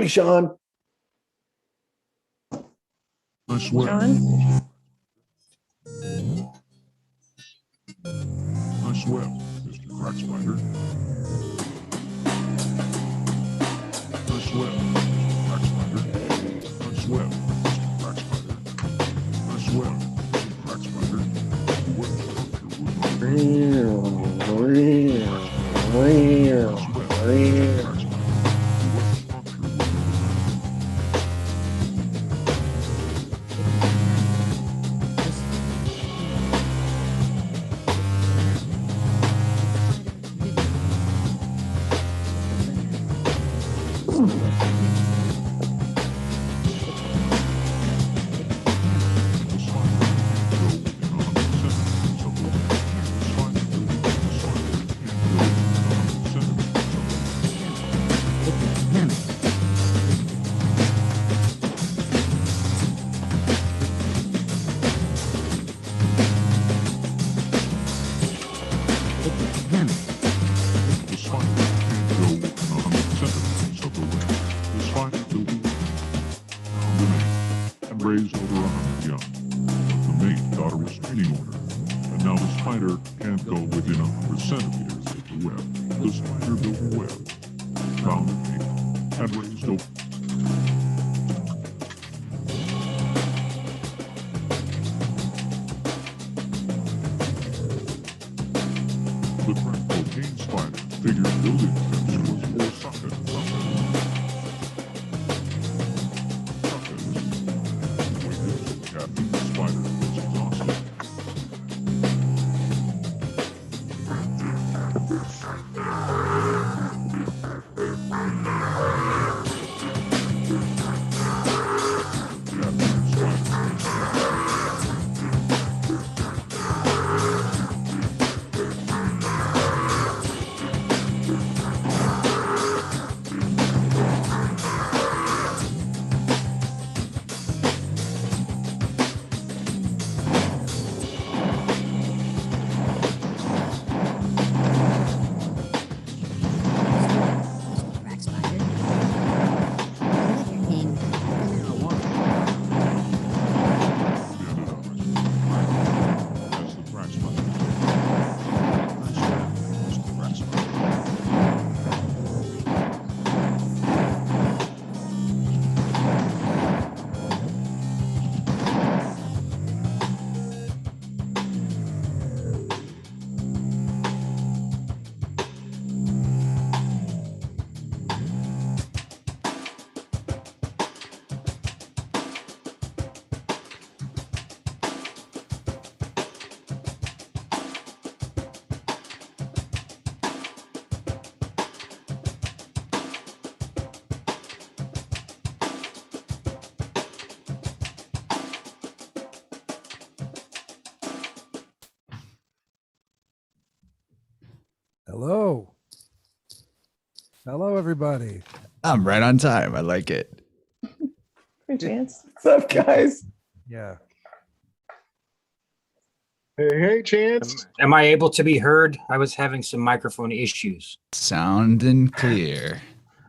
Howdy, Sean. Nice work. Sean? Nice work, Mr. Crack Spider. Nice work, Mr. Crack Spider. Nice work, Mr. Crack Spider. Nice work, Mr. Crack Spider. You worked your raised over 100 young. The Maiden got a restraining order, and now the spider can't go within 100 centimeters of the web. The spider built a web, found the Maiden, and raised over. The crack cocaine spider figured building fence was more sucker than Hello. Hello, everybody. I'm right on time. I like it. Good chance. What's up, guys? Yeah. Hey, Chance. Am I able to be heard? I was having some microphone issues. Sound and clear.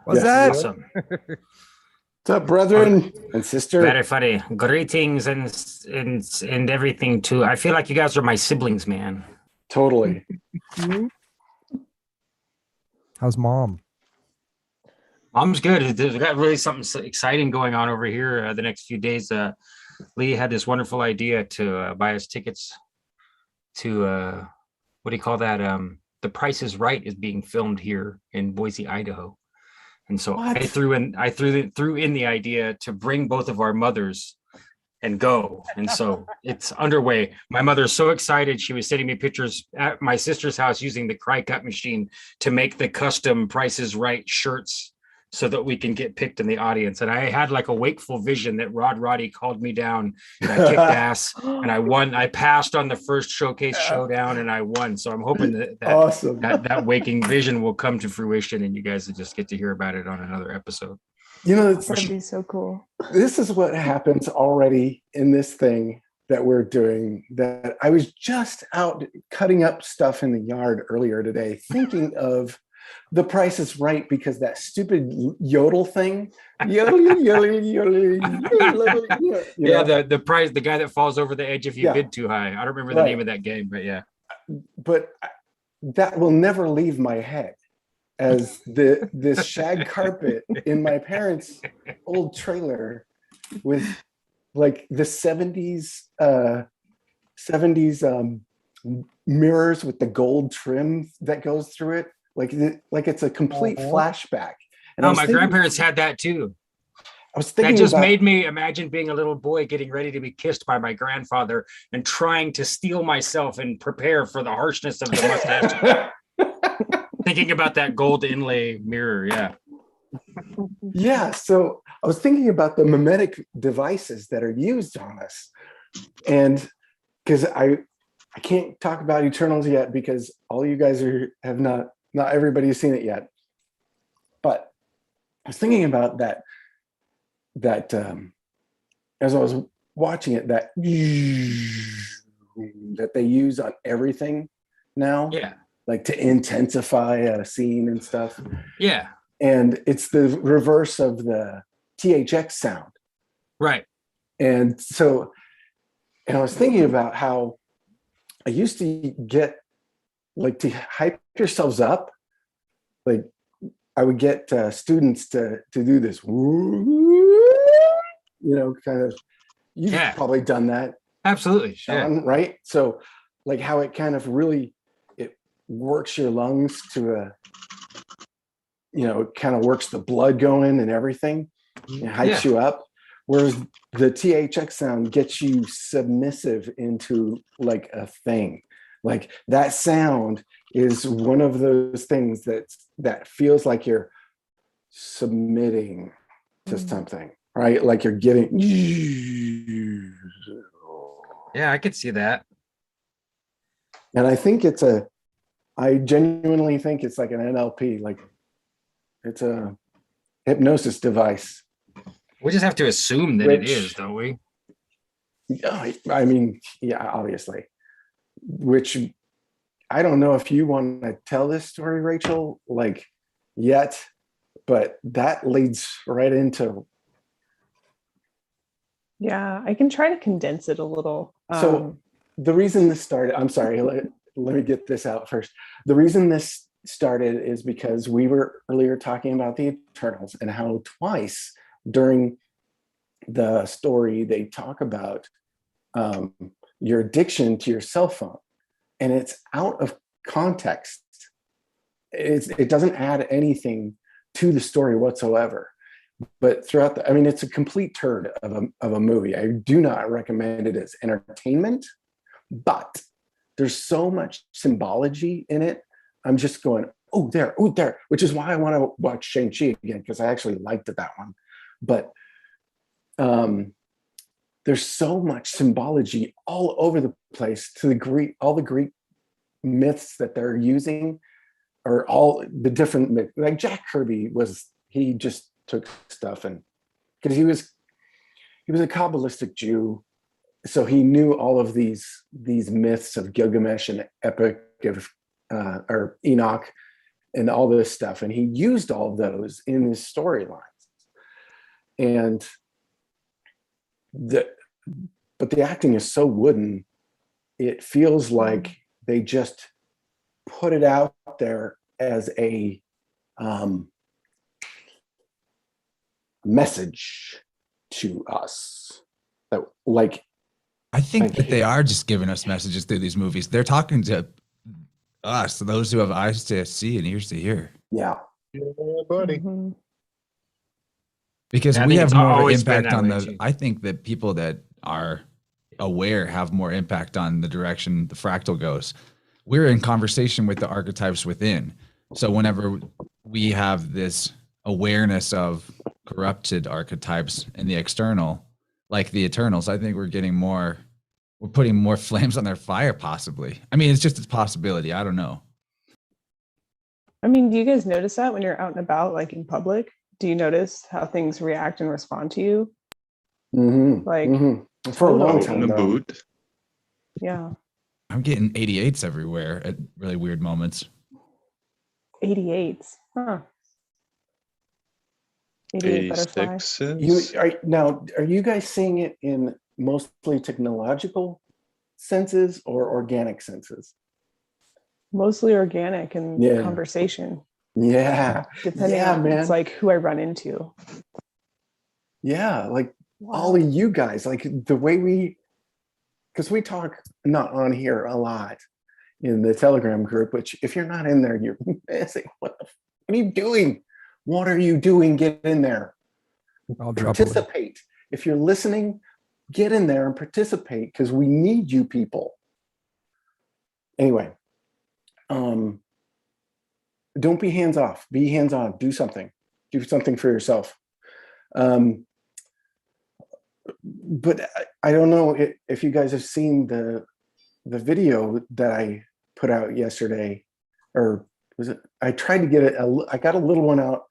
What's Yes. that? Awesome. What's up, brethren and sister? Very funny. Greetings and everything too. I feel like you guys are my siblings, man. Totally. How's mom? Mom's good. There's got really something so exciting going on over here the next few days. Lee had this wonderful idea to buy us tickets to what do you call that? The Price is Right is being filmed here in Boise, Idaho. And so What? I threw in the idea to bring both of our mothers and go. And so it's underway. My mother's so excited. She was sending me pictures at my sister's house using the cry cut machine to make the custom Price is Right shirts so that we can get picked in the audience. And I had like a wakeful vision that Roddy called me down and I kicked ass and I won. I passed on the first showcase showdown and I won. So I'm hoping that Awesome. that waking vision will come to fruition and you guys will just get to hear about it on another episode. You know, That'd be so cool. this is what happens already in this thing that we're doing. That I was just out cutting up stuff in the yard earlier today, thinking of The Price is Right because that stupid yodel thing. Yodel, yodel, yodel, yodel, you Yeah, know? the prize, the guy that falls over the edge if you Yeah. bid too high. I don't remember the Right. name of that game, but yeah. But that will never leave my head as this shag carpet in my parents' old trailer with like the 70s mirrors with the gold trim that goes through it, like it's a complete flashback. And I Oh, was my thinking- grandparents had that too. I was That thinking just about, made me imagine being a little boy getting ready to be kissed by my grandfather and trying to steel myself and prepare for the harshness of the mustache. Thinking about that gold inlay mirror. Yeah. yeah. So I was thinking about the mimetic devices that are used on us, and because I can't talk about Eternals yet because all you guys have not everybody's seen it yet. But I was thinking about that as I was watching it, that they use on everything now, Yeah. like to intensify a scene and stuff. Yeah. And it's the reverse of the THX sound. Right. And I was thinking about how I used to get, like, to hype yourselves up, like I would get students to do this, kind of, you've Yeah. probably done that, Absolutely. Yeah. Sean, right? So like how it kind of really, it works your lungs to it kind of works the blood going and everything. It hypes you up. Whereas the THX sound gets you submissive into like a thing. Like that sound is one of those things that feels like you're submitting to something, right? Like you're getting. Yeah, I could see that. And I genuinely think it's like an NLP, like it's a hypnosis device. We just have to assume that it is, don't we? I mean, yeah, obviously. Which I don't know if you want to tell this story, Rachel, like yet, but that leads right into. Yeah, I can try to condense it a little. So the reason this started, I'm sorry, let me get this out first. The reason this started is because we were earlier talking about the Eternals and how twice during the story they talk about your addiction to your cell phone, and it's out of context. It doesn't add anything to the story whatsoever. But throughout it's a complete turd of a movie. I do not recommend it as entertainment, but there's so much symbology in it. I'm just going, oh, there, which is why I want to watch Shang-Chi again, because I actually liked that one. But there's so much symbology all over the place to all the Greek myths that they're using, or all the different myths. Like Jack Kirby he just took stuff, and because he was a Kabbalistic Jew, so he knew all of these myths of Gilgamesh and Epic of or Enoch and all this stuff, and he used all of those in his storylines. And but the acting is so wooden, it feels like they just put it out there as a message to us. That, like, I think that they are just giving us messages through these movies. They're talking to us, those who have eyes to see and ears to hear. yeah. Yeah, buddy. Mhm. Because I we think have it's more always been impact that on way, the. too. I think that people that are aware have more impact on the direction the fractal goes. We're in conversation with the archetypes within. So whenever we have this awareness of corrupted archetypes in the external, like the Eternals, I think we're putting more flames on their fire, possibly. I mean, it's just a possibility. I don't know. I mean, do you guys notice that when you're out and about, like in public? Do you notice how things react and respond to you? Mm-hmm. Like, Mm-hmm. For a long totally. time, In the though. boot. Yeah. I'm getting 88s everywhere at really weird moments. 88s. Huh. 88 butterfly. 86s. Are you guys seeing it in mostly technological senses or organic senses? Mostly organic and Yeah. conversation. Yeah. Depending Yeah, on man. it's like who I run into. Yeah, like Wow. all of you guys, like the way because we talk not on here a lot in the Telegram group, which if you're not in there, you're missing. What are you doing? What are you doing? Get in there. I'll drop a link. Participate. If you're listening, get in there and participate because we need you people. Anyway, don't be hands off. Be hands on. Do something. Do something for yourself. But I don't know if you guys have seen the video that I put out yesterday, or was it? I tried to get it. I got a little one out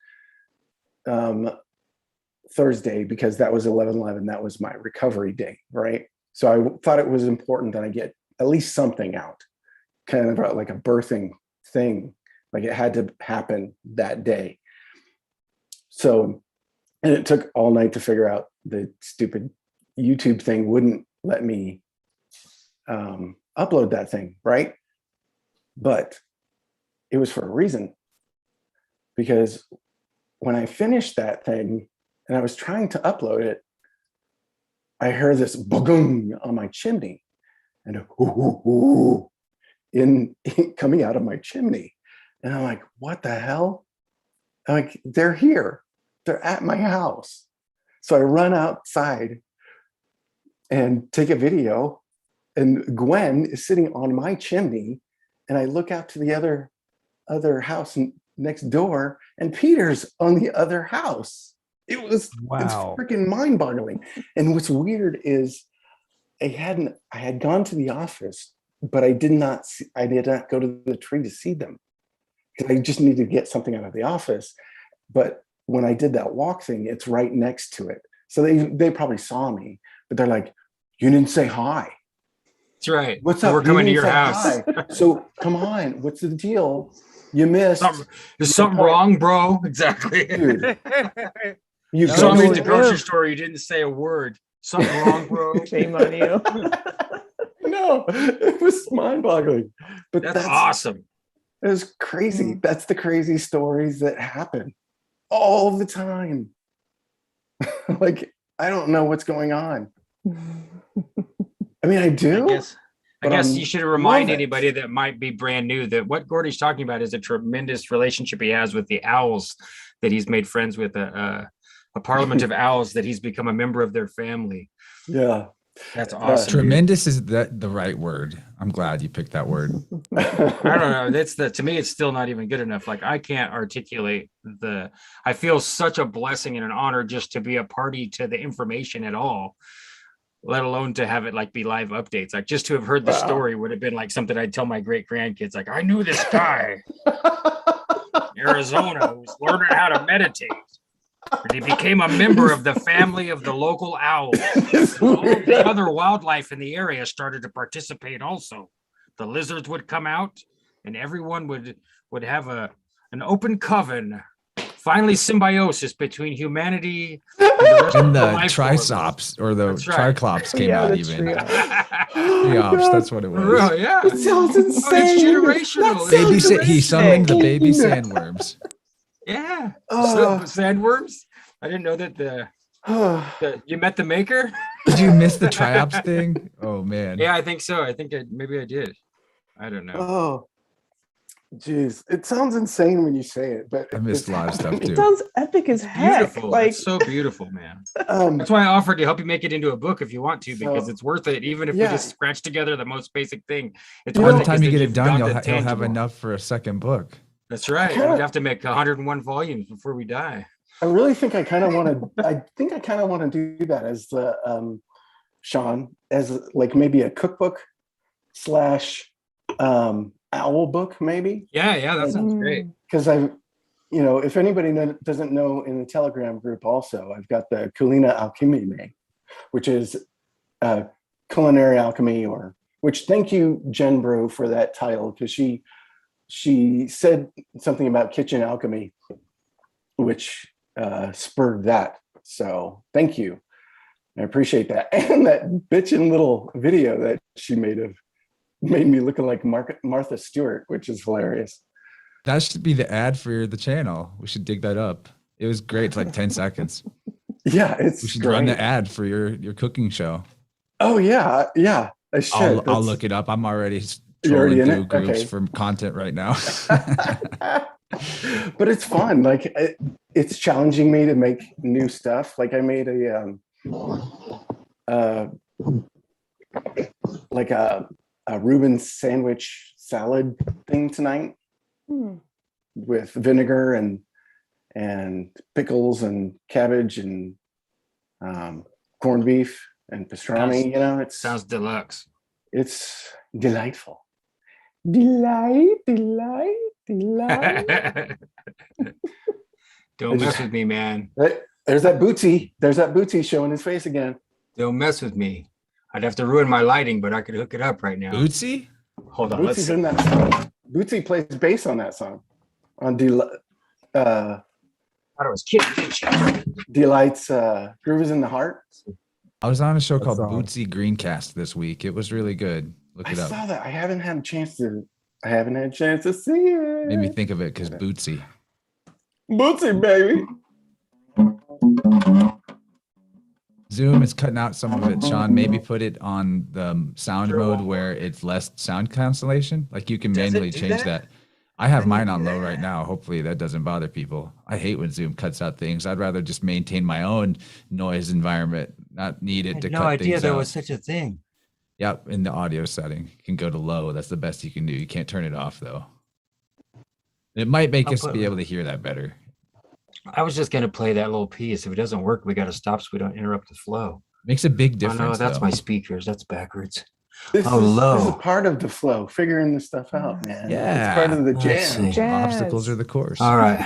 Thursday because that was 11/11. That was my recovery day, right? So I thought it was important that I get at least something out, kind of like a birthing thing, like it had to happen that day. So, and it took all night to figure out the stupid YouTube thing wouldn't let me upload that thing, right? But it was for a reason, because when I finished that thing and I was trying to upload it, I heard this boom on my chimney and in coming out of my chimney. And I'm like, what the hell? I'm like, they're here. They're at my house. So I run outside and take a video, and Gwen is sitting on my chimney, and I look out to the other house next door, and Peter's on the other house. It's freaking mind-boggling. And what's weird is I had gone to the office, but I did not go to the tree to see them because I just needed to get something out of the office. But when I did that walk thing, it's right next to it. So they probably saw me, but they're like, you didn't say hi. That's right. What's up? We're coming to your say house. hi. So come on, what's the deal? You missed. Is something wrong, bro? Exactly. Dude. You saw me at the guys- grocery store. You didn't say a word. Something wrong, bro? Shame on you. No, it was mind-boggling. But That's awesome. It was crazy. That's the crazy stories that happen all the time. Like, I don't know what's going on. I mean, I do. I guess you should remind love it. anybody that might be brand new that what Gordy's talking about is a tremendous relationship he has with the owls, that he's made friends with a parliament of owls, that he's become a member of their family. Yeah. That's awesome. Tremendous is the right word. I'm glad you picked that word. I don't know. To me, it's still not even good enough. Like, I can't articulate I feel such a blessing and an honor just to be a party to the information at all, let alone to have it like be live updates. Like, just to have heard the story would have been like something I'd tell my great grandkids. Like, I knew this guy in Arizona who was learning how to meditate. And he became a member of the family of the local owls. All of the other wildlife in the area started to participate also. The lizards would come out, and everyone would have an open coven. Finally, symbiosis between humanity And the life triceps or the right. triclops came Yeah, out the even. trio. Triops, that's what it was. Really, yeah. It sounds insane. It's generational. He summoned the baby sandworms. Yeah. Oh. Sandworms. I didn't know that you met the maker. Did you miss the triops thing? Oh man. Yeah, I think so. I think maybe I did. I don't know. Oh, geez. It sounds insane when you say it, but I missed a lot of stuff It too. sounds epic as heck. Beautiful. Like, It's so beautiful, man. Um, That's why I offered to help you make it into a book if you want to, because So- it's worth it. Even if Yeah. we just scratch together the most basic thing, it's By worth the it time 'cause you then get it you've done, got you'll the have tangible. enough for a second book. That's right. Kinda- We'd have to make 101 volumes before we die. I really think I kind of want to. I think I kind of want to do that as the Sean, as like maybe a cookbook / owl book, maybe. Yeah, that sounds great. Because if anybody doesn't know, in the Telegram group, also I've got the Culina Alchemy, which is culinary alchemy, which thank you, Jen Brew, for that title, because she she said something about kitchen alchemy, which spurred that. So thank you. I appreciate that. And that bitchin' little video that she made me looking like Martha Stewart, which is hilarious. That should be the ad for the channel. We should dig that up. It was great. It's like 10 seconds. Yeah, it's We should great. run the ad for your cooking show. Oh yeah, yeah. I should. I'll look it up. I'm already You're already trolling in through it? groups Okay. for content right now. But it's fun. Like it's challenging me to make new stuff. Like I made a Reuben sandwich salad thing tonight with vinegar and pickles and cabbage and corned beef and pastrami. You know, it Sounds deluxe. it's delightful. Delight. Don't mess with me, man. There's that Bootsy. There's that Bootsy showing his face again. Don't mess with me. I'd have to ruin my lighting, but I could hook it up right now. Bootsy? Hold on. Let's Bootsy's see. in that song. Bootsy plays bass on that song. On I thought it was kidding. Delight's Groove is in the Heart. I was on a show That called song. Bootsy Greencast this week. It was really good. Look I it up. saw that. I haven't had a chance to see it. Made me think of it because Bootsy. Bootsy, baby. Zoom is cutting out some of it. Sean, maybe put it on the sound mode where it's less sound cancellation. Like you can Does it manually do change that? that. I have mine on low right now. Hopefully that doesn't bother people. I hate when Zoom cuts out things. I'd rather just maintain my own noise environment, not need it I to had no cut idea things there out. was such a thing. Yep, in the audio setting, you can go to low. That's the best you can do. You can't turn it off though. It might make I'll us put- be able to hear that better. I was just gonna play that little piece. If it doesn't work, we got to stop so we don't interrupt the flow. Makes a big Oh difference. no, that's though. my speakers. That's backwards. This Oh, is low. part of the flow, figuring this stuff out, man. Yeah. It's part of the Let's jam. see. Jazz. Obstacles are the course. All right.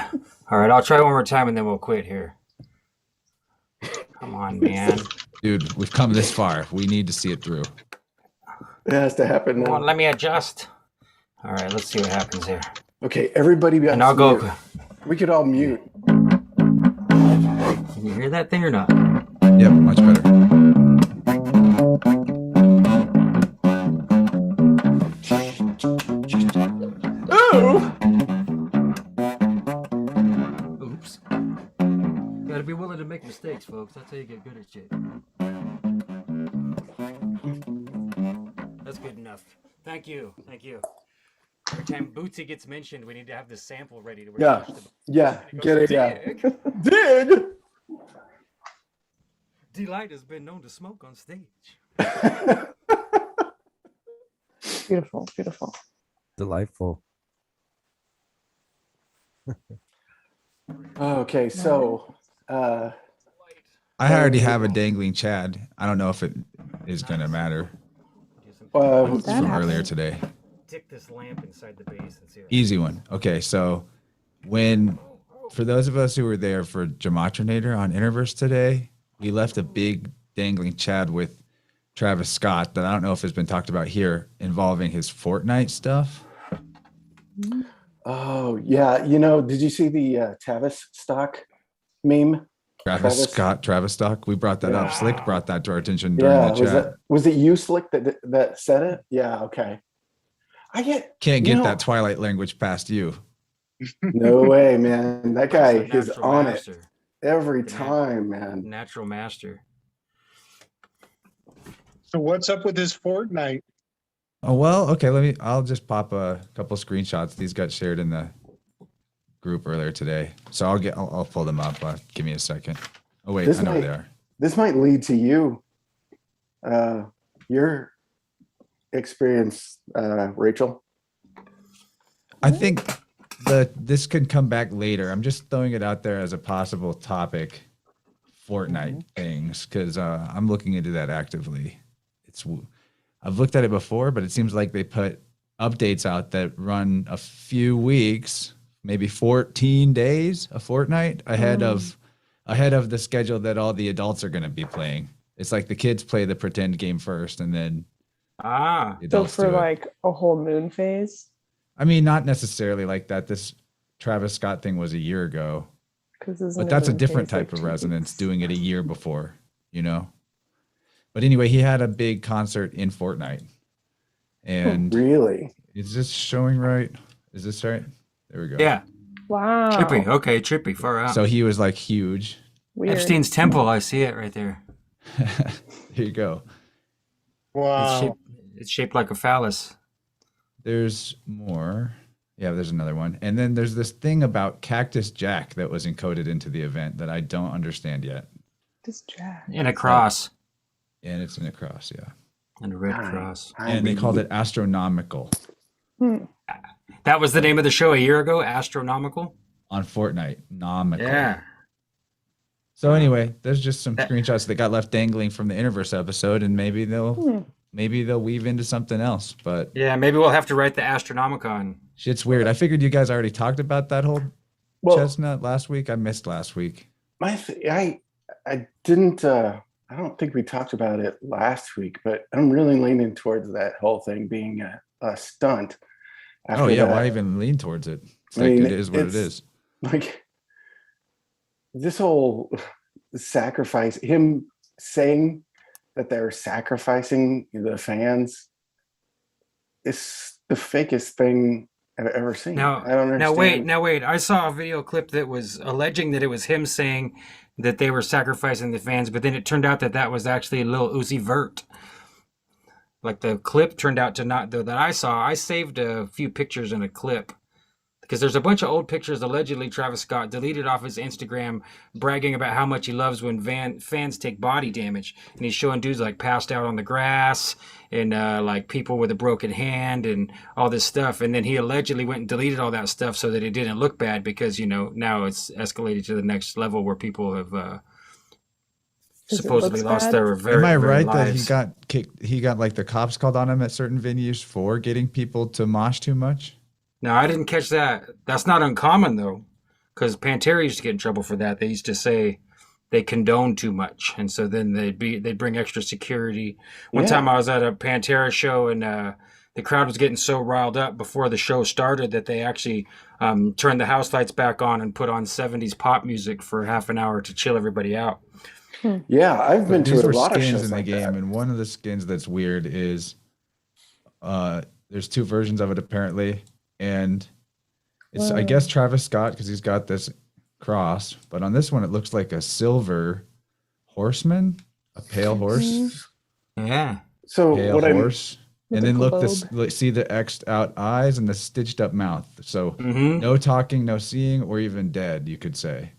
All right. I'll try one more time and then we'll quit here. Come on, man. Dude, we've come this far. We need to see it through. It has to happen Come on, now. let me adjust. All right, let's see what happens here. Okay, everybody be And I'll go. mute. We could all mute. Can you hear that thing or not? Yep, much better. Oh! Oops. Gotta be willing to make mistakes, folks. That's how you get good at shit. That's good enough. Thank you. Thank you. Every time Bootsy gets mentioned, we need to have the sample ready to Yeah. Yeah, get it, yeah. Dick, Dig! Delight has been known to smoke on stage. Beautiful, beautiful. Delightful. Okay, so I already have a dangling Chad. I don't know if it is going to matter. It's That from happened. earlier today. Stick this lamp inside the base and see what Easy one. Okay, so for those of us who were there for Gematronnator on Interverse today, we left a big dangling Chad with Travis Scott that I don't know if has been talked about here involving his Fortnite stuff. oh yeah, did you see the Tavis stock meme? Travis Travis? Scott, Travis Stock. We brought that up. Yeah. Slick brought that to our attention during Yeah, the chat. was it you, Slick, that said it? Yeah, okay. Can't get that Twilight language past you. No way, man. That guy That's the is natural on master. it every The nat- time, man. Natural master. So what's up with this Fortnite? Oh, well, okay. I'll just pop a couple screenshots. These got shared in the group earlier today. So I'll pull them up. Give me a second. Oh, wait, This I know where might- they are. This might lead to you. Your experience, Rachel. I think this could come back later. I'm just throwing it out there as a possible topic, Fortnite things, because I'm looking into that actively. I've looked at it before, but it seems like they put updates out that run a few weeks, maybe 14 days, a fortnight ahead of the schedule that all the adults are going to be playing. It's like the kids play the pretend game first, and then Ah, the So adults for do it. like a whole moon phase. I mean, not necessarily like that. This Travis Scott thing was a year ago, but that's a different type of resonance doing it a year before, you know? But anyway, he had a big concert in Fortnite. And Really? is this showing right? Is this right? There we go. Yeah. Wow. Trippy. Okay, trippy. Far out. So he was like huge. Weird. Epstein's temple. I see it right there. Here you go. Wow. It's shaped like a phallus. There's more. Yeah, there's another one. And then there's this thing about Cactus Jack that was encoded into the event that I don't understand yet. Just Jack. In a cross. And it's in a cross, yeah. And a red cross. And they called it astronomical That was the name of the show a year ago, Astronomical? on Fortnite. Nomical. Yeah. So anyway, there's just some screenshots that got left dangling from the Interverse episode, and maybe they'll weave into something else. But Yeah, maybe we'll have to write the Astronomicon. shit's weird. I figured you guys already talked about that whole chestnut last week. I missed last week. I didn't. I don't think we talked about it last week, but I'm really leaning towards that whole thing being a stunt. Oh yeah, that. why even lean towards it? It's I like mean, it is what it it's is. Like this whole sacrifice, him saying that they're sacrificing the fans, is the fakest thing I've ever seen. I don't understand. Now wait. I saw a video clip that was alleging that it was him saying that they were sacrificing the fans, but then it turned out that was actually a little Uzi Vert. Like the clip turned out to not, that I saw. I saved a few pictures in a clip because there's a bunch of old pictures allegedly Travis Scott deleted off his Instagram bragging about how much he loves when fans take body damage. And he's showing dudes like passed out on the grass and like people with a broken hand and all this stuff. And then he allegedly went and deleted all that stuff so that it didn't look bad because, you know, now it's escalated to the next level where people have supposedly lost their very Am I very right lives. that he got kicked? He got like the cops called on him at certain venues for getting people to mosh too much. No, I didn't catch that. That's not uncommon though, because Pantera used to get in trouble for that. They used to say they condone too much, and so then they'd bring extra security. One time I was at a Pantera show, and the crowd was getting so riled up before the show started that they actually turned the house lights back on and put on 70s pop music for half an hour to chill everybody out. Yeah, I've been to a lot of skins shows in the like game, that. and one of the skins that's weird is there's two versions of it apparently, and it's I guess Travis Scott because he's got this cross, but on this one it looks like a silver horseman, a pale horse, Yeah. So pale what horse, With and a then look globe. see the X'd out eyes and the stitched up mouth. So Mhm. no talking, no seeing, or even dead, you could say.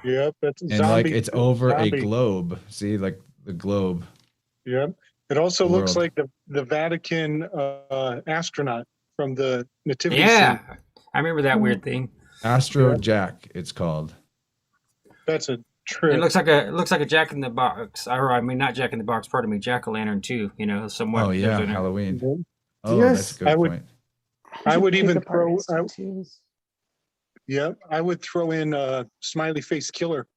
Yep, that's a And zombie. like it's over zombie. a globe. See, like the globe. Yep. It also looks World. like the Vatican astronaut from the nativity Yeah. scene. I remember that weird thing. Astro Jack, it's called. That's a trip. It looks like a Jack in the Box, or I mean not Jack in the Box. Pardon me, Jack o' Lantern too. You know, somewhat. Oh yeah, there's an- Halloween. Mhm. Oh, Yes, that's a good I would- point. I would Pick even apart throw. his tattoos. Yep, I would throw in smiley face killer.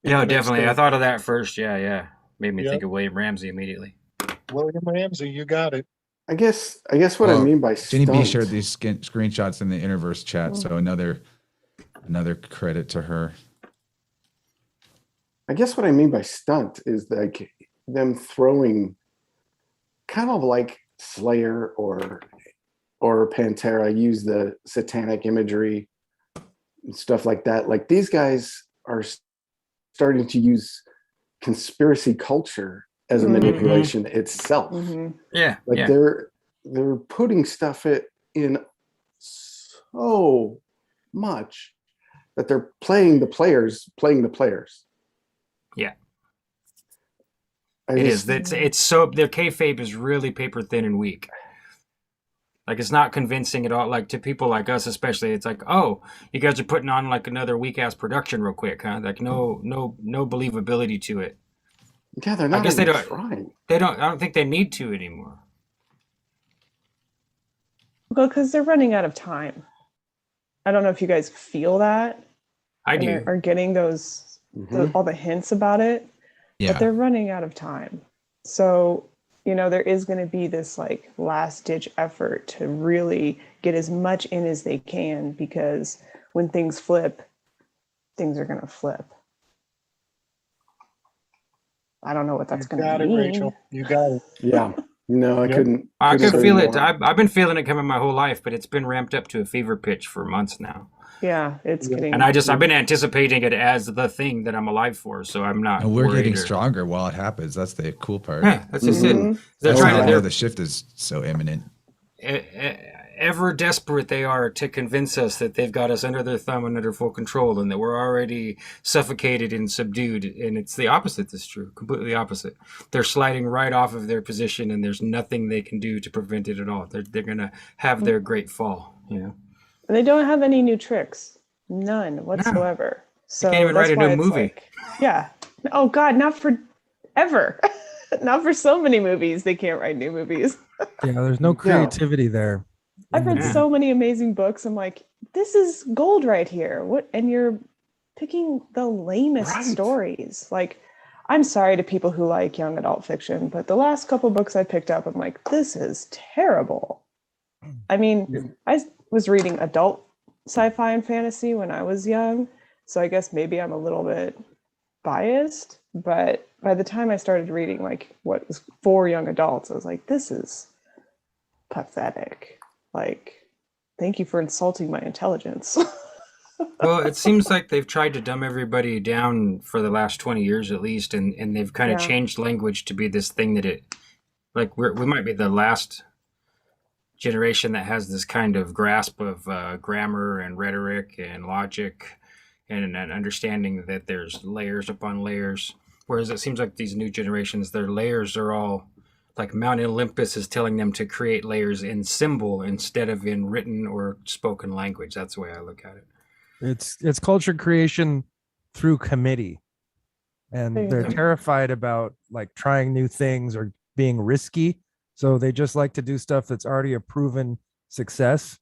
Yeah, into that definitely. I stuff. thought of that first. Yeah. Made me Yep. think of William Ramsey immediately. William Ramsey, you got it. I guess what I Well, mean by Jenny B stunt- shared these screenshots in the Interverse chat, so another credit to her. I guess what I mean by stunt is like them throwing kind of like Slayer or Pantera use the satanic imagery and stuff like that. Like these guys are starting to use conspiracy culture as a Mhm. manipulation itself. Mhm. Yeah. Like yeah. they're putting stuff in so much that they're playing the players. Yeah. I It just- is. It's so their kayfabe is really paper thin and weak. Like it's not convincing at all. Like to people like us, especially, it's like, oh, you guys are putting on like another weak ass production real quick, huh? Like no believability to it. Yeah, they're not guess they even don't- trying. I don't think they need to anymore. Well, because they're running out of time. I don't know if you guys feel that. I and do. Are getting those Mhm. all the hints about it, Yeah. but they're running out of time. So you know, there is going to be this like last ditch effort to really get as much in as they can, because when things flip, things are going to flip. I don't know what that's going Got to it, mean. Rachel. You got it. Yeah. No, I Yep. couldn't. I couldn't can agree feel it. more. I've been feeling it coming my whole life, but it's been ramped up to a fever pitch for months now. Yeah, it's Yeah. getting. And I've been anticipating it as the thing that I'm alive for. So I'm not. And we're worried getting or- stronger while it happens. That's the cool part. Yeah, that's just it. Mhm. They're That's trying how to. I know They're the shift is so imminent. ever desperate they are to convince us that they've got us under their thumb and under full control, and that we're already suffocated and subdued. And it's the opposite that's true. Completely opposite. They're sliding right off of their position, and there's nothing they can do to prevent it at all. They're gonna have their great fall. You know. They don't have any new tricks, none whatsoever. So can't even that's write a why new it's movie. like, yeah. Oh God, not for ever. Not for so many movies. They can't write new movies. Yeah, there's no creativity there. I've read Yeah. so many amazing books. I'm like, this is gold right here. What? And you're picking the lamest Right. stories. Like, I'm sorry to people who like young adult fiction, but the last couple books I picked up, I'm like, this is terrible. I mean, I was reading adult sci-fi and fantasy when I was young, so I guess maybe I'm a little bit biased, but by the time I started reading like what was for young adults, I was like, this is pathetic. Like, thank you for insulting my intelligence. Well, it seems like they've tried to dumb everybody down for the last 20 years at least, and they've kind of Yeah. changed language to be this thing that it, like we might be the last generation that has this kind of grasp of grammar and rhetoric and logic and an understanding that there's layers upon layers. Whereas it seems like these new generations, their layers are all like Mount Olympus is telling them to create layers in symbol instead of in written or spoken language. That's the way I look at it. It's culture creation through committee, and they're Mhm. terrified about like trying new things or being risky, so they just like to do stuff that's already a proven success.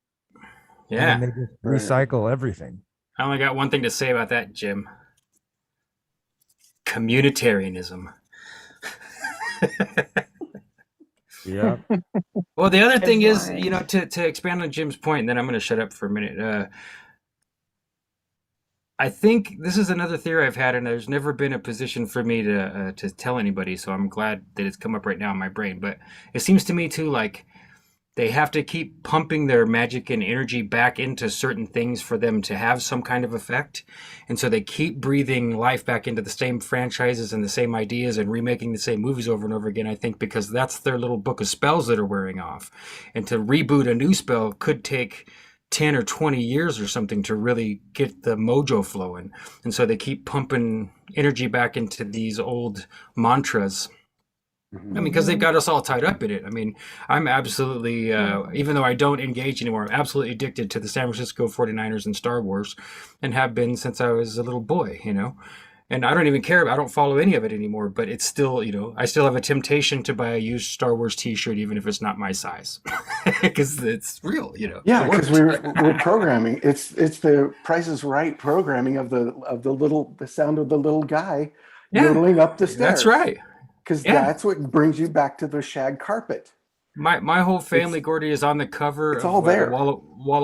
Yeah. And they just Right. recycle everything. I only got one thing to say about that, Jim. Communitarianism. Yeah. Well, the other thing is, Right. you know, to expand on Jim's point, and then I'm going to shut up for a minute. I think this is another theory I've had, and there's never been a position for me to tell anybody, so I'm glad that it's come up right now in my brain. But it seems to me, too, like they have to keep pumping their magic and energy back into certain things for them to have some kind of effect. And so they keep breathing life back into the same franchises and the same ideas and remaking the same movies over and over again, I think, because that's their little book of spells that are wearing off. And to reboot a new spell could take 10 or 20 years or something to really get the mojo flowing. And so they keep pumping energy back into these old mantras. I mean, because they've got us all tied up in it. I mean, I'm absolutely, even though I don't engage anymore, I'm absolutely addicted to the San Francisco 49ers and Star Wars, and have been since I was a little boy, you know. And I don't even care. I don't follow any of it anymore, but it's still, you know, I still have a temptation to buy a used Star Wars t-shirt, even if it's not my size, because it's real, you know. Yeah, It because works. we're programming. It's the Price is Right programming of the sound of the little guy Yeah, yodeling up the stairs. that's right. Because Yeah. that's what brings you back to the shag carpet. My whole family, Gordy, is on the cover it's of all there. Walla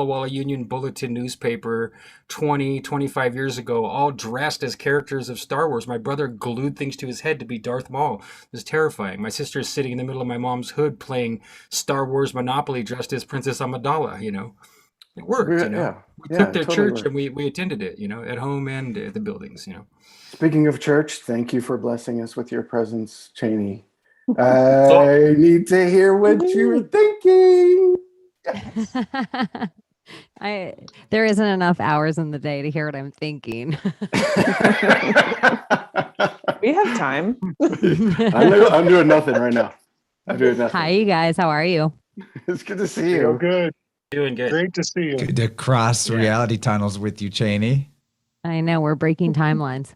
Walla Union Bulletin newspaper 25 years ago, all dressed as characters of Star Wars. My brother glued things to his head to be Darth Maul. It was terrifying. My sister is sitting in the middle of my mom's hood playing Star Wars Monopoly dressed as Princess Amidala, you know. It worked, you know. Yeah, We yeah, took their totally church worked. and we attended it, you know, at home and at the buildings, you know. Speaking of church, thank you for blessing us with your presence, Chaney. I need to hear what you're thinking. There isn't enough hours in the day to hear what I'm thinking. We have time. I'm doing nothing right now. I'm doing nothing. Hi, you guys. How are you? It's good to see Real you. good. Doing good. Great to see you. Good to cross reality tunnels with you, Chaney. I know we're breaking timelines.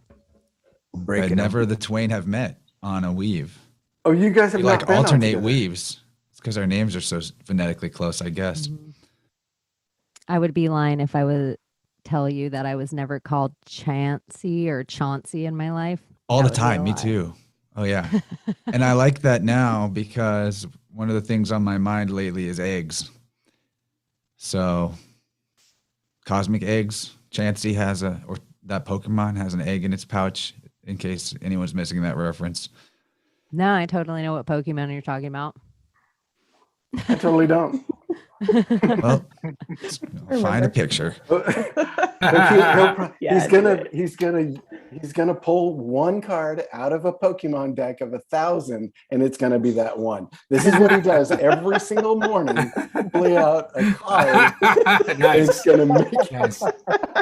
But never the twain have met on a weave. Oh, you guys have We not like been on alternate together. weaves. It's because our names are so phonetically close, I guess. I would be lying if I would tell you that I was never called Chancey or Chauncey in my life. All That the would be a time, me lie. too. Oh yeah. And I like that now because one of the things on my mind lately is eggs. So cosmic eggs. Chansey has or that Pokemon has an egg in its pouch, in case anyone's missing that reference. No, I totally know what Pokemon you're talking about. I totally don't. Well, find a picture. He's gonna pull one card out of a Pokemon deck of 1,000, and it's gonna be that one. This is what he does every single morning. Play out a card. Nice. It's gonna make Nice.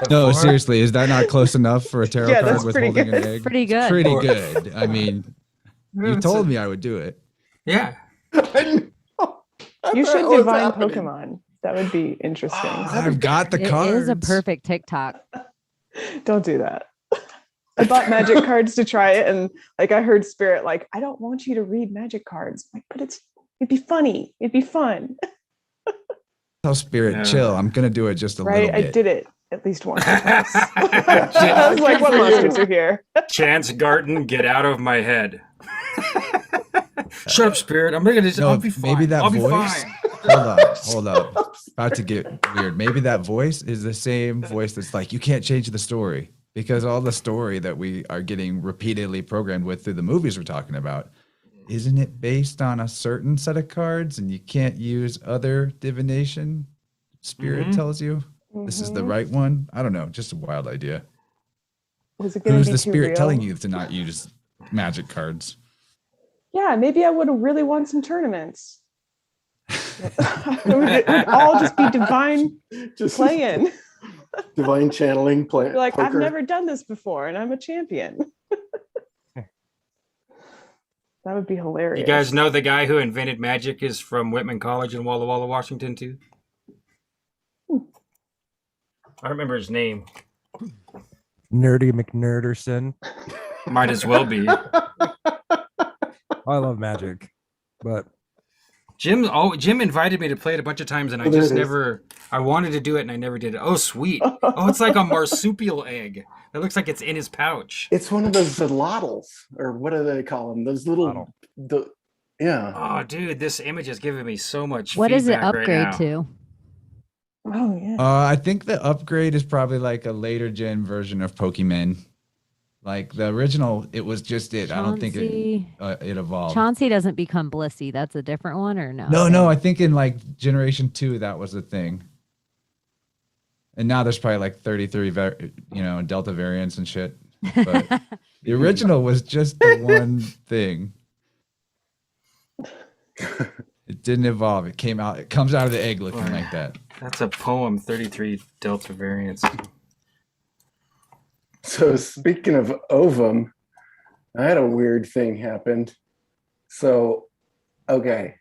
No, seriously, is that not close enough for a tarot Yeah, card that's with pretty holding good. an egg? Pretty good. Pretty good. I mean, you told me I would do it. Yeah. You should What's divine happening? Pokemon. That would be interesting. I've got the It cards. is a perfect TikTok. Don't do that. I bought magic cards to try it, and like I heard Spirit like, I don't want you to read magic cards. I'm like, but it'd be funny. It'd be fun. Tell Spirit, Yeah. chill. I'm gonna do it just a Right? little I bit. did it at least once or twice. I was like, what monsters are here? Chance Garton, get out of my head. Shut up, Spirit. I'm gonna just. No, I'll be fine. maybe that I'll be voice. fine. Hold up. About to get weird. Maybe that voice is the same voice that's like, you can't change the story, because all the story that we are getting repeatedly programmed with through the movies we're talking about, isn't it based on a certain set of cards and you can't use other divination? Spirit tells you this is the Mhm. right one. I don't know. Just a wild idea. Was it gonna Who's be the too spirit real? telling you to not use magic cards? Yeah, maybe I would have really won some tournaments. it would all just be divine Just playing. divine channeling play. You're like, I've poker. never done this before, and I'm a champion. That would be hilarious. You guys know the guy who invented magic is from Whitman College in Walla Walla, Washington, too? I don't remember his name. Nerdy McNerderson. Might as well be. I love magic, but Jim invited me to play it a bunch of times, and I Oh, there just it is. never. I wanted to do it, and I never did it. Oh, sweet! Oh, it's like a marsupial egg. It looks like it's in his pouch. It's one of those zolotls, or what do they call them? Those little, yeah. Oh, dude, this image is giving me so much. What does it feedback right upgrade now. to? Oh yeah. I think the upgrade is probably like a later gen version of Pokemon. Like the original, it was just it. I don't think it evolved. Chauncey doesn't become Blissey. That's a different one, or no? No. I think in like Generation 2, that was the thing. And now there's probably like 33, Delta variants and shit. But the original was just the one thing. It didn't evolve. It comes out of the egg looking like that. That's a poem. 33 Delta variants. So speaking of ovum, I had a weird thing happen. So, okay.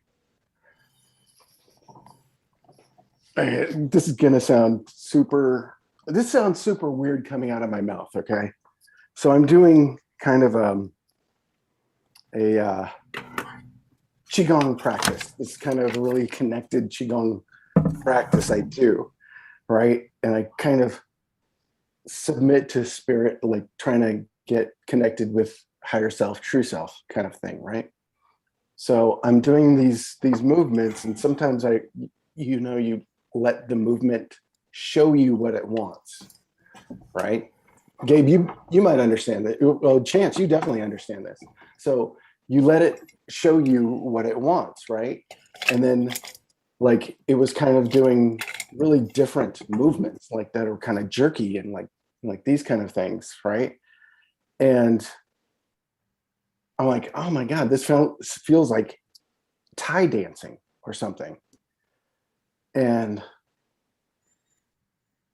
This is gonna sound super weird coming out of my mouth, okay? So I'm doing kind of a Qigong practice. This kind of really connected Qigong practice I do, right? And I kind of submit to spirit, like trying to get connected with higher self, true self kind of thing, right? So I'm doing these movements, and sometimes you let the movement show you what it wants, right? Gabe, you might understand that. Well, Chance, you definitely understand this. So you let it show you what it wants, right? And then like it was kind of doing really different movements like that are kind of jerky and like these kind of things, right? And I'm like, oh my God, this feels like Thai dancing or something. And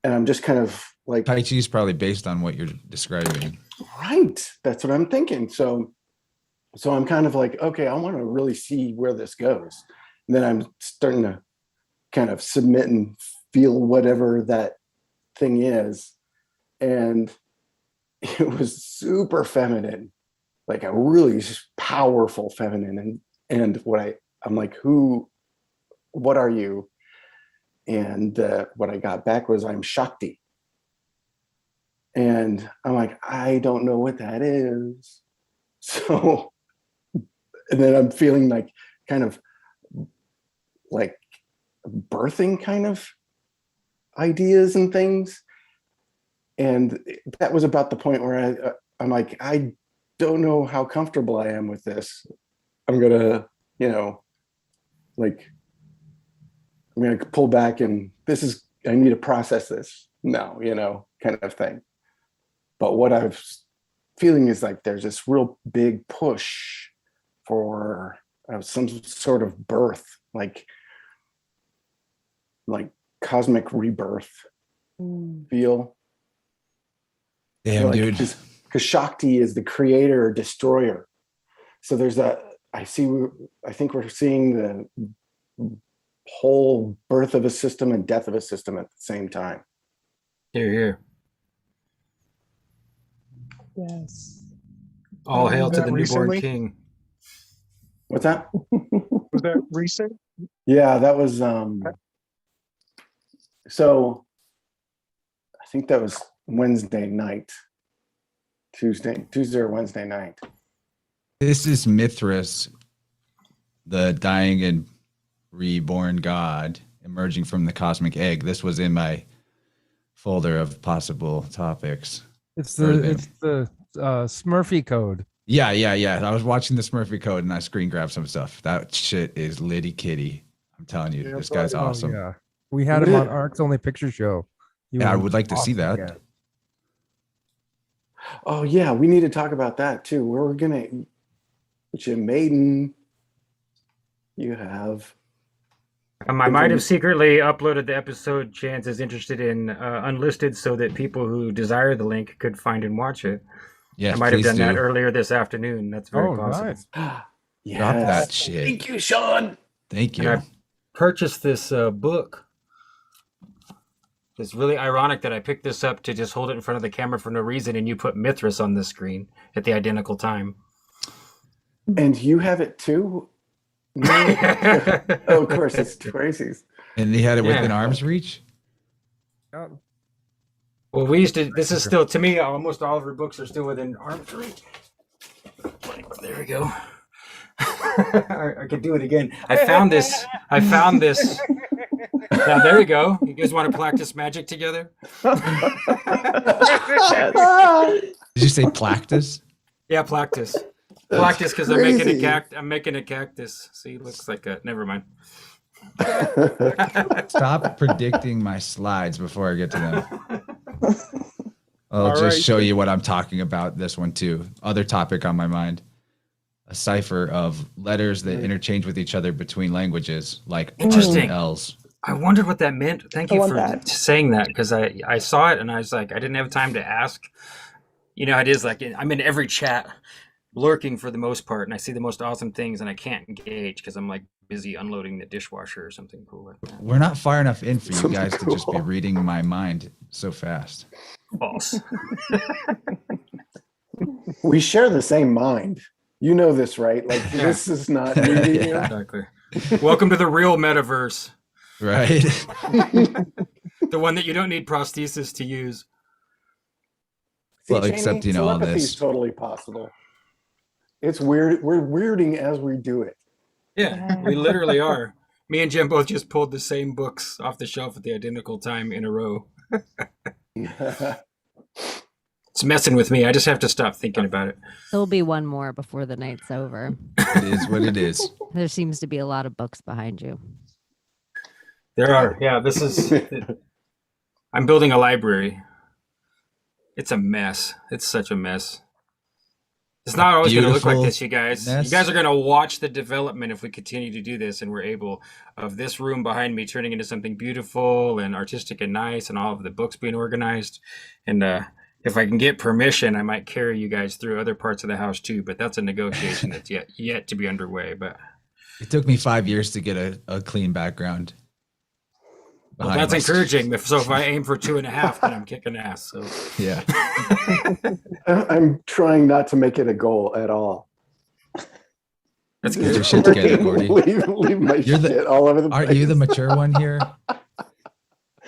I'm just kind of like, Tai Chi is probably based on what you're describing. right, that's what I'm thinking. So I'm kind of like, okay, I want to really see where this goes. And then I'm starting to kind of submit and feel whatever that thing is. And it was super feminine, like a really powerful feminine. And I'm like, what are you? And what I got back was, I'm Shakti. And I'm like, I don't know what that is. So and then I'm feeling like kind of like birthing kind of ideas and things. And that was about the point where I'm like, I don't know how comfortable I am with this. I'm gonna, like, I'm gonna pull back, and I need to process this now, kind of thing. But what I'm feeling is like there's this real big push for some sort of birth, like cosmic rebirth feel. Damn, dude. Because Shakti is the creator or destroyer. So there's I think we're seeing the whole birth of a system and death of a system at the same time. Here. Yes. All hail Was to that the newborn recently? king. What's that? Was that recent? Yeah, that was so I think that was Wednesday night. Tuesday or Wednesday night. This is Mithras, the dying and reborn god emerging from the cosmic egg. This was in my folder of possible topics. It's the Smurfy code. Yeah. I was watching the Smurfy code and I screen grabbed some stuff. That shit is litty kitty. I'm telling you, this guy's awesome. Yeah, we had him on Ark's Only Picture Show. Yeah, I would like to see that. Yeah. Oh yeah, we need to talk about that too. We're gonna, which in Maiden, you have. I might have secretly uploaded the episode Chance is interested in unlisted so that people who desire the link could find and watch it. Yes, I might have please done that do. earlier this afternoon. That's very possible. Nice. Yes. Drop that shit. Thank you, Sean. Thank you. And I purchased this book. It's really ironic that I picked this up to just hold it in front of the camera for no reason, and you put Mithras on the screen at the identical time. And you have it too? Oh, of course, it's Tracy's. And he had it within Yeah. arm's reach? Yeah. Well, we used to, this is still, to me, almost all of her books are still within arm's reach. There we go. I could do it again. I found this. Now, there we go. You guys want to practice magic together? Did you say practice? Yeah, practice. Practice because I'm making a cactus. See, it looks like a, never mind. Stop predicting my slides before I get to them. I'll All just right. show you what I'm talking about. This one too. Other topic on my mind. A cipher of letters that interchange with each other between languages, like R's Interesting. and L's. I wondered what that meant. Thank I you want for that. saying that because I saw it and I was like, I didn't have time to ask. You know, it is like I'm in every chat lurking for the most part and I see the most awesome things and I can't engage because I'm like busy unloading the dishwasher or something cool like that. We're not far enough in for you Something guys to just be cool. reading my mind so fast. False. We share the same mind. You know this, right? Like this is not new to you. Yeah. Exactly. Welcome to the real metaverse. Right? The one that you don't need prosthesis to use. See, Well, Chaney, except, you know, all telepathy this. is totally possible. It's weird. We're weirding as we do it. Yeah, we literally are. Me and Jim both just pulled the same books off the shelf at the identical time in a row. It's messing with me. I just have to stop thinking about it. There'll be one more before the night's over. It is what it is. There seems to be a lot of books behind you. There are. Yeah, this is. I'm building a library. It's a mess. It's such a mess. It's not always going to look like Beautiful this, you guys. mess. You guys are going to watch the development if we continue to do this and we're able of this room behind me turning into something beautiful and artistic and nice and all of the books being organized. And if I can get permission, I might carry you guys through other parts of the house too. But that's a negotiation that's yet to be underway. But It took me 5 years to get a clean background. well, behind that's my- encouraging. So if I aim for 2.5, then I'm kicking ass. So Yeah. I'm trying not to make it a goal at all. that's Get your good. shit together, Gordy. leave my You're the- shit all over the place. Aren't you the mature one here?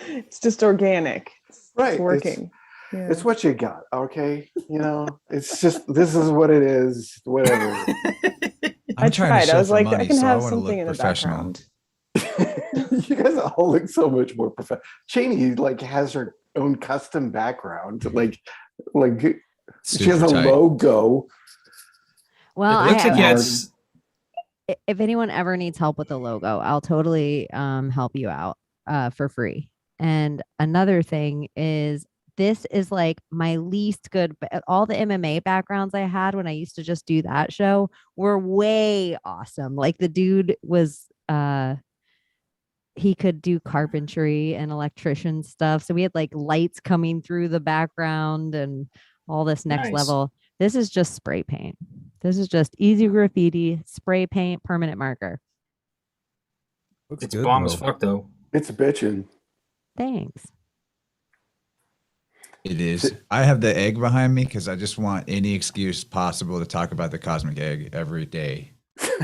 It's just organic. Right, It's working. Yeah. It's what you got, okay? You know, it's just this is what it is. Whatever. I'm trying to tried. show I was for like, money, I can so I have want to something look in the professional. background. You guys all look so much more professional. Chaney like has her own custom background. Like she has Super a tight. logo. Well, It looks like I, it's if anyone ever needs help with the logo, I'll totally help you out for free. And another thing is this is like my least good. All the MMA backgrounds I had when I used to just do that show were way awesome. Like the dude was he could do carpentry and electrician stuff. So we had like lights coming through the background and all this next Nice. level. This is just spray paint. This is just easy graffiti, spray paint, permanent marker. Looks it's good, bomb as though. fuck though. It's bitching. Thanks. It is. I have the egg behind me because I just want any excuse possible to talk about the cosmic egg every day.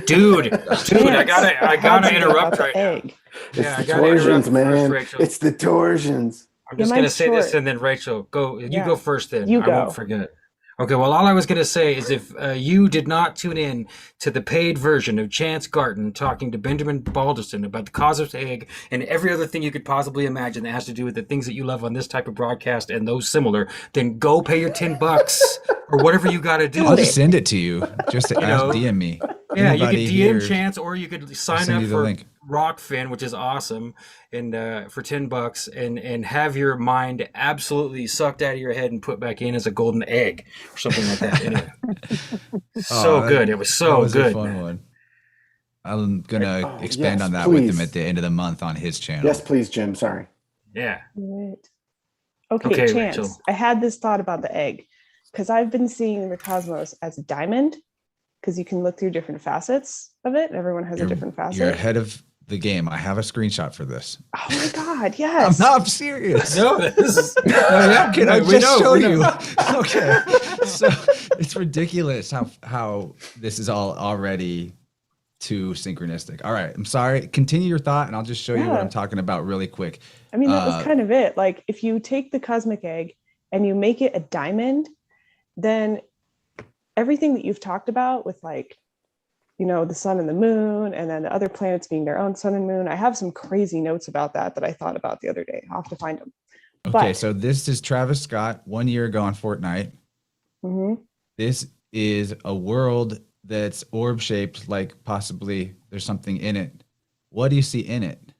Dude, I gotta interrupt right now. Egg. It's Yeah, I the gotta torsions, interrupt man. first, Rachel. It's the torsions. I'm Yeah, just gonna mine's say this short. and then Rachel, go. You Yeah. go first then. You I go. won't forget. Okay, well, all I was going to say is if you did not tune in to the paid version of Chance Garton talking to Benjamin Balderson about the cosmic egg and every other thing you could possibly imagine that has to do with the things that you love on this type of broadcast and those similar, then go pay your $10 or whatever you got to do. I'll just send it to you. Just You know, DM me. Yeah, you could Anybody DM here, Chance, or you could I'll sign send up you the for link. Rockfin, which is awesome, and for $10, and have your mind absolutely sucked out of your head and put back in as a golden egg or something like that. Anyway, so good. It was so that was good. a fun one. I'm gonna Oh, expand yes, on that with him please. at the end of the month on his channel. Yes, please, Jim. Sorry. Yeah. Right. Okay, Okay, Chance. Rachel. I had this thought about the egg because I've been seeing the cosmos as a diamond because you can look through different facets of it. Everyone has a different facet. You're ahead of the game. I have a screenshot for this. Oh my God, I'm yes. not serious. No, this is. Can I We just know, show we know. you? Okay. So it's ridiculous how this is all already too synchronistic. All right. I'm sorry. Continue your thought and I'll just show you what Yeah. I'm talking about really quick. I mean, that was kind of it. Like if you take the cosmic egg and you make it a diamond, then everything that you've talked about with like, you know, the sun and the moon and then the other planets being their own sun and moon. I have some crazy notes about that I thought about the other day. I'll have to find them. Okay. But- So this is Travis Scott 1 year ago on Fortnite. Mhm. This is a world that's orb shaped, like possibly there's something in it. What do you see in it?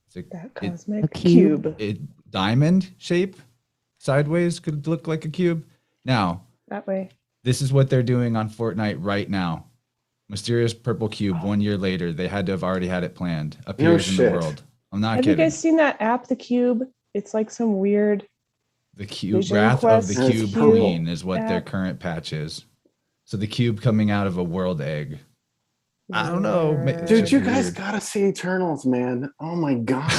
It's That it, cosmic A cube. it diamond shape, sideways could look like a cube. Now, That way. this is what they're doing on Fortnite right now. Mysterious purple cube. 1 year later, they had to have already had it planned. Appears in shit. the world. I'm not Have kidding. you guys seen that app, The Cube? It's like some weird. The cube, Vision Wrath of the Quest Cube Cube Queen is what their app. current patch is. So the cube coming out of a world egg. I don't know. It's Dude, just you guys weird. gotta see Eternals, man. Oh my God.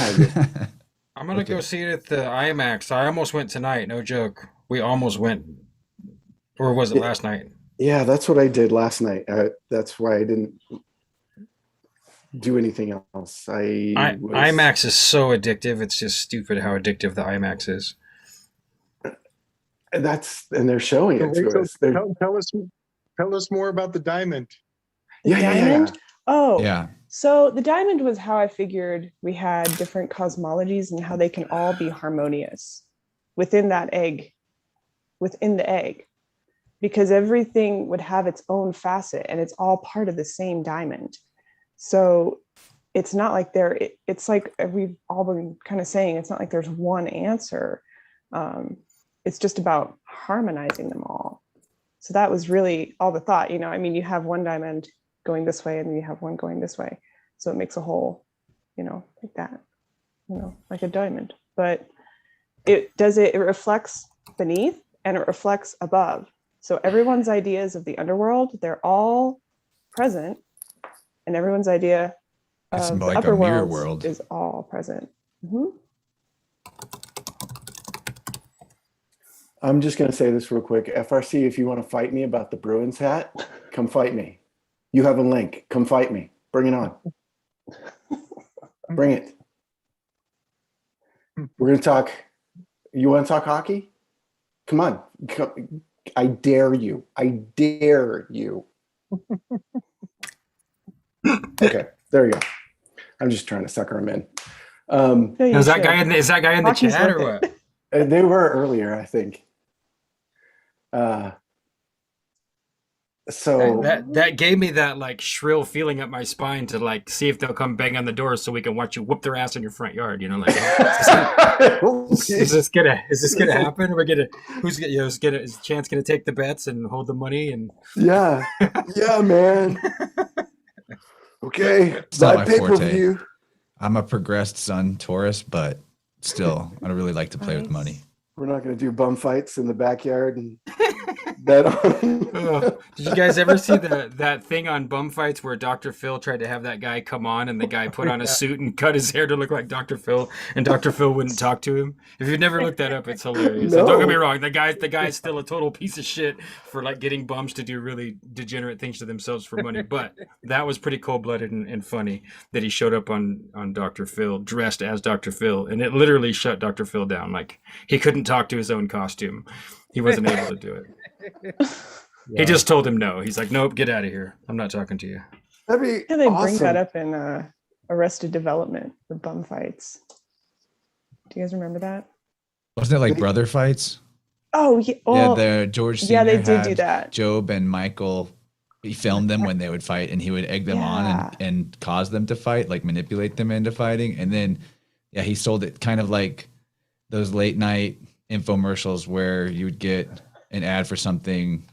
I'm gonna Okay. go see it at the IMAX. I almost went tonight. No joke. We almost went. Or was it last night? Yeah, that's what I did last night. That's why I didn't do anything else. IMAX is so addictive. It's just stupid how addictive the IMAX is. And they're showing it to Rachel, us. They're, tell us more about the diamond. The diamond? Oh, Yeah. so the diamond was how I figured we had different cosmologies and how they can all be harmonious within that egg, within the egg, because everything would have its own facet and it's all part of the same diamond. So it's not like it's like we've all been kind of saying, it's not like there's one answer. It's just about harmonizing them all. So that was really all the thought, you know, I mean, you have one diamond going this way and then you have one going this way. So it makes a whole, you know, like that, you know, like a diamond, but it reflects beneath and it reflects above. So everyone's ideas of the underworld, they're all present, and everyone's idea It's of the like a upper mirror worlds world. is all present. Mhm. I'm just going to say this real quick. FRC, if you want to fight me about the Bruins hat, come fight me. You have a link. Come fight me. Bring it on. Bring it. We're going to talk. You want to talk hockey? Come on. I dare you. I dare you. Okay, there you go. I'm just trying to sucker them in. No, you Is that should. guy in the Hockey's chat or worth what? They were earlier, I think. So That gave me that like shrill feeling up my spine to like see if they'll come bang on the door so we can watch you whoop their ass in your front yard. You know, like is this gonna happen? Is Chance gonna take the bets and hold the money and yeah, man. Okay, It's not my that forte. pay-per-view. I'm a progressed son Taurus, but still, I don't really like to play with money. We're not going to do bum fights in the backyard and bet on. Oh, did you guys ever see that thing on Bum Fights where Dr. Phil tried to have that guy come on and the guy put on a suit and cut his hair to look like Dr. Phil and Dr. Phil wouldn't talk to him? If you've never looked that up, it's hilarious. No. And don't get me wrong, the guy's still a total piece of shit for like getting bums to do really degenerate things to themselves for money. But that was pretty cold-blooded and funny that he showed up on Dr. Phil dressed as Dr. Phil, and it literally shut Dr. Phil down. Like he couldn't talk to his own costume. He wasn't able to do it. He just told him no. He's like, nope, get out of here. I'm not talking to you. That'd be Yeah, they awesome. bring that up in Arrested Development, the bum fights. Do you guys remember that? Wasn't it like brother fights? Oh, yeah. Well, The George yeah, they Sr. did do had that. Job and Michael, he filmed them when they would fight, and he would egg them Yeah. on and cause them to fight, like manipulate them into fighting. And then, yeah, he sold it kind of like those late night infomercials where you would get an ad for something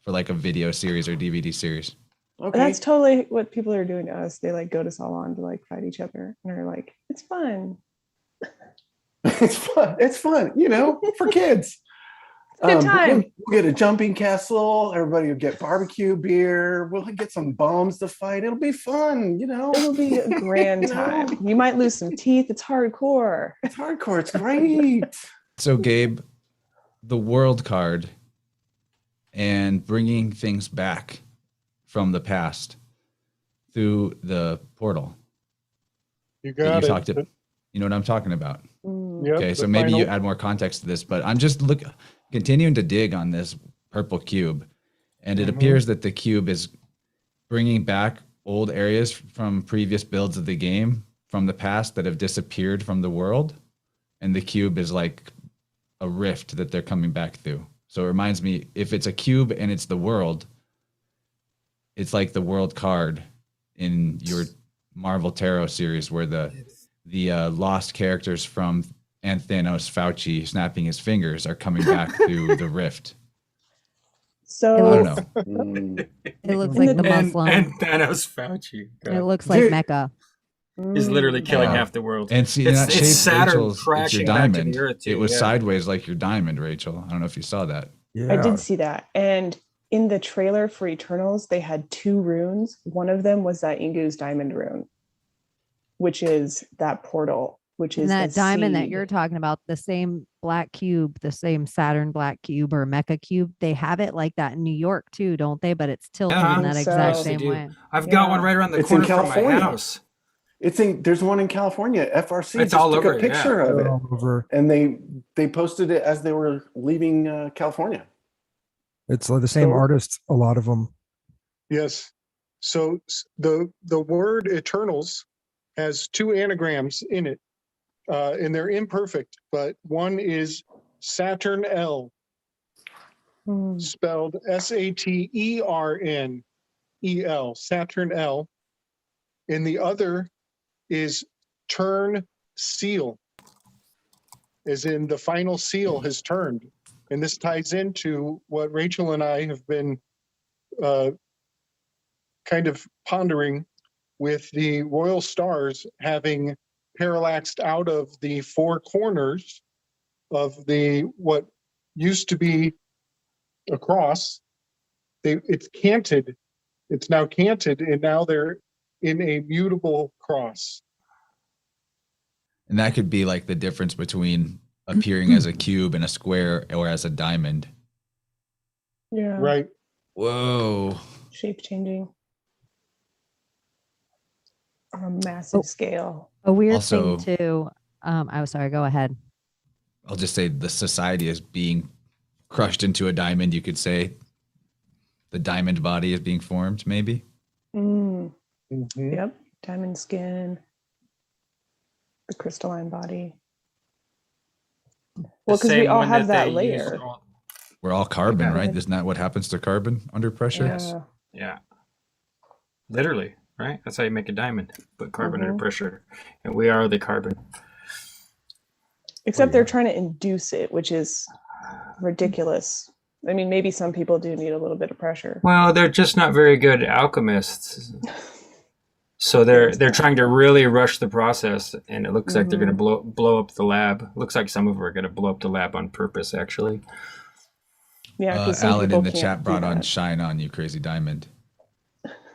for like a video series or DVD series. Okay. That's totally what people are doing to us. They like goad us all on to like fight each other, and they're like, "It's fun." It's fun. It's fun, you know, for kids. Good time. We'll get a jumping castle. Everybody will get barbecue beer. We'll get some bombs to fight. It'll be fun, you know. It'll be a grand You know? time. You might lose some teeth. It's hardcore. It's hardcore. It's great. So, Gabe, the world card and bringing things back from the past through the portal. You that got you it. talked to, you know what I'm talking about. Mm. Yep, Okay, the so maybe you final- add more context to this, but I'm just continuing to dig on this purple cube, and it appears that the cube is bringing back old areas from previous builds of the game from the past that have disappeared from the world, and the cube is like a rift that they're coming back through. So it reminds me, if it's a cube and it's the world, it's like the world card in your Marvel Tarot series where the lost characters from Thanos Fauci snapping his fingers are coming back through the rift. I So don't know. Mm. It looks And like the the- Muslim. And Thanos Fauci. It looks like Dude. Mecca. He's literally killing Wow. half the world. And see, It's- that it's shape, Saturn Rachel's, it's your crashing back to the diamond. Earth, too, It was yeah. sideways like your diamond, Rachel. I don't know if you saw that. Yeah. I did see that. And in the trailer for Eternals, they had 2 runes. One of them was that Ingu's diamond rune, which is that portal, which is And that the diamond that seed. you're talking about, the same black cube, the same Saturn black cube or Mecca cube, they have it like that in New York too, don't they? But it's tilted Yeah, in that so. exact Yes, they same do. way. I've got Yeah. one right around the It's in corner from my California. house. There's one in California. FRC It's just all took over, a picture yeah. of it, All over. and they posted it as they were leaving California. It's like the same So- artist, a lot of them. Yes. So the word Eternals has 2 anagrams in it, and they're imperfect. But one is Saturn L, Hmm. spelled SATERNEL, Saturn L, and the other is turn seal, as in the final seal has turned. And this ties into what Rachel and I have been kind of pondering with the royal stars having parallaxed out of the 4 corners of the what used to be a cross. It's canted. It's now canted, and now they're in a mutable cross. And that could be like the difference between appearing as a cube and a square or as a diamond. Yeah. Right. Whoa. Shape changing on a massive Oh. scale. A weird Also- thing too. I was sorry, go ahead. I'll just say the society is being crushed into a diamond, you could say. the diamond body is being formed, maybe. Mm, Mhm. yep. Diamond skin. The crystalline body. Well, because we all have that layer. We're all carbon, Yeah. right? Isn't that what happens to carbon under pressure? Yeah. Yeah. Literally, right? That's how you make a diamond. Put carbon under pressure. And we are the carbon. Except they're trying to induce it, which is ridiculous. I mean, maybe some people do need a little bit of pressure. Well, they're just not very good alchemists. So they're trying to really rush the process, and it looks like they're going to blow up the lab. Looks like some of them are going to blow up the lab on purpose, actually. Yeah, Alan in the chat brought on "Shine On You, Crazy Diamond."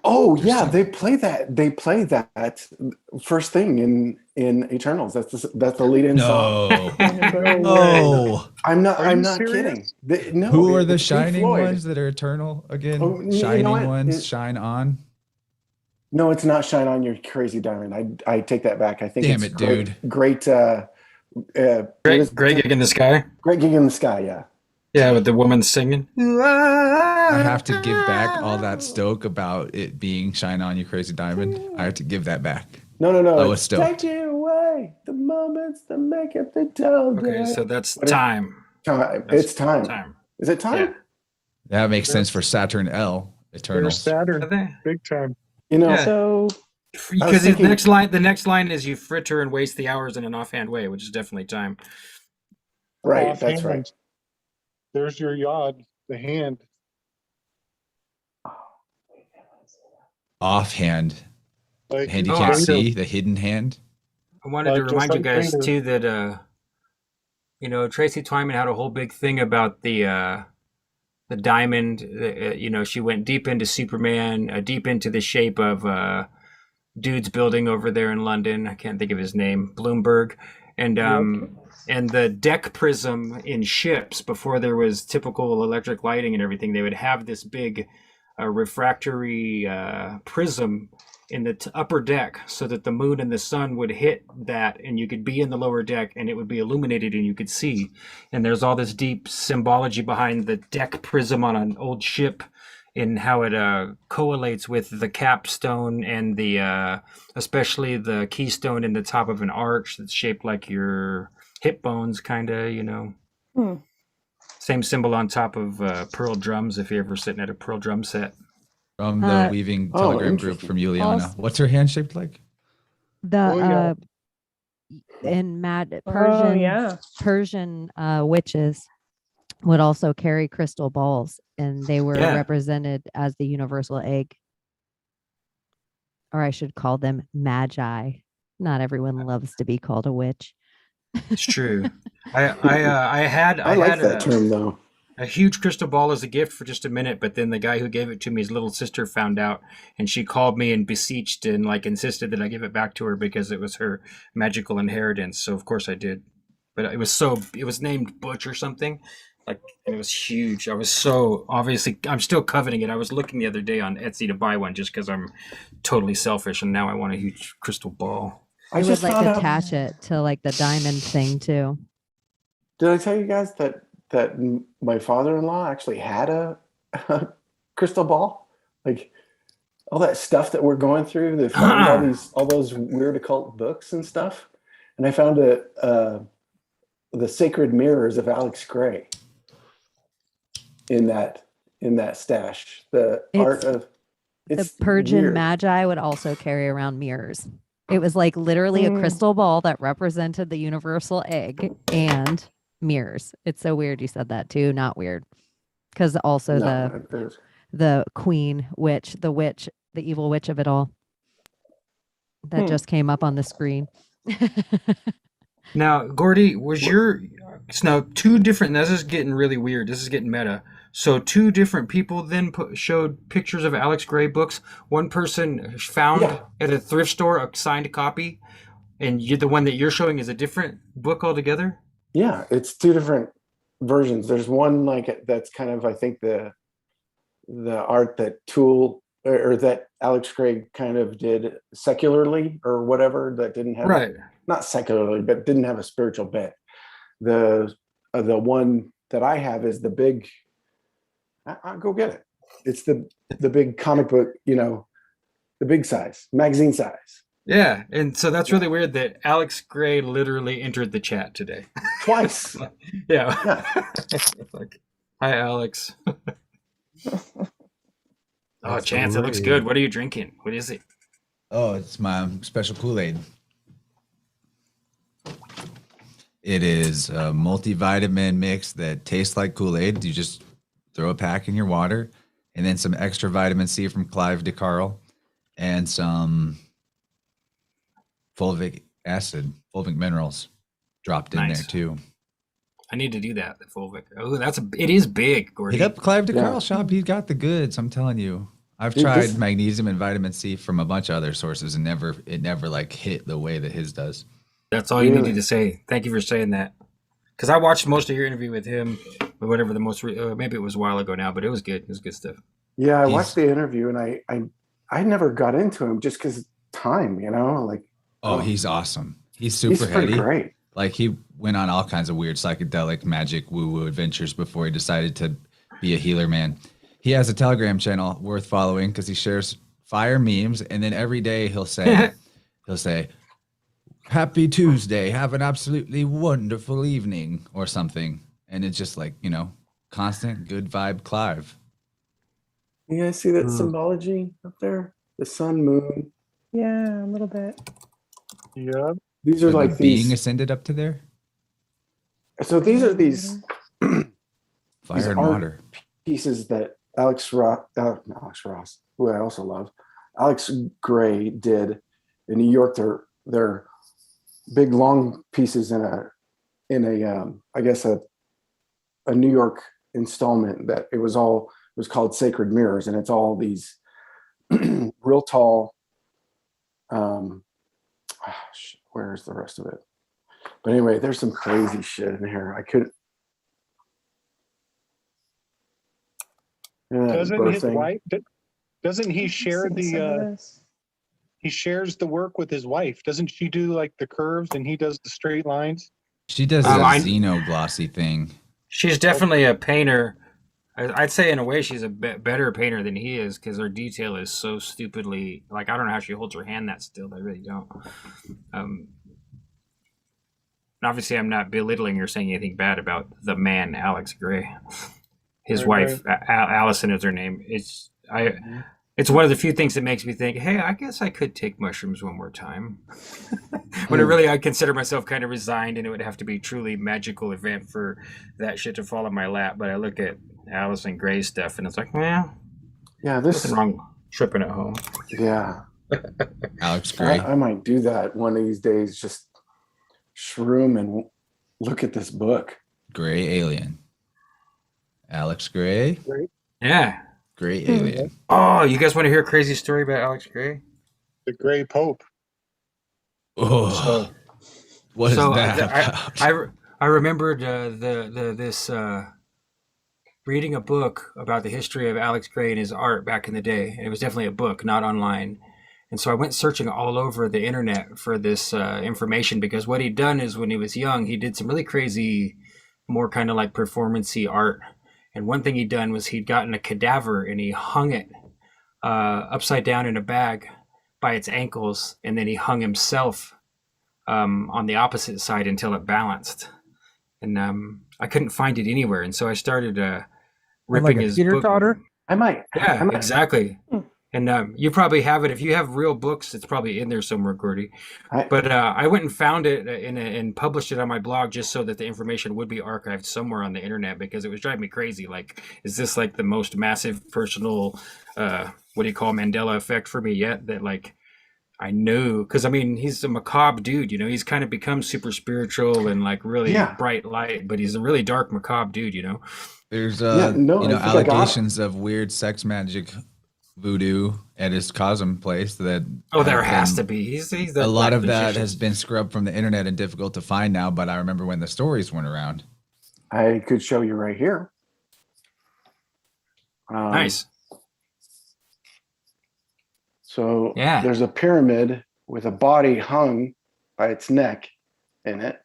Oh yeah, they play that. They play that first thing in Eternals. That's the lead-in song. No. I'm not serious? kidding. No, Who are the it's Pink shining Floyd. ones that are eternal again? Oh, you know Shining what? ones, shine on. No, it's not "Shine On Your Crazy Diamond." I take that back. I think Damn it's it, dude. Great. Great Gig in the Sky. Great Gig in the Sky. Yeah. Yeah, with the woman singing. I have to give back all that stoke about it being "Shine On You, Crazy Diamond." I have to give that back. No. I was Take stoked. you away. The moments that make it the tell. Okay, so that's time. Time. That's It's time. Time. Is it time? Yeah. That makes sense for Saturn L There's Eternals. Saturn, big time. You know. Yeah. So Because thinking- the next line is you fritter and waste the hours in an offhand way, which is definitely time. Right. Offhand. That's right. There's your yod, the hand. Offhand. Like Hand you Oh, can't I see, the hidden hand. I wanted to Just remind you like guys Vader. too that Tracy Twyman had a whole big thing about the diamond. She went deep into Superman, deep into the shape of dude's building over there in London. I can't think of his name, Bloomberg, and the deck prism in ships before there was typical electric lighting and everything. They would have this big refractory prism in the upper deck so that the moon and the sun would hit that and you could be in the lower deck and it would be illuminated and you could see. And there's all this deep symbology behind the deck prism on an old ship in how it correlates with the capstone and the especially the keystone in the top of an arch that's shaped like your hip bones, kind of. Same symbol on top of pearl drums if you're ever sitting at a pearl drum set. From the Weaving Telegram group interesting. from Juliana. Also- What's her hand shaped like? The in Persian Persian witches would also carry crystal balls, and they were represented as the universal egg, or I should call them magi. Not everyone loves to be called a witch. It's true. I had that term though. a huge crystal ball as a gift for just a minute, but then the guy who gave it to me, his little sister, found out, and she called me and beseeched and insisted that I give it back to her because it was her magical inheritance. So of course I did. But it was named Butch or something. And it was huge. I was so obviously I'm still coveting it. I was looking the other day on Etsy to buy one just because I'm totally selfish, and now I want a huge crystal ball. I would like to attach it to the diamond thing too. Did I tell you guys that my father-in-law actually had a crystal ball? Like all that stuff that we're going through, they found all those weird occult books and stuff. And I found the Sacred Mirrors of Alex Gray in that stash. The Persian weird. magi would also carry around mirrors. It was literally a crystal ball that represented the universal egg and mirrors. It's so weird you said that too. Not weird, because also the queen witch, the evil witch of it all, that just came up on the screen. Now, Gordy, two different? This is getting really weird. This is getting meta. So two different people then showed pictures of Alex Gray books. One person found at a thrift store a signed copy, and the one that you're showing is a different book altogether. Yeah, it's two different versions. There's one that's kind of, I think, the art that Toole or that Alex Gray kind of did secularly or whatever, that didn't have not secularly, but didn't have a spiritual bent. The one that I have is the big. I'll go get it. It's the big comic book, the big size, magazine size. Yeah, and so that's really weird that Alex Gray literally entered the chat today. Twice. Yeah. Like, hi, Alex. Oh, Chance, it looks good. What are you drinking? What is it? Oh, it's my special Kool-Aid. It is a multivitamin mix that tastes like Kool-Aid. You just throw a pack in your water, and then some extra vitamin C from Clive DeCarl, and some fulvic acid, fulvic minerals dropped in there too. I need to do that. The fulvic. Oh, it is big, Gordy. Hit up Clive DeCarl shop. He's got the goods. I'm telling you. I've tried magnesium and vitamin C from a bunch of other sources, and it never like hit the way that his does. That's all you needed to say. Thank you for saying that. Because I watched most of your interview with him, or whatever maybe it was a while ago now, but it was good. It was good stuff. Yeah, I watched the interview, and I never got into him just because time, like. Oh, he's awesome. He's super heady. Great. Like he went on all kinds of weird psychedelic magic woo-woo adventures before he decided to be a healer man. He has a Telegram channel worth following because he shares fire memes, and then every day he'll say, "Happy Tuesday, have an absolutely wonderful evening," or something. And it's just like, constant good vibe Clive. You guys see that symbology up there? The sun, moon. Yeah, a little bit. Yeah. These are like being ascended up to there. So these are these fire and water pieces that Alex Ross, who I also love, Alex Gray did in New York. They're big long pieces in a I guess a New York installment that it was called Sacred Mirrors, and it's all these real tall. Where's the rest of it? But anyway, there's some crazy shit in here. I couldn't. Doesn't his wife? Doesn't he share the? He shares the work with his wife. Doesn't she do like the curves and he does the straight lines? She does the xenoglossy thing. She's definitely a painter. I'd say in a way she's a better painter than he is because her detail is so stupidly like I don't know how she holds her hand that still. I really don't. Obviously, I'm not belittling or saying anything bad about the man Alex Gray. His wife, Allison, is her name. It's one of the few things that makes me think, hey, I guess I could take mushrooms one more time. When I consider myself kind of resigned, and it would have to be truly magical event for that shit to fall in my lap. But I look at Allison Gray's stuff, and it's like, nothing wrong tripping at home. Yeah, Alex Gray. I might do that one of these days. Just shroom and look at this book. Gray Alien. Alex Gray. Yeah. Gray Alien. Oh, you guys want to hear a crazy story about Alex Gray? The Gray Pope. Oh, what is that? I remembered this reading a book about the history of Alex Gray and his art back in the day. And it was definitely a book, not online. And so I went searching all over the internet for this information because what he'd done is when he was young, he did some really crazy, more kind of like performance-y art. And one thing he'd done was he'd gotten a cadaver and he hung it upside down in a bag by its ankles. And then he hung himself on the opposite side until it balanced. And I couldn't find it anywhere. And so I started ripping his book. Totter? I might. Exactly. And you probably have it. If you have real books, it's probably in there somewhere, Gordy. But I went and found it and published it on my blog just so that the information would be archived somewhere on the internet because it was driving me crazy. Like, is this like the most massive personal, Mandela effect for me yet? That like I knew, because I mean, he's a macabre dude. He's kind of become super spiritual and like really bright light, but he's a really dark macabre dude. There's allegations of weird sex magic. Voodoo at his Cosm place that there has to be. He's a lot of that has been scrubbed from the internet and difficult to find now, but I remember when the stories went around. I could show you right here. Nice. So there's a pyramid with a body hung by its neck in it.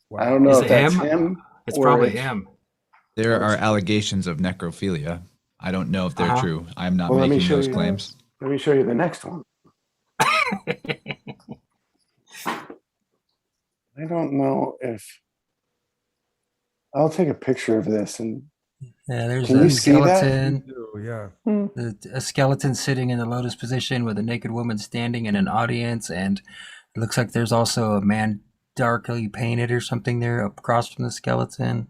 Wow. I don't know if that's him. It's probably him. There are allegations of necrophilia. I don't know if they're Uh-huh. true. I'm not Well, let me making show those you. claims. Let me show you the next one. I don't know if I'll take a picture of this and Yeah, there's Can a you see that? skeleton. Yeah. A skeleton sitting in the lotus position with a naked woman standing in an audience, and it looks like there's also a man darkly painted or something there across from the skeleton.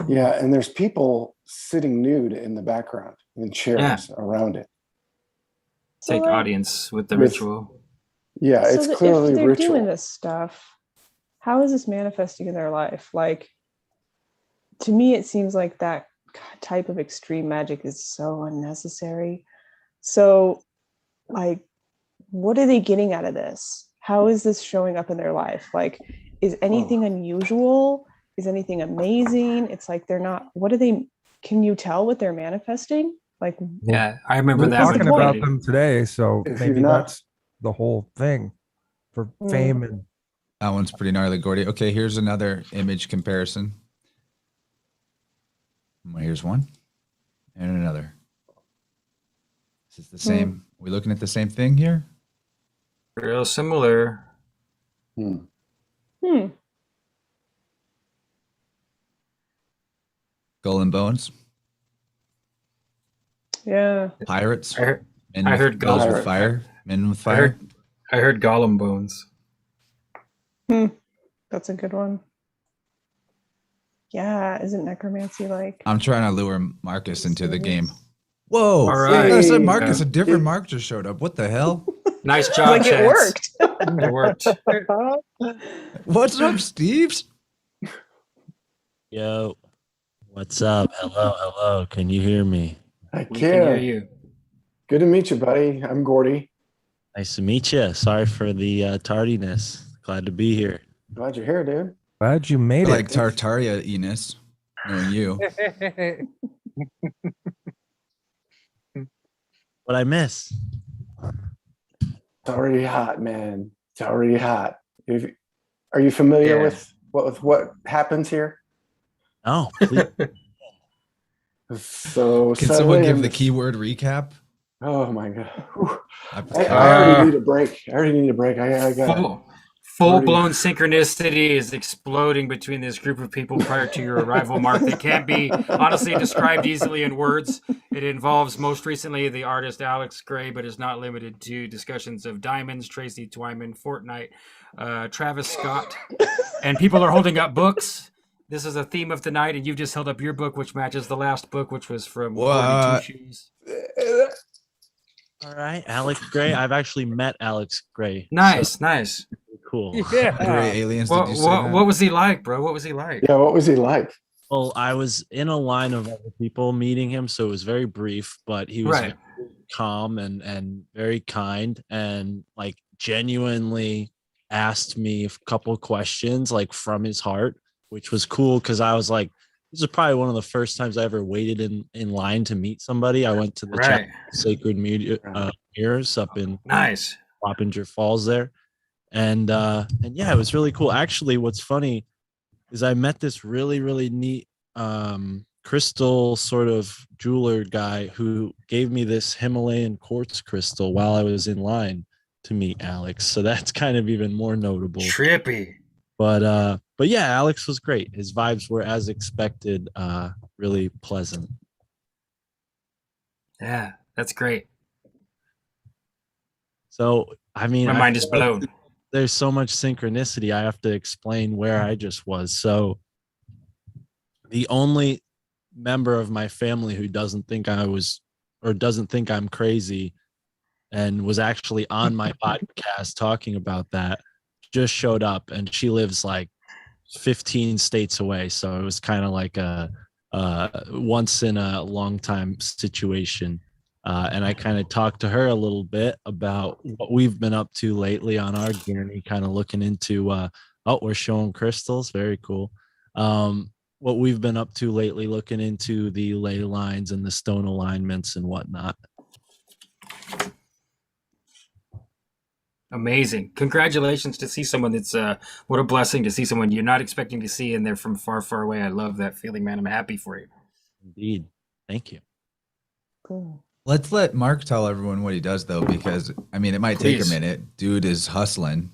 yeah, and there's people sitting nude in the background in chairs around it. So, Take like, audience with the With- ritual. Yeah, so it's that clearly if they're ritual. doing this stuff, how is this manifesting in their life? Like, to me, it seems like that type of extreme magic is so unnecessary. So, like, what are they getting out of this? How is this showing up in their life? Like, is anything unusual? Is anything amazing? It's like they're not. What are they? Can you tell what they're manifesting? Like, Yeah, I remember We're that talking one. about them today, so If maybe you've not- that's the whole thing for fame and That one's pretty gnarly, Gordy. Okay, here's another image comparison. Well, here's one and another. Is this the same? We looking at the same thing here? Real similar. Hmm. Skull and Bones, Yeah. Pirates, I heard, Men I with, heard Those Gollum. with Fire, Men with I Fire. heard, I heard Gollum bones. That's a good one. Yeah, isn't necromancy like? I'm trying to lure Marcus into the game. Whoa! All right. I said Hey. Marcus, a different Mark just showed up. What the hell? Nice job, Like, it Chance. worked. It worked. What's up, Steeves? Yo, what's up? Hello. Can you hear me? I We can hear can. you. Good to meet you, buddy. I'm Gordy. Nice to meet you. Sorry for the tardiness. Glad to be here. Glad you're here, dude. glad you made Like it. Tartaria, Enos, knowing you. What I miss? It's already hot, man. It's already hot. Are you familiar Yeah. with what happens here? No, please. So Can settle someone give in. the keyword recap? Oh my god. Whew. I- I already need a break. I got Full-blown synchronicity is exploding between this group of people prior to your arrival, Mark. That can't be honestly described easily in words. It involves most recently the artist Alex Gray, but is not limited to discussions of diamonds, Tracy Twyman, Fortnite, Travis Scott, and people are holding up books. This is a theme of the night, and you've just held up your book, which matches the last book, which was from What? 42 Shoes. All right, Alex Gray. I've actually met Alex Gray. Nice, nice. Cool. Gray aliens. Did you say that? What was he like, bro? What was he like? Yeah, what was he like? Well, I was in a line of other people meeting him, so it was very brief, but he was Right. very calm and very kind and like genuinely asked me a couple questions like from his heart, which was cool because I was like, this is probably one of the first times I ever waited in line to meet somebody. I went to the Right. Sacred Mirrors up in Nice. Wappinger Falls there. And yeah, it was really cool. Actually, what's funny is I met this really, really neat crystal sort of jeweler guy who gave me this Himalayan quartz crystal while I was in line to meet Alex. So that's kind of even more notable. Trippy. But yeah, Alex was great. His vibes were as expected, really pleasant. Yeah, that's great. So I mean, My I mind feel is like blown. there's so much synchronicity. I have to explain where I just was. So the only member of my family who doesn't think I'm crazy and was actually on my podcast talking about that just showed up, and she lives like 15 states away. So it was kind of like a once in a long time situation. And I kind of talked to her a little bit about what we've been up to lately on our journey, kind of looking into, we're showing crystals. Very cool. What we've been up to lately, looking into the ley lines and the stone alignments and whatnot. Amazing. Congratulations to see someone that's what a blessing to see someone you're not expecting to see and they're from far, far away. I love that feeling, man. I'm happy for you. Indeed. Thank you. cool. Let's let Mark tell everyone what he does, though, because I mean, it might take a Please. minute. Dude is hustling.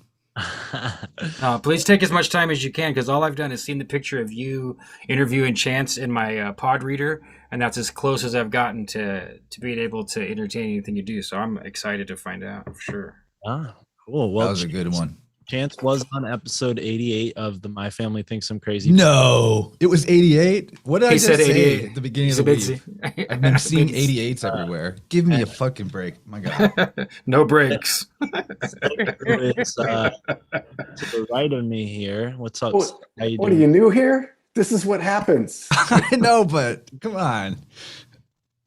Please take as much time as you can, because all I've done is seen the picture of you interviewing Chance in my pod reader, and that's as close as I've gotten to being able to entertain anything you do. So I'm excited to find out for sure. Ah, cool. Well, That was a good one. Chance was on episode 88 of the My Family Thinks I'm Crazy. No, it was 88. What did I He just said say 88. at the beginning He of the said week? I've been seeing 88s everywhere. Give me a fucking break. My God. No breaks. It's, to the right of me here. What's up? What, How you what are doing? you new here? This is what happens. I know, but come on.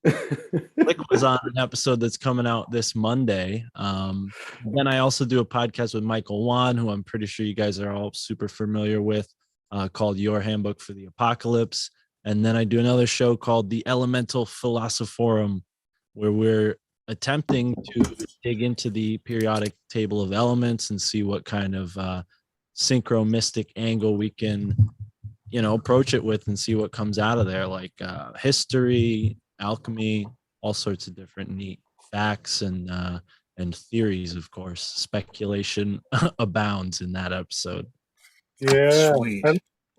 Slick was on an episode that's coming out this Monday. Then I also do a podcast with Michael Wan, who I'm pretty sure you guys are all super familiar with, called Your Handbook for the Apocalypse. And then I do another show called The Elemental Philosophorum, where we're attempting to dig into the periodic table of elements and see what kind of synchro-mystic angle we can, approach it with and see what comes out of there, like history, alchemy, all sorts of different neat facts and theories. Of course, speculation abounds in that episode. Yeah, Sweet.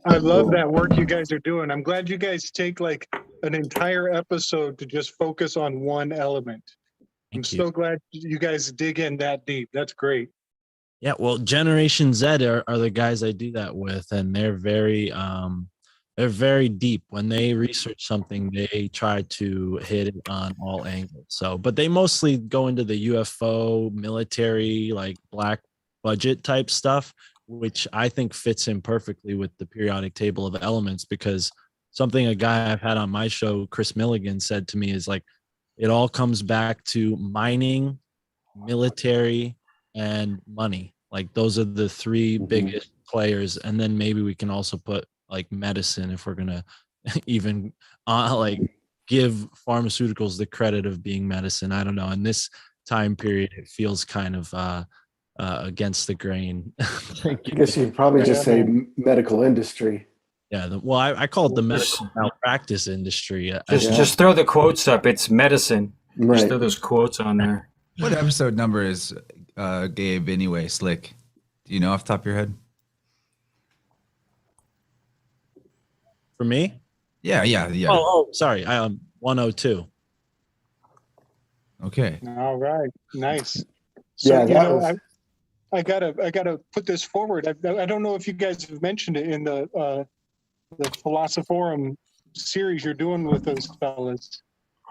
I love that work you guys are doing. I'm glad you guys take like an entire episode to just focus on one element. I'm Thank you. so glad you guys dig in that deep. That's great. Yeah, well, Generation Z are the guys I do that with, and they're very deep. When they research something, they try to hit it on all angles. So, but they mostly go into the UFO, military, like black budget type stuff, which I think fits in perfectly with the periodic table of elements, because something a guy I've had on my show, Chris Milligan, said to me is like, it all comes back to mining, military, and money. Like those are the three biggest players. And then maybe we can also put like medicine, if we're gonna even like give pharmaceuticals the credit of being medicine. I don't know. In this time period, it feels kind of against the grain. I guess you'd probably just say medical industry. Yeah. Well, I call it the medical malpractice industry. Just throw the quotes up. It's medicine. Right. Just throw those quotes on there. What episode number is Gabe anyway, Slick? Do you know off the top of your head? For me? Yeah. Oh, sorry. 102. Okay. All right, nice. So Yeah, I gotta put this forward. I don't know if you guys have mentioned it in the Philosophorum series you're doing with those fellas,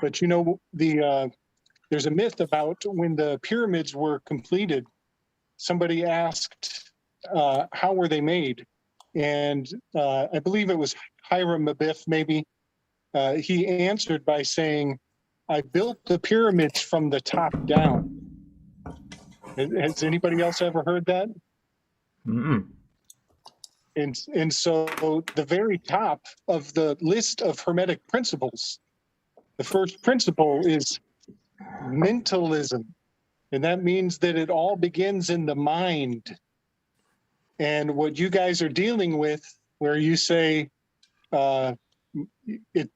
but there's a myth about when the pyramids were completed. Somebody asked, how were they made? And I believe it was Hiram Abiff, maybe. He answered by saying, I built the pyramids from the top down. Has anybody else ever heard that? Mm-mm. And so the very top of the list of Hermetic principles, the first principle is mentalism. And that means that it all begins in the mind. And what you guys are dealing with, where you say it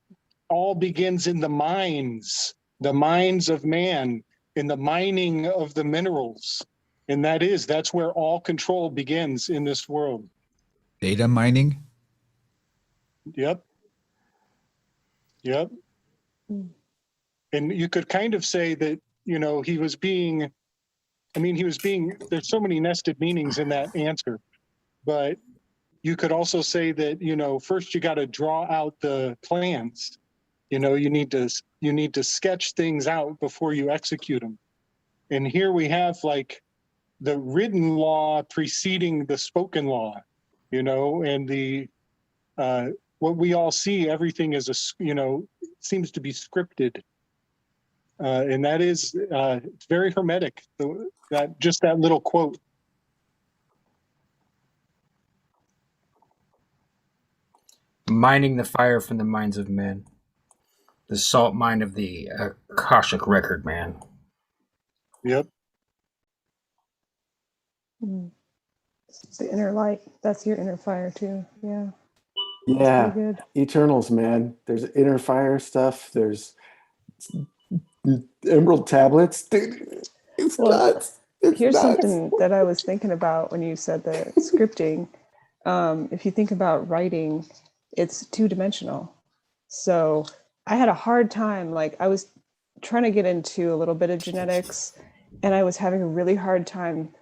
all begins in the minds of man, in the mining of the minerals. And that's where all control begins in this world. Data mining? Yep. And you could kind of say that, there's so many nested meanings in that answer, but you could also say that, first you got to draw out the plans. You need to sketch things out before you execute them. And here we have like the written law preceding the spoken law, and the what we all see, everything is seems to be scripted. And that is it's very hermetic. That little quote. Mining the fire from the minds of men. The salt mine of the Akashic record, man. Yep. It's the inner light. That's your inner fire too. Yeah. Yeah. Good. Eternals, man. There's inner fire stuff. There's emerald tablets. Dude, it's Well, nuts. It's Here's nuts. something that I was thinking about when you said the scripting. If you think about writing, it's two-dimensional. So I had a hard time, like I was trying to get into a little bit of genetics, and I was having a really hard time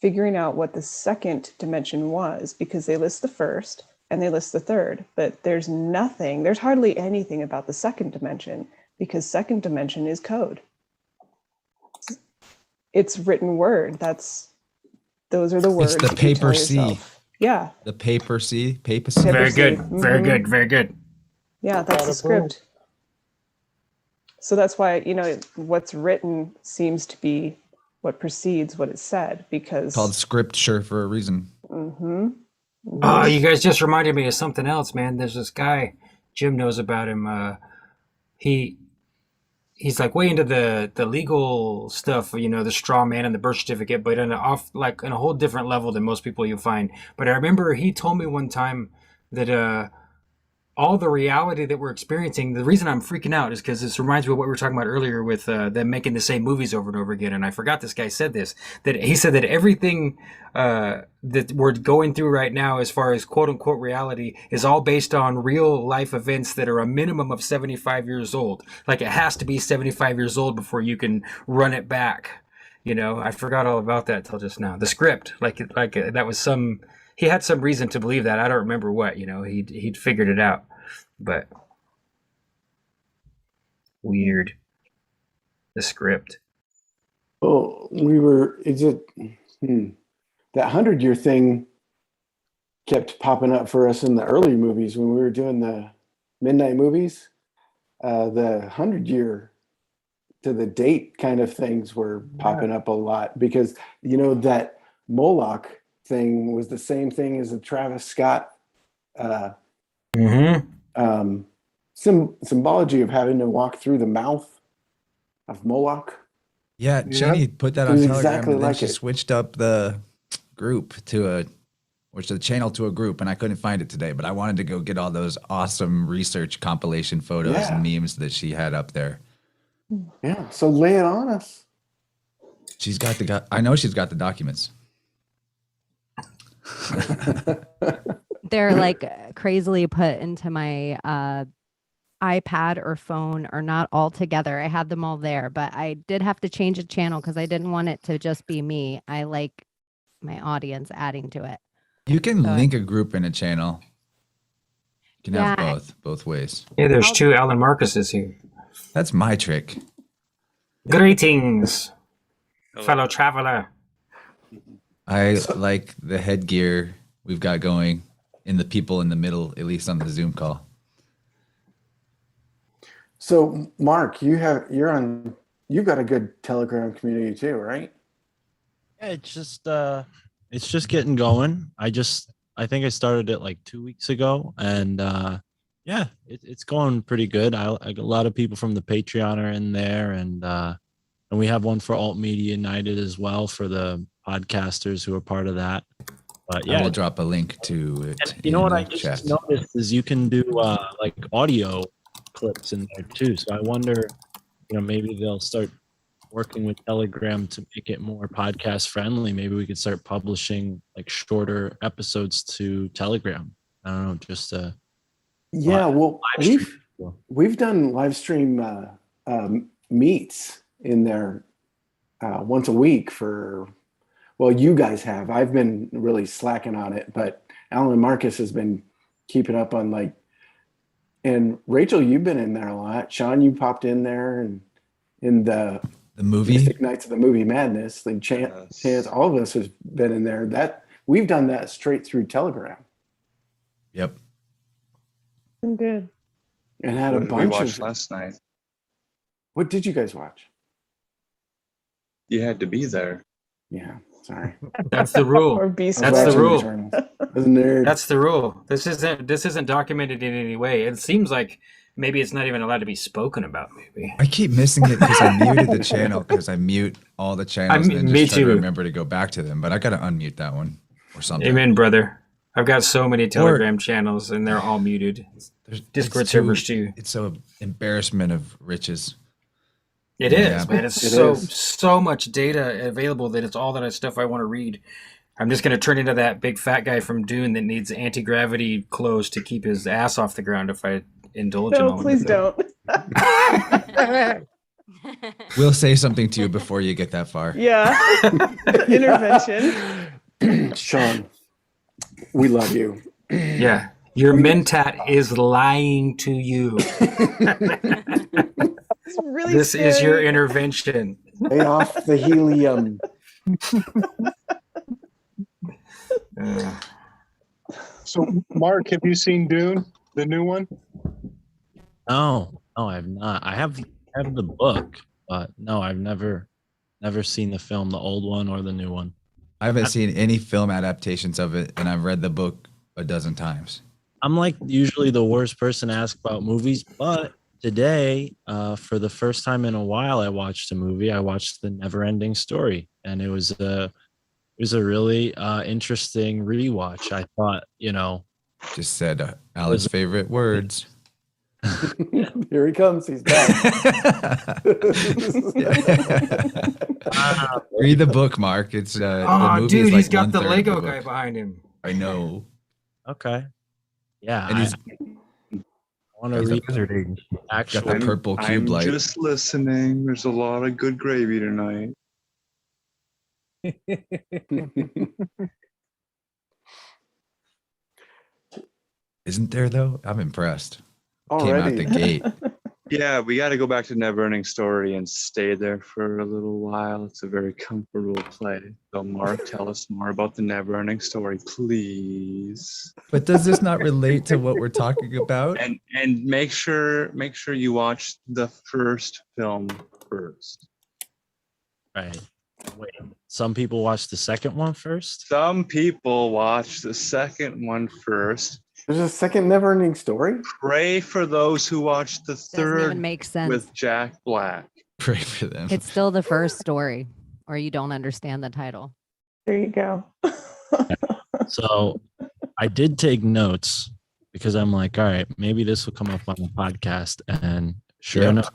figuring out what the second dimension was, because they list the first and they list the third, but there's hardly anything about the second dimension, because second dimension is code. It's written word. Those are the words. It's the that you tell paper C. yourself. Yeah. The papacy. Papacy. Paper Very C. good. Very Mhm. good. Very good. Yeah, that's the script. So that's why, what's written seems to be what precedes what is said, because Called scripture for a reason. Mhm. Oh, you guys just reminded me of something else, man. There's this guy, Jim knows about him. He's like way into the legal stuff, the straw man and the birth certificate, but in a whole different level than most people you'll find. But I remember he told me one time that all the reality that we're experiencing, the reason I'm freaking out is because this reminds me of what we were talking about earlier with them making the same movies over and over again. And I forgot this guy said this, that he said that everything that we're going through right now as far as quote unquote reality is all based on real life events that are a minimum of 75 years old. Like it has to be 75 years old before you can run it back. I forgot all about that till just now. The script, like that was he had some reason to believe that. I don't remember what, he'd figured it out, but weird. The script. Oh, that 100-year thing kept popping up for us in the early movies when we were doing the midnight movies. The 100-year to the date kind of things were popping up a lot, because that Moloch thing was the same thing as the Travis Scott symbology of having to walk through the mouth of Moloch. Yeah, Chaney put that on Telegram, exactly and then like she it. switched up the group the channel to a group, and I couldn't find it today, but I wanted to go get all those awesome research compilation photos and memes that she had up there. Yeah, so lay it on us. I know she's got the documents. They're like crazily put into my iPad or phone, or not all together. I had them all there, but I did have to change a channel because I didn't want it to just be me. I like my audience adding to it. You can link a group in a channel. You can have both ways. Yeah, there's two Alan Marcuses here. That's my trick. Greetings, fellow traveler. I like the headgear we've got going in the people in the middle, at least on the Zoom call. So Mark, you've got a good Telegram community too, right? Yeah, it's just getting going. I think I started it like 2 weeks ago, and it's going pretty good. I a lot of people from the Patreon are in there, and we have one for Alt Media United as well for the podcasters who are part of that. But yeah, I will drop a link to it. You know what I just noticed is you can do like audio clips in there too. So I wonder, maybe they'll start working with Telegram to make it more podcast friendly. Maybe we could start publishing like shorter episodes to Telegram. I don't know, just well, we've done live stream meets in there once a week you guys have. I've been really slacking on it, but Alan Marcus has been keeping up on and Rachel, you've been in there a lot. Sean, you popped in there, and in the movie Mystic Nights of the Movie Madness. Chance, all of us has been in there. That we've done that straight through Telegram. Yep. Good. And had What a did we bunch watch of. last night? What did you guys watch? You had to be there. Yeah, sorry. That's the rule. Or Beast That's the rule. Nerd. That's the rule. This isn't documented in any way. It seems like maybe it's not even allowed to be spoken about. Maybe I keep missing it because I muted the channel, because I mute all the channels and then just try to remember to go back to them. But I got to unmute that one or something. Amen, brother. I've got so many Telegram channels and they're all muted. Discord servers too. It's an embarrassment of riches. It Yeah. is, man. It's It so is. so much data available that it's all that stuff I want to read. I'm just gonna turn into that big fat guy from Dune that needs anti-gravity clothes to keep his ass off the ground if I indulge a No, moment. please don't. We'll say something to you before you get that far. Yeah. Intervention. Sean, we love you. Yeah. Your mentat is lying to you. It's really This is your scary. intervention. Lay off the helium. So, Mark, have you seen Dune, the new one? No, I've not. I have the book, but no, I've never seen the film, the old one or the new one. I haven't seen any film adaptations of it, and I've read the book a dozen times. I'm like usually the worst person to ask about movies, but today, for the first time in a while, I watched a movie. I watched The Never-Ending Story, and it was a really interesting rewatch. I thought, Just said Alice's favorite words. Here he comes. He's back. Read the book, Mark. It's the Oh, movie dude, is like he's got the 1/3 of Lego book. guy behind him. I know. okay, yeah, And he's I want to he's read Wizard age. actual. got the purple cube I'm light. just listening. There's a lot of good gravy tonight. Isn't there though? I'm impressed. Came out Already. the gate. Yeah, we got to go back to Neverending Story and stay there for a little while. It's a very comfortable place. So, Mark, tell us more about the Neverending Story, please. But does this not relate to what we're talking about? And make sure you watch the first film first. Right. Wait, some people watch the second one first. Some people watch the second one first. There's a second never-ending story. Pray for those who watched the Doesn't even third make sense. with Jack Black. Pray for them. It's still the first story, or you don't understand the title. There you go. So I did take notes because I'm like, all right, maybe this will come up on the podcast. And sure Yeah. enough.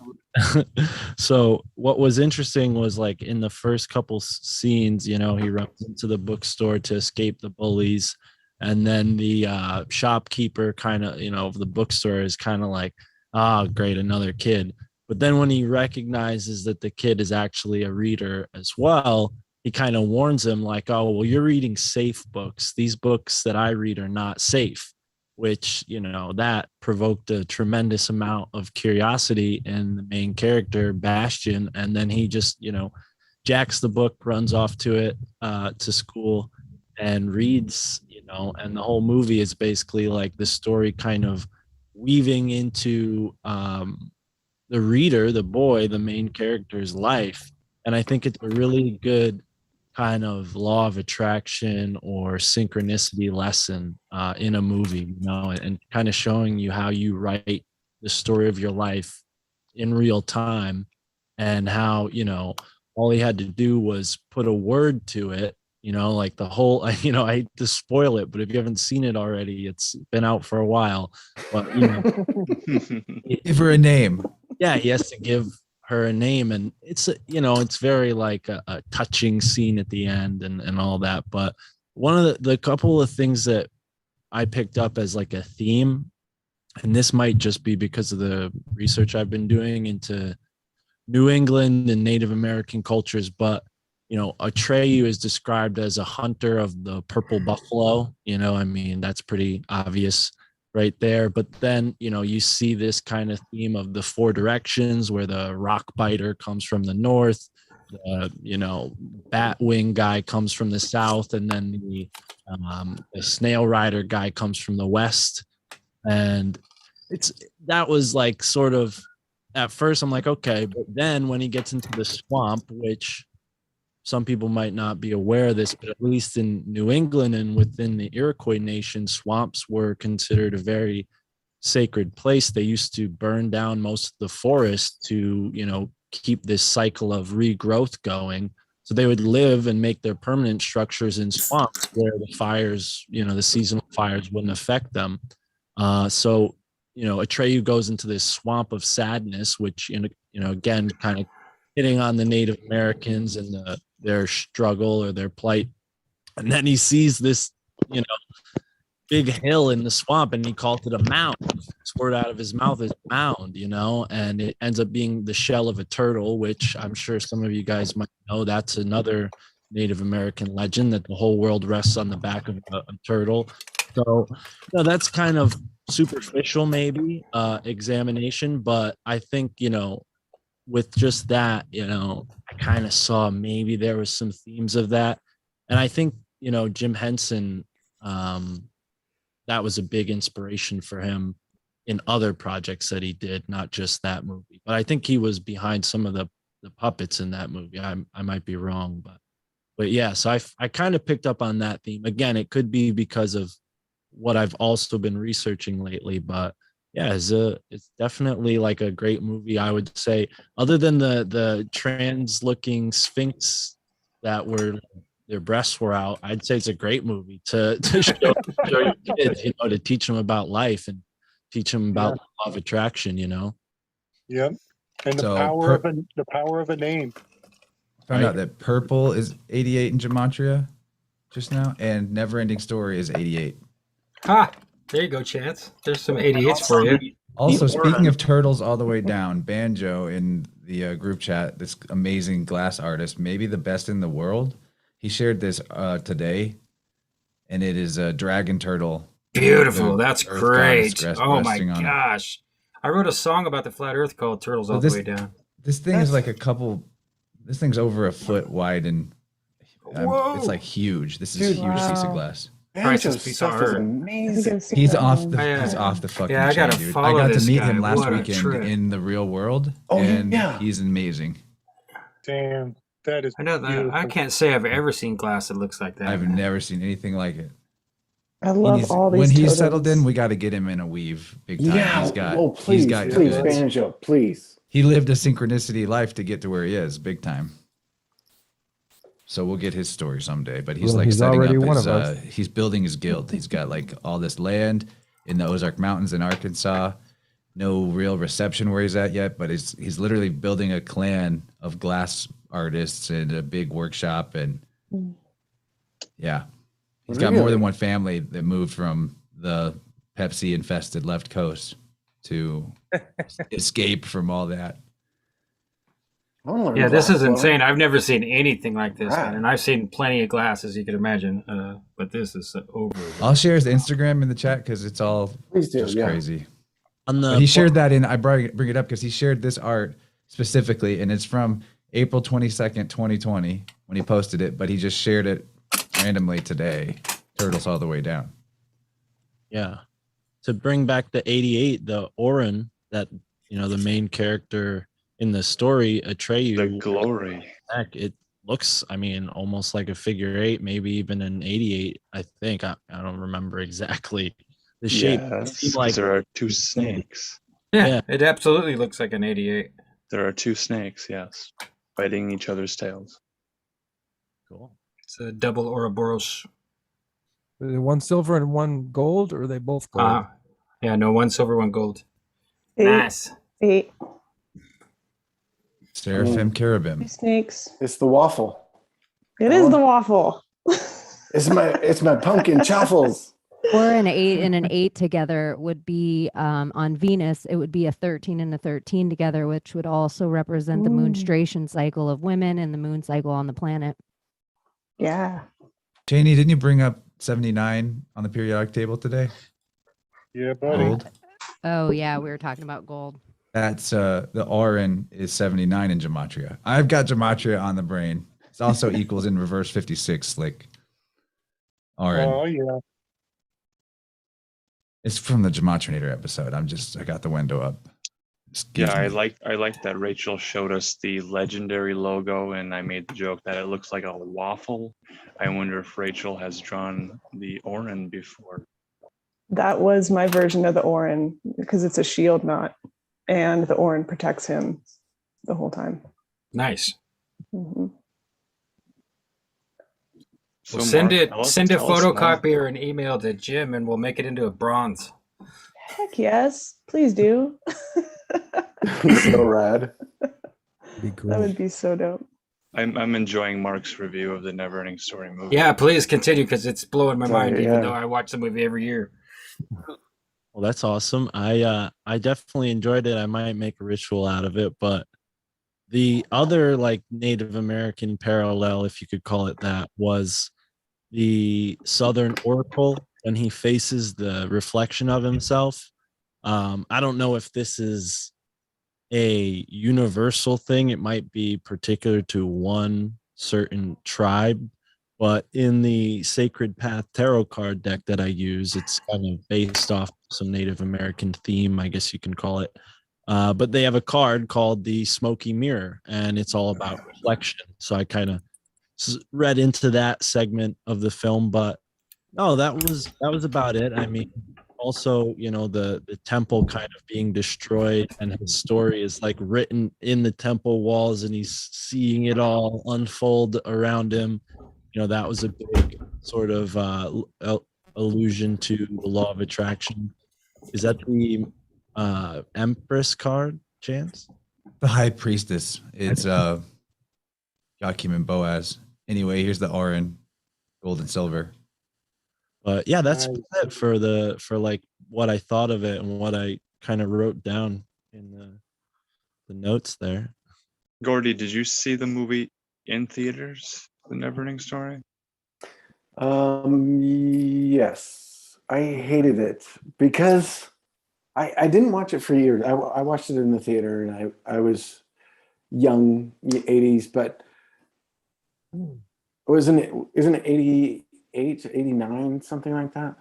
So what was interesting was like in the first couple scenes, he runs into the bookstore to escape the bullies. And then the shopkeeper kind of, of the bookstore is kind of like, great, another kid. But then when he recognizes that the kid is actually a reader as well, he kind of warns him like, oh, well, you're reading safe books. These books that I read are not safe, which, that provoked a tremendous amount of curiosity in the main character, Bastian. And then he just, jacks the book, runs off to it, to school and reads, and the whole movie is basically like the story kind of weaving into the reader, the boy, the main character's life. And I think it's a really good kind of law of attraction or synchronicity lesson in a movie, and kind of showing you how you write the story of your life in real time and how, all he had to do was put a word to it. Like the whole, I hate to spoil it, but if you haven't seen it already, it's been out for a while. But Give her a name. yeah, he has to give her a name, and it's it's very like a touching scene at the end and all that. But one of the couple of things that I picked up as like a theme, and this might just be because of the research I've been doing into New England and Native American cultures, but Atreyu is described as a hunter of the purple buffalo. That's pretty obvious right there. But then, you see this kind of theme of the four directions where the rock biter comes from the north, the, bat wing guy comes from the south, and then the snail rider guy comes from the west. And that was like sort of, at first I'm like, okay. But then when he gets into the swamp, which some people might not be aware of this, but at least in New England and within the Iroquois nation, swamps were considered a very sacred place. They used to burn down most of the forest to, keep this cycle of regrowth going. So they would live and make their permanent structures in swamps where the fires, the seasonal fires wouldn't affect them. So Atreyu goes into this swamp of sadness, which, again, kind of hitting on the Native Americans and their struggle or their plight. And then he sees this, big hill in the swamp, and he called it a mound. This word out of his mouth is mound, and it ends up being the shell of a turtle, which I'm sure some of you guys might know. That's another Native American legend, that the whole world rests on the back of a turtle. So that's kind of superficial, maybe, examination, but I think, with just that, I kind of saw maybe there was some themes of that. And I think, Jim Henson, that was a big inspiration for him in other projects that he did, not just that movie. But I think he was behind some of the puppets in that movie. I might be wrong, but yeah, so I kind of picked up on that theme. Again, it could be because of what I've also been researching lately, but yeah, it's definitely like a great movie, I would say. Other than the trans looking Sphinx that were, their breasts were out, I'd say it's a great movie to show your kids, to teach them about life and teach them about law of attraction, Yep. And So, the power of a name. Found out that Purple is 88 in Gematria just now, and Never Ending Story is 88. Ha! There you go, Chance. There's some 88s for you. Also, speaking of turtles all the way down, Banjo in the group chat, this amazing glass artist, maybe the best in the world. He shared this today, and it is a dragon turtle. Beautiful. That's Earth great. goddess Oh my resting on it. gosh. I wrote a song about the flat earth called Turtles All the Way Down. This thing is like this thing's over a foot wide, and it's like huge. This is a huge piece of glass. Priceless piece of art. He's off the fucking I gotta chain, dude. I follow got to this meet guy. him last What a weekend trip. in the real world, Oh, and yeah. he's amazing. Damn, that is I know that. beautiful. I can't say I've ever seen glass that looks like that. I've never seen anything like it. I love all these When he's totems. settled in, we got to get him in a weave big time. Yeah. Please, he's got please, goods. Banjo, please. He lived a synchronicity life to get to where he is, big time. So we'll get his story someday. But he's Well, like he's setting already up one his. of us. He's building his guild. He's got like all this land in the Ozark Mountains in Arkansas. No real reception where he's at yet, but he's literally building a clan of glass artists and a big workshop, and yeah, he's got more than one family that moved from the Pepsi infested left coast to escape from all that. Yeah, this is insane. I've never seen anything like this, Right. man. And I've seen plenty of glass, as you can imagine. But this is over. I'll share his Instagram in the chat because it's all Please do, just yeah. crazy. On the But he shared that in. I bring it up because he shared this art specifically, and it's from April 22nd, 2020 when he posted it. But he just shared it randomly today. Turtles all the way down. Yeah. To bring back the 88, the Orin, that, the main character in the story, Atreyu. The glory. It looks, almost like a figure eight, maybe even an 88, I think. I don't remember exactly the shape. Yes, Like there are two snakes. Yeah, it absolutely looks like an 88. There are two snakes, yes, biting each other's tails. Cool. It's a double Ouroboros. Is it one silver and one gold, or are they both gold? Yeah, no, one silver, one gold. 8, Nice. 8 Seraphim Cherubim. snakes. It's the waffle. It is the waffle. It's my pumpkin chaffles. Or an 8 and an 8 together would be on Venus. It would be a 13 and a 13 together, which would also represent the menstruation cycle of women and the moon cycle on the planet. Yeah. Chaney, didn't you bring up 79 on the periodic table today? Yeah, buddy. Gold. Oh yeah, we were talking about gold. That's the Orin is 79 in Gematria. I've got Gematria on the brain. It's also equals in reverse 56, Slick. Orin. Oh yeah. It's from the Gematrinator episode. I got the window up. Yeah, I like that Rachel showed us the legendary logo, and I made the joke that it looks like a waffle. I wonder if Rachel has drawn the Orin before. That was my version of the Orin because it's a shield knot and the Orin protects him the whole time. Nice. Mm-hmm. So Well, send Mark, a tell us more. photocopy or an email to Jim, and we'll make it into a bronze. Heck yes, please do. So rad. Be That great. would be so dope. I'm enjoying Mark's review of the Neverending Story movie. Yeah, please continue because it's blowing my Sorry, mind. Even yeah. though I watch the movie every year. Well, that's awesome. I definitely enjoyed it. I might make a ritual out of it, but the other like Native American parallel, if you could call it that, was the Southern Oracle when he faces the reflection of himself. I don't know if this is a universal thing. It might be particular to one certain tribe, but in the Sacred Path tarot card deck that I use, it's kind of based off some Native American theme, I guess you can call it. But they have a card called the Smoky Mirror, and it's all about reflection. So I kind of read into that segment of the film, but no, that was about it. I mean, also, you know, the temple kind of being destroyed, and his story is like written in the temple walls, and he's seeing it all unfold around him. You know, that was a big sort of allusion to the law of attraction. Is that the Empress card, Chance? The High Priestess. It's Joachim and Boaz. Anyway, here's the Orin, gold and silver. But yeah, that's it for like what I thought of it and what I kind of wrote down in the notes there. Gordy, did you see the movie in theaters, The Neverending Story? Yes, I hated it because I didn't watch it for years. I watched it in the theater, and I was young, 80s, but isn't it 88, 89, something like that?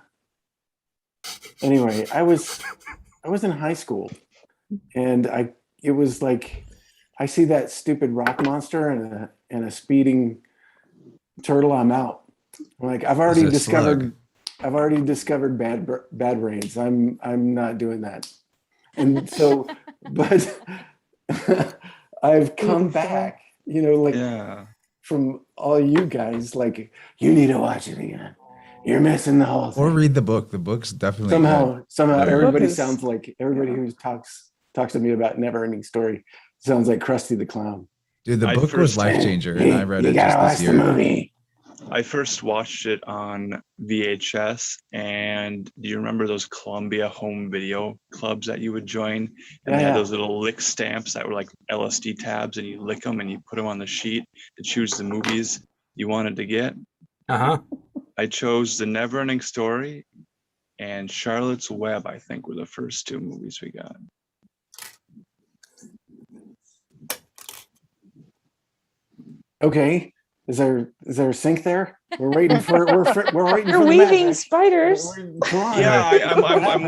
Anyway, I was in high school, and it was like I see that stupid rock monster and a speeding turtle, I'm out. I'm like, I've already discovered bad brains. I'm not doing that. And so, but I've come back, you know, like from all you guys, like, you need to watch it again. You're missing the whole thing. Or read the book. The book's definitely somehow good. everybody sounds like everybody who talks to me about Neverending Story sounds like Krusty the Clown. Dude, the book was life changer, and I read it just this year. Movie. I first watched it on VHS, and do you remember those Columbia home video clubs that you would join? And they had those little lick stamps that were like LSD tabs, and you lick them and you put them on the sheet to choose the movies you wanted to get. I chose The Neverending Story and Charlotte's Web, I think, were the first two movies we got. Okay. Is there a sink there? We're waiting for You're weaving spiders. Yeah, I'm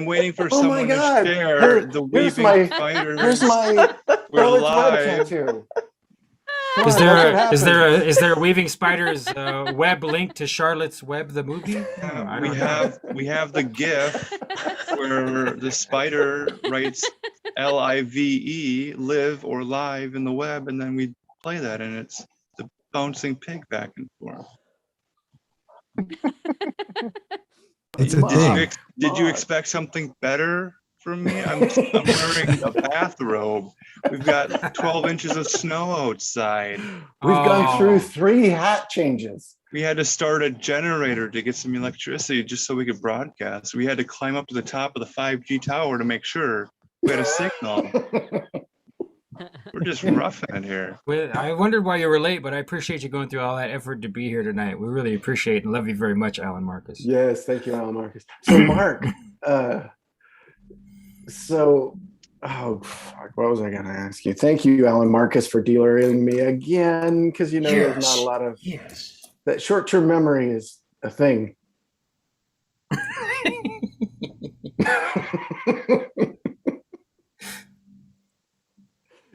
waiting for someone to share the weaving spiders. Here's my We're live. tattoo. Is there a weaving spiders web link to Charlotte's Web the movie? We have the GIF where the spider writes LIVE, live or live in the web, and then we play that, and it's the bouncing pig back and forth. It's a thing. Did you expect something better from me? I'm wearing a bathrobe. We've got 12 inches of snow outside. We've gone through 3 hat changes. We had to start a generator to get some electricity just so we could broadcast. We had to climb up to the top of the 5G tower to make sure we had a signal. We're just roughing it here. I wondered why you were late, but I appreciate you going through all that effort to be here tonight. We really appreciate and love you very much, Alan Marcus. Yes, thank you, Alan Marcus. So Mark, what was I going to ask you? Thank you, Alan Marcus, for derailing me again, because there's not a lot of that. Short-term memory is a thing.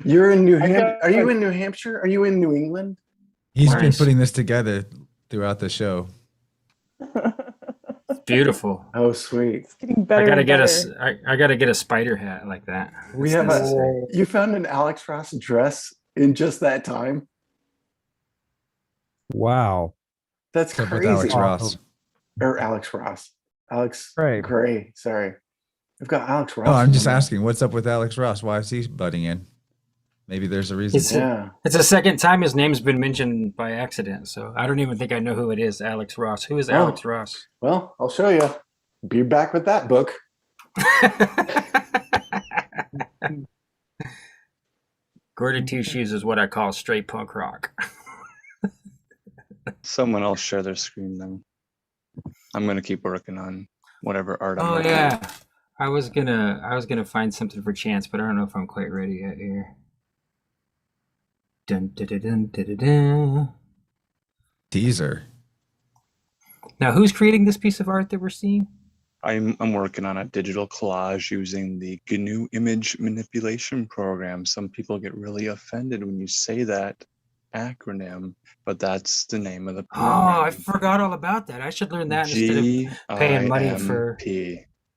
You're in New Hampshire. Are you in New Hampshire? Are you in New England? He's been putting this together throughout the show. Beautiful. Oh, sweet. It's getting better. I gotta get a spider hat like that. We have you found an Alex Ross dress in just that time. Wow. That's crazy. Alex Ross. Or Alex Ross. Alex Gray. Sorry. We've got Alex Ross. Oh, I'm just asking, what's up with Alex Ross? Why is he butting in? Maybe there's a reason. It's the second time his name's been mentioned by accident, so I don't even think I know who it is. Alex Ross. Who is Alex Ross? Well, I'll show you. Be back with that book. Gordy Two Shoes is what I call straight punk rock. Someone else share their screen then. I'm gonna keep working on whatever art. I'm Oh yeah, I was gonna find something for Chance, but I don't know if I'm quite ready yet here. Dun, dun, dun, dun, dun, dun, dun. Teaser. Now, who's creating this piece of art that we're seeing? I'm working on a digital collage using the GNU image manipulation program. Some people get really offended when you say that acronym, but that's the name of the program. Oh, I forgot all about that. I should learn that instead of paying money for.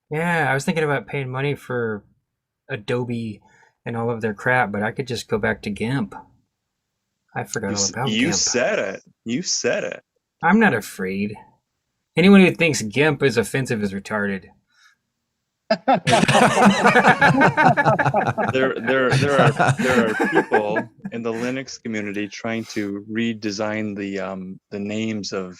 Yeah, I was thinking about paying money for Adobe and all of their crap, but I could just go back to GIMP. I forgot all about GIMP. You said it. You said it. I'm not afraid. Anyone who thinks GIMP is offensive is retarded. there are people in the Linux community trying to redesign the names of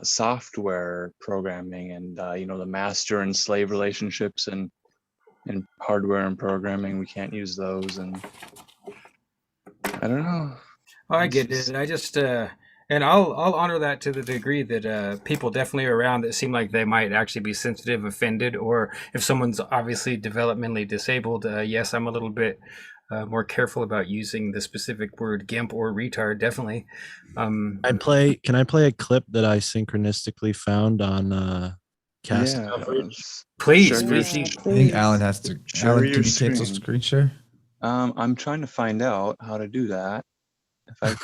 software programming and the master and slave relationships and hardware and programming. We can't use those, and I don't know. Oh, I get it. I just and I'll honor that to the degree that people definitely are around that seem like they might actually be sensitive, offended, or if someone's obviously developmentally disabled, yes, I'm a little bit more careful about using the specific word GIMP or retard, definitely. Can I play a clip that I synchronistically found on cast coverage? Please, I think Alan has to. Alan, can you cancel screen share? I'm trying to find out how to do that. If I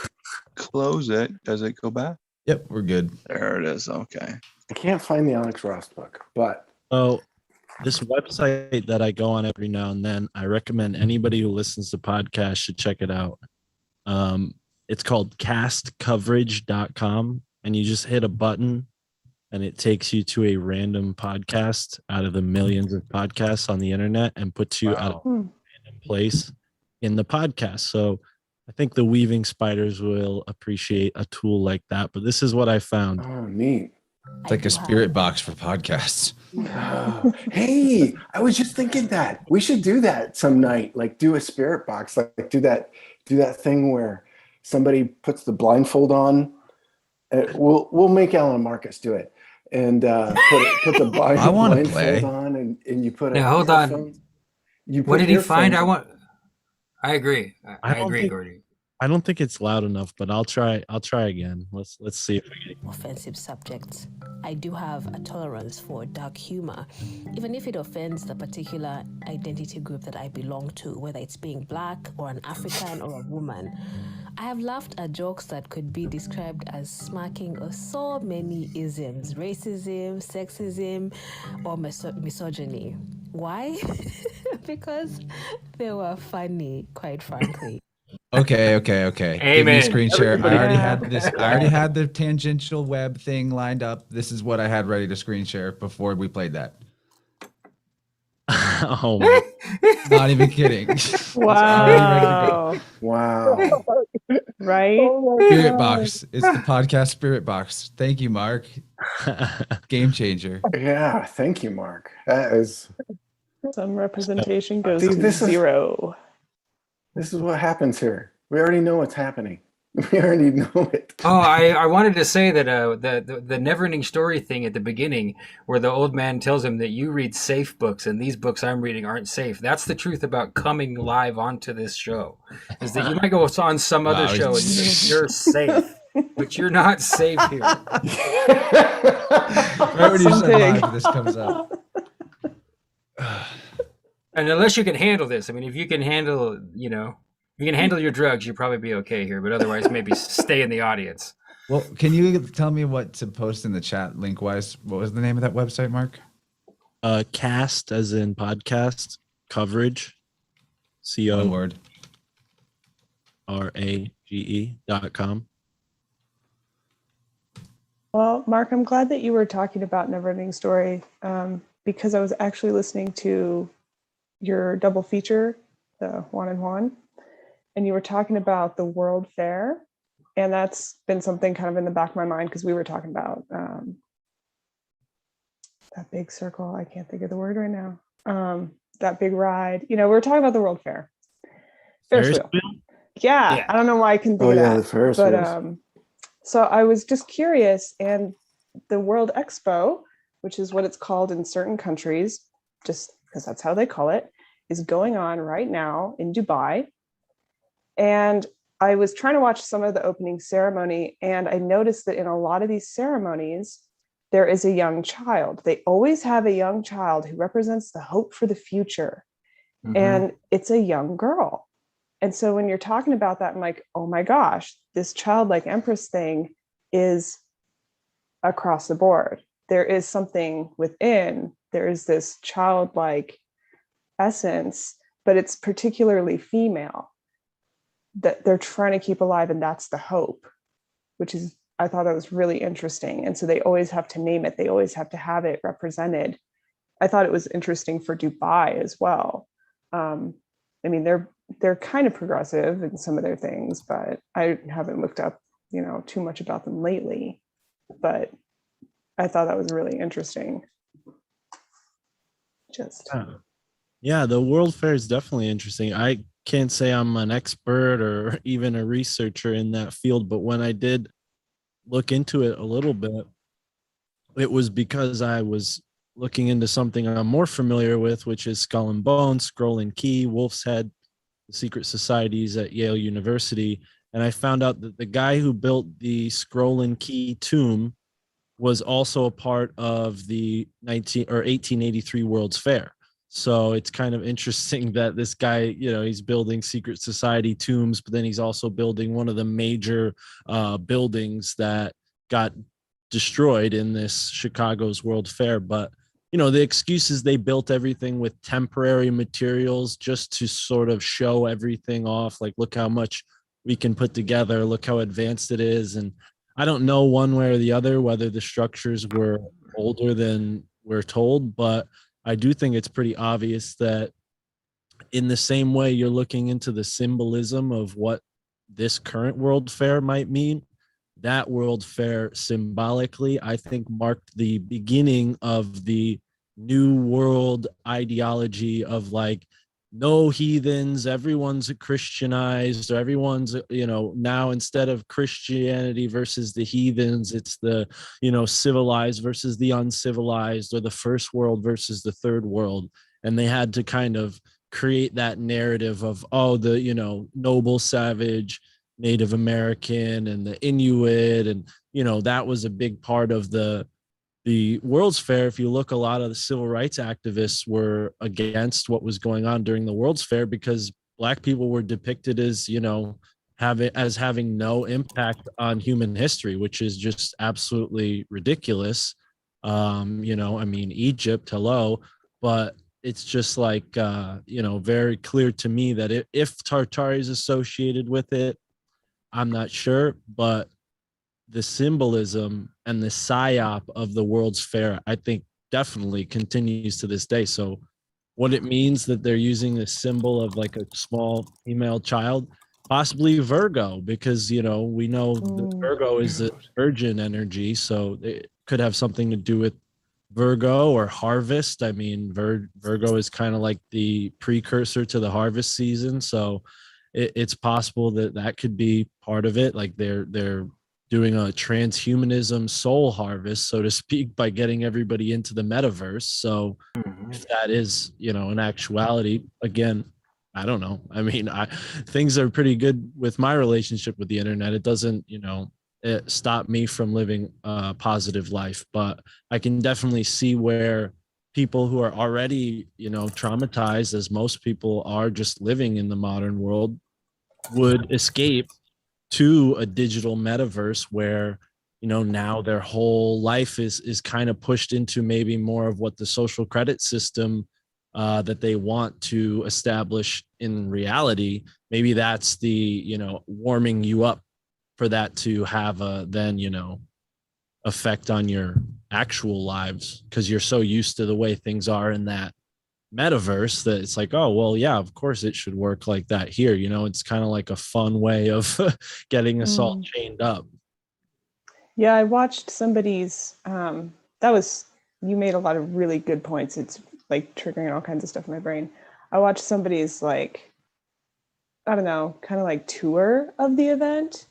close it, does it go back? Yep, we're good. There it is. Okay. I can't find the Alex Ross book, but this website that I go on every now and then, I recommend anybody who listens to podcasts should check it out. It's called castcoverage.com, and you just hit a button and it takes you to a random podcast out of the millions of podcasts on the internet and puts you at a random place in the podcast. So I think the weaving spiders will appreciate a tool like that, but this is what I found. Oh, neat. It's like a spirit box for podcasts. Oh, hey, I was just thinking that we should do that some night, like do a spirit box, like do that thing where somebody puts the blindfold on. We'll make Alan and Marcus do it, and put the blindfold on, and you put. Yeah, hold on. What did he find? I agree. I agree, Gordy. I don't think it's loud enough, but I'll try again. Let's see if we get offensive subjects. I do have a tolerance for dark humor, even if it offends the particular identity group that I belong to, whether it's being black or an African or a woman. I have laughed at jokes that could be described as smacking of so many isms: racism, sexism, or misogyny. Why? Because they were funny, quite frankly. Okay. Give me a screen share. I already had this. Everybody. I already had the tangential web thing lined up. This is what I had ready to screen share before we played that. Oh, not even kidding. Wow. Wow. Right? Spirit box. It's the podcast Spirit box. Thank you, Mark. Game changer. Yeah, thank you, Mark. That is some representation goes See, to this is- zero. This is what happens here. We already know what's happening. We already know it. Oh, I wanted to say that the never-ending story thing at the beginning, where the old man tells him that you read safe books and these books I'm reading aren't safe. That's the truth about coming live onto this show, is that you might go on some other show and you think you're safe, but you're not safe here. Right when you said live, this comes up. And unless you can handle this, I mean, if you can handle, your drugs, you'll probably be okay here. But otherwise, maybe stay in the audience. Well, can you tell me what to post in the chat link wise? What was the name of that website, Mark? Cast, as in podcast, coverage, COVRAGE.com. Well, Mark, I'm glad that you were talking about Neverending Story because I was actually listening to your double feature, the Juan and Juan, and you were talking about the World Fair, and that's been something kind of in the back of my mind because we were talking about that big circle. I can't think of the word right now. That big ride. You know, we were talking about the World Fair. Ferris wheel. Yeah, I don't know why I couldn't think of that. The Ferris but wheels. so I was just curious, and the World Expo, which is what it's called in certain countries, just because that's how they call it, is going on right now in Dubai. And I was trying to watch some of the opening ceremony, and I noticed that in a lot of these ceremonies, there is a young child. They always have a young child who represents the hope for the future. And it's a young girl. And so when you're talking about that, I'm like, oh my gosh, this childlike empress thing is across the board. There is something within, there is this childlike essence, but it's particularly female that they're trying to keep alive. And that's the hope, which is, I thought that was really interesting. And so they always have to name it. They always have to have it represented. I thought it was interesting for Dubai as well. I mean, they're kind of progressive in some of their things, but I haven't looked up, you know, too much about them lately. But I thought that was really interesting. Just yeah, the World Fair is definitely interesting. I can't say I'm an expert or even a researcher in that field, but when I did look into it a little bit, it was because I was looking into something I'm more familiar with, which is Skull and Bones, Scroll and Key, Wolf's Head, the secret societies at Yale University. And I found out that the guy who built the Scroll and Key tomb was also a part of the 1883 World's Fair. So it's kind of interesting that this guy, you know, he's building secret society tombs, but then he's also building one of the major buildings that got destroyed in this Chicago's World Fair. But you know, the excuse is they built everything with temporary materials just to sort of show everything off. Like, look how much we can put together. Look how advanced it is. And I don't know one way or the other whether the structures were older than we're told, but I do think it's pretty obvious that in the same way you're looking into the symbolism of what this current World Fair might mean, that World Fair symbolically, I think, marked the beginning of the new world ideology of like, no heathens, everyone's Christianized, or everyone's, you know, now instead of Christianity versus the heathens, it's the, you know, civilized versus the uncivilized, or the first world versus the third world. And they had to kind of create that narrative of, oh, the, you know, noble savage Native American and the Inuit. And, you know, that was a big part of the World's Fair. If you look, a lot of the civil rights activists were against what was going on during the World's Fair because Black people were depicted as, you know, having no impact on human history, which is just absolutely ridiculous. You know, I mean, Egypt, hello, but it's just like, you know, very clear to me that if Tartary is associated with it, I'm not sure, but the symbolism and the psyop of the World's Fair, I think, definitely continues to this day. So what it means that they're using this symbol of like a small female child, possibly Virgo, because, you know, we know that Virgo is the virgin energy. So it could have something to do with Virgo or harvest. I mean, Virgo is kind of like the precursor to the harvest season. So it's possible that that could be part of it. Like they're doing a transhumanism soul harvest, so to speak, by getting everybody into the metaverse. So if that is, you know, an actuality, again, I don't know. I mean, things are pretty good with my relationship with the internet. It doesn't, you know, stop me from living a positive life, but I can definitely see where people who are already, you know, traumatized, as most people are just living in the modern world, would escape to a digital metaverse where, you know, now their whole life is kind of pushed into maybe more of what the social credit system that they want to establish in reality. Maybe that's the, you know, warming you up for that to have a then, you know, effect on your actual lives, because you're so used to the way things are in that metaverse that it's like, oh, well, yeah, of course it should work like that here. You know, it's kind of like a fun way of getting us all chained up. Yeah, I watched somebody's, you made a lot of really good points. It's like triggering all kinds of stuff in my brain. I watched somebody's like, I don't know, kind of like tour of the event.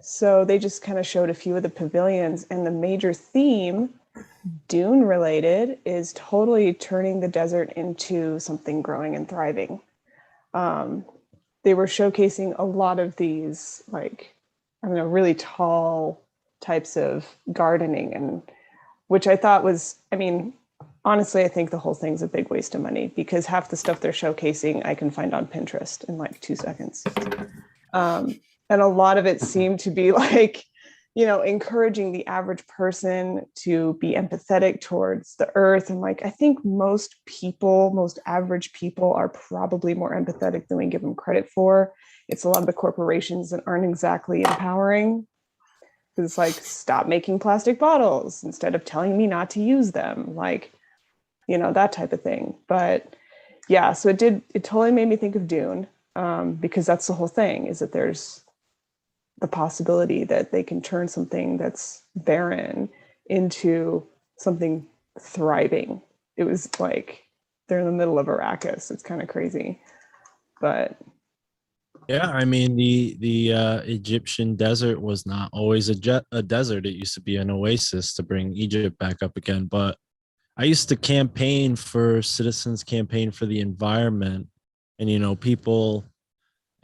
So they just kind of showed a few of the pavilions, and the major theme, Dune related, is totally turning the desert into something growing and thriving. They were showcasing a lot of these, like, I don't know, really tall types of gardening, and which I thought was, I mean, honestly, I think the whole thing's a big waste of money, because half the stuff they're showcasing I can find on Pinterest in like 2 seconds. And a lot of it seemed to be like, you know, encouraging the average person to be empathetic towards the earth. And like, I think most average people are probably more empathetic than we give them credit for. It's a lot of the corporations that aren't exactly empowering. It's like, stop making plastic bottles instead of telling me not to use them. Like, you know, that type of thing. But yeah, so it totally made me think of Dune, because that's the whole thing, is that there's the possibility that they can turn something that's barren into something thriving. It was like they're in the middle of Arrakis. It's kind of crazy, but yeah, I mean, the Egyptian desert was not always a desert. It used to be an oasis to bring Egypt back up again. But I used to campaign for Citizens Campaign for the Environment, and you know,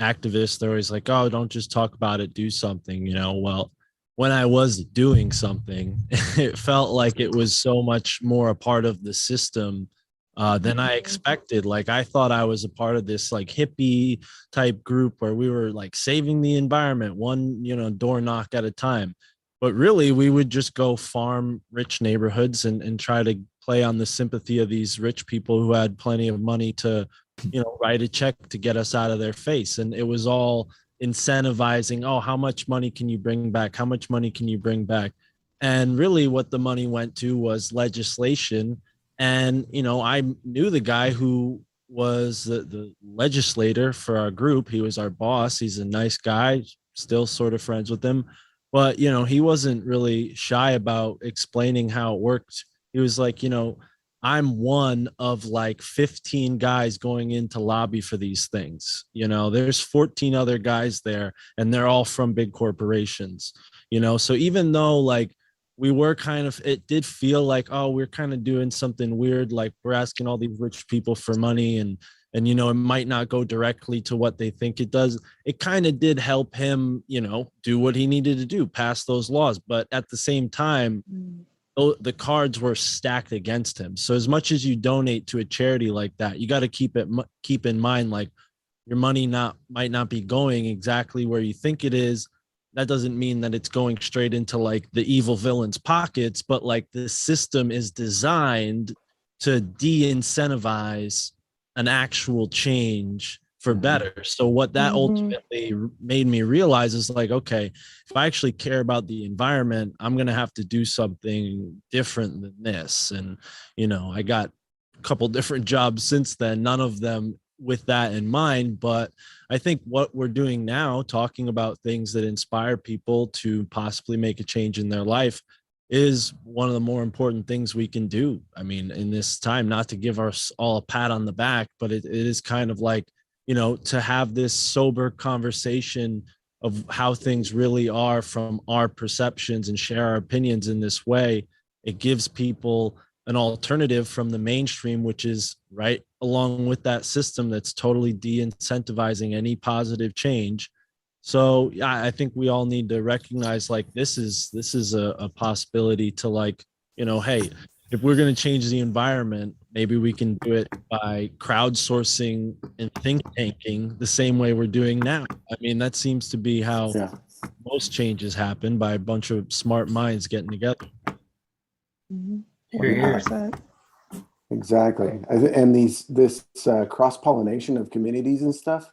activists, they're always like, oh, don't just talk about it, do something, you know. Well, when I was doing something, it felt like it was so much more a part of the system than I expected. Like, I thought I was a part of this like hippie type group where we were like saving the environment one, you know, door knock at a time. But really, we would just go farm rich neighborhoods and try to play on the sympathy of these rich people who had plenty of money to, you know, write a check to get us out of their face. And it was all incentivizing, oh, how much money can you bring back? How much money can you bring back? And really what the money went to was legislation. And, you know, I knew the guy who was the legislator for our group. He was our boss. He's a nice guy, still sort of friends with him. But, you know, he wasn't really shy about explaining how it worked. He was like, you know, I'm one of like 15 guys going in to lobby for these things. You know, there's 14 other guys there, and they're all from big corporations, you know. So even though like we were kind of, it did feel like, oh, we're kind of doing something weird, like we're asking all these rich people for money, and you know, it might not go directly to what they think it does. It kind of did help him, you know, do what he needed to do, pass those laws. But at the same time, the cards were stacked against him. So as much as you donate to a charity like that, you got to keep in mind, like, your money might not be going exactly where you think it is. That doesn't mean that it's going straight into like the evil villain's pockets, but like the system is designed to de-incentivize an actual change for better. So what that ultimately made me realize is like, okay, if I actually care about the environment, I'm going to have to do something different than this. And, you know, I got a couple different jobs since then, none of them with that in mind. But I think what we're doing now, talking about things that inspire people to possibly make a change in their life, is one of the more important things we can do. I mean, in this time, not to give us all a pat on the back, but it is kind of like, you know, to have this sober conversation of how things really are from our perceptions and share our opinions in this way. It gives people an alternative from the mainstream, which is right along with that system that's totally de-incentivizing any positive change. So yeah, I think we all need to recognize like this is a possibility to, like, you know, hey, if we're going to change the environment, maybe we can do it by crowdsourcing and think tanking the same way we're doing now. I mean, that seems to be how most changes happen, by a bunch of smart minds getting together. 100%. Exactly. And this cross-pollination of communities and stuff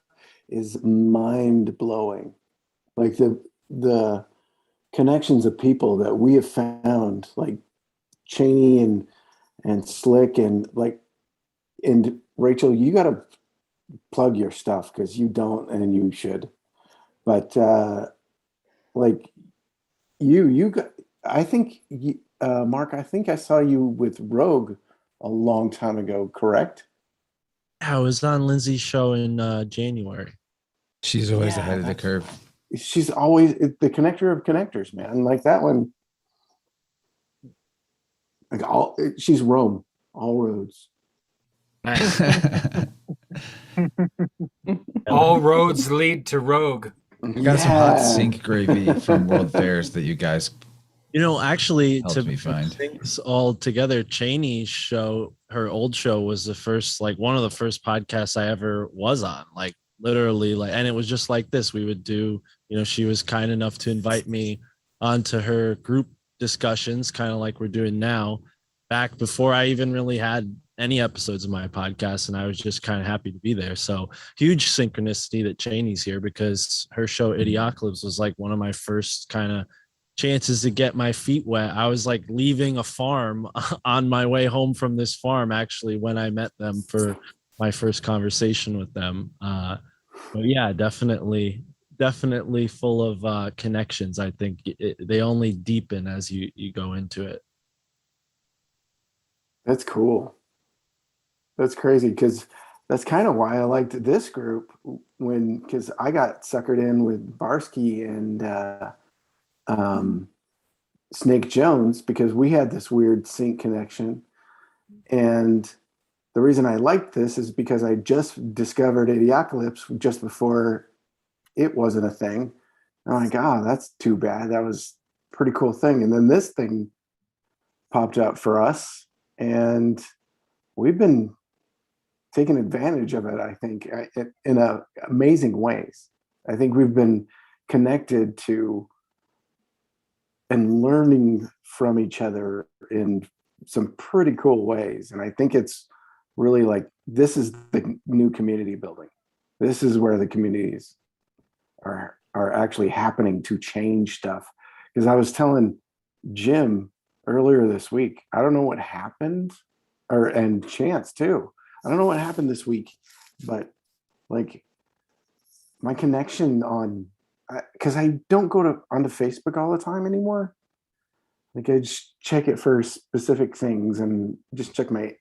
is mind-blowing. Like the connections of people that we have found, like Chaney and Slick, and like and Rachel, you got to plug your stuff because you don't, and you should. But like you got, I think, Mark, I think I saw you with Rogue a long time ago, correct? I was on Lindsay's show in January. She's always ahead of the curve. She's always the connector of connectors, man. Like that one, like she's Rome, all roads. All roads lead to Rogue. I got some hot sink gravy from World Fairs that you guys, actually, helped to me find things all together, Chaney's show, her old show, was the first, like one of the first podcasts I ever was on, like literally, like, and it was just like this. We would do, she was kind enough to invite me onto her group discussions, kind of like we're doing now, back before I even really had any episodes of my podcast, and I was just kind of happy to be there. So huge synchronicity that Chaney's here, because her show Idiocalypse was like one of my first kind of chances to get my feet wet. I was like leaving a farm on my way home from this farm, actually, when I met them for my first conversation with them. But yeah, definitely full of connections. I think they only deepen as you go into it. That's cool. That's crazy, because that's kind of why I liked this group, because I got suckered in with Barsky and Snake Jones, because we had this weird sync connection. And the reason I liked this is because I just discovered Idiocalypse just before it wasn't a thing. I'm like, that's too bad. That was a pretty cool thing. And then this thing popped up for us, and we've been taking advantage of it, I think, in amazing ways. I think we've been connected to and learning from each other in some pretty cool ways. And I think it's really like, this is the new community building. This is where the communities are actually happening to change stuff. Because I was telling Jim earlier this week, I don't know what happened, and Chance too. I don't know what happened this week, but like my connection because I don't go onto Facebook all the time anymore. Like I just check it for specific things and just check my,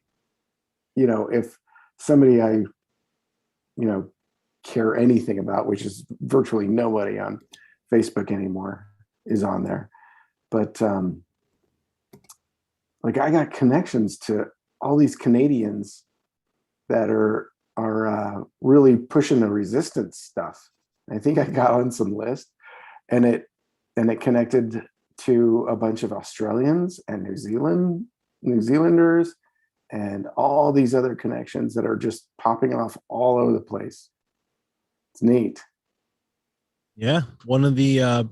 if somebody I, care anything about, which is virtually nobody on Facebook anymore, is on there. But like I got connections to all these Canadians that are really pushing the resistance stuff. I think I got on some list, and it connected to a bunch of Australians and New Zealanders, and all these other connections that are just popping off all over the place. It's neat. Yeah, one of the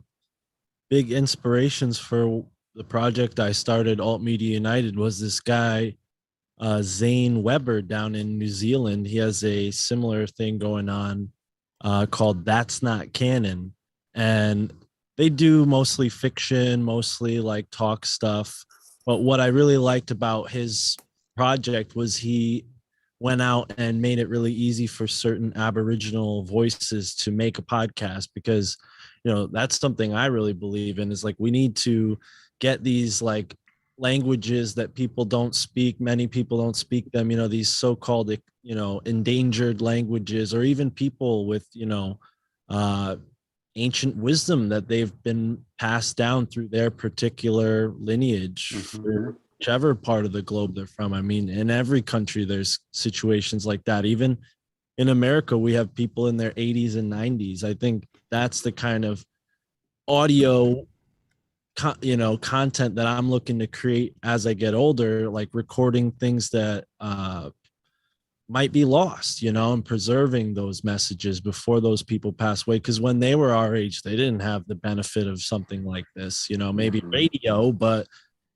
big inspirations for the project I started, Alt Media United, was this guy, Zane Weber, down in New Zealand. He has a similar thing going on called That's Not Canon, and they do mostly fiction, mostly like talk stuff. But what I really liked about his project was he went out and made it really easy for certain Aboriginal voices to make a podcast, because that's something I really believe in, is like we need to get these like languages that people don't speak, many people don't speak them, these so-called endangered languages, or even people with ancient wisdom that they've been passed down through their particular lineage, for whichever part of the globe they're from. I mean, in every country there's situations like that. Even in America, we have people in their 80s and 90s. I think that's the kind of audio content that I'm looking to create as I get older, like recording things that might be lost, and preserving those messages before those people pass away. Because when they were our age, they didn't have the benefit of something like this, maybe radio, but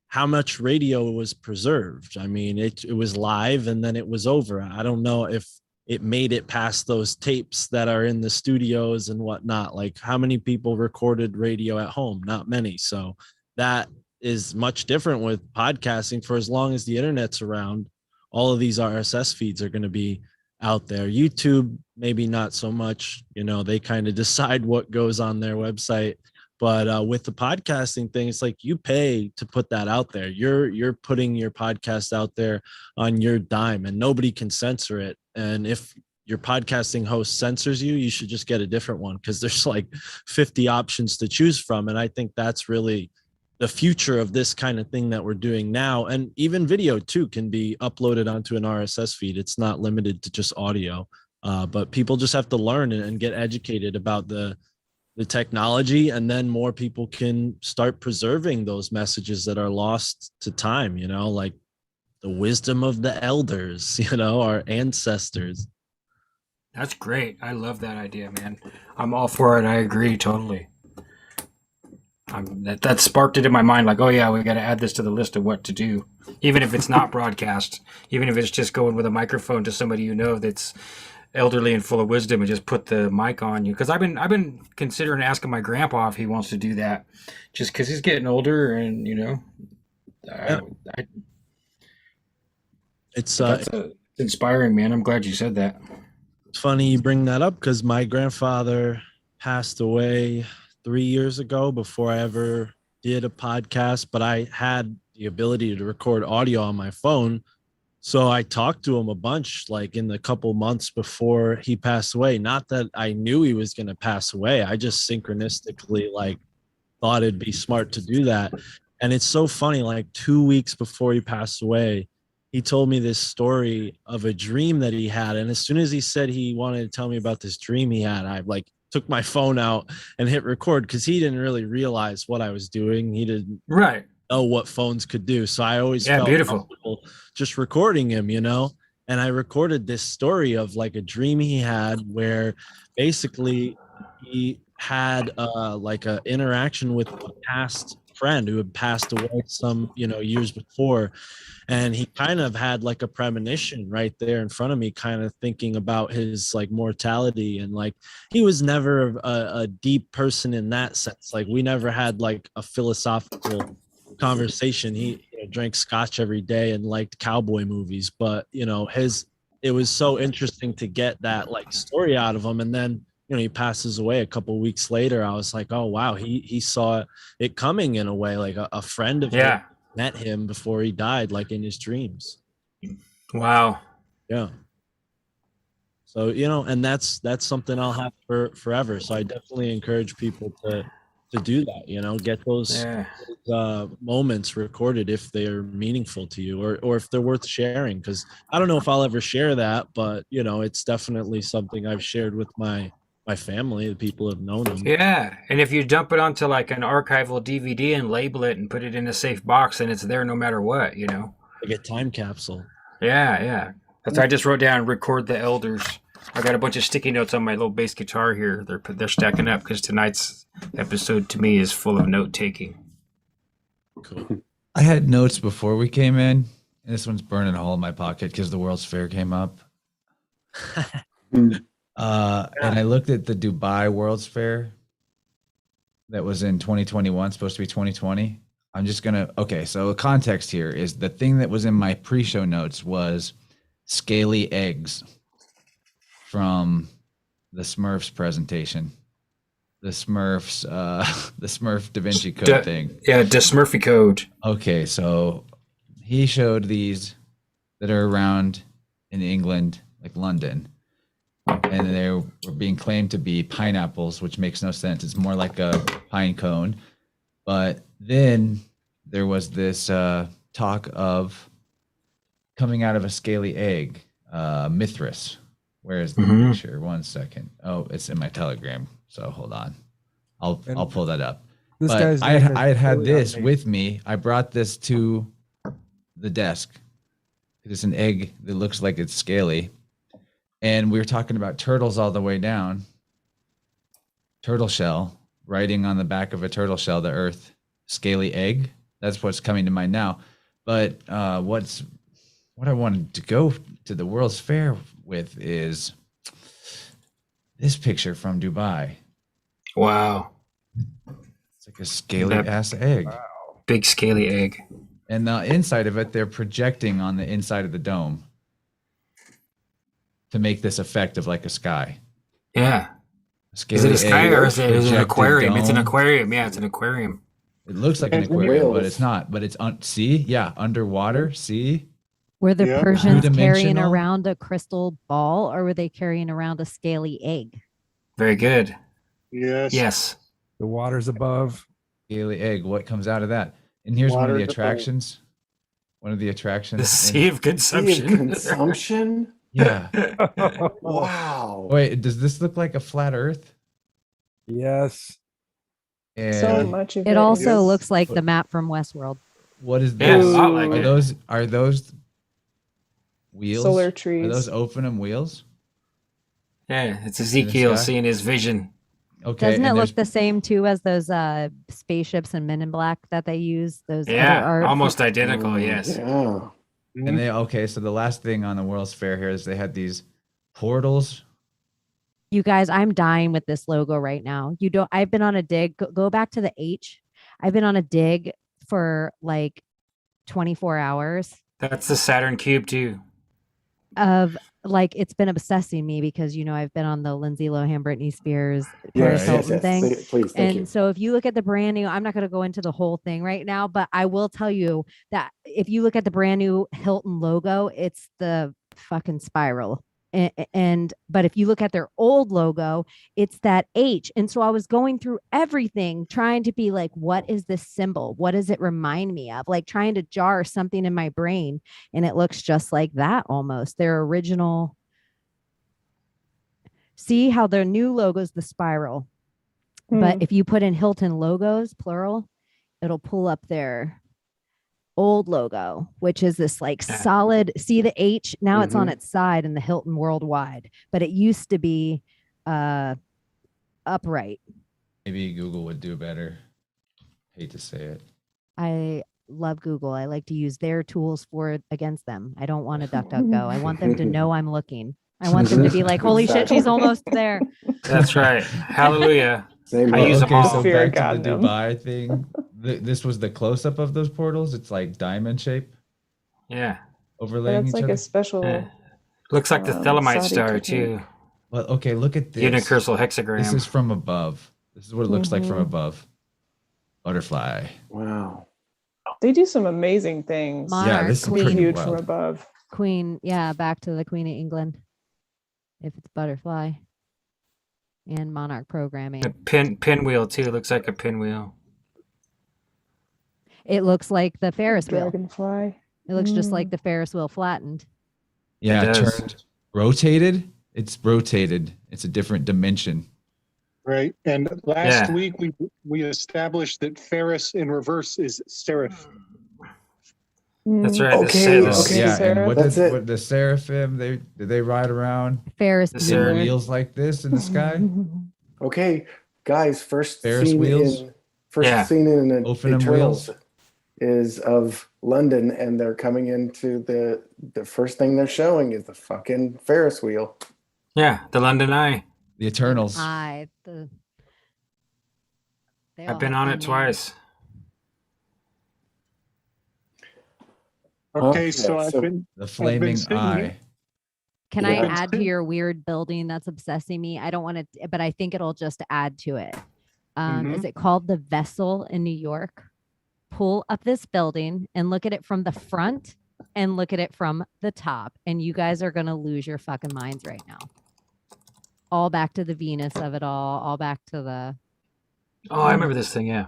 how much radio was preserved? I mean, it was live and then it was over. I don't know if it made it past those tapes that are in the studios and whatnot. Like, how many people recorded radio at home? Not many. So that is much different with podcasting. For as long as the internet's around, all of these RSS feeds are going to be out there. YouTube, maybe not so much, they kind of decide what goes on their website. But with the podcasting thing, it's like you pay to put that out there. You're putting your podcast out there on your dime, and nobody can censor it. And if your podcasting host censors you, you should just get a different one, because there's like 50 options to choose from. And I think that's really the future of this kind of thing that we're doing now. And even video too can be uploaded onto an RSS feed. It's not limited to just audio, but people just have to learn and get educated about the technology, and then more people can start preserving those messages that are lost to time, like the wisdom of the elders, our ancestors. That's great. I love that idea, man. I'm all for it. I agree totally. That sparked it in my mind, like, oh yeah, we got to add this to the list of what to do, even if it's not broadcast, even if it's just going with a microphone to somebody that's elderly and full of wisdom, and just put the mic on you. Because I've been considering asking my grandpa if he wants to do that, just because he's getting older, and it's inspiring, man. I'm glad you said that. It's funny you bring that up, because my grandfather passed away 3 years ago before I ever did a podcast, but I had the ability to record audio on my phone. So I talked to him a bunch, like in the couple months before he passed away. Not that I knew he was going to pass away. I just synchronistically thought it'd be smart to do that. And it's so funny, like 2 weeks before he passed away, he told me this story of a dream that he had. And as soon as he said he wanted to tell me about this dream he had, I took my phone out and hit record, because he didn't really realize what I was doing. He didn't know what phones could do. So I always felt comfortable just recording him, and I recorded this story of like a dream he had where basically he had like a interaction with a past friend who had passed away some, years before. And he kind of had like a premonition right there in front of me, kind of thinking about his like mortality. And like, he was never a deep person in that sense. Like, we never had like a philosophical conversation. He drank scotch every day and liked cowboy movies, but it was so interesting to get that like story out of him. And then he passes away a couple weeks later. I was like, oh wow, he saw it coming in a way. Like a friend of him met him before he died, like in his dreams. Wow. Yeah. So and that's something I'll have for forever. So I definitely encourage people to do that. Get those moments recorded if they're meaningful to you, or if they're worth sharing. Because I don't know if I'll ever share that, but it's definitely something I've shared with my family, the people have known them. Yeah, and if you dump it onto like an archival DVD and label it and put it in a safe box, then it's there no matter what, Like a time capsule. Yeah. That's I just wrote down, record the elders. I got a bunch of sticky notes on my little bass guitar here. They're stacking up, because tonight's episode to me is full of note taking. Cool. I had notes before we came in, and this one's burning a hole in my pocket because the World's Fair came up. And I looked at the Dubai World's Fair that was in 2021, supposed to be 2020. I'm just okay, so the context here is the thing that was in my pre-show notes was scaly eggs from the Smurfs presentation. The Smurfs, the Smurf Da Vinci Code thing. Yeah, the Smurfy Code. Okay, so he showed these that are around in England, like London. And they were being claimed to be pineapples, which makes no sense. It's more like a pine cone. But then there was this talk of coming out of a scaly egg, Mithras. Where's the picture? 1 second. Oh, it's in my Telegram. So hold on. I'll pull that up. But I had this with me. I brought this to the desk. It's an egg that looks like it's scaly. And we were talking about turtles all the way down. Turtle shell, writing on the back of a turtle shell, the earth, scaly egg. That's what's coming to mind now. But what I wanted to go to the World's Fair with is this picture from Dubai. Wow. It's like a scaly ass egg. Wow. Big scaly egg. And the inside of it, they're projecting on the inside of the dome. to make this effect of like a sky. Yeah. Scaly Is it a sky egg, or is it an projected aquarium? It's an dome. aquarium. Yeah, it's an aquarium. It looks like an And aquarium, but whales. it's not. But it's see, yeah, underwater. See, Were the Yeah. Persians carrying Two-dimensional? around a crystal ball or were they carrying around a scaly egg? Very good. Yes. Yes. The water's above. scaly egg. What comes out of that? And here's one of Water the to attractions. One of the attractions. The in- sea of consumption. Consumption? yeah. Wow. Wait, does this look like a flat Earth? Yes. And So much of it. It also Yes. looks like the map from Westworld. what is Yeah, this? a lot like are it. those wheels? Solar Are trees. those Ophanum wheels? Yeah, it's Ezekiel sky? seeing his vision. Okay. Doesn't it and look there's- the same too as those spaceships and Men in Black that they use? Those Yeah, other art? almost identical. Yes. Yeah. And they so the last thing on the World's Fair here is they had these portals. You guys, I'm dying with this logo right now. I've been on a dig. Go back to the H. I've been on a dig for like 24 hours That's the Saturn cube too. of like, it's been obsessing me because, I've been on the Lindsay Lohan, Britney Spears, Paris Yes, Hilton yes, thing. Please, thank you. And so if you look at the brand new, I'm not going to go into the whole thing right now, but I will tell you that if you look at the brand new Hilton logo, it's the fucking spiral. But if you look at their old logo, it's that H. And so I was going through everything trying to be like, what is this symbol? What does it remind me of? Like trying to jar something in my brain. And it looks just like that almost. Their original. See how their new logo is the spiral. But if you put in Hilton logos, plural, it'll pull up their old logo, which is this like solid, see the H, now it's on its side in the Hilton worldwide, but it used to be upright. Maybe Google would do better. Hate to say it. I love Google. I like to use their tools against them. I don't want a DuckDuckGo. I want them to know I'm looking. I want them to be like, holy shit, she's almost there. That's right. Hallelujah. Same I use them all. So Fear back to the God, Dubai thing. This was the close-up of those portals. It's like diamond shape Yeah. overlaying That's each like other. a special. Yeah. Looks like the Thelemite Saudi star technique. too. Well, okay, look at this. Unicursal hexagram. This is from above. This is what it looks like from Mhm. above. Butterfly. Wow. They do some amazing things. Monarch, this is To be pretty huge wild. from above. Queen, yeah, back to the Queen of England. If it's butterfly and monarch programming. A pinwheel too. Looks like a pinwheel. It looks like the Ferris wheel. Dragonfly. It looks just like the Ferris wheel flattened. Yeah, It does. turned rotated. It's rotated. It's a different dimension. Right. And last Yeah. week we established that Ferris in reverse is serif. That's right. Okay, the, okay. Yeah, and Sarah. what That's did it. what the seraphim? Did they ride around Ferris The in Sarah- Bueller. wheels like this in the sky? Okay, guys, first Ferris scene wheels? in Yeah. Eternals wheels? is of London, and they're coming into the first thing they're showing is the fucking Ferris wheel. Yeah, the London Eye. The Eternals. They I've all been have on fun it names. twice. Okay, Oh, so yeah, I've so- been The flaming sitting eye. here. Can Yeah. I add to your weird building that's obsessing me? I don't want to, but I think it'll just add to it. Is it called the Vessel in New York? Pull up this building and look at it from the front and look at it from the top. And you guys are going to lose your fucking minds right now. All back to the Venus of it all back to the, Oh, I remember this thing. Yeah.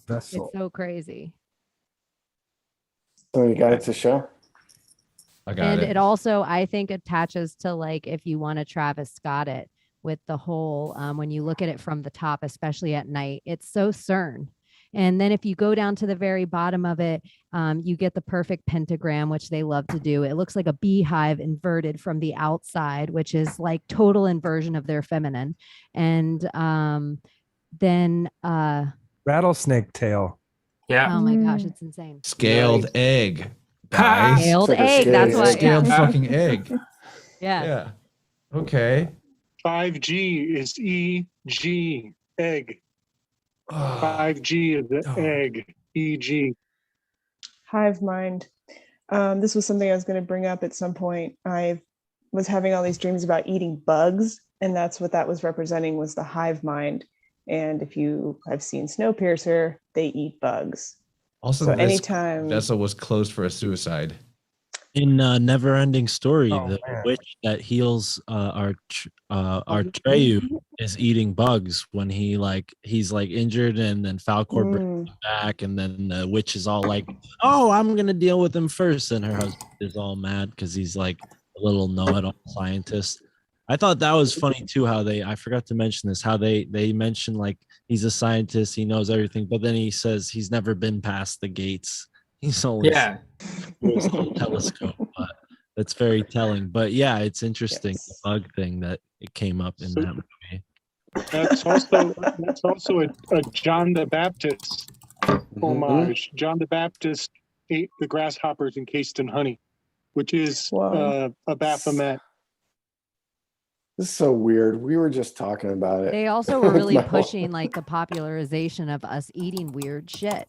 Vessel. it's so crazy. So you got it to show. I got And it. it also, I think, attaches to like if you want to Travis Scott it with the whole when you look at it from the top, especially at night, it's so CERN. And then if you go down to the very bottom of it, you get the perfect pentagram, which they love to do. It looks like a beehive inverted from the outside, which is like total inversion of their feminine. And then Rattlesnake tail. Yeah. oh my gosh, it's insane. Scaled Nice. egg. Guys. Scaled It's like a egg. That's scaled what. egg. Yeah. Scaled fucking egg. Yeah. Yeah. Okay. 5G is EG, egg. Oh, 5G is the Oh. egg, EG. Hive mind. This was something I was going to bring up at some point. I've was having all these dreams about eating bugs, and that's what that was representing, was the hive mind. And if you have seen Snowpiercer, they eat bugs. Also, So this anytime vessel was closed for a suicide. In Never-Ending Story, Oh, the man. witch that heals Artreyu is eating bugs when he's like injured, and then Falcor brings him back, and then the witch is all like, "Oh, I'm gonna deal with him first," and her husband is all mad because he's like a little know-it-all scientist. I thought that was funny too. How I forgot to mention this. How they mention like he's a scientist, he knows everything, but then he says he's never been past the gates. He's only Yeah. through his little telescope. But that's very telling. But yeah, it's interesting the bug thing that it came up in that movie. That's also a John the Baptist homage. John the Baptist ate the grasshoppers encased in honey, which is a Baphomet. This is so weird. We were just talking about it. They also were really pushing like the popularization of us eating weird shit.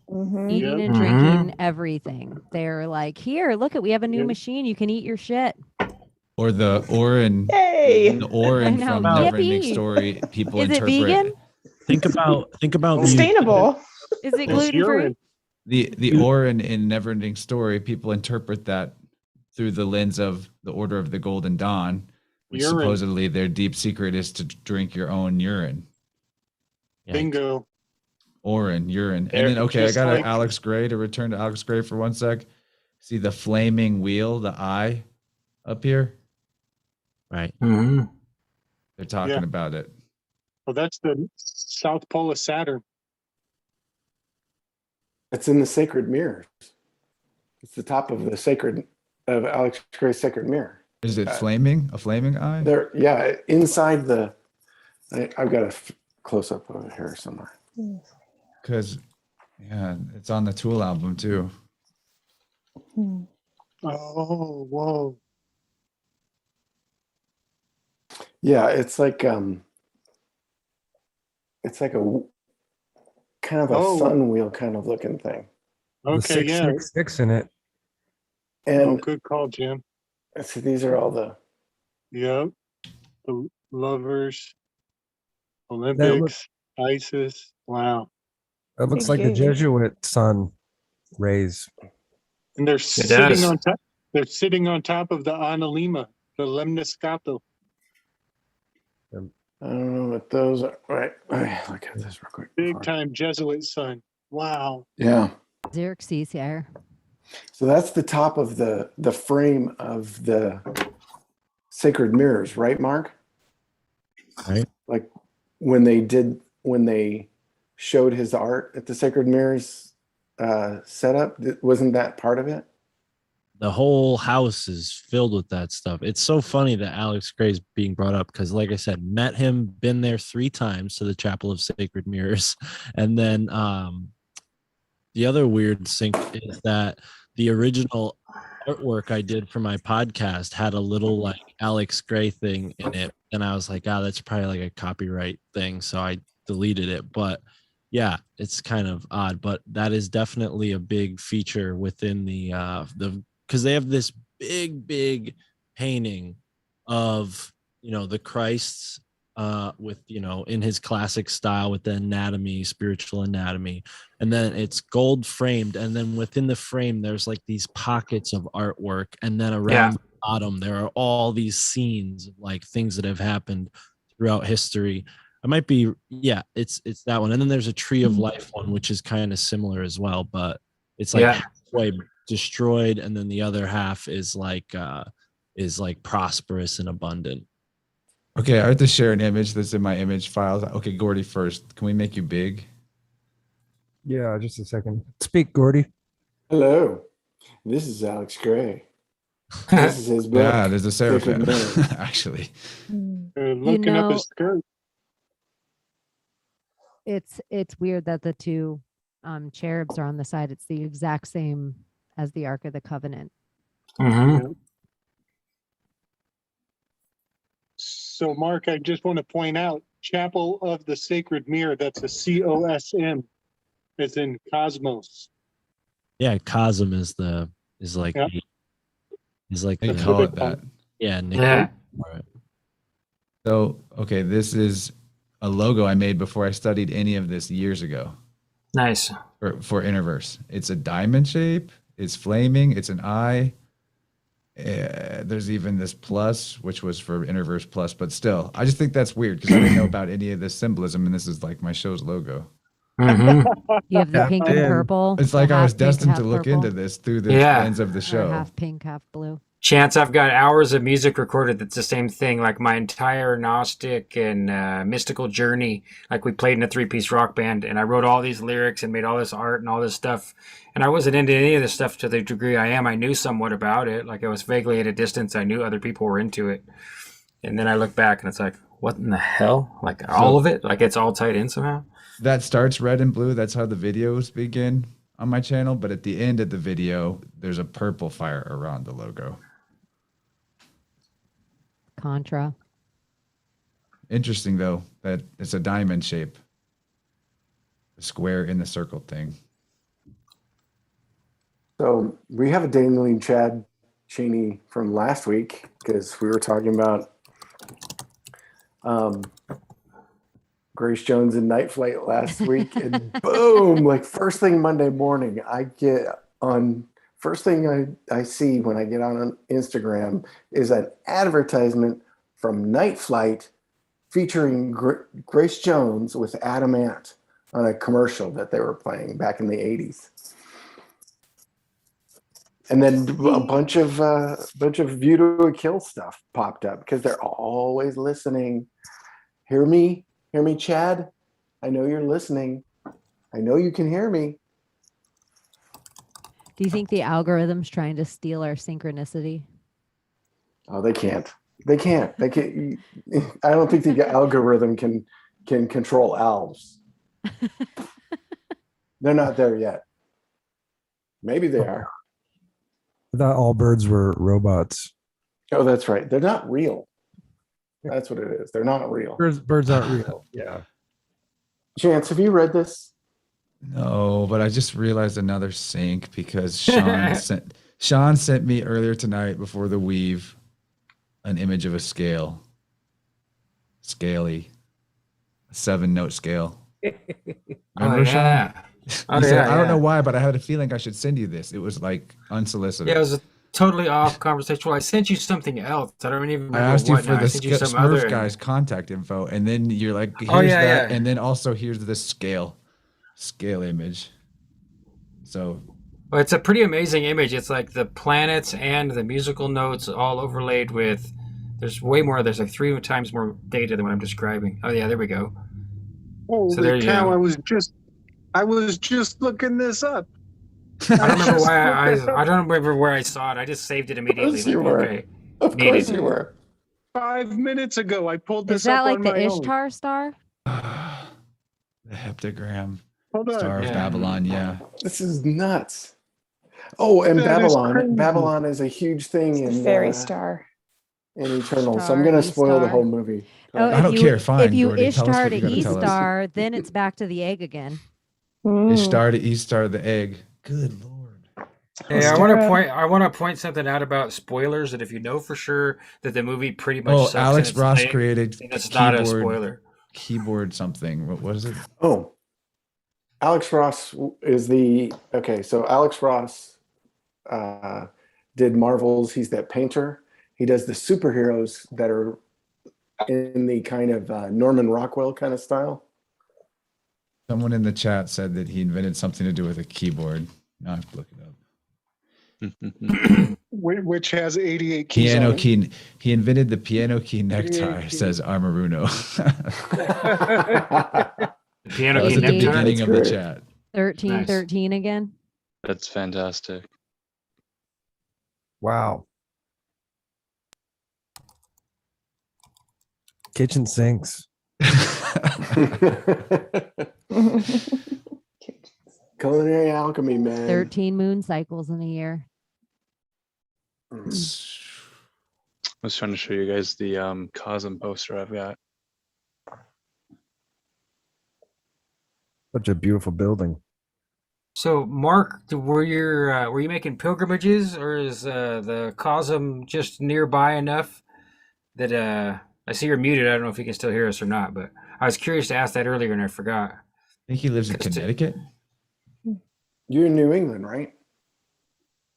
Eating and drinking everything. They're like, here, look we have a new machine. You can eat your shit. Or the Orin. Hey! The Orin I know. from Neverending Yippee. Story. People Is it interpret vegan? Think about Sustainable. Is it gluten free? the Orin in Neverending Story. People interpret that through the lens of the Order of the Golden Dawn, which Urine. supposedly their deep secret is to drink your own urine. Bingo. Orin, urine. They're And then, okay, I just got like- Alex Gray, to return to Alex Gray for one sec. See the flaming wheel, the eye up here? Right. They're talking Yeah. about it. Well, that's the South Pole of Saturn. It's in the sacred mirrors. It's the top of Alex Gray's sacred mirror. Is it flaming? A flaming eye? There, yeah, inside the. I've got a close up over here somewhere. Because, yeah, it's on the Tool album too. Oh, whoa. Yeah, it's like a kind of a sun wheel kind of looking thing. The Okay, yeah. 666 in it. And good call, Jim. so these are all the. Yep. The lovers, Olympics, ISIS. Wow. That looks like the Jesuit sun rays. And they're does. sitting on top. They're sitting on top of the Analima, the Lemniscato. I don't know what those are. Right. Look at this real quick. Big time Jesuit sun. Wow. Yeah. Xerxes here. So that's the top of the frame of the sacred mirrors, right, Mark? Right. Like when they showed his art at the sacred mirrors setup, wasn't that part of it? The whole house is filled with that stuff. It's so funny that Alex Gray's being brought up because, like I said, met him, been there 3 times to the Chapel of Sacred Mirrors. And then the other weird sync is that the original artwork I did for my podcast had a little like Alex Gray thing in it. And I was like, that's probably like a copyright thing. So I deleted it. But yeah, it's kind of odd. But that is definitely a big feature within the because they have this big painting of, the Christ with, in his classic style with the anatomy, spiritual anatomy. And then it's gold framed. And then within the frame, there's like these pockets of artwork. And then around the bottom, there are all these scenes of like things that have happened throughout history. I might be, it's that one. And then there's a Tree of Life one, which is kind of similar as well, but it's like halfway destroyed, and then the other half is like prosperous and abundant. Okay, I have to share an image that's in my image files. Okay, Gordy first. Can we make you big? Yeah, just a second. Speak, Gordy. Hello, this is Alex Gray. This is his book. Yeah, there's a seraphim, Sacred Mirrors. actually. Looking up his skirt. It's weird that the two cherubs are on the side. It's the exact same as the Ark of the Covenant. So, Mark, I just want to point out, Chapel of the Sacred Mirror, that's a COSM, as in cosmos. Yeah, Cosm is like They call it that. Yeah, Nick. Yeah. So, okay, this is a logo I made before I studied any of this years ago. Nice. For Interverse. It's a diamond shape. It's flaming. It's an eye. There's even this plus, which was for Interverse Plus, but still, I just think that's weird because I didn't know about any of this symbolism, and this is like my show's logo. Mhm. You have the pink and purple. It's the like I was half pink, destined half to look purple, into this through the Yeah. lens of the or show. half pink, half blue. Chance, I've got hours of music recorded that's the same thing, like my entire Gnostic and mystical journey. Like we played in a 3-piece rock band, and I wrote all these lyrics and made all this art and all this stuff. And I wasn't into any of this stuff to the degree I am. I knew somewhat about it. Like I was vaguely at a distance. I knew other people were into it. And then I look back and it's like, what in the hell? Like all of it? Like it's all tied in somehow? That starts red and blue. That's how the videos begin on my channel. But at the end of the video, there's a purple fire around the logo. Contra. Interesting, though, that it's a diamond shape. The square in the circle thing. So we have a Daniel Chad Chaney from last week because we were talking about Grace Jones and Night Flight last week, and boom, like first thing Monday morning, I get on. First thing I see when I get on Instagram is an advertisement from Night Flight featuring Grace Jones with Adam Ant on a commercial that they were playing back in the 80s. And then a bunch of View to a Kill stuff popped up because they're always listening. Hear me, Chad? I know you're listening. I know you can hear me. Do you think the algorithm's trying to steal our synchronicity? Oh, they can't. They can't. They can't. I don't think the algorithm can control elves. They're not there yet. Maybe they are. I thought all birds were robots. Oh, that's right. They're not real. That's what it is. They're not real. Birds aren't real. Yeah. Chance, have you read this? No, but I just realized another sync because Sean sent me earlier tonight before the weave an image of a scale. Scaly. A 7-note scale. Remember, Sean? Oh, He said, yeah, I don't know yeah. why, but I had a feeling I should send you this. It was like unsolicited. Yeah, it was a totally off conversation. Well, I sent you something else. I don't even remember I asked you what for now. the I sent you some Smurf other. guy's contact info, and then you're like, here's Oh, yeah, that, yeah. and then also here's the scale image. So Well, it's a pretty amazing image. It's like the planets and the musical notes all overlaid with. There's way more. There's like 3 times more data than what I'm describing. Oh yeah, there we go. Holy So there you cow! go. I was just looking this up. I don't remember why I don't remember where I saw it. I just saved it immediately. Of course you Like, were. okay, Of needed. course you were. 5 minutes ago, I pulled this Is that up like on the my own. Ishtar star? the heptagram, Hold on. Star of Yeah. Babylon, yeah. This is nuts. Oh, and That is Babylon. crazy. Babylon is a huge thing It's a in fairy star. in Eternal. So Star, I'm going to spoil the E-star. whole movie. Oh, I if don't you, care. Fine, If you Gordy. Tell us Ishtar what to you gotta tell us. E-star, then it's back to the egg again. Ishtar to Eastar the egg. Good Lord. Hey, I want to point something out about spoilers. That if you know for sure that the movie pretty much Oh, sucks Alex and it's Ross lame, created then it's not a keyboard- spoiler. Keyboard something. What was it? Oh, Alex Ross is so Alex Ross did Marvels. He's that painter. He does the superheroes that are in the kind of Norman Rockwell kind of style. Someone in the chat said that he invented something to do with a keyboard. Now I have to look it up. Which has 88 keys Piano on it. key. He invented the piano key necktie, Piano key. says Armaruno. Piano That was key at the necktie. beginning of the great. chat. 1313 again. That's fantastic. Wow. Kitchen sinks. Culinary alchemy, man. 13 moon cycles in a year. I was trying to show you guys the Cosm poster I've got. Such a beautiful building. So, Mark, were you making pilgrimages, or is the Cosm just nearby enough that I see you're muted? I don't know if you can still hear us or not, but I was curious to ask that earlier and I forgot. I think he lives in Connecticut. You're in New England, right?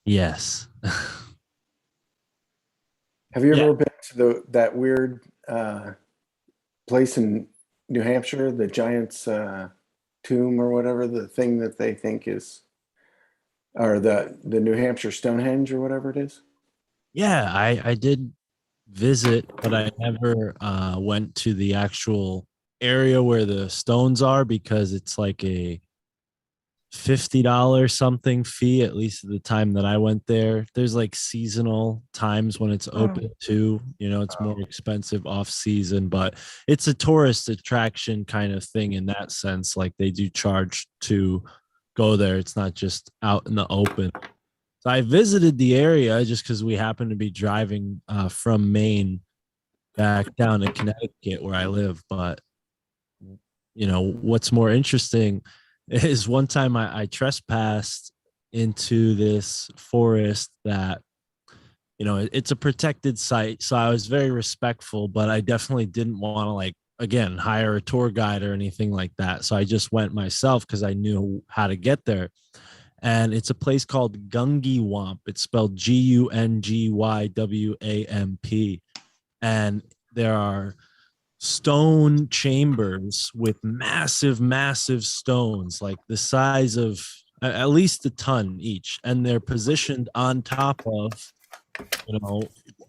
Yes. Have you ever been to that weird place in New Hampshire, the Giant's tomb or whatever, the thing that they think is, or the New Hampshire Stonehenge or whatever it is? Yeah, I did visit, but I never went to the actual area where the stones are because it's like a $50 something fee, at least at the time that I went there. There's like seasonal times when it's open too, it's more expensive off season, but it's a tourist attraction kind of thing in that sense. Like they do charge to go there. It's not just out in the open. So I visited the area just because we happened to be driving from Maine back down to Connecticut where I live. But what's more interesting is one time I trespassed into this forest that, it's a protected site. So I was very respectful, but I definitely didn't want to hire a tour guide or anything like that. So I just went myself because I knew how to get there. And it's a place called Gungiwamp. It's spelled GungyWamp. And there are stone chambers with massive stones, like the size of at least a ton each, and they're positioned on top of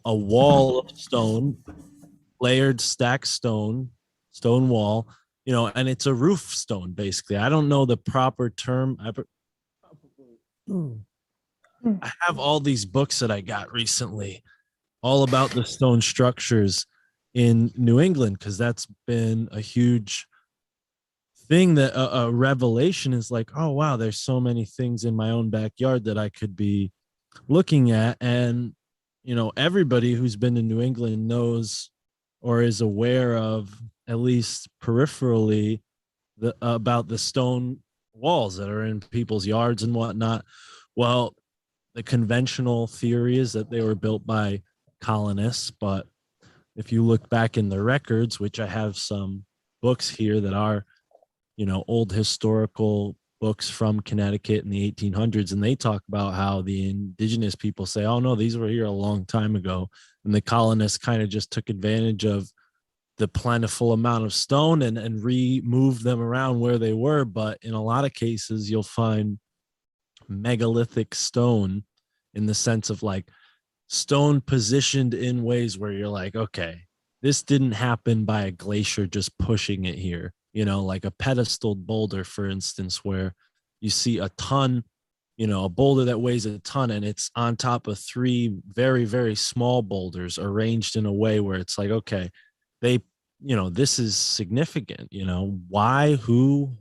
a wall of stone, layered stacked stone wall, and it's a roof stone basically. I don't know the proper term. I have all these books that I got recently all about the stone structures in New England, because that's been a huge thing, that a revelation is like, oh wow, there's so many things in my own backyard that I could be looking at. And everybody who's been to New England knows or is aware of, at least peripherally, about the stone walls that are in people's yards and whatnot. Well, the conventional theory is that they were built by colonists, but if you look back in the records, which I have some books here that are, old historical books from Connecticut in the 1800s, and they talk about how the indigenous people say, oh no, these were here a long time ago. And the colonists kind of just took advantage of the plentiful amount of stone and removed them around where they were. But in a lot of cases, you'll find megalithic stone, in the sense of like stone positioned in ways where you're like, okay, this didn't happen by a glacier just pushing it here, like a pedestaled boulder, for instance, where you see a ton, a boulder that weighs a ton, and it's on top of three very, very small boulders arranged in a way where it's like, okay, this is significant, why, who,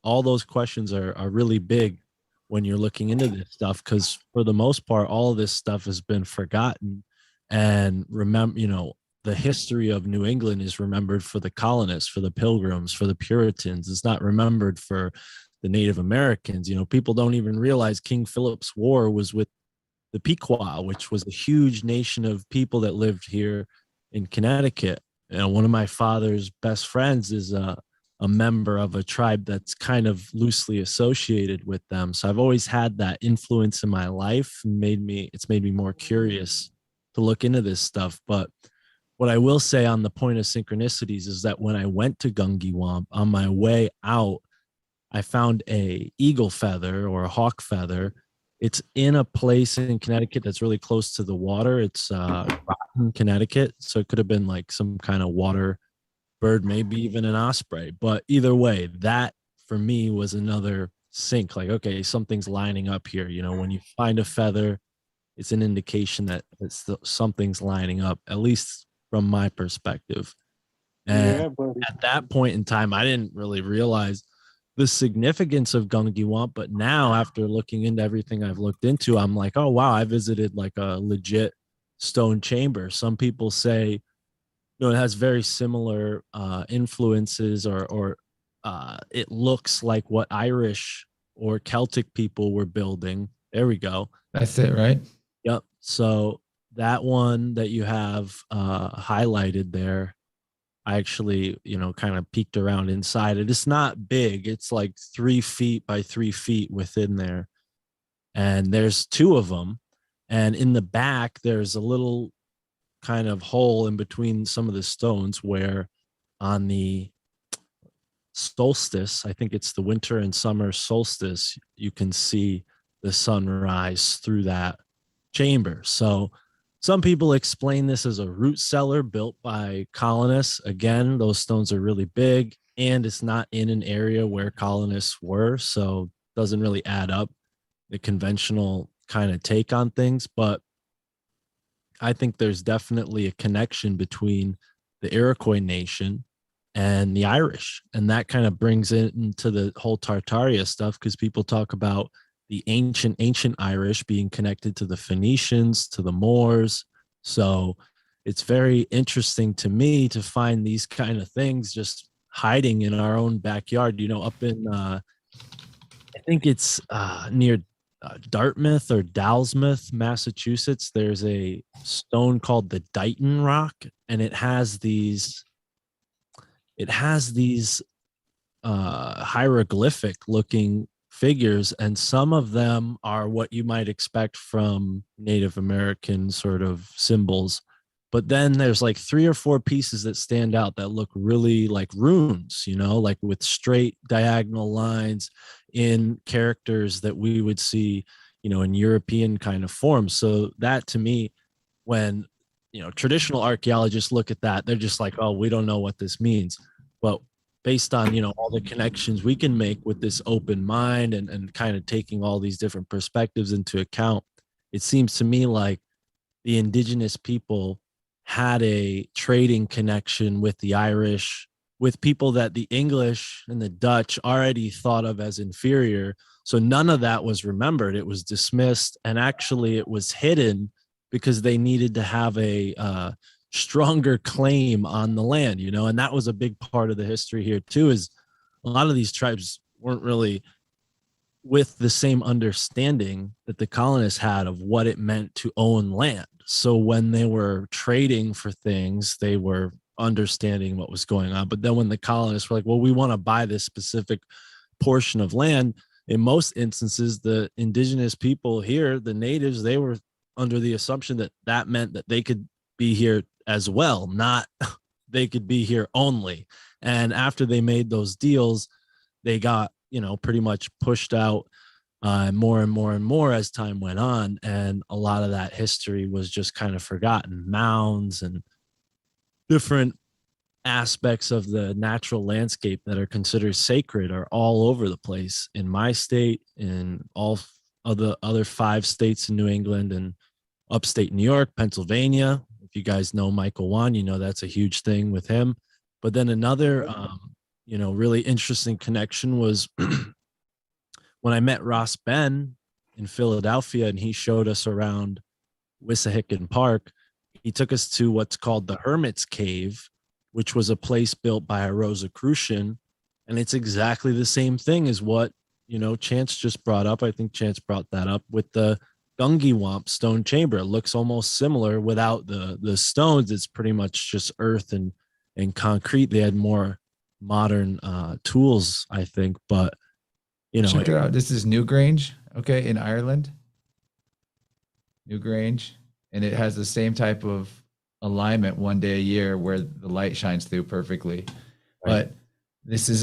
all those questions are really big when you're looking into this stuff, because for the most part, all of this stuff has been forgotten. And remember, the history of New England is remembered for the colonists, for the Pilgrims, for the Puritans. It's not remembered for the Native Americans. People don't even realize King Philip's War was with the Pequot, which was a huge nation of people that lived here in Connecticut. One of my father's best friends is a member of a tribe that's kind of loosely associated with them. So I've always had that influence in my life, and it's made me more curious to look into this stuff. But what I will say on the point of synchronicities is that when I went to Gungiwamp, on my way out, I found a eagle feather or a hawk feather. It's in a place in Connecticut that's really close to the water. It's Groton, Connecticut. So it could have been like some kind of water bird, maybe even an osprey. But either way, that for me was another sync. Like, okay, something's lining up here. When you find a feather, it's an indication that something's lining up, at least from my perspective. And at that point in time, I didn't really realize the significance of Gungiwamp. But now, after looking into everything I've looked into, I'm like, oh wow, I visited like a legit stone chamber. Some people say, it has very similar influences, or it looks like what Irish or Celtic people were building. There we go. That's it, right? Yep. So that one that you have highlighted there, I actually, kind of peeked around inside it. It's not big. It's like 3 feet by 3 feet within there. And there's 2 of them. And in the back, there's a little kind of hole in between some of the stones where on the solstice, I think it's the winter and summer solstice, you can see the sun rise through that chamber. So some people explain this as a root cellar built by colonists. Again, those stones are really big and it's not in an area where colonists were, so it doesn't really add up, the conventional kind of take on things. But I think there's definitely a connection between the Iroquois nation and the Irish. And that kind of brings it into the whole Tartaria stuff, because people talk about the ancient Irish being connected to the Phoenicians, to the Moors. So it's very interesting to me to find these kind of things just hiding in our own backyard. Up in, I think it's near Dartmouth or Dalsmouth, Massachusetts, there's a stone called the Dighton Rock, and it has these hieroglyphic looking figures, and some of them are what you might expect from Native American sort of symbols, but then there's like 3 or 4 pieces that stand out that look really like runes, like with straight diagonal lines in characters that we would see, in European kind of forms. So that, to me, when traditional archaeologists look at that, they're just like, oh, we don't know what this means. But based on all the connections we can make with this open mind and kind of taking all these different perspectives into account, it seems to me like the indigenous people had a trading connection with the Irish, with people that the English and the Dutch already thought of as inferior. So none of that was remembered. It was dismissed, and actually it was hidden because they needed to have a stronger claim on the land, and that was a big part of the history here too, is a lot of these tribes weren't really with the same understanding that the colonists had of what it meant to own land. So when they were trading for things, they were understanding what was going on. But then when the colonists were like, well, we want to buy this specific portion of land, in most instances, the indigenous people here, the natives, they were under the assumption that that meant that they could be here as well, not they could be here only. And after they made those deals, they got, pretty much pushed out more and more and more as time went on. And a lot of that history was just kind of forgotten. Mounds and different aspects of the natural landscape that are considered sacred are all over the place in my state, in all of the other 5 states in New England, and upstate New York, Pennsylvania. If you guys know Michael Wan, that's a huge thing with him. But then another, really interesting connection was when I met Ross Ben in Philadelphia, and he showed us around Wissahickon Park. He took us to what's called the Hermit's Cave, which was a place built by a Rosicrucian. And it's exactly the same thing as what, Chance just brought up. I think Chance brought that up with the Gungewamp stone chamber. It looks almost similar without the stones. It's pretty much just earth and concrete. They had more modern tools, I think, but check it out. This is Newgrange, okay, in Ireland. Newgrange, and it has the same type of alignment one day a year where the light shines through perfectly. Right. But this is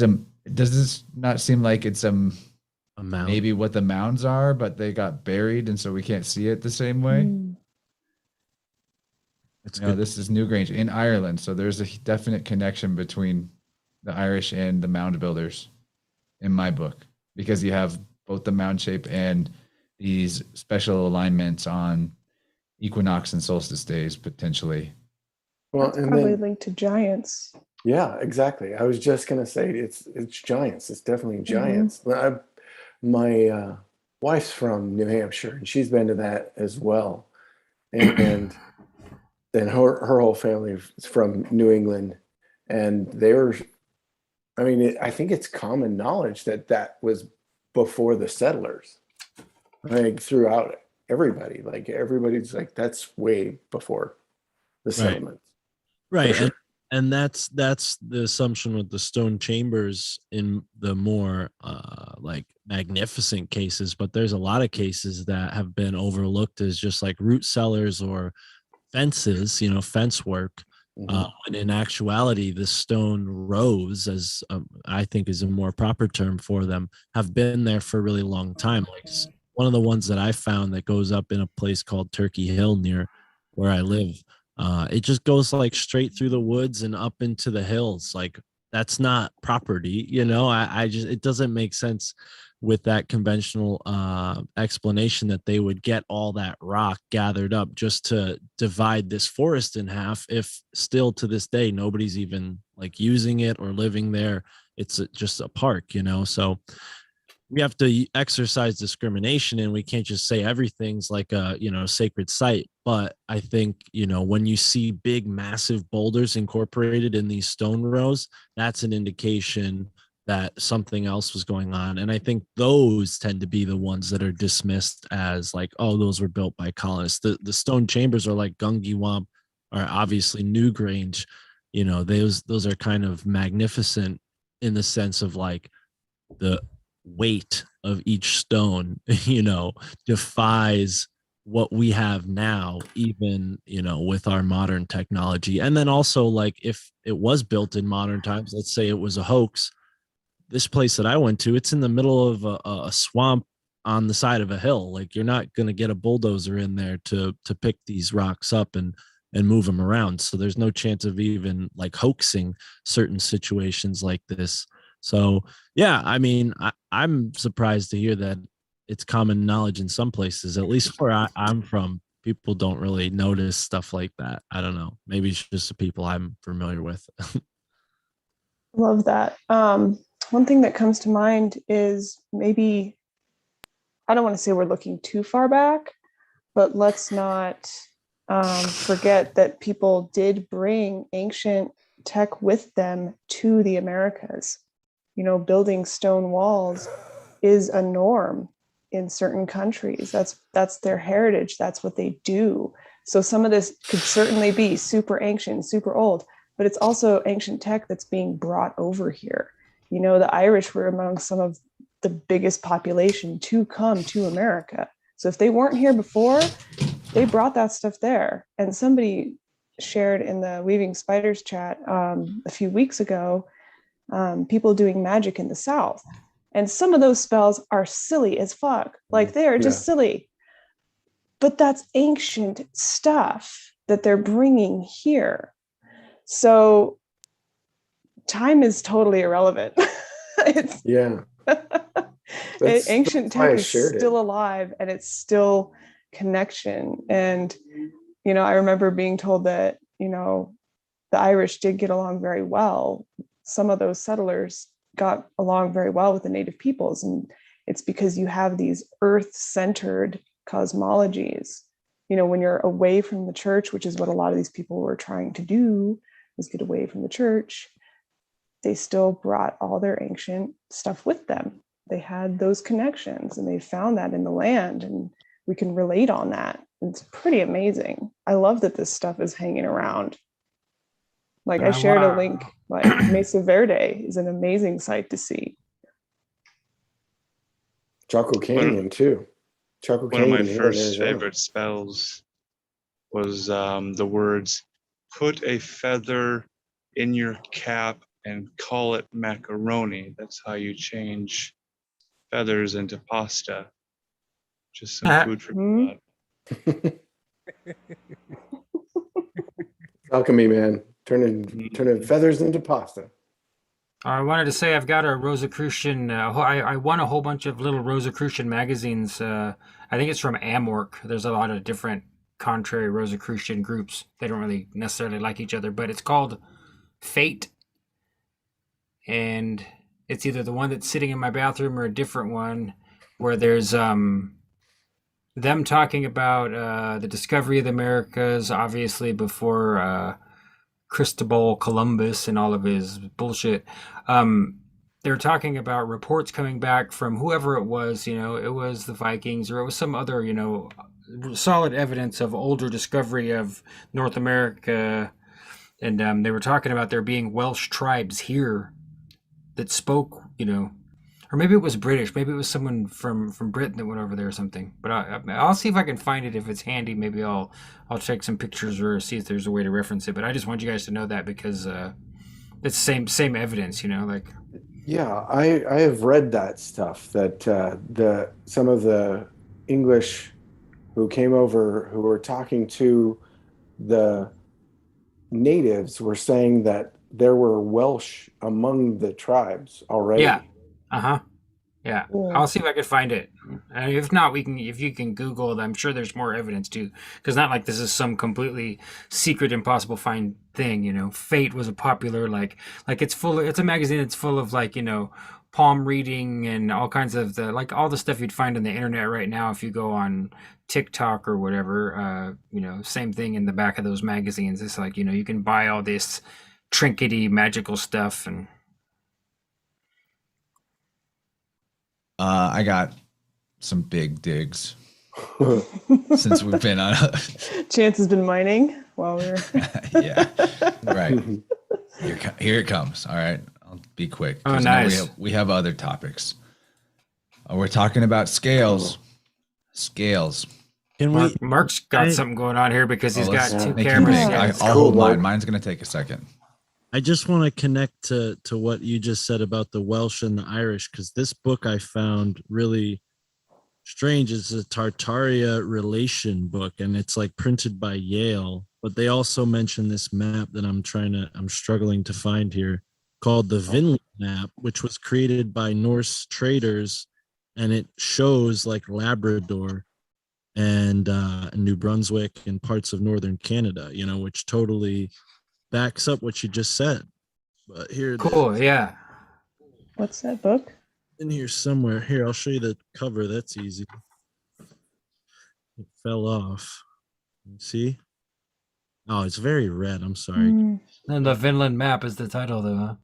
does this not seem like it's a mound? Maybe what the mounds are, but they got buried, and so we can't see it the same way. This is Newgrange in Ireland, so there's a definite connection between the Irish and the mound builders in my book, because you have both the mound shape and these special alignments on equinox and solstice days potentially. Well, it's probably linked to giants. Yeah, exactly. I was just gonna say it's giants. It's definitely giants. Mm-hmm. My wife's from New Hampshire, and she's been to that as well. And then her whole family is from New England, and they were. I mean, I think it's common knowledge that was before the settlers. Like throughout everybody, like everybody's like, that's way before the settlements. Right. Sure. And that's the assumption with the stone chambers in the more like magnificent cases, but there's a lot of cases that have been overlooked as just like root cellars or fences, fence work. And in actuality, the stone rows, as I think is a more proper term for them, have been there for a really long time. Like one of the ones that I found that goes up in a place called Turkey Hill near where I live. It just goes like straight through the woods and up into the hills. Like that's not property, I just, it doesn't make sense with that conventional explanation that they would get all that rock gathered up just to divide this forest in half, if still to this day nobody's even like using it or living there. It's just a park, so we have to exercise discrimination, and we can't just say everything's like a sacred site. But I think when you see big massive boulders incorporated in these stone rows, that's an indication that something else was going on. And I think those tend to be the ones that are dismissed as like, oh, those were built by colonists. The stone chambers are like Gungiwamp or obviously Newgrange. Those are kind of magnificent in the sense of like the weight of each stone defies what we have now, even with our modern technology. And then also, like, if it was built in modern times, let's say it was a hoax, this place that I went to, it's in the middle of a swamp on the side of a hill. Like, you're not going to get a bulldozer in there to pick these rocks up and move them around. So there's no chance of even like hoaxing certain situations like this. So yeah, I mean, I'm surprised to hear that it's common knowledge in some places, at least where I'm from. People don't really notice stuff like that. I don't know. Maybe it's just the people I'm familiar with. Love that. One thing that comes to mind is maybe, I don't want to say we're looking too far back, but let's not forget that people did bring ancient tech with them to the Americas. Building stone walls is a norm in certain countries. That's their heritage. That's what they do. So some of this could certainly be super ancient, super old, but it's also ancient tech that's being brought over here. The Irish were among some of the biggest population to come to America. So if they weren't here before, they brought that stuff there. And somebody shared in the Weaving Spiders chat a few weeks ago, people doing magic in the South. And some of those spells are silly as fuck. Like, they are just silly. But that's ancient stuff that they're bringing here. So time is totally irrelevant. Ancient tech is still alive, and it's still connection. And, I remember being told that, the Irish did get along very well. Some of those settlers got along very well with the native peoples. And it's because you have these earth-centered cosmologies. When you're away from the church, which is what a lot of these people were trying to do, was get away from the church, they still brought all their ancient stuff with them. They had those connections, and they found that in the land, and we can relate on that. It's pretty amazing. I love that this stuff is hanging around. Like, I shared a link, like Mesa Verde is an amazing sight to see. Chaco Canyon too. One of my first favorite spells was the words, "Put a feather in your cap and call it macaroni." That's how you change feathers into pasta. Just some food for thought. Alchemy, man. Turning feathers into pasta. I wanted to say I've got a Rosicrucian. I won a whole bunch of little Rosicrucian magazines. I think it's from Amorc. There's a lot of different contrary Rosicrucian groups. They don't really necessarily like each other, but it's called Fate. And it's either the one that's sitting in my bathroom or a different one, where there's them talking about the discovery of the Americas, obviously before Cristobal Columbus and all of his bullshit. they were talking about reports coming back from whoever it was, it was the Vikings or it was some other, solid evidence of older discovery of North America. And they were talking about there being Welsh tribes here that spoke, or maybe it was British. Maybe it was someone from Britain that went over there or something. But I'll see if I can find it. If it's handy, maybe I'll check some pictures or see if there's a way to reference it. But I just want you guys to know that because it's same evidence, like. Yeah, I have read that stuff that some of the English who came over who were talking to the natives were saying that there were Welsh among the tribes already. Yeah. Yeah. I'll see if I can find it. And if not, if you can Google it, I'm sure there's more evidence too. Because not like this is some completely secret, impossible find thing. Fate was a popular it's a magazine that's full of palm reading and all kinds of all the stuff you'd find on the internet right now if you go on TikTok or whatever. Same thing in the back of those magazines. It's you can buy all this trinkety magical stuff and. I got some big digs since we've been on. Chance has been mining while we're. Yeah, right. Here it comes. All right, I'll be quick. Oh, nice. We have other topics. We're talking about scales. Scales. Mark's got something going on here because he's got two make it cameras. big. I'll hold mine. Mine's gonna take a second. I just want to connect to what you just said about the Welsh and the Irish, because this book I found really strange. It's a Tartaria relation book, and it's printed by Yale. But they also mention this map that I'm struggling to find here, called the Vinland map, which was created by Norse traders, and it shows Labrador and New Brunswick and parts of northern Canada, which totally backs up what you just said. But here, cool. Yeah. What's that book? In here somewhere. Here, I'll show you the cover. That's easy. It fell off. See? Oh, it's very red. I'm sorry. And the Vinland map is the title, though, huh?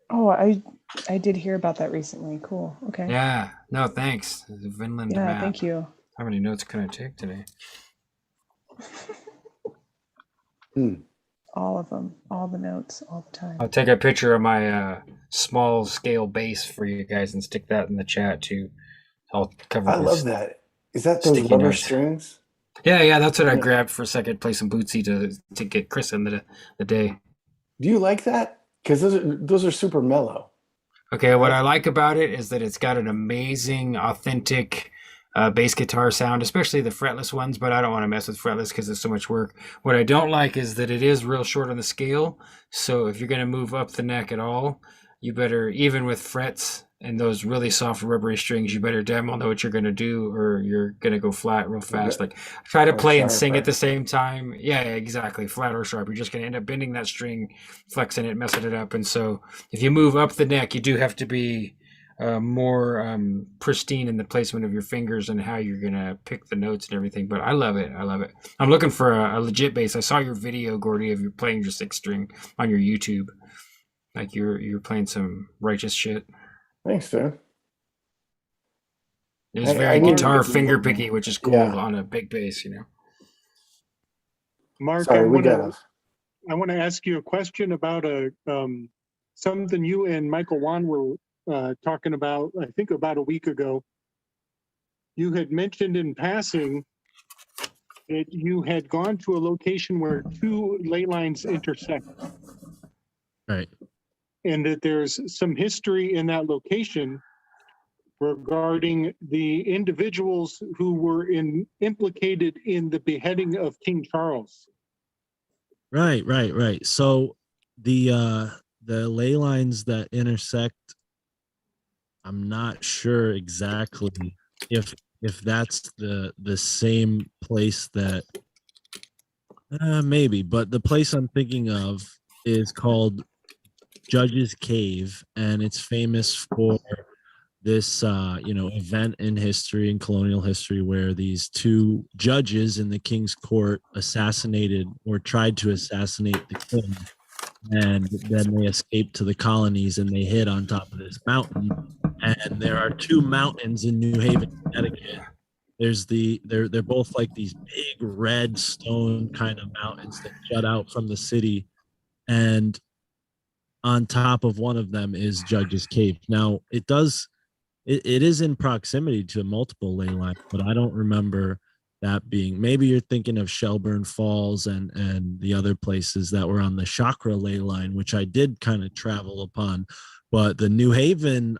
Oh, I did hear about that recently. Cool. Okay. Yeah. No, thanks. The Vinland map. Yeah, thank you. How many notes can I take today? All of them, all the notes, all the time. I'll take a picture of my small scale base for you guys and stick that in the chat too. I'll cover. I love that. Is that those rubber notes. strings? Yeah, that's what I grabbed for a second. Play some bootsy to get Chris in the day. Do you like that? Because those are super mellow. Okay, what I like about it is that it's got an amazing, authentic bass guitar sound, especially the fretless ones, but I don't want to mess with fretless because it's so much work. What I don't like is that it is real short on the scale. So if you're going to move up the neck at all, you better, even with frets and those really soft rubbery strings, you better damn well know what you're going to do or you're going to go flat real fast. Try to play and sing at the same time. Yeah, exactly. Flat or sharp. You're just going to end up bending that string, flexing it, messing it up. And so if you move up the neck, you do have to be more pristine in the placement of your fingers and how you're gonna pick the notes and everything. But I love it. I'm looking for a legit bass. I saw your video, Gordy, of you playing your 6-string on your YouTube. You're playing some righteous shit. Thanks, dude. It's very guitar finger picky, which is cool on a big bass, Mark, Sorry, I want to ask you a question about something you and Michael Wan were talking about, I think about a week ago. You had mentioned in passing that you had gone to a location where two ley lines intersect. Right. And that there's some history in that location regarding the individuals who were implicated in the beheading of King Charles. Right. So the ley lines that intersect, I'm not sure exactly if that's the same place that maybe, but the place I'm thinking of is called Judge's Cave, and it's famous for this event in history, in colonial history, where these two judges in the king's court assassinated or tried to assassinate the king. and then they escaped to the colonies and they hid on top of this mountain. And there are two mountains in New Haven, Connecticut. They're both like these big red stone kind of mountains that jut out from the city, and on top of one of them is Judge's Cave. Now it is in proximity to multiple ley lines, but I don't remember that being. Maybe you're thinking of Shelburne Falls and the other places that were on the Chakra ley line, which I did kind of travel upon. But the New Haven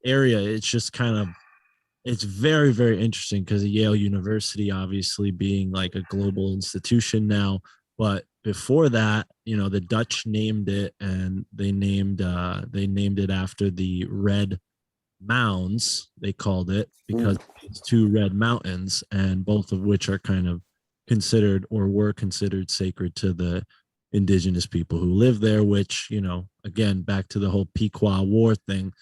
area, it's very, very interesting because of Yale University obviously being like a global institution now. But before that, the Dutch named it, and they named it after the Red Mounds, they called it, because it's two red mountains, and both of which are kind of considered or were considered sacred to the indigenous people who live there, which, again, back to the whole Pequot War thing.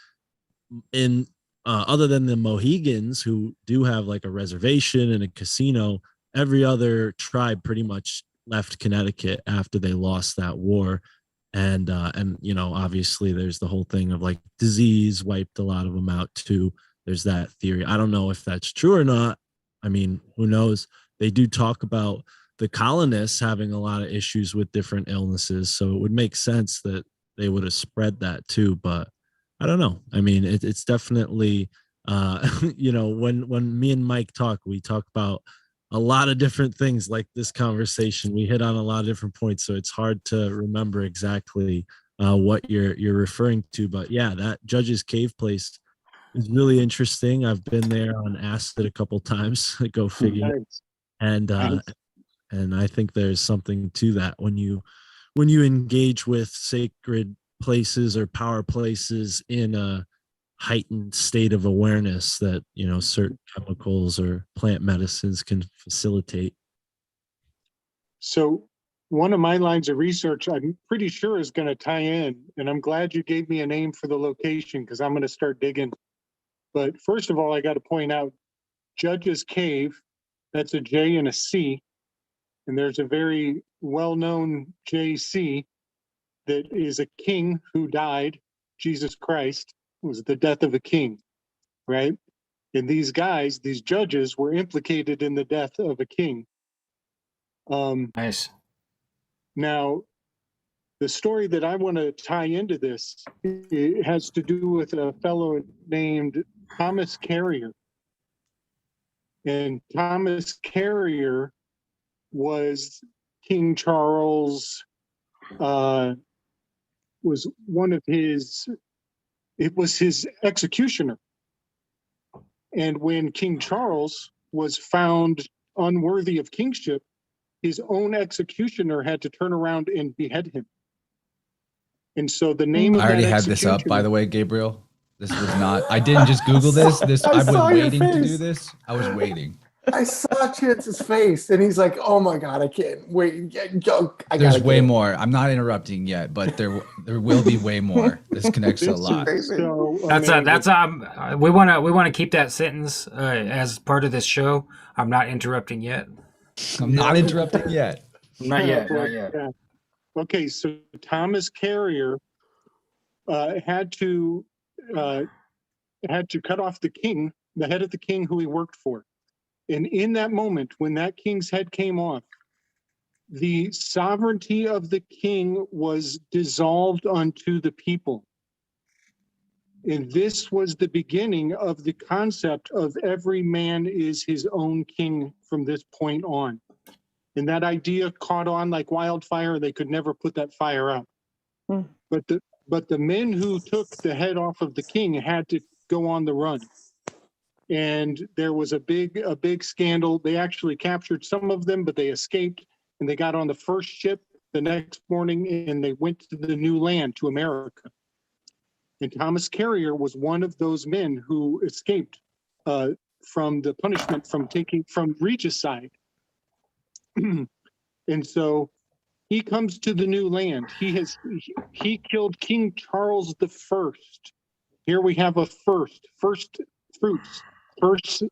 In other than the Mohegans, who do have like a reservation and a casino, every other tribe pretty much left Connecticut after they lost that war. And obviously there's the whole thing of like disease wiped a lot of them out too. There's that theory. I don't know if that's true or not. I mean, who knows? They do talk about the colonists having a lot of issues with different illnesses, so it would make sense that they would have spread that too. But I don't know. I mean, it's definitely, when me and Mike talk, we talk about a lot of different things. Like this conversation, we hit on a lot of different points, so it's hard to remember exactly what you're referring to. But yeah, that Judge's Cave place is really interesting. I've been there on acid a couple times. Go figure. Nice. And I think there's something to that when you engage with sacred places or power places in a heightened state of awareness that certain chemicals or plant medicines can facilitate. So one of my lines of research, I'm pretty sure, is going to tie in, and I'm glad you gave me a name for the location because I'm going to start digging. But first of all, I got to point out Judge's Cave. That's a J and a C, and there's a very well-known JC that is a king who died. Jesus Christ was the death of a king, right? And these guys, these judges, were implicated in the death of a king. Nice. Now, the story that I want to tie into this, it has to do with a fellow named Thomas Carrier. And Thomas Carrier was King Charles, was one of his, it was his executioner. And when King Charles was found unworthy of kingship, his own executioner had to turn around and behead him. And so the name of I already that had this up, by executioner- the way, Gabriel. This was not, I didn't just Google this. I was saw your waiting to do face. this. I was waiting. I saw Chance's face, and he's like, "Oh my god, I can't wait! Go! There's way more. I'm not interrupting yet, but there will be way more. This connects to a This is lot. so That's amazing. we want to keep that sentence as part of this show. I'm not interrupting yet. I'm not interrupting yet. Not yet. Not yet. Yeah. Okay, so Thomas Carrier had to cut off the king, the head of the king who he worked for. And in that moment, when that king's head came off, the sovereignty of the king was dissolved unto the people. And this was the beginning of the concept of every man is his own king from this point on. And that idea caught on like wildfire. They could never put that fire out. But the men who took the head off of the king had to go on the run. And there was a big scandal. They actually captured some of them, but they escaped, and they got on the first ship the next morning, and they went to the new land, to America. And Thomas Carrier was one of those men who escaped from the punishment from regicide. And so he comes to the new land. He killed King Charles the First. Here we have a first fruits. First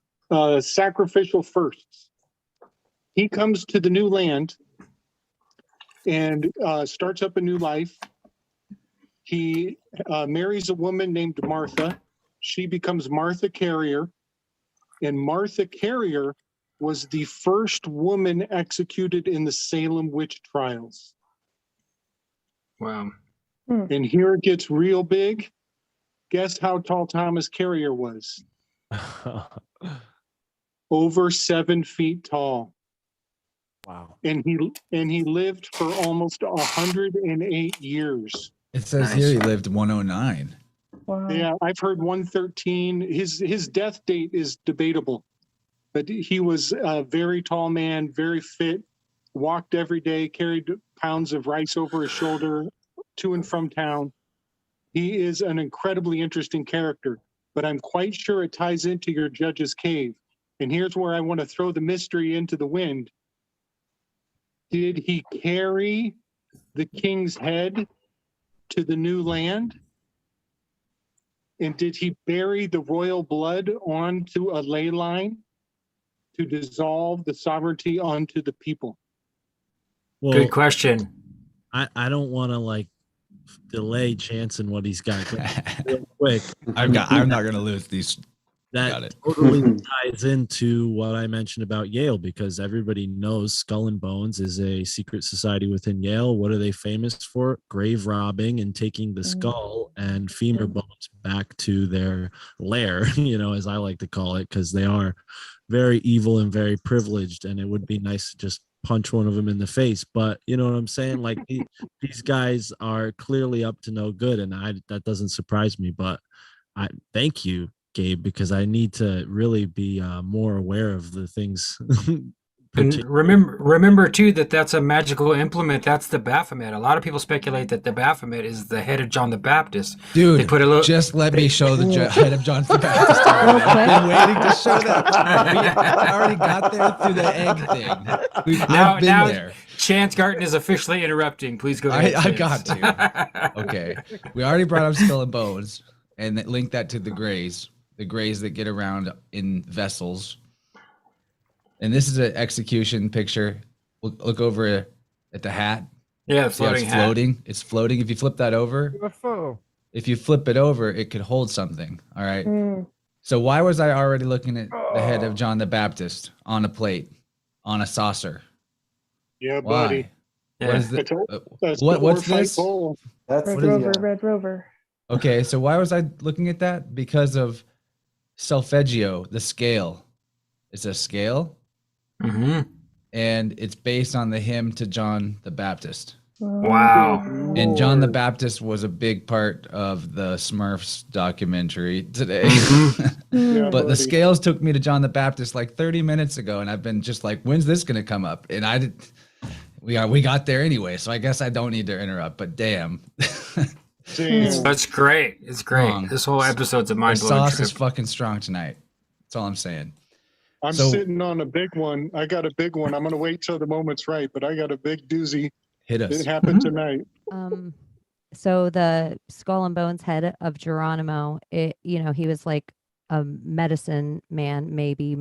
sacrificial firsts. He comes to the new land, and starts up a new life. He marries a woman named Martha. She becomes Martha Carrier. And Martha Carrier was the first woman executed in the Salem witch trials. Wow. And here it gets real big. Guess how tall Thomas Carrier was? Over 7 feet tall. Wow. And he lived for almost 108 years. It says here he lived 109. Wow. Yeah, I've heard 113. His death date is debatable, but he was a very tall man, very fit, walked every day, carried pounds of rice over his shoulder to and from town. He is an incredibly interesting character, but I'm quite sure it ties into your Judge's Cave. And here's where I want to throw the mystery into the wind. Did he carry the king's head to the new land? And did he bury the royal blood onto a ley line to dissolve the sovereignty onto the people? Well, Good question. I don't want to like delay Chance and what he's got real quick. I'm not gonna lose these. That totally ties into what I mentioned about Yale, because everybody knows Skull and Bones is a secret society within Yale. What are they famous for? Grave robbing and taking the skull and femur bones back to their lair, as I like to call it, because they are very evil and very privileged. And it would be nice to just punch one of them in the face. But you know what I'm saying? Like these guys are clearly up to no good. And that doesn't surprise me. But I thank you, Gabe, because I need to really be more aware of the things. And remember too that that's a magical implement. That's the Baphomet. A lot of people speculate that the Baphomet is the head of John the Baptist. Dude, they put a little. Just let me show the head of John the Baptist. I've been waiting to show that. We already got there through the egg thing. I've been there. Chance Garton is officially interrupting. Please go ahead. I got to. Okay, we already brought up Skull and Bones and link that to the Greys. The Greys that get around in vessels. And this is an execution picture. Look over at the hat. Yeah, floating hat. Floating. It's floating. If you flip that over, UFO. If you flip it over, it could hold something. All right. So why was I already looking at the head of John the Baptist on a plate, on a saucer? Yeah, Why? buddy. What is That's what's this? That's Red Rover. Okay, so why was I looking at that? Because of solfeggio, the scale. It's a scale. Mm-hmm. And it's based on the hymn to John the Baptist. Wow. And John the Baptist was a big part of the Smurfs documentary today. But the scales took me to John the Baptist like 30 minutes ago, and I've been just like, when's this going to come up? And we got there anyway, so I guess I don't need to interrupt, but damn. That's great. It's great. Strong. This whole episode's a mind The blowing sauce is fucking strong tonight. That's all I'm saying. I'm sitting on a big one. I got a big one. I'm going to wait till the moment's right, but I got a big doozy. Hit us. It happened tonight. So the Skull and Bones head of Geronimo, he was like a medicine man, maybe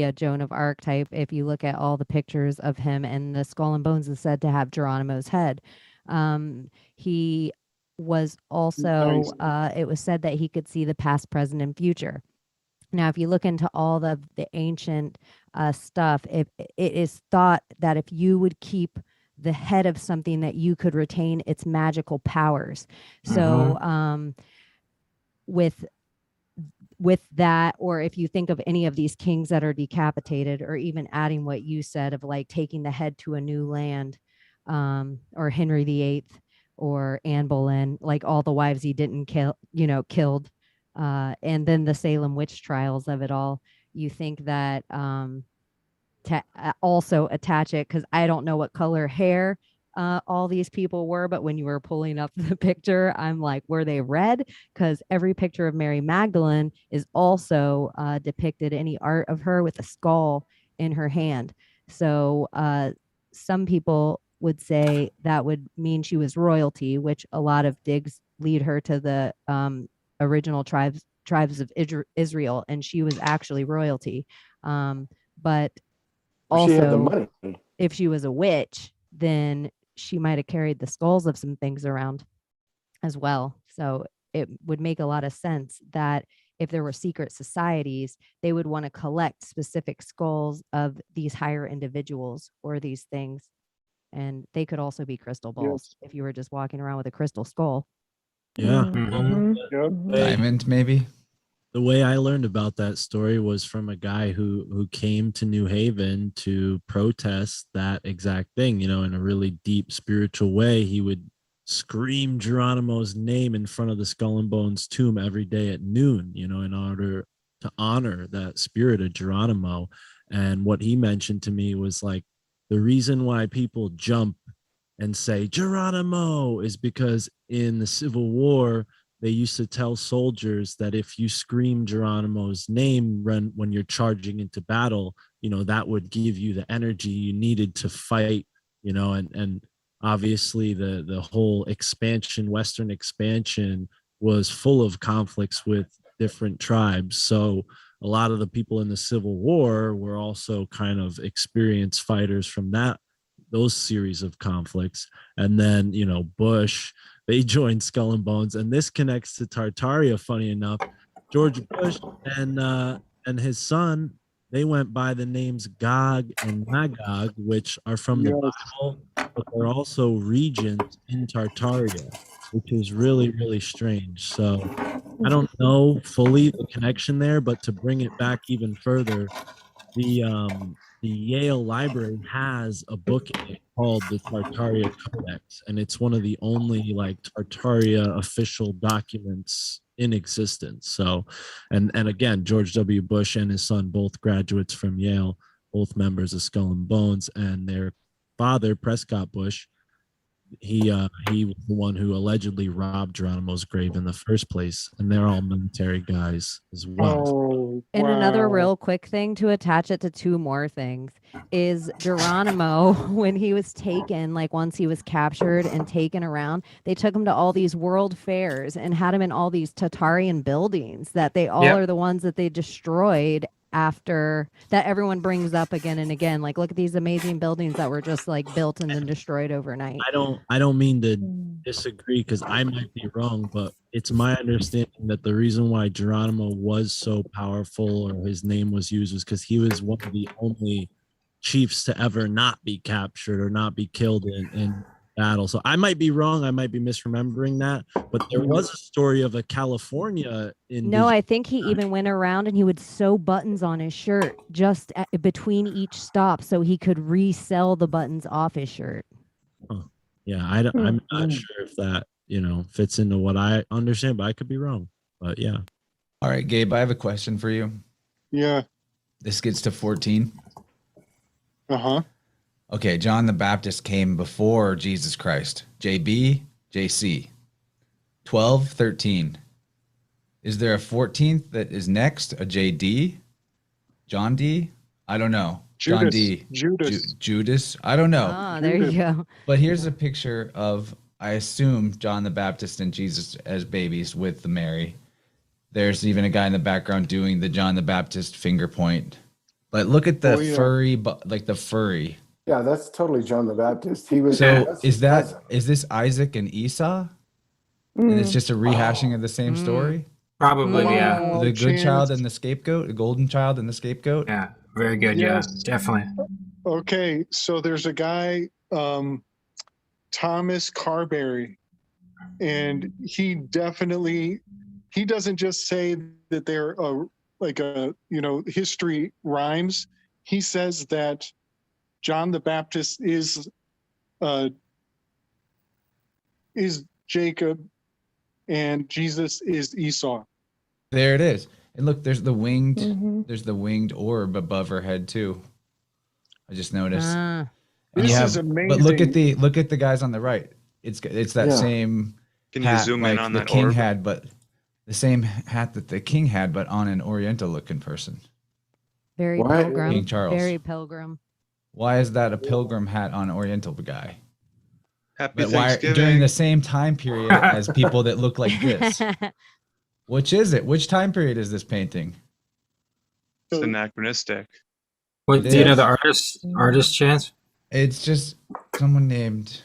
a Joan of Arc type. If you look at all the pictures of him, and the Skull and Bones is said to have Geronimo's head. He was also, it was said that he could see the past, present, and future. Now, if you look into all the ancient stuff, it is thought that if you would keep the head of something, that you could retain its magical powers. So with that, or if you think of any of these kings that are decapitated, or even adding what you said of like taking the head to a new land, or Henry VIII or Anne Boleyn, like all the wives he didn't killed. And then the Salem witch trials of it all, you think that to also attach it, because I don't know what color hair all these people were, but when you were pulling up the picture, I'm like, were they red? Because every picture of Mary Magdalene is also depicted, any art of her with a skull in her hand. So some people would say that would mean she was royalty, which a lot of digs lead her to the original tribes of Israel, and she was actually royalty. But also, if she was a witch, then she might have carried the skulls of some things around as well. So it would make a lot of sense that if there were secret societies, they would want to collect specific skulls of these higher individuals or these things. And they could also be crystal balls if you were just walking around with a crystal skull. Yeah. Diamond, maybe. The way I learned about that story was from a guy who came to New Haven to protest that exact thing, you know, in a really deep spiritual way. He would scream Geronimo's name in front of the Skull and Bones tomb every day at noon, you know, in order to honor that spirit of Geronimo. And what he mentioned to me was like, the reason why people jump and say Geronimo is because in the Civil War, they used to tell soldiers that if you scream Geronimo's name when you're charging into battle, you know, that would give you the energy you needed to fight, you know, and obviously the whole expansion, Western expansion, was full of conflicts with different tribes. So a lot of the people in the Civil War were also kind of experienced fighters from those series of conflicts. And then, you know, Bush, they joined Skull and Bones, and this connects to Tartaria. Funny enough, George Bush and his son, they went by the names Gog and Magog, which are from the Bible, but they're also regions in Tartaria, which is really, really strange. So I don't know fully the connection there, but to bring it back even further, the Yale Library has a book in it called the Tartaria Codex, and it's one of the only like Tartaria official documents in existence. So, and again, George W. Bush and his son, both graduates from Yale, both members of Skull and Bones, and their father, Prescott Bush, he was the one who allegedly robbed Geronimo's grave in the first place, and they're all military guys as well. And another real quick thing to attach it to two more things is Geronimo, when he was taken, like once he was captured and taken around, they took him to all these world fairs and had him in all these Tartarian buildings that they all are the ones that they destroyed after that everyone brings up again and again. Like, look at these amazing buildings that were just like built and then destroyed overnight. I don't mean to disagree because I might be wrong, but it's my understanding that the reason why Geronimo was so powerful or his name was used was because he was one of the only chiefs to ever not be captured or not be killed in battle. So I might be wrong. I might be misremembering that, but there was a story of a California I think he even went around and he would sew buttons on his shirt just between each stop so he could resell the buttons off his shirt. Yeah, I'm not sure if that, you know, fits into what I understand, but I could be wrong. But yeah. All right, Gabe, I have a question for you. Yeah. This gets to 14. Uh-huh. Okay, John the Baptist came before Jesus Christ. JB, JC. 12, 13. Is there a 14th that is next? A JD? John D? I don't know. Judas. John D. Judas? I don't know. Oh, there you go. But here's a picture of, I assume, John the Baptist and Jesus as babies with the Mary. There's even a guy in the background doing the John the Baptist finger point. But look at the furry, like the furry. Yeah, that's totally John the Baptist. He was. So is this Isaac and Esau? And it's just a rehashing of the same story? Probably, yeah. The good child and the scapegoat, the golden child and the scapegoat? Yeah, very good. Yes. Yeah, definitely. Okay, so there's a guy, Thomas Carberry, and he doesn't just say that they're history rhymes. He says that John the Baptist is Jacob and Jesus is Esau. There it is. And look, there's the winged orb above her head too. I just noticed. And this is amazing. But look at the guys on the right. It's that same. Can hat, you zoom in on the that king orb? had, but the same hat that the king had, but on an Oriental looking person. Very pilgrim. King Charles. Very pilgrim. Why is that a pilgrim hat on an Oriental guy? Happy But why Thanksgiving. during the same time period as people that look like this? Which is it? Which time period is this painting? It's anachronistic. What, do you know the artist chance? It's just someone named.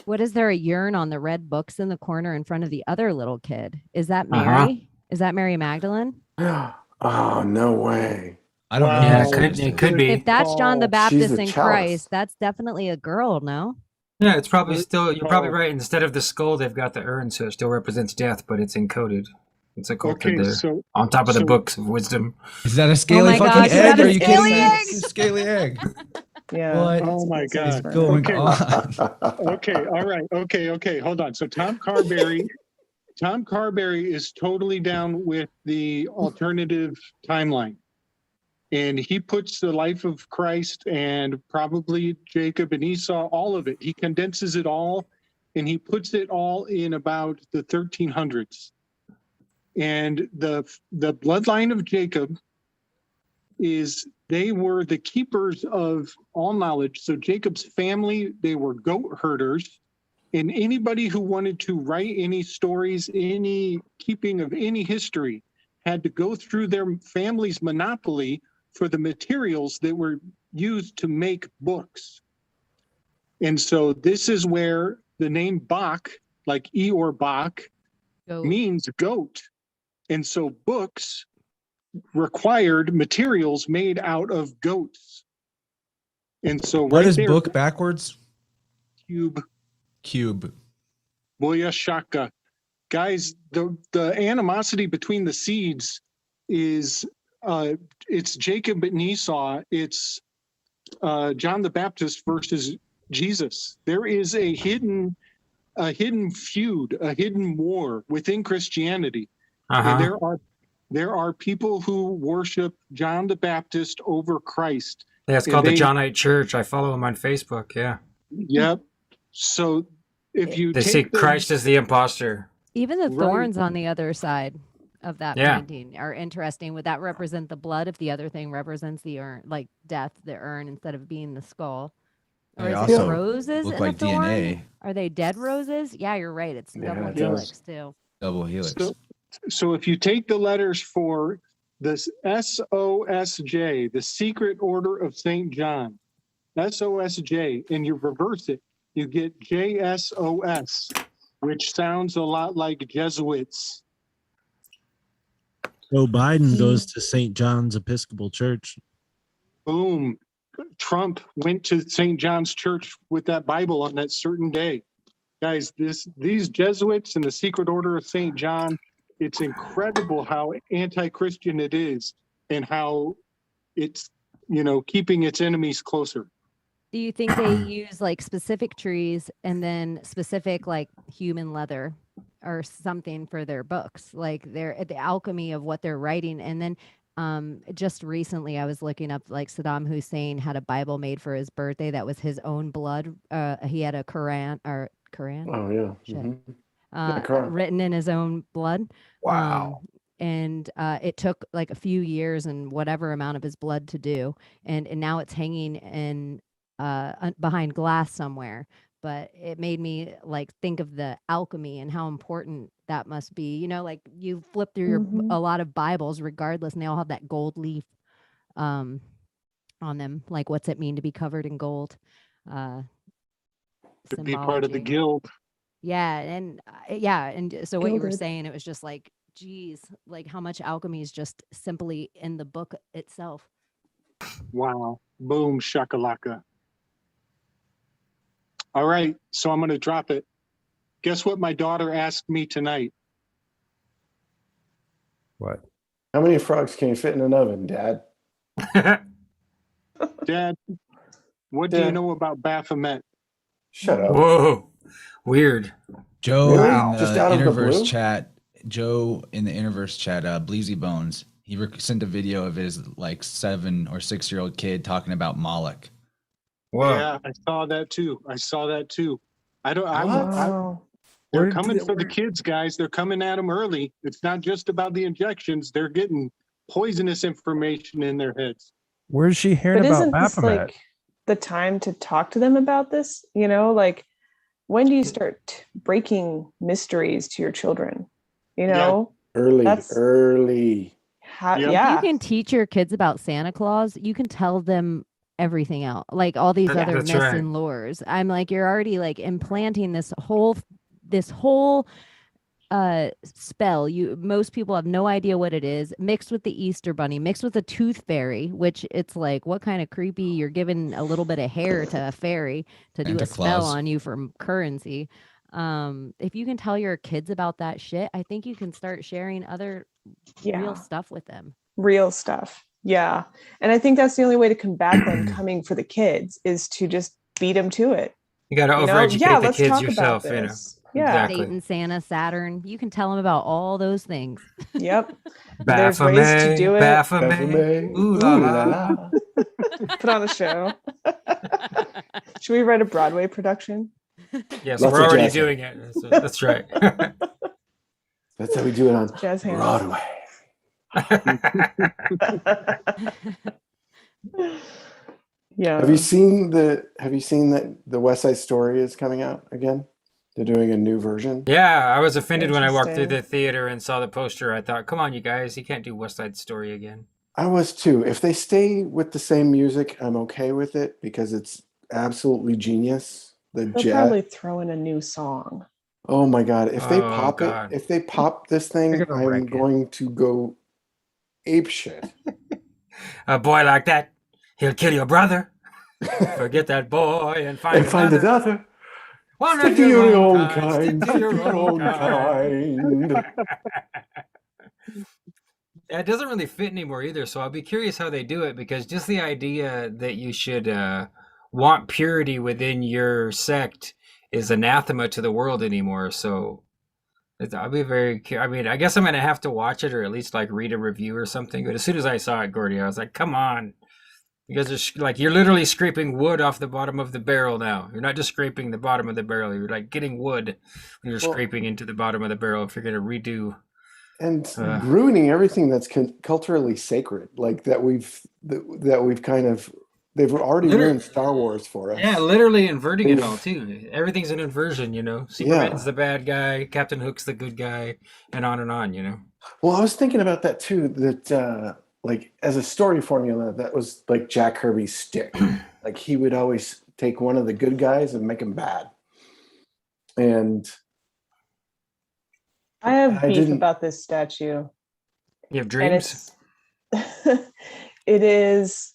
What is there a urn on the red books in the corner in front of the other little kid? Is that Mary? Is that Mary Magdalene? Oh, no way. I don't know. Yeah, who this it is. could be. If that's John the Baptist She's a in chalice. Christ, that's definitely a girl, no? Yeah, it's probably still. You're probably right. Instead of the skull, they've got the urn, so it still represents death, but it's encoded. It's occulted there on top of the books of wisdom. Is that a scaly my fucking gosh, is egg? that a Are you scaly kidding me? egg? It's a scaly egg. Yeah. What? Oh my God. Going on? Okay. All right. Okay. Hold on. So Tom Carberry is totally down with the alternative timeline. And he puts the life of Christ and probably Jacob and Esau, all of it. He condenses it all and he puts it all in about the 1300s. And the bloodline of Jacob they were the keepers of all knowledge. So Jacob's family, they were goat herders. And anybody who wanted to write any stories, any keeping of any history, had to go through their family's monopoly for the materials that were used to make books. And so this is where the name Bach, like Eeyore Bach, means goat. And so books required materials made out of goats. And so What is book backwards? Cube. Boya shaka. Guys, the animosity between the seeds is it's Jacob and Esau. It's John the Baptist versus Jesus. There is a hidden feud, a hidden war within Christianity. And there are people who worship John the Baptist over Christ. Yeah, it's called the Johnite Church. I follow him on Facebook. Yeah. Yep. So if you they say Christ is the imposter. Even the thorns on the other side of that painting are interesting. Would that represent the blood if the other thing represents the urn, like death, the urn, instead of being the skull? Or is it roses look in like the thorn? DNA. Are they dead roses? Yeah, you're right. It's double helix too. Double helix. So if you take the letters for this SOSJ, the Secret Order of St. John, SOSJ, and you reverse it, you get JSOS, which sounds a lot like Jesuits. So Biden goes to St. John's Episcopal Church. Boom. Trump went to St. John's Church with that Bible on that certain day. Guys, these Jesuits and the Secret Order of St. John, it's incredible how anti-Christian it is and how it's, keeping its enemies closer. Do you think they use like specific trees and then specific like human leather or something for their books? Like the alchemy of what they're writing. And then just recently I was looking up like Saddam Hussein had a Bible made for his birthday that was his own blood. He had a Quran. Oh yeah. Mm-hmm. Written in his own blood. Wow. And it took like a few years and whatever amount of his blood to do. And now it's hanging in behind glass somewhere. But it made me like think of the alchemy and how important that must be. Like you flip through a lot of Bibles regardless, and they all have that gold leaf on them. Like what's it mean to be covered in gold? To be part of the guild. Yeah. And so what you were saying, it was just like, geez, like how much alchemy is just simply in the book itself. Wow. Boom shakalaka. All right, so I'm going to drop it. Guess what my daughter asked me tonight? What? How many frogs can you fit in an oven, Dad? Dad, what do you know about Baphomet? Shut up. Whoa, weird. Joe Wow. in Just the out of the Interverse blue? chat. Joe in the Interverse chat. Bleezy Bones. He sent a video of his like 7 or 6-year-old kid talking about Moloch. Whoa. Yeah, I saw that too. Wow. They're coming for the kids, guys. They're coming at them early. It's not just about the injections. They're getting poisonous information in their heads. Where's she hearing But about isn't this Baphomet? like the time to talk to them about this? Like when do you start breaking mysteries to your children? Early. If you can teach your kids about Santa Claus, you can tell them everything else, like all these other That's myths right. and lores. I'm like, you're already like implanting this whole spell. Most people have no idea what it is, mixed with the Easter bunny, mixed with a tooth fairy, which it's like, what kind of creepy, you're giving a little bit of hair to a fairy to do Santa a spell Claus. on you for currency. If you can tell your kids about that shit, I think you can start sharing other real stuff with them. Real stuff. Yeah. And I think that's the only way to combat them coming for the kids is to just beat them to it. You got to You know? overeducate Yeah, the let's kids talk yourself. about You know. this. Yeah. Exactly. Satan, Santa, Saturn. You can tell them about all those things. Yep. There's ways to do it. Baphomet. Ooh la la. Put on a show. Should we write a Broadway production? Yes, Lots we're of already jazz doing it. That's right. That's how we do it on Jazz hands. Broadway. Yeah. Have you seen that the West Side Story is coming out again? They're doing a new version. Yeah, I was offended when I walked through Interesting. the theater and saw the poster. I thought, come on, you guys, you can't do West Side Story again. I was too. If they stay with the same music, I'm okay with it because it's absolutely genius. The They'll jet. probably throw in a new song. Oh my God. If they Oh, pop God. it, if they pop this thing, They're gonna I'm wreck it. going to go ape shit. A boy like that, he'll kill your brother. Forget that boy and find And find another. another. One Stick of to your your own own kind. kind. Stick to your own kind. Yeah, it doesn't really fit anymore either, so I'll be curious how they do it, because just the idea that you should want purity within your sect is anathema to the world anymore. So I'll be very I mean, I guess I'm going to have to watch it, or at least like read a review or something. But as soon as I saw it, Gordy, I was like, come on. You guys are like, you're literally scraping wood off the bottom of the barrel now. You're not just scraping the bottom of the barrel. You're like getting wood when you're scraping into the bottom of the barrel if you're going to redo. And ruining everything that's culturally sacred, like that we've kind of, they've already ruined Star Wars for us. Yeah, literally inverting it all too. Everything's an inversion, you know. Superman's the bad guy, Captain Hook's the good guy, and on, you know. Well, I was thinking about that too, that like as a story formula, that was like Jack Kirby's stick. Like he would always take one of the good guys and make him bad. And I have beef about this statue. You have dreams? It is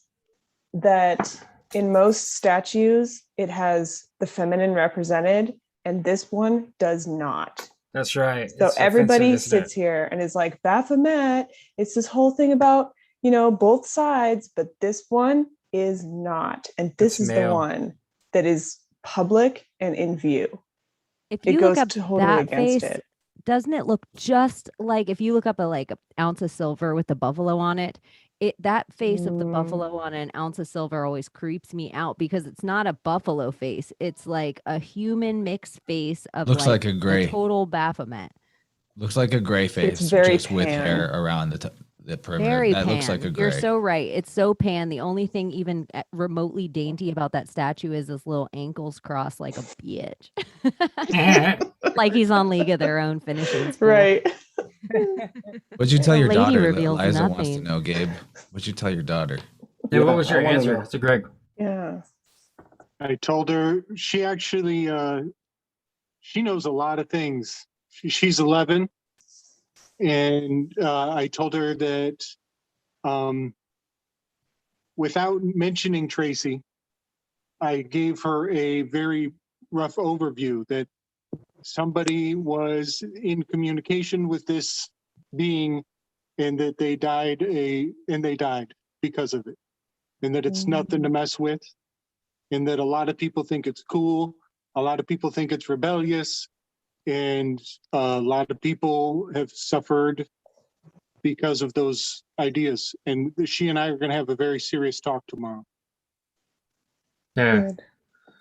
that in most statues, it has the feminine represented, and this one does not. That's right. So It's everybody offensive, isn't sits here and is like, Baphomet, it's this whole thing about, you know, both sides, but this one is not. And this is the one that is public and in view. If It you goes look up totally that against face, it. doesn't it look just like, if you look up a like an ounce of silver with the buffalo on it, that face of the buffalo on an ounce of silver always creeps me out, because it's not a buffalo face. It's like a human mixed face of Looks like a gray. total Baphomet. Looks like a gray face, It's very just with pan. hair around the perimeter. Very That pan. looks like a gray. You're so right. It's so pan. The only thing even remotely dainty about that statue is his little ankles crossed like a bitch. Like he's on League of Their Own finishing school. Right. What'd you tell The your lady daughter? reveals Liza wants to nothing. know, Gabe. What'd you tell your daughter? Yeah, what was your I wanna answer know. to Greg? Yeah. I told her she actually she knows a lot of things. She's 11, and I told her that without mentioning Tracy, I gave her a very rough overview that somebody was in communication with this being, and that they died because of it, and that it's nothing to mess with, and that a lot of people think it's cool, a lot of people think it's rebellious, and a lot of people have suffered because of those ideas. And she and I are going to have a very serious talk tomorrow. Yeah,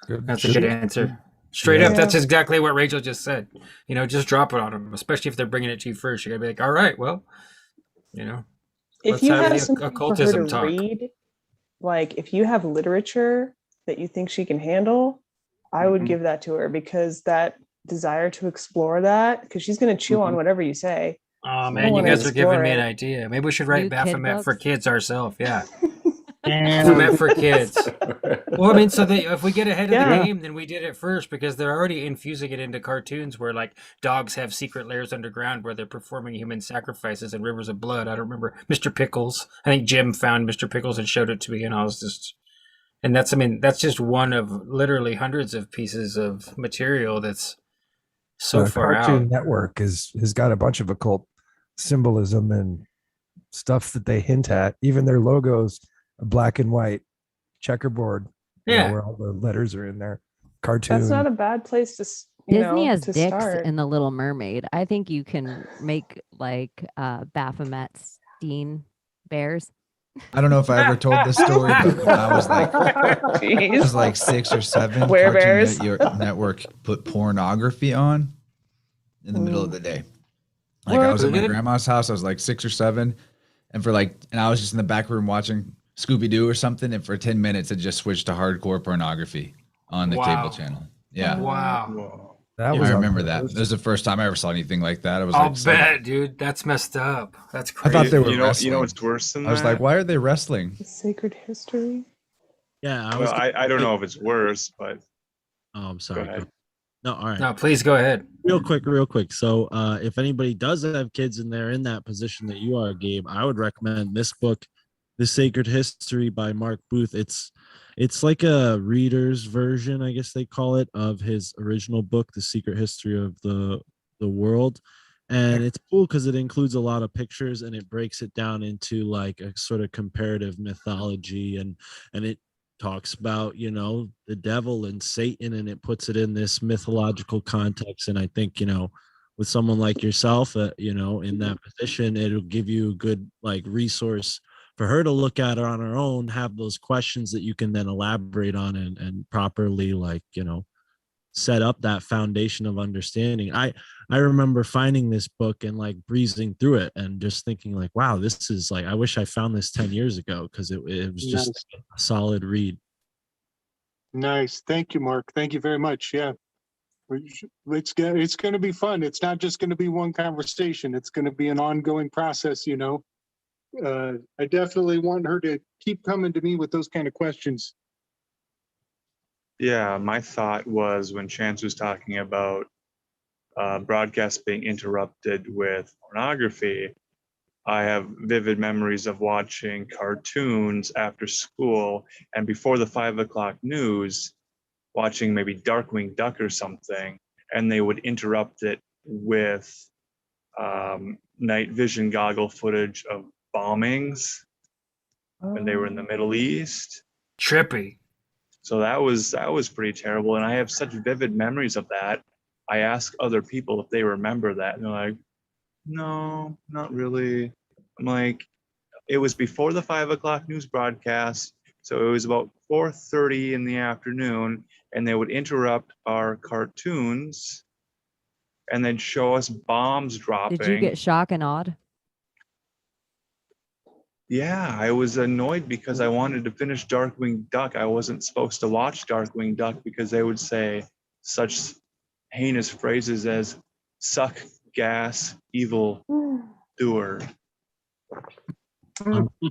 that's a good answer. Straight up, that's exactly what Rachel just said. You know, just drop it on them, especially if they're bringing it to you first. You're gonna be like, all right, well, you know, If let's you have have the something for her occultism to talk. read, like if you have literature that you think she can handle, I would give that to her, because that desire to explore that, because she's going to chew on whatever you say. Oh I man, you wanna guys are giving explore me an it. idea. Maybe we should write New kid Baphomet for books? kids ourselves. Yeah. It's meant for kids. Well, I mean, so if we get ahead of Yeah. the game, then we did it first because they're already infusing it into cartoons where like dogs have secret lairs underground where they're performing human sacrifices and rivers of blood. I don't remember Mr. Pickles. I think Jim found Mr. Pickles and showed it to me, and I was just, and that's, I mean, that's just one of literally hundreds of pieces of material that's so far Cartoon out. Network has got a bunch of occult symbolism and stuff that they hint at. Even their logos, are black and white checkerboard, Yeah. where all the letters are in there. Cartoon. That's not a bad place to Disney has to dicks start. in The Little Mermaid. I think you can make like Baphomet Steen bears. I don't know if I ever told this story, but when I was like, Jeez. 6 or 7. Werebears. Your network put pornography on in the middle of the day. Like I was at my grandma's house. I was like 6 or 7, and I was just in the back room watching Scooby Doo or something. And for 10 minutes, it just switched to hardcore pornography on the cable channel. Yeah. Wow. That I was remember that. It was the first time I ever saw anything like that. I was I'll like, bet, dude. That's messed up. That's I crazy. thought they were You wrestling. know what's worse than I was that? like, why are they wrestling? The sacred history. Yeah, Well, I don't know if it's worse, but Oh, I'm sorry. go ahead. No, all right. No, please go ahead. Real quick. So if anybody does have kids and they're in that position that you are, Gabe, I would recommend this book, The Sacred History by Mark Booth. It's like a reader's version, I guess they call it, of his original book, The Secret History of the World. And it's cool because it includes a lot of pictures and it breaks it down into like a sort of comparative mythology, and it talks about, the devil and Satan, and it puts it in this mythological context. And I think, with someone like yourself, in that position, it'll give you a good like resource for her to look at it on her own, have those questions that you can then elaborate on and properly set up that foundation of understanding. I remember finding this book and like breezing through it and just thinking like, wow, this is like, I wish I found this 10 years ago, because it was just a solid read. Nice. Thank you, Mark. Thank you very much. Yeah. It's going to be fun. It's not just going to be one conversation. It's going to be an ongoing process, I definitely want her to keep coming to me with those kind of questions. Yeah, my thought was when Chance was talking about broadcasts being interrupted with pornography, I have vivid memories of watching cartoons after school and before the 5 o'clock news, watching maybe Darkwing Duck or something, and they would interrupt it with night vision goggle footage of bombings when they were in the Middle East. Trippy. So that was pretty terrible, and I have such vivid memories of that. I ask other people if they remember that, and they're like, "No, not really." I'm like, "It was before the 5 o'clock news broadcast, so it was about 4:30 in the afternoon, and they would interrupt our cartoons, and then show us bombs dropping." Did you get shock and awed? Yeah, I was annoyed because I wanted to finish Darkwing Duck. I wasn't supposed to watch Darkwing Duck because they would say such heinous phrases as "suck, gas, evil doer."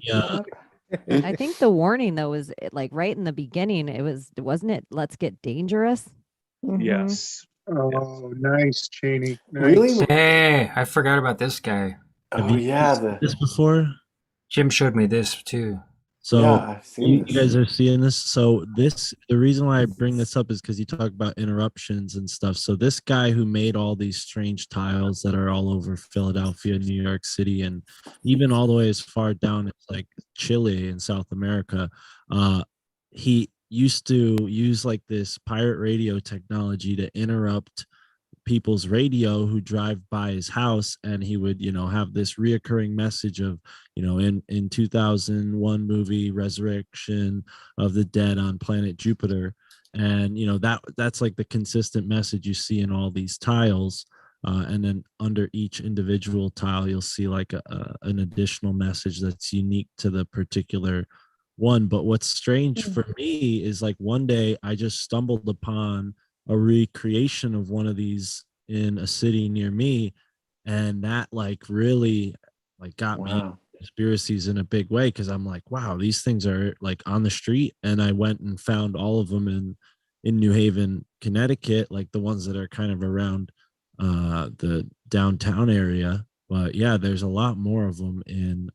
Yeah. I think the warning though was like right in the beginning. Wasn't it? Let's get dangerous. Yes. Oh, nice, Chaney. Nice. Really? Hey, I forgot about this guy. Oh yeah, This before? Jim showed me this too. So Yeah, I've seen you this. guys are seeing this. So the reason why I bring this up is because you talk about interruptions and stuff. So this guy who made all these strange tiles that are all over Philadelphia, New York City, and even all the way as far down as like Chile in South America, he used to use like this pirate radio technology to interrupt people's radio who drive by his house, and he would have this reoccurring message of in 2001 movie Resurrection of the Dead on planet Jupiter, and that's like the consistent message you see in all these tiles, and then under each individual tile you'll see like an additional message that's unique to the particular one. But what's strange for me is like one day I just stumbled upon a recreation of one of these in a city near me, and that like really like got me conspiracies in a big way, because I'm like, wow, these things are like on the street. And I went and found all of them in New Haven, Connecticut, like the ones that are kind of around the downtown area. But yeah, there's a lot more of them in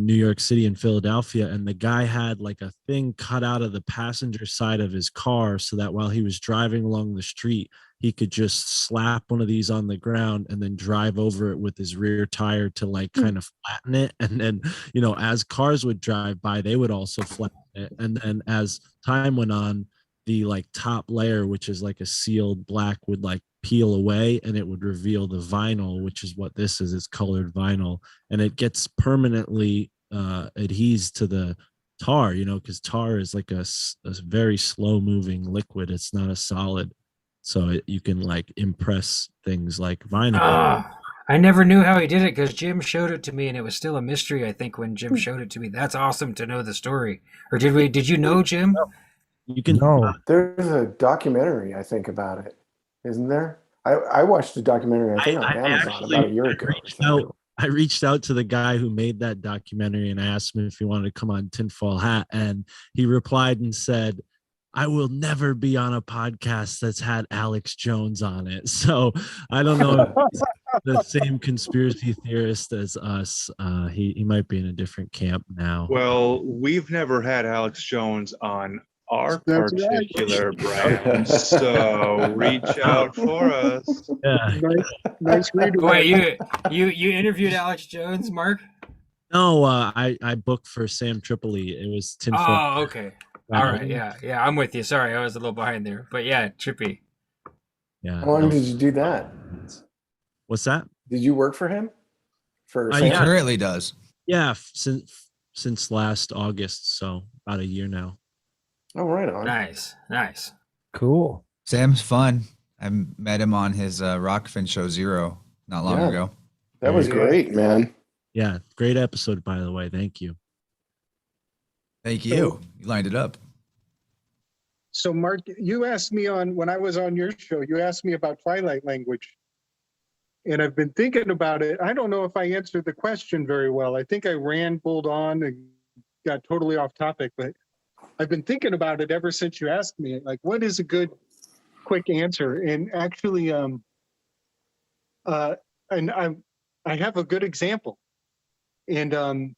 New York City and Philadelphia. And the guy had like a thing cut out of the passenger side of his car so that while he was driving along the street, he could just slap one of these on the ground and then drive over it with his rear tire to like kind of flatten it. And then, you know, as cars would drive by, they would also flatten it. And then as time went on, the like top layer, which is like a sealed black, would like peel away and it would reveal the vinyl, which is what this is. It's colored vinyl, and it gets permanently adheres to the tar, you know, because tar is like a very slow moving liquid. It's not a solid, so you can like impress things like vinyl. I never knew how he did it because Jim showed it to me, and it was still a mystery, I think, when Jim showed it to me. That's awesome to know the story. Or did you know, Jim? You can There's a documentary, I think, about it, isn't there? I watched a documentary, I think, on Amazon about a year ago. I reached out to the guy who made that documentary and I asked him if he wanted to come on Tinfoil Hat, and he replied and said, I will never be on a podcast that's had Alex Jones on it. So I don't know if he's the same conspiracy theorist as us. He might be in a different camp now. Well, we've never had Alex Jones on our particular brand, so reach out for us. Yeah. Nice read. Wait, you interviewed Alex Jones, Mark? No, I booked for Sam Tripoli. It was Tinfoil. Oh, okay. All right, yeah, I'm with you. Sorry, I was a little behind there, but yeah, trippy. Yeah. How long did you do that? What's that? Did you work for him? He currently does. Yeah, since last August, so about a year now. Oh, right on. Nice. Cool. Sam's fun. I met him on his Rockfin show Zero not long ago. That was great, man. Yeah, great episode, by the way. Thank you. Thank you. You lined it up. So, Mark, you asked me when I was on your show, you asked me about Twilight language. And I've been thinking about it. I don't know if I answered the question very well. I think I rambled on and got totally off topic, but I've been thinking about it ever since you asked me, like, what is a good, quick answer? And actually, and I have a good example. And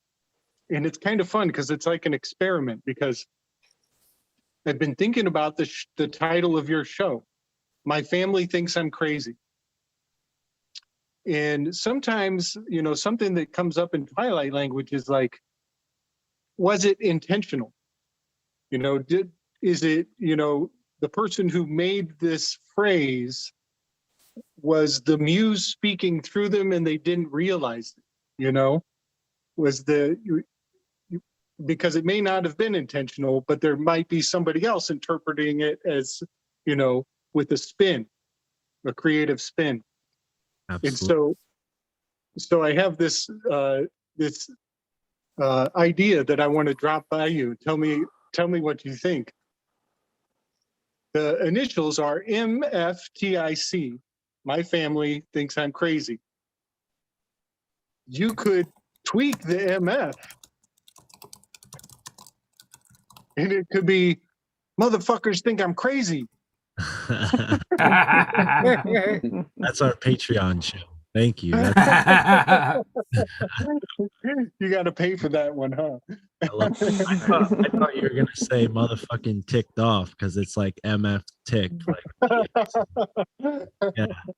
it's kind of fun because it's like an experiment, because I've been thinking about the title of your show. My family thinks I'm crazy. And sometimes, you know, something that comes up in Twilight language is like, was it intentional? You know, is it, you know, the person who made this phrase, was the muse speaking through them and they didn't realize it, you know? Because it may not have been intentional, but there might be somebody else interpreting it as, you know, with a spin, a creative spin. Absolutely. And so I have this idea that I want to drop by you. Tell me what you think. The initials are MFTIC. My family thinks I'm crazy. You could tweak the MF. And it could be, motherfuckers think I'm crazy. That's our Patreon show. Thank you. You got to pay for that one, huh? I thought you were going to say motherfucking ticked off because it's like MF ticked. Like,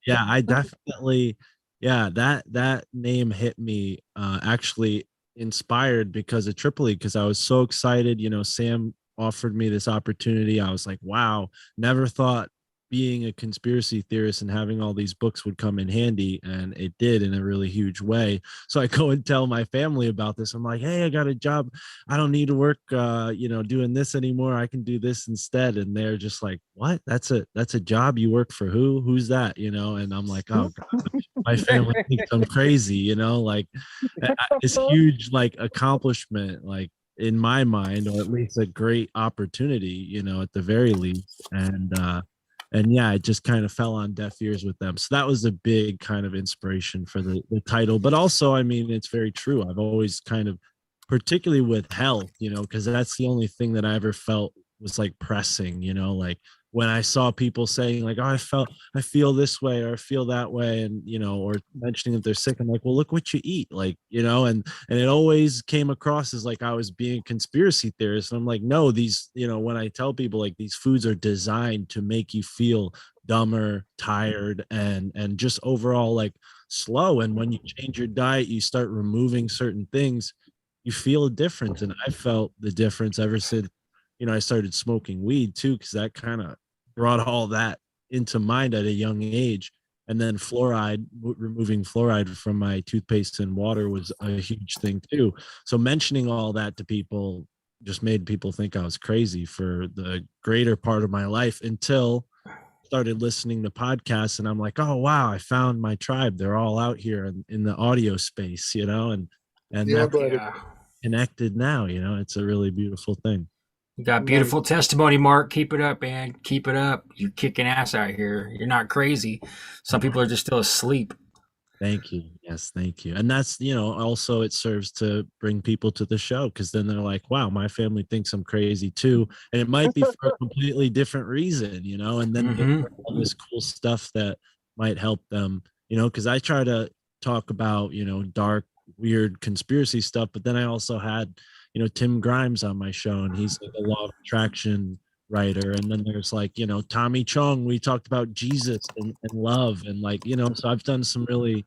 yeah, I definitely, that name hit me actually inspired because of Tripoli, because I was so excited. You know, Sam offered me this opportunity. I was like, wow, never thought being a conspiracy theorist and having all these books would come in handy, and it did in a really huge way. So I go and tell my family about this. I'm like, hey, I got a job. I don't need to work doing this anymore. I can do this instead. And they're just like, what? That's a job? You work for who? Who's that? You know? And I'm like, oh God, my family thinks I'm crazy, you know, like this huge like accomplishment, like in my mind, or at least a great opportunity, you know, at the very least. And and yeah, it just kind of fell on deaf ears with them. So that was a big kind of inspiration for the title. But also, I mean, it's very true. I've always kind of, particularly with health, because that's the only thing that I ever felt was like pressing, like when I saw people saying like, oh, I feel this way or I feel that way, and or mentioning that they're sick, I'm like, well, look what you eat, like, and it always came across as like I was being a conspiracy theorist. And I'm like, no, these, when I tell people like these foods are designed to make you feel dumber, tired, and just overall like slow. And when you change your diet, you start removing certain things, you feel a difference. And I felt the difference ever since I started smoking weed too, because that kind of brought all that into mind at a young age. And then removing fluoride from my toothpaste and water was a huge thing too. So mentioning all that to people just made people think I was crazy for the greater part of my life, until I started listening to podcasts, and I'm like, oh wow, I found my tribe. They're all out here in the audio space, and Yeah, that's connected now. It's a really beautiful thing. You got beautiful testimony, Mark. Keep it up, man. Keep it up. You're kicking ass out here. You're not crazy. Some people are just still asleep. Thank you. Yes, thank you. And that's, also it serves to bring people to the show, because then they're like, wow, my family thinks I'm crazy too. And it might be for a completely different reason, and then they learn all this cool stuff that might help them, because I try to talk about, dark, weird conspiracy stuff, but then I also had Tim Grimes on my show, and he's like a law of attraction writer. And then there's like, Tommy Chong, we talked about Jesus and love, and like, so I've done some really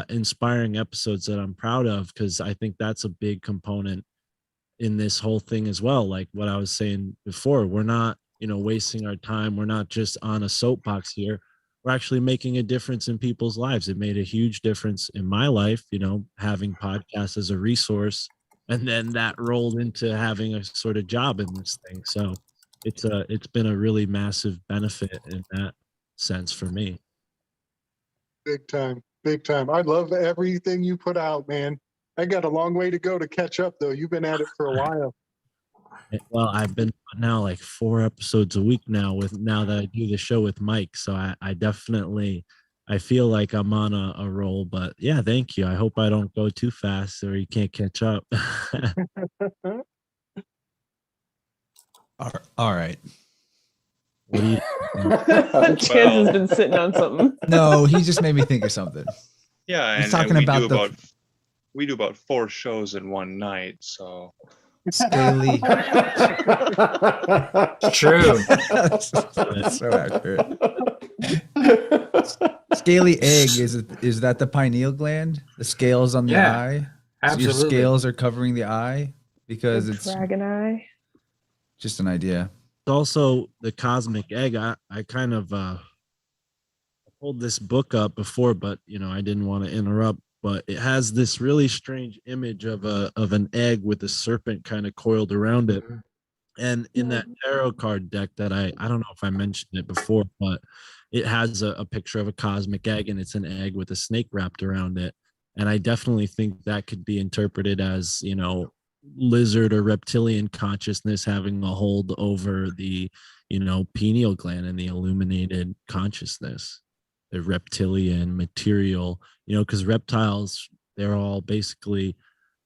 inspiring episodes that I'm proud of, because I think that's a big component in this whole thing as well. Like what I was saying before, we're not, wasting our time. We're not just on a soapbox here. We're actually making a difference in people's lives. It made a huge difference in my life, having podcasts as a resource. And then that rolled into having a sort of job in this thing. So it's been a really massive benefit in that sense for me. Big time. I love everything you put out, man. I got a long way to go to catch up, though. You've been at it for a while. Well, I've been now like 4 episodes a week now that I do the show with Mike. So I definitely, I feel like I'm on a roll. But yeah, thank you. I hope I don't go too fast or you can't catch up. All right. What do you Chance has been sitting on something. No, he just made me think of something. Yeah, He's talking about we do about 4 shows in one night, so Scaly. True. That's so accurate. Scaly egg, is that the pineal gland? The scales on the eye? Absolutely. So your scales are covering the eye because it's dragon eye. Just an idea. Also, the cosmic egg. I kind of pulled this book up before, but I didn't want to interrupt. But it has this really strange image of an egg with a serpent kind of coiled around it. And in that tarot card deck that I don't know if I mentioned it before, but it has a picture of a cosmic egg, and it's an egg with a snake wrapped around it. And I definitely think that could be interpreted as, lizard or reptilian consciousness having a hold over the, pineal gland and the illuminated consciousness, the reptilian material, because reptiles, they're all basically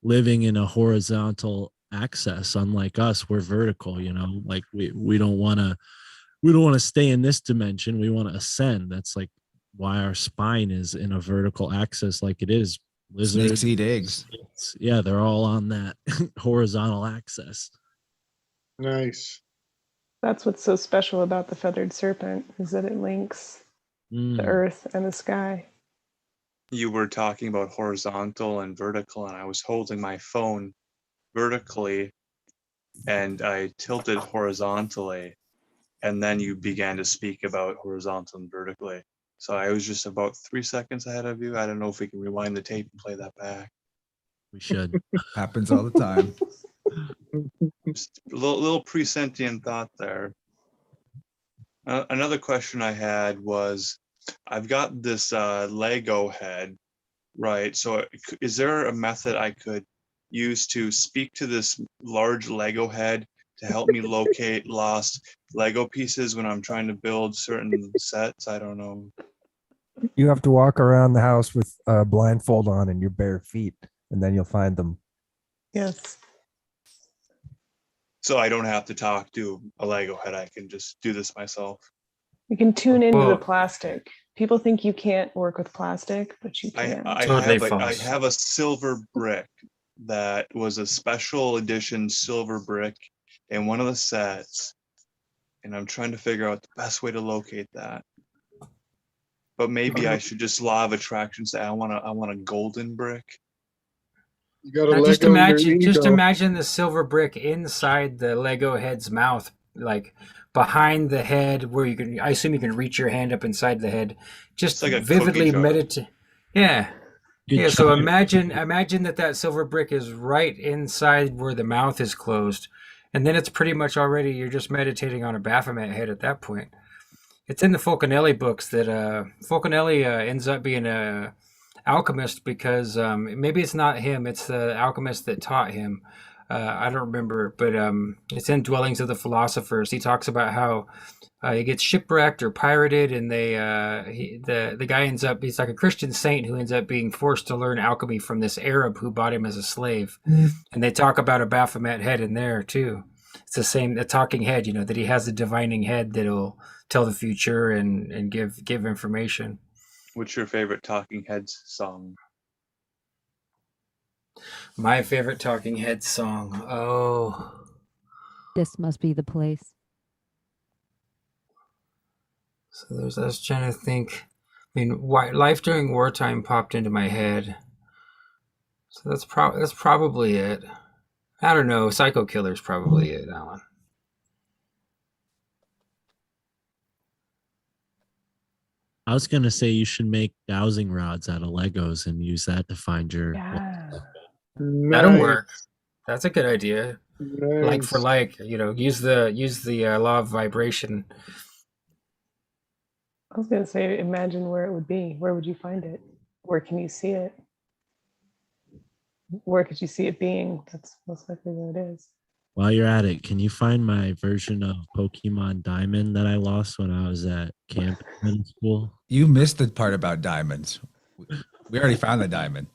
living in a horizontal axis. Unlike us, we're vertical, like we don't want to stay in this dimension. We want to ascend. That's like why our spine is in a vertical axis, like it is. Lizards, snakes eat eggs. Yeah, they're all on that horizontal axis. Nice. That's what's so special about the feathered serpent, is that it links the earth and the sky. You were talking about horizontal and vertical, and I was holding my phone vertically and I tilted horizontally, and then you began to speak about horizontal and vertically. So I was just about 3 seconds ahead of you. I don't know if we can rewind the tape and play that back. We should. Happens all the time. Just a little presentient thought there. Another question I had was, I've got this Lego head, right? So is there a method I could use to speak to this large Lego head to help me locate lost Lego pieces when I'm trying to build certain sets. I don't know. You have to walk around the house with a blindfold on and your bare feet, and then you'll find them. Yes. So I don't have to talk to a Lego head. I can just do this myself. You can tune into the Well- plastic. People think you can't work with plastic, but you can. I Totally have false. I have a silver brick that was a special edition silver brick in one of the sets, and I'm trying to figure out the best way to locate that. But maybe I should just law of attraction say I want a golden brick. You got to Now, let go of your ego. just imagine the silver brick inside the Lego head's mouth, like behind the head, where you can. I assume you can reach your hand up inside the head. Just It's like a vividly cookie jar. meditate. Yeah, Good yeah. So try. imagine that silver brick is right inside where the mouth is closed, and then it's pretty much already. You're just meditating on a Baphomet head at that point. It's in the Fulcanelli books that Fulcanelli ends up being a alchemist because maybe it's not him, it's the alchemist that taught him. I don't remember, but it's in Dwellings of the Philosophers. He talks about how he gets shipwrecked or pirated, and the guy ends up, he's like a Christian saint who ends up being forced to learn alchemy from this Arab who bought him as a slave. And they talk about a Baphomet head in there too. It's the same, the talking head, that he has a divining head that'll tell the future and give information. What's your favorite Talking Heads song? My favorite Talking Heads song. Oh, This must be the place. so I was trying to think. I mean, Life During Wartime popped into my head. So that's probably it. I don't know. Psycho Killer's probably it, Alan. I was gonna say you should make dowsing rods out of Legos and use that to find your. Yeah. That'll Nice, work. That's a good idea. Like for nice. like, use the law of vibration. I was going to say, imagine where it would be. Where would you find it? Where can you see it? Where could you see it being? That's most likely where it is. While you're at it, can you find my version of Pokemon Diamond that I lost when I was at camp in school? You missed the part about diamonds. We already found the diamond.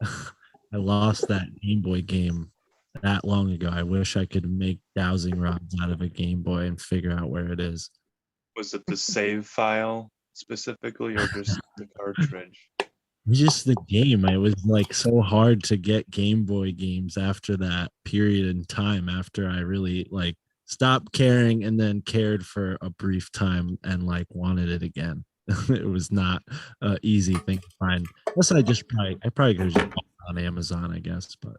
I lost that Game Boy game that long ago. I wish I could make dowsing rods out of a Game Boy and figure out where it is. Was it the save file specifically, or just the cartridge? Just the game. It was like so hard to get Game Boy games after that period in time, after I really like stopped caring and then cared for a brief time and like wanted it again. It was not an easy thing to find. Unless I probably could have just bought it on Amazon, I guess. But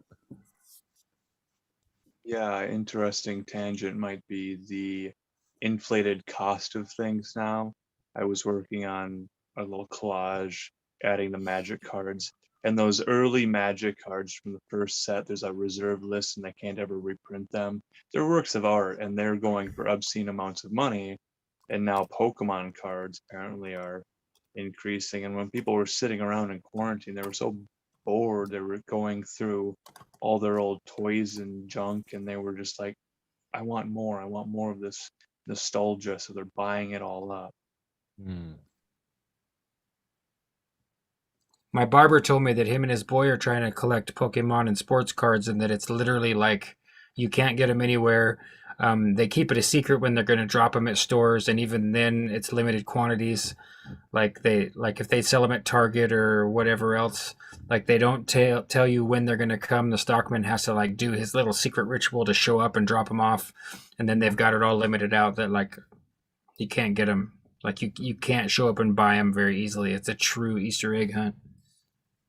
Yeah, interesting tangent might be the inflated cost of things now. I was working on a little collage adding the magic cards, and those early magic cards from the first set, there's a reserve list and they can't ever reprint them. They're works of art and they're going for obscene amounts of money. And now Pokemon cards apparently are increasing. And when people were sitting around in quarantine, they were so bored. They were going through all their old toys and junk, and they were just like, I want more. I want more of this nostalgia. So they're buying it all up. My barber told me that him and his boy are trying to collect Pokemon and sports cards, and that it's literally like you can't get them anywhere. They keep it a secret when they're going to drop them at stores, and even then, it's limited quantities. Like if they sell them at Target or whatever else, like they don't tell you when they're going to come. The stockman has to like do his little secret ritual to show up and drop them off, and then they've got it all limited out that like you can't get them. Like you can't show up and buy them very easily. It's a true Easter egg hunt.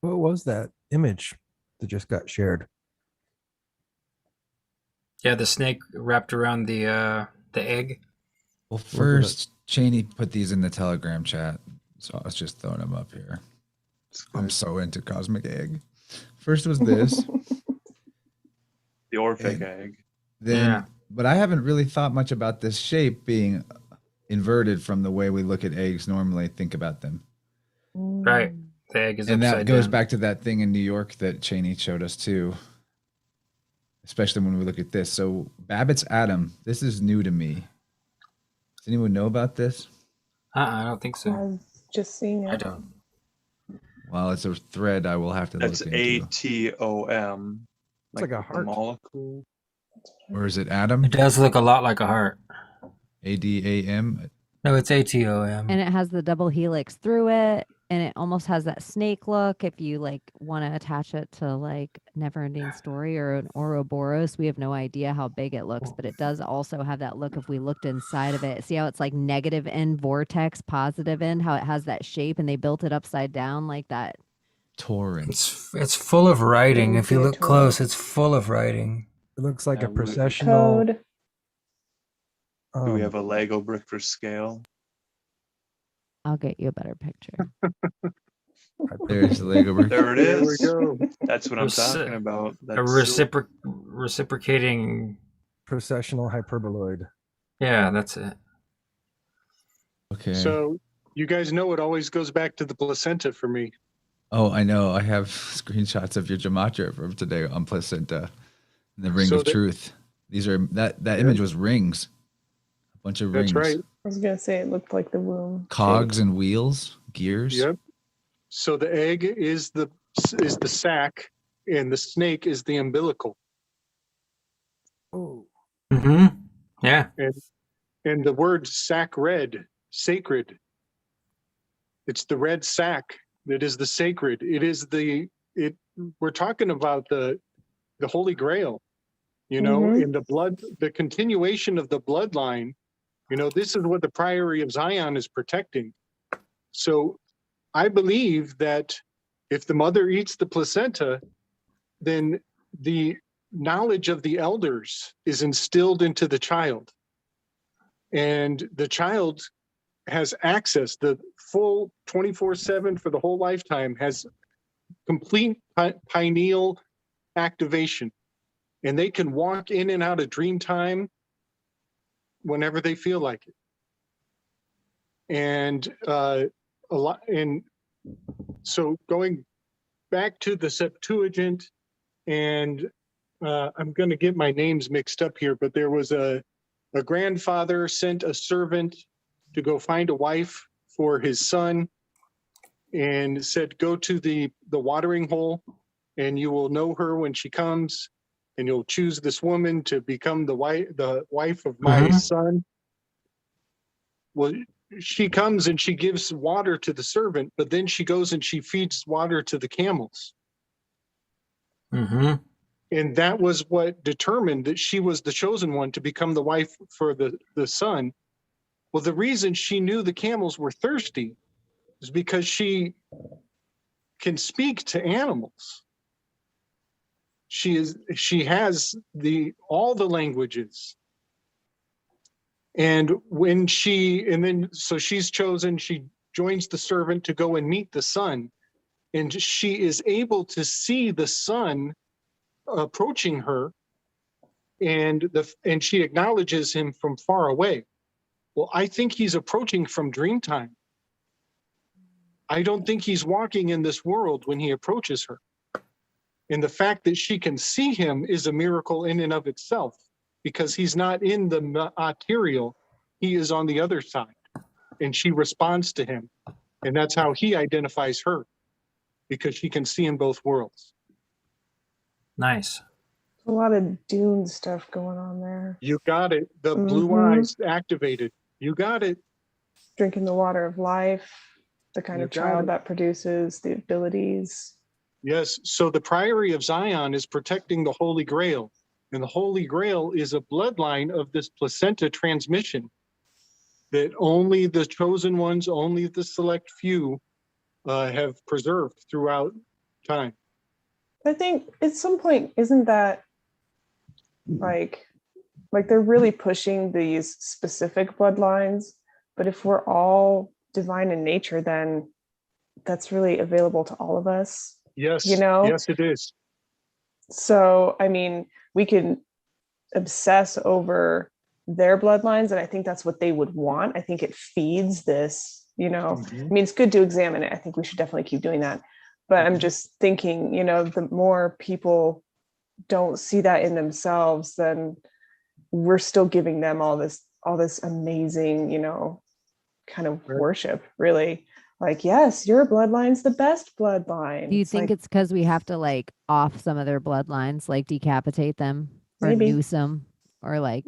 What was that image that just got shared? Yeah, the snake wrapped around the egg. Well, first, Chaney put these in the Telegram chat, so I was just throwing them up here. I'm so into Cosmic Egg. First was this. The Orphic egg. Then, Yeah. But I haven't really thought much about this shape being inverted from the way we look at eggs normally, think about them. Right. The egg is And that upside goes down. back to that thing in New York that Chaney showed us too. especially when we look at this. So Babbitt's Atom, this is new to me. Does anyone know about this? I don't think so. I'm just seeing it. I don't. Well, it's a thread I will have to That's look into. ATOM. It's like a the heart. molecule. Or is it Atom? It does look a lot like a heart. ADAM? No, it's ATOM. And it has the double helix through it, and it almost has that snake look. If you like want to attach it to like Neverending Story or an Ouroboros, we have no idea how big it looks, but it does also have that look if we looked inside of it. See how it's like negative end vortex, positive end, how it has that shape, and they built it upside down like that. Torrent. It's full of writing. If you look close, it's full of writing. It looks like a processional. Code. Do we have a Lego brick for scale? I'll get you a better picture. There's the Lego brick. There it There we is. go. That's what I'm talking about. A That's reciprocating. Processional hyperboloid. Yeah, that's it. Okay. So you guys know it always goes back to the placenta for me. Oh, I know. I have screenshots of your gematria from today on placenta. The ring So of truth. These are that image was rings. A bunch of rings. That's right. I was gonna say it looked like the womb. Cogs and wheels, gears. Yep. So the egg is the sac, and the snake is the umbilical. Oh. Mm-hmm. Yeah. And the word sacred, sacred. It's the red sac that is the sacred. It is we're talking about the Holy Grail, you know, in the blood, the continuation of the bloodline. You know, this is what the Priory of Zion is protecting. So I believe that if the mother eats the placenta, then the knowledge of the elders is instilled into the child. And the child has access, the full 24/7 for the whole lifetime, has complete pineal activation. And they can walk in and out of dream time whenever they feel like it. And so going back to the Septuagint, and I'm going to get my names mixed up here, but there was a grandfather sent a servant to go find a wife for his son, and said, go to the watering hole, and you will know her when she comes, and you'll choose this woman to become the wife of my son. Well, she comes and she gives water to the servant, but then she goes and she feeds water to the camels. Mm-hmm. And that was what determined that she was the chosen one to become the wife for the son. Well, the reason she knew the camels were thirsty is because she can speak to animals. She has all the languages. And so she's chosen, she joins the servant to go and meet the son. And she is able to see the son approaching her, and she acknowledges him from far away. Well, I think he's approaching from dreamtime. I don't think he's walking in this world when he approaches her. And the fact that she can see him is a miracle in and of itself, because he's not in the material, he is on the other side, and she responds to him. And that's how he identifies her, because she can see in both worlds. Nice. A lot of Dune stuff going on there. You got it. The blue eyes activated. You got it. Drinking the water of life, the kind of child that produces the abilities. Yes. So the Priory of Zion is protecting the Holy Grail. And the Holy Grail is a bloodline of this placenta transmission that only the chosen ones, only the select few have preserved throughout time. I think at some point, isn't that like they're really pushing these specific bloodlines, but if we're all divine in nature, then that's really available to all of us. Yes. You know? Yes, it is. So, I mean, we can obsess over their bloodlines, and I think that's what they would want. I think it feeds this, you know. I mean, it's good to examine it. I think we should definitely keep doing that. But I'm just thinking, you know, the more people don't see that in themselves, then we're still giving them all this amazing, kind of worship, really. Like, yes, your bloodline's the best bloodline. Do you think it's because we have to like off some of their bloodlines, like decapitate them or Maybe. noose them, or like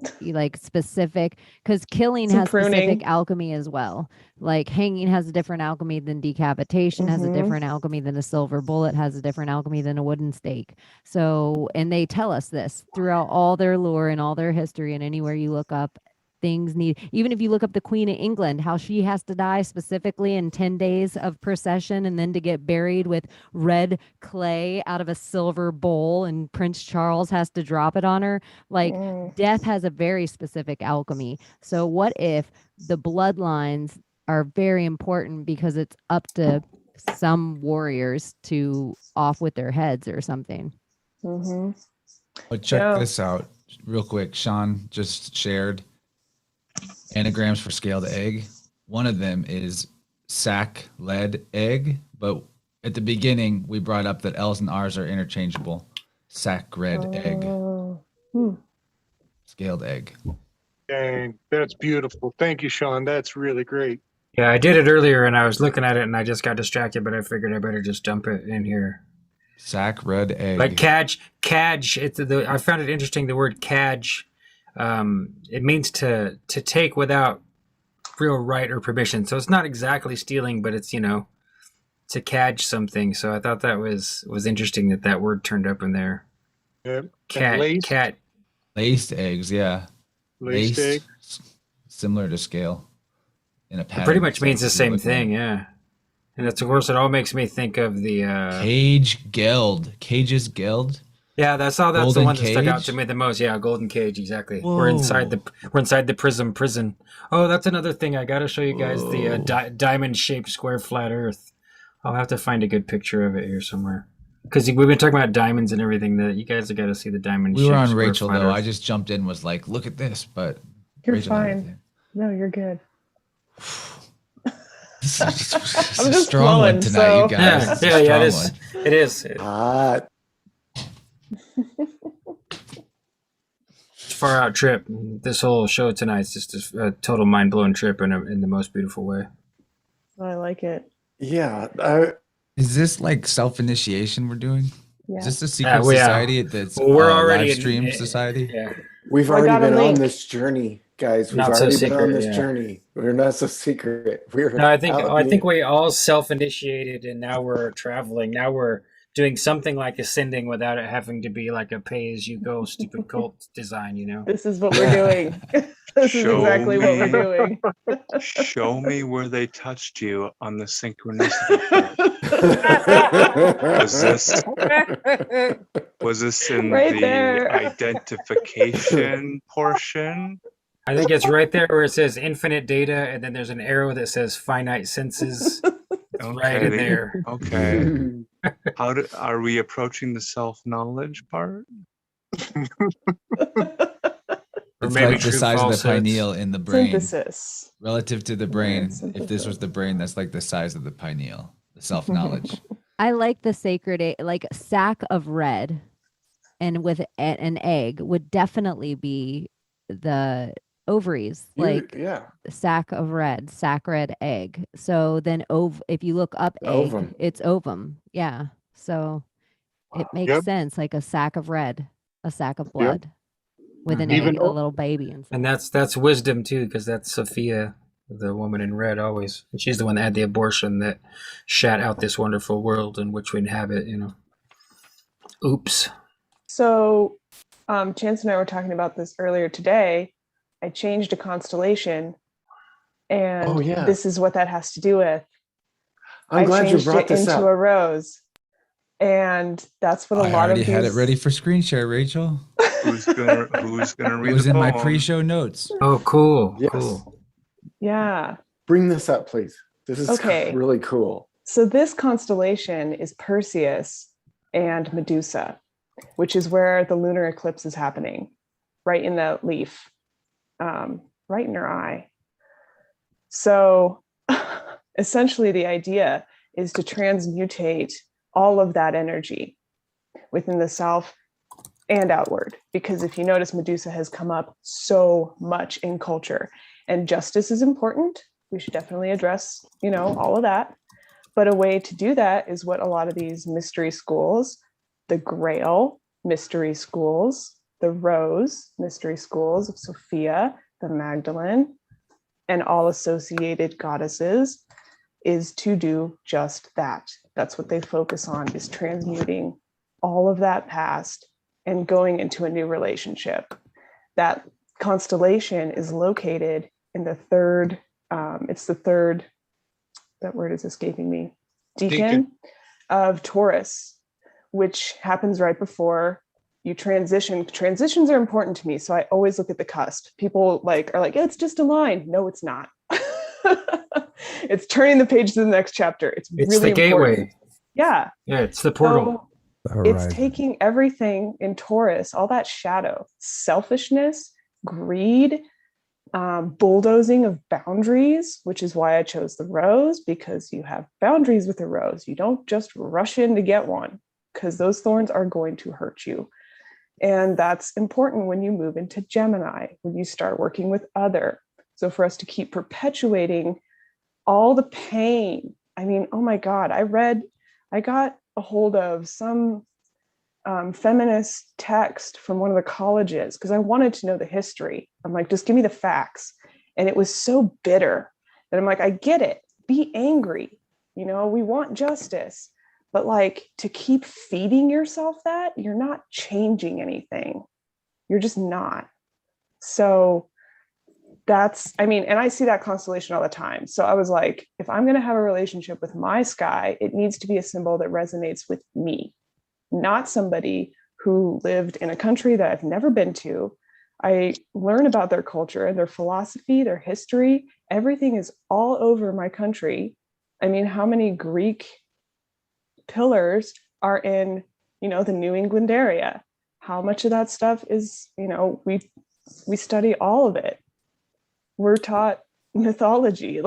specific? Because killing Some has specific pruning. alchemy as well. Like hanging has a different alchemy than decapitation, has a different alchemy than a silver bullet, has a different alchemy than a wooden stake. So, and they tell us this throughout all their lore and all their history, and anywhere you look up. Things need, even if you look up the Queen of England, how she has to die specifically in 10 days of procession and then to get buried with red clay out of a silver bowl, and Prince Charles has to drop it on her. Like death has a very specific alchemy. So what if the bloodlines are very important because it's up to some warriors to off with their heads or something? But check this out real quick. Sean just shared anagrams for scaled egg. One of them is sac lead egg, but at the beginning we brought up that L's and R's are interchangeable. Sac red egg. Scaled egg. Dang, that's beautiful. Thank you, Sean. That's really great. Yeah, I did it earlier and I was looking at it and I just got distracted, but I figured I better just dump it in here. Sac red egg. Like cadge. I found it interesting, the word cadge. It means to take without real right or permission. So it's not exactly stealing, but it's, to cadge something. So I thought that was interesting that word turned up in there. Yep. Laced eggs, yeah. Laced egg. Similar to scale. In a pattern. It pretty much means the same thing, yeah. And that's, of course, it all makes me think of the Cage Geld. Cage's Geld. Yeah, that's the Golden one that stuck out Cage? to me the most. Yeah, golden cage, exactly. Whoa. We're inside the prison. Oh, that's another thing. I got to show you guys the diamond-shaped square flat Earth. I'll have to find a good picture of it here somewhere. Because we've been talking about diamonds and everything. That you guys have got to see the diamond. We were on Rachel though. I just jumped in, was like, "Look at this," but You're Rachel fine. No, you're good. It's I'm a just strong flowing, one tonight, you guys. It's a Yeah, it strong is. one. It is. Far out trip. This whole show tonight's just a total mind blowing trip in the most beautiful way. I like it. Yeah. Is this like self initiation we're doing? Yeah. Is this a secret Yeah. society? That's We're already live stream in- society. Yeah. We've Well, I already got a been on link. this journey, guys. We've Not so already been on secret, this yeah. journey. We're not so secret. We're No, I think out here. we all self initiated, and now we're traveling. Now we're doing something like ascending without it having to be like a pay as you go stupid cult design. This is what we're doing. This is Show exactly what we're me. doing. Show me where they touched you on the synchronicity chart. Was this in Right the there. identification portion? I think it's right there where it says infinite data, and then there's an arrow that says finite senses. It's right in there. Okay. Are we approaching the self-knowledge part? It's maybe like the true size of the falsehoods. pineal in the brain. Synthesis. Relative to the brain. synthesis. If this was the brain, that's like the size of the pineal. The self knowledge. I like the sacred like a sack of red, and with an egg would definitely be the ovaries, like yeah. sack of red, sack red egg. So then if you look up egg, Ovum. it's ovum. Yeah. So it makes Yep. sense, like a sack of red, a sack of blood with an Even egg, a little baby inside. And that's wisdom too, because that's Sophia, the woman in red, always. And she's the one that had the abortion that shat out this wonderful world in which we inhabit. Oops. So, Chance and I were talking about this earlier today. I changed a constellation, and Oh, yeah. this is what that has to do with. I'm glad you changed brought it this into up. a rose, and that's what a I lot of already these. had it ready for screen share, Rachel. Who's gonna read It was the in my poem? pre-show notes. Oh, cool. Yes. Cool. Yeah. Bring this up, please. This is Okay. really cool. So this constellation is Perseus and Medusa, which is where the lunar eclipse is happening, right in the leaf, right in her eye. So essentially the idea is to transmutate all of that energy within the self and outward. Because if you notice, Medusa has come up so much in culture, and justice is important. We should definitely address, all of that. But a way to do that is what a lot of these mystery schools, the Grail mystery schools, the Rose mystery schools of Sophia, the Magdalene, and all associated goddesses, is to do just that. That's what they focus on, is transmuting all of that past and going into a new relationship. That constellation is located in the third, that word is escaping me, Deacon of Taurus, which happens right before you transition. Transitions are important to me, so I always look at the cusp. People are like, it's just a line. No, it's not. It's turning the page to the next chapter. It's really the important. gateway. Yeah. Yeah, it's the portal. So it's taking everything in Taurus, all that shadow, selfishness, greed, bulldozing of boundaries, which is why I chose the rose, because you have boundaries with the rose. You don't just rush in to get one, because those thorns are going to hurt you. And that's important when you move into Gemini, when you start working with other. So for us to keep perpetuating all the pain. I mean, oh my God, I got a hold of some feminist text from one of the colleges because I wanted to know the history. I'm like, just give me the facts. And it was so bitter that I'm like, I get it. Be angry. We want justice. But to keep feeding yourself that, you're not changing anything. You're just not. So and I see that constellation all the time. So I was like, if I'm going to have a relationship with my sky, it needs to be a symbol that resonates with me, not somebody who lived in a country that I've never been to. I learn about their culture and their philosophy, their history. Everything is all over my country. I mean, how many Greek pillars are in, the New England area? How much of that stuff is, we study all of it. We're taught mythology,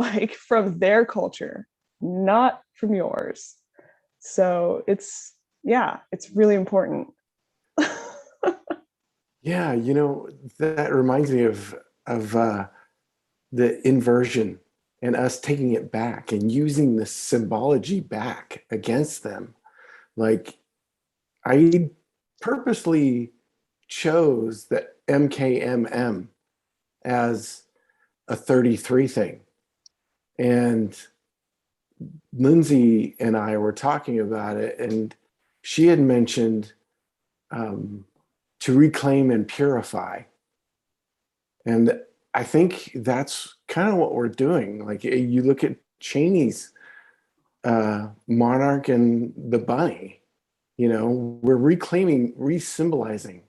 from their culture, not from yours. So it's really important. Yeah, that reminds me of the inversion and us taking it back and using the symbology back against them. I purposely chose the MKMM as a 33 thing. And Lindsay and I were talking about it, and she had mentioned to reclaim and purify. And I think that's kind of what we're doing. You look at Chaney's monarch and the bunny, we're reclaiming, re-symbolizing.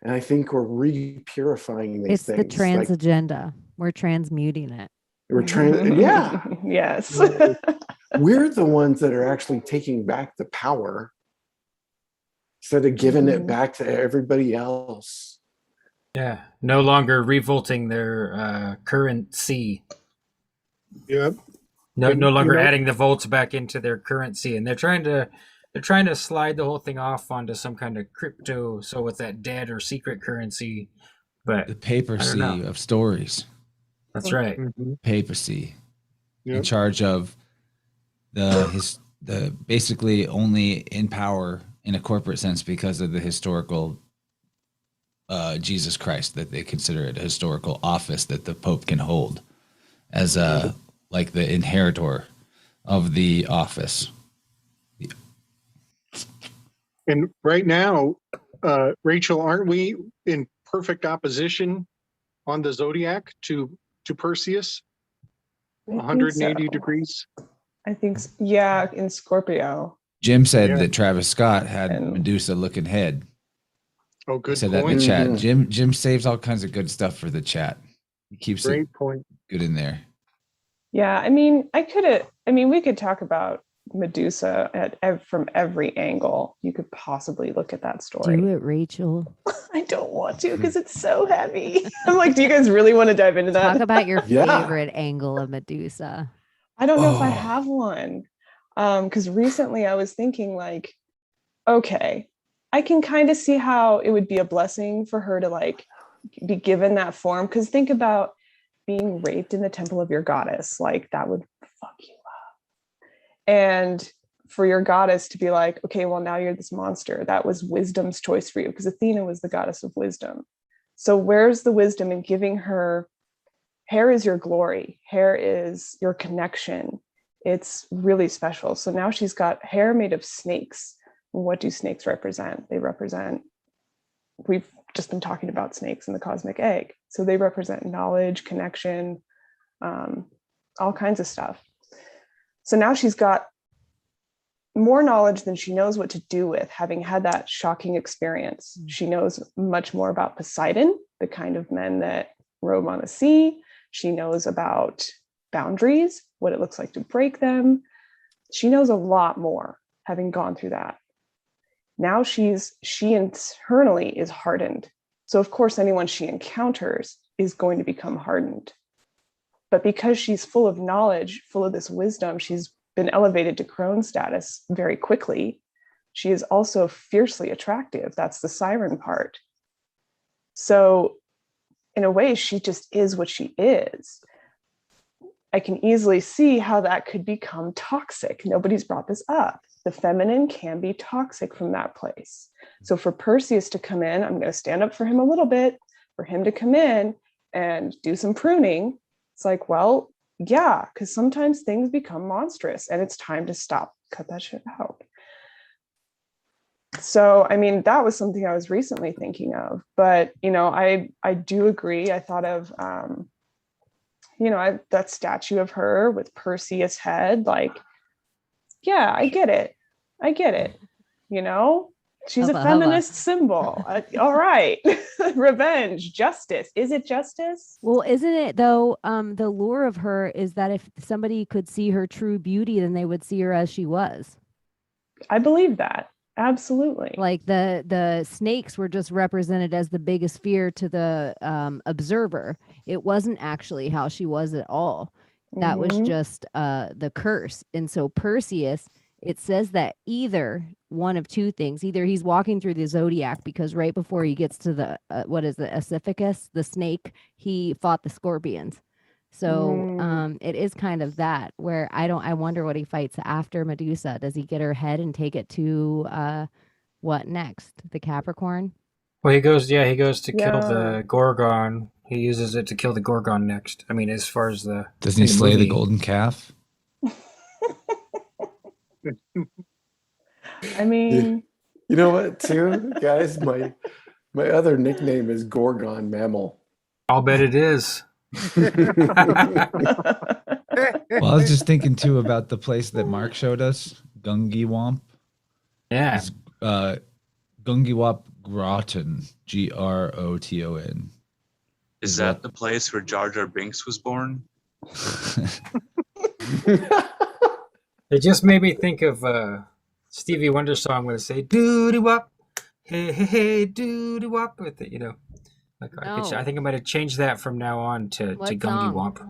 And I think we're re-purifying these things. It's the trans agenda. We're transmuting it. We're yeah. Yes. We're the ones that are actually taking back the power instead of giving it back to everybody else. Yeah, no longer revolting their currency. Yep. No longer adding the volts back into their currency, and they're trying to slide the whole thing off onto some kind of crypto. So it's that dead or secret currency, but the papacy of stories. That's right. Mm-hmm. Papacy in charge of the basically only in power in a corporate sense because of the historical Jesus Christ, that they consider it a historical office that the Pope can hold as the inheritor of the office. And right now, Rachel, aren't we in perfect opposition on the zodiac to Perseus? 180 degrees. I think so. Yeah, in Scorpio. Jim said that Travis Scott had Medusa looking head. Oh, good. He said that in the chat. Jim saves all kinds of good stuff for the chat. He keeps it good in there. Yeah, we could talk about Medusa from every angle you could possibly look at that story. Do it, Rachel. I don't want to because it's so heavy. I'm like, do you guys really want to dive into that? Talk about your favorite angle of Medusa. I don't know if I have one. Because recently I was thinking okay, I can kind of see how it would be a blessing for her to like be given that form. Because think about being raped in the temple of your goddess. Like that would fuck you up. And for your goddess to be like, okay, well, now you're this monster. That was wisdom's choice for you, because Athena was the goddess of wisdom. So where's the wisdom in giving her hair is your glory. Hair is your connection. It's really special. So now she's got hair made of snakes. What do snakes represent? They represent, we've just been talking about snakes in the cosmic egg. So they represent knowledge, connection, all kinds of stuff. So now she's got more knowledge than she knows what to do with, having had that shocking experience. She knows much more about Poseidon, the kind of men that roam on the sea. She knows about boundaries, what it looks like to break them. She knows a lot more, having gone through that. Now she internally is hardened. So of course, anyone she encounters is going to become hardened. But because she's full of knowledge, full of this wisdom, she's been elevated to crone status very quickly. She is also fiercely attractive. That's the siren part. So in a way, she just is what she is. I can easily see how that could become toxic. Nobody's brought this up. The feminine can be toxic from that place. So for Perseus to come in, I'm going to stand up for him a little bit, for him to come in and do some pruning. It's like, well, yeah, because sometimes things become monstrous and it's time to stop, cut that shit out. So, I mean, that was something I was recently thinking of, but, you know, I do agree. I thought of, you know, that statue of her with Perseus' head, like, yeah, I get it. You know, she's a feminist symbol. All right. Revenge, justice. Is it justice? Well, isn't it though? The lure of her is that if somebody could see her true beauty, then they would see her as she was. I believe that. Absolutely. Like the snakes were just represented as the biggest fear to the observer. It wasn't actually how she was at all. That was just the curse. And so Perseus, it says that either one of two things. Either he's walking through the zodiac, because right before he gets to the what is the Ossificus, the snake, he fought the scorpions. So it is kind of that where I wonder what he fights after Medusa. Does he get her head and take it to what next? The Capricorn? Well, he goes to kill the Gorgon. He uses it to kill the Gorgon next. I mean, as far as the doesn't he slay the golden calf? I mean, you know what, too, guys? My other nickname is Gorgon Mammal. I'll bet it is. Well, I was just thinking too about the place that Mark showed us, Gungiwamp. Yeah. Gungiwap Groton, Groton. Is that the place where Jar Jar Binks was born? It just made me think of Stevie Wonder song where they say "doody wop, hey hey hey, doody wop" with it, you know. Like I think I might have changed that from now on to Gungy Womp.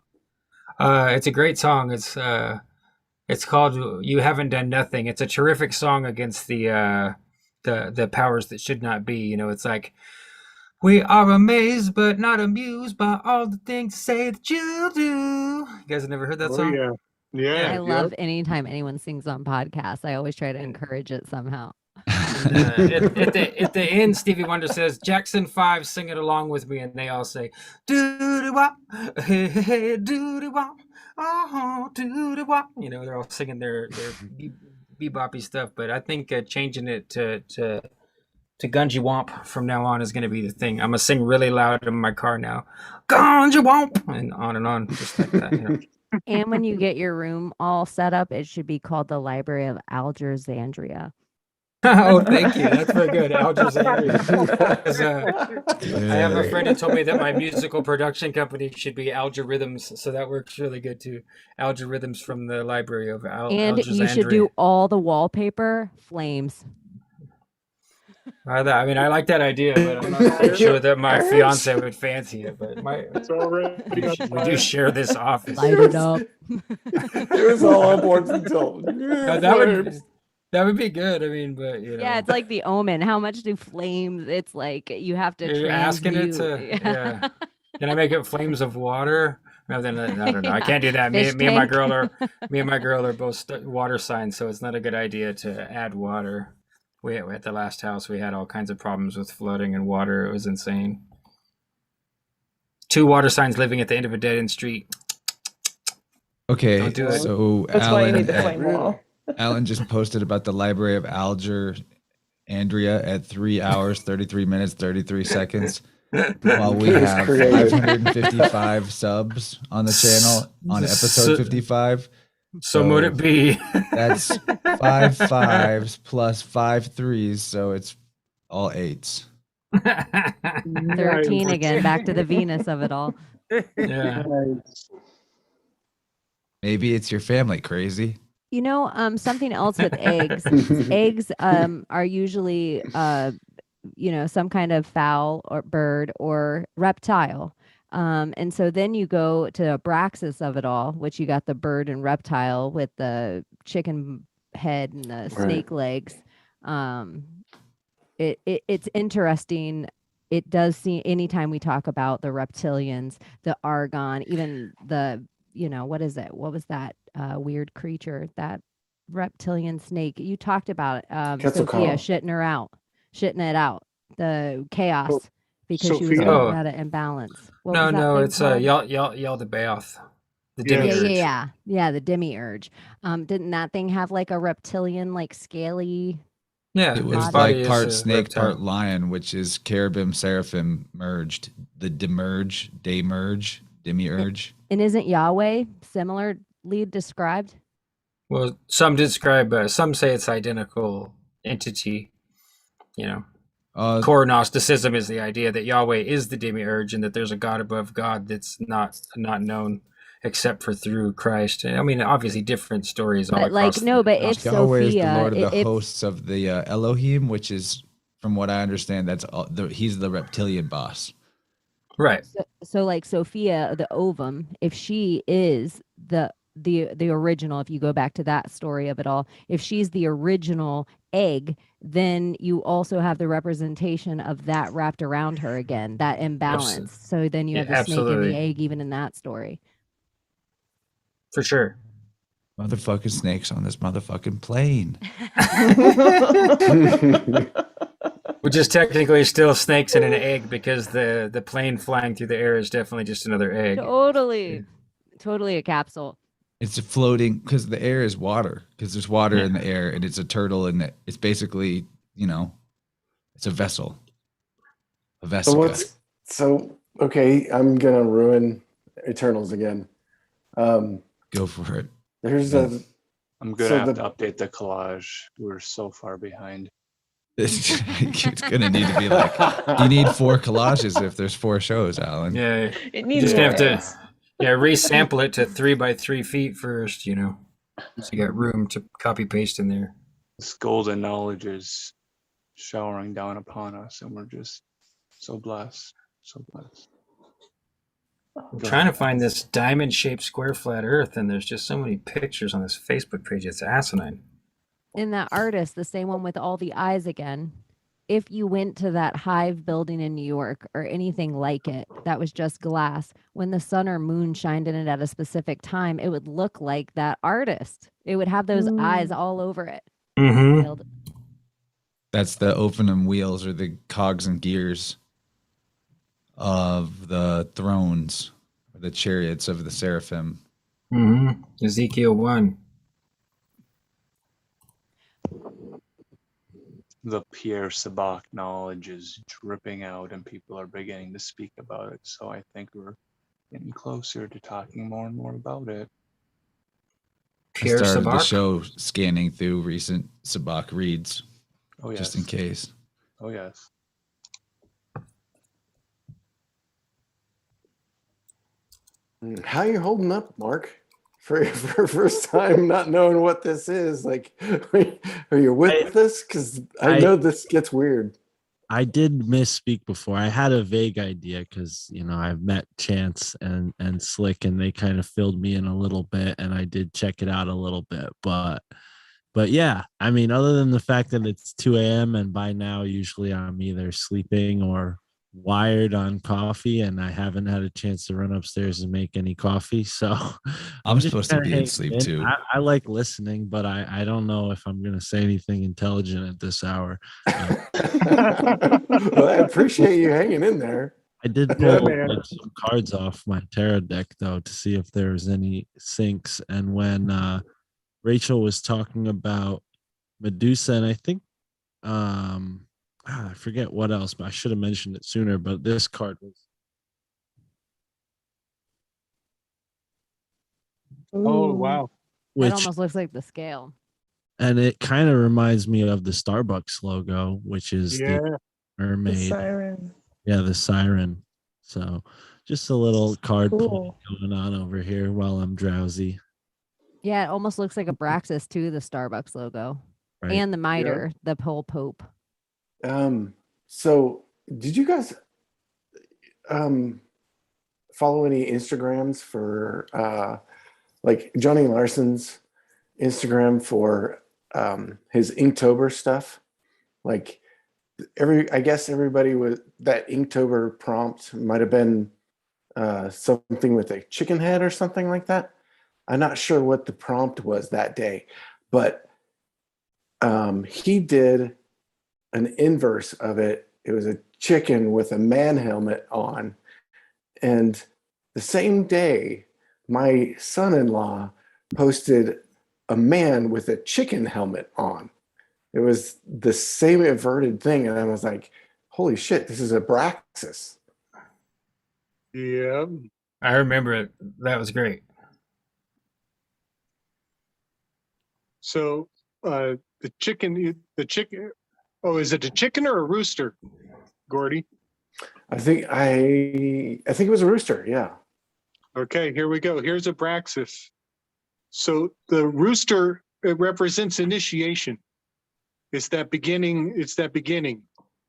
It's a great song. It's called "You Haven't Done Nothing." It's a terrific song against the powers that should not be. You know, it's like, we are amazed but not amused by all the things you say that you do. You guys have never heard that song? Yeah. Yeah. I love anytime anyone sings on podcasts. I always try to encourage it somehow. At the end, Stevie Wonder says, "Jackson 5, sing it along with me," and they all say, "Doody wop, hey hey hey, doody wop, oh doody wop." You know, they're all singing their beboppy stuff. But I think changing it to Gungy Womp from now on is going to be the thing. I'm gonna sing really loud in my car now, Gungy Womp, and on, just like that. You know? And when you get your room all set up, it should be called the Library of Algerzandria. Oh, thank you. That's very good. Algerzandria. I have a friend who told me that my musical production company should be Alger Rhythms, so that works really good too. Alger Rhythms from the Library of And you should do all the wallpaper flames. I mean, I like that idea, but I'm not sure that my fiance would fancy it. But we do share this office. Light it up. It was all on board until that That would be good. I mean, but Yeah, it's like the Omen. How much do flames? It's like you have to. you're asking it transmute. to. Yeah. Can I make it flames of water? No, then I don't know. I Yeah. can't do that. Fish Me and my tank. girl are both water signs, so it's not a good idea to add water. We at the last house we had all kinds of problems with flooding and water. It was insane. 2 water signs living at the end of a dead end street. Okay, Don't do it. so That's why you need the Alan, flame wall. Alan just posted about the Library of Alger, Andrea, at 3 hours, 33 minutes, 33 seconds. While we He is have creative. 555 subs on the channel on episode 55. So would it be? That's 5 5s plus 5 3s, so it's all 8s. 13 again. Back to the Venus of it all. Yeah. Maybe it's your family crazy. You know, something else with eggs. Eggs are usually, some kind of fowl or bird or reptile. And so then you go to Abraxas of it all, which you got the bird and reptile with the chicken head and the snake legs. It's interesting. It does seem anytime we talk about the reptilians, the argon, even the, what is it? What was that weird creature, that reptilian snake? You talked about Sophia shitting it out, the chaos because she was Sophia? at an imbalance. What No, was that no, thing it's called? Yell the Baoth. The Yeah. demiurge. Yeah, the demiurge. Didn't that thing have like a reptilian, like scaly? Yeah, It its was body like is part a snake, reptile. part lion, which is cherubim, seraphim merged. The demerge, demiurge. And isn't Yahweh similarly described? Well, some describe, some say it's identical entity. Core Gnosticism is the idea that Yahweh is the demiurge and that there's a God above God that's not known except for through Christ. I mean, obviously different stories all But across. but if Yahweh is the Sophia, Lord of the if hosts of the Elohim, which is, from what I understand, he's the reptilian boss. Right. so like Sophia, the ovum, if she is the original, if you go back to that story of it all, if she's the original egg, then you also have the representation of that wrapped around her again, that imbalance. So then you have the snake and absolutely. the egg even in that story. For sure. Motherfucking snakes on this motherfucking plane. Which is technically still snakes in an egg because the plane flying through the air is definitely just another egg. Totally a capsule. It's floating because the air is water, because there's water in the air, and it's a turtle, and it's basically, it's a vessel. A vessel. Okay, I'm gonna ruin Eternals again. Go for it. I'm gonna have to update the collage. We're so far behind. It's gonna need to be like, you need 4 collages if there's 4 shows, Alan. Yeah, It you needs just more have to eggs. resample it to 3 by 3 feet first, so you got room to copy paste in there. This golden knowledge is showering down upon us, and we're just so blessed. So blessed. I'm trying to find this diamond-shaped square flat Earth, and there's just so many pictures on this Facebook page. It's asinine. In that artist, the same one with all the eyes again, if you went to that Hive building in New York or anything like it that was just glass, when the sun or moon shined in it at a specific time, it would look like that artist. It would have those eyes all over it. Mm-hmm. That's the Ophanum wheels, or the cogs and gears of the thrones, or the chariots of the seraphim. Mm-hmm. Ezekiel 1. The Pierre Sabak knowledge is dripping out, and people are beginning to speak about it. So I think we're getting closer to talking more and more about it. I started the show scanning through recent Sabak reads, just in case. Oh, yes. How you holding up, Mark? For first time not knowing what this is, like, are you with us? Because I know this gets weird. I did misspeak before. I had a vague idea because I've met Chance and Slick, and they kind of filled me in a little bit, and I did check it out a little bit. But But yeah, I mean, other than the fact that it's 2 a.m. and by now usually I'm either sleeping or wired on coffee, and I haven't had a chance to run upstairs and make any coffee. So I'm just supposed to kinda be in hanging sleep in. too. I like listening, but I don't know if I'm going to say anything intelligent at this hour. Well, I appreciate you hanging in there. I did Yeah, pull man. like some cards off my tarot deck though to see if there was any syncs. And when Rachel was talking about Medusa, and I think I forget what else, but I should have mentioned it sooner. But this card was Oh, Ooh. wow. That which, almost looks like the scale. and it kind of reminds me of the Starbucks logo, which is Yeah. the The mermaid. siren. Yeah, the siren. So just a little card Cool. pulling going on over here while I'm drowsy. Yeah, it almost looks like a Braxis too, the Starbucks logo. Right. And the mitre, the whole Pope. So did you guys follow any Instagrams for like Johnny Larson's Instagram for his Inktober stuff? Like I guess everybody was that Inktober prompt might have been something with a chicken head or something like that. I'm not sure what the prompt was that day, but he did an inverse of it. It was a chicken with a man helmet on. And the same day, my son-in-law posted a man with a chicken helmet on. It was the same inverted thing. And I was like, holy shit, this is a Braxis. Yeah. I remember it. That was great. So the chicken. Oh, is it a chicken or a rooster, Gordy? I think it was a rooster. Yeah. Okay, here we go. Here's a Braxis. So the rooster, it represents initiation. It's that beginning.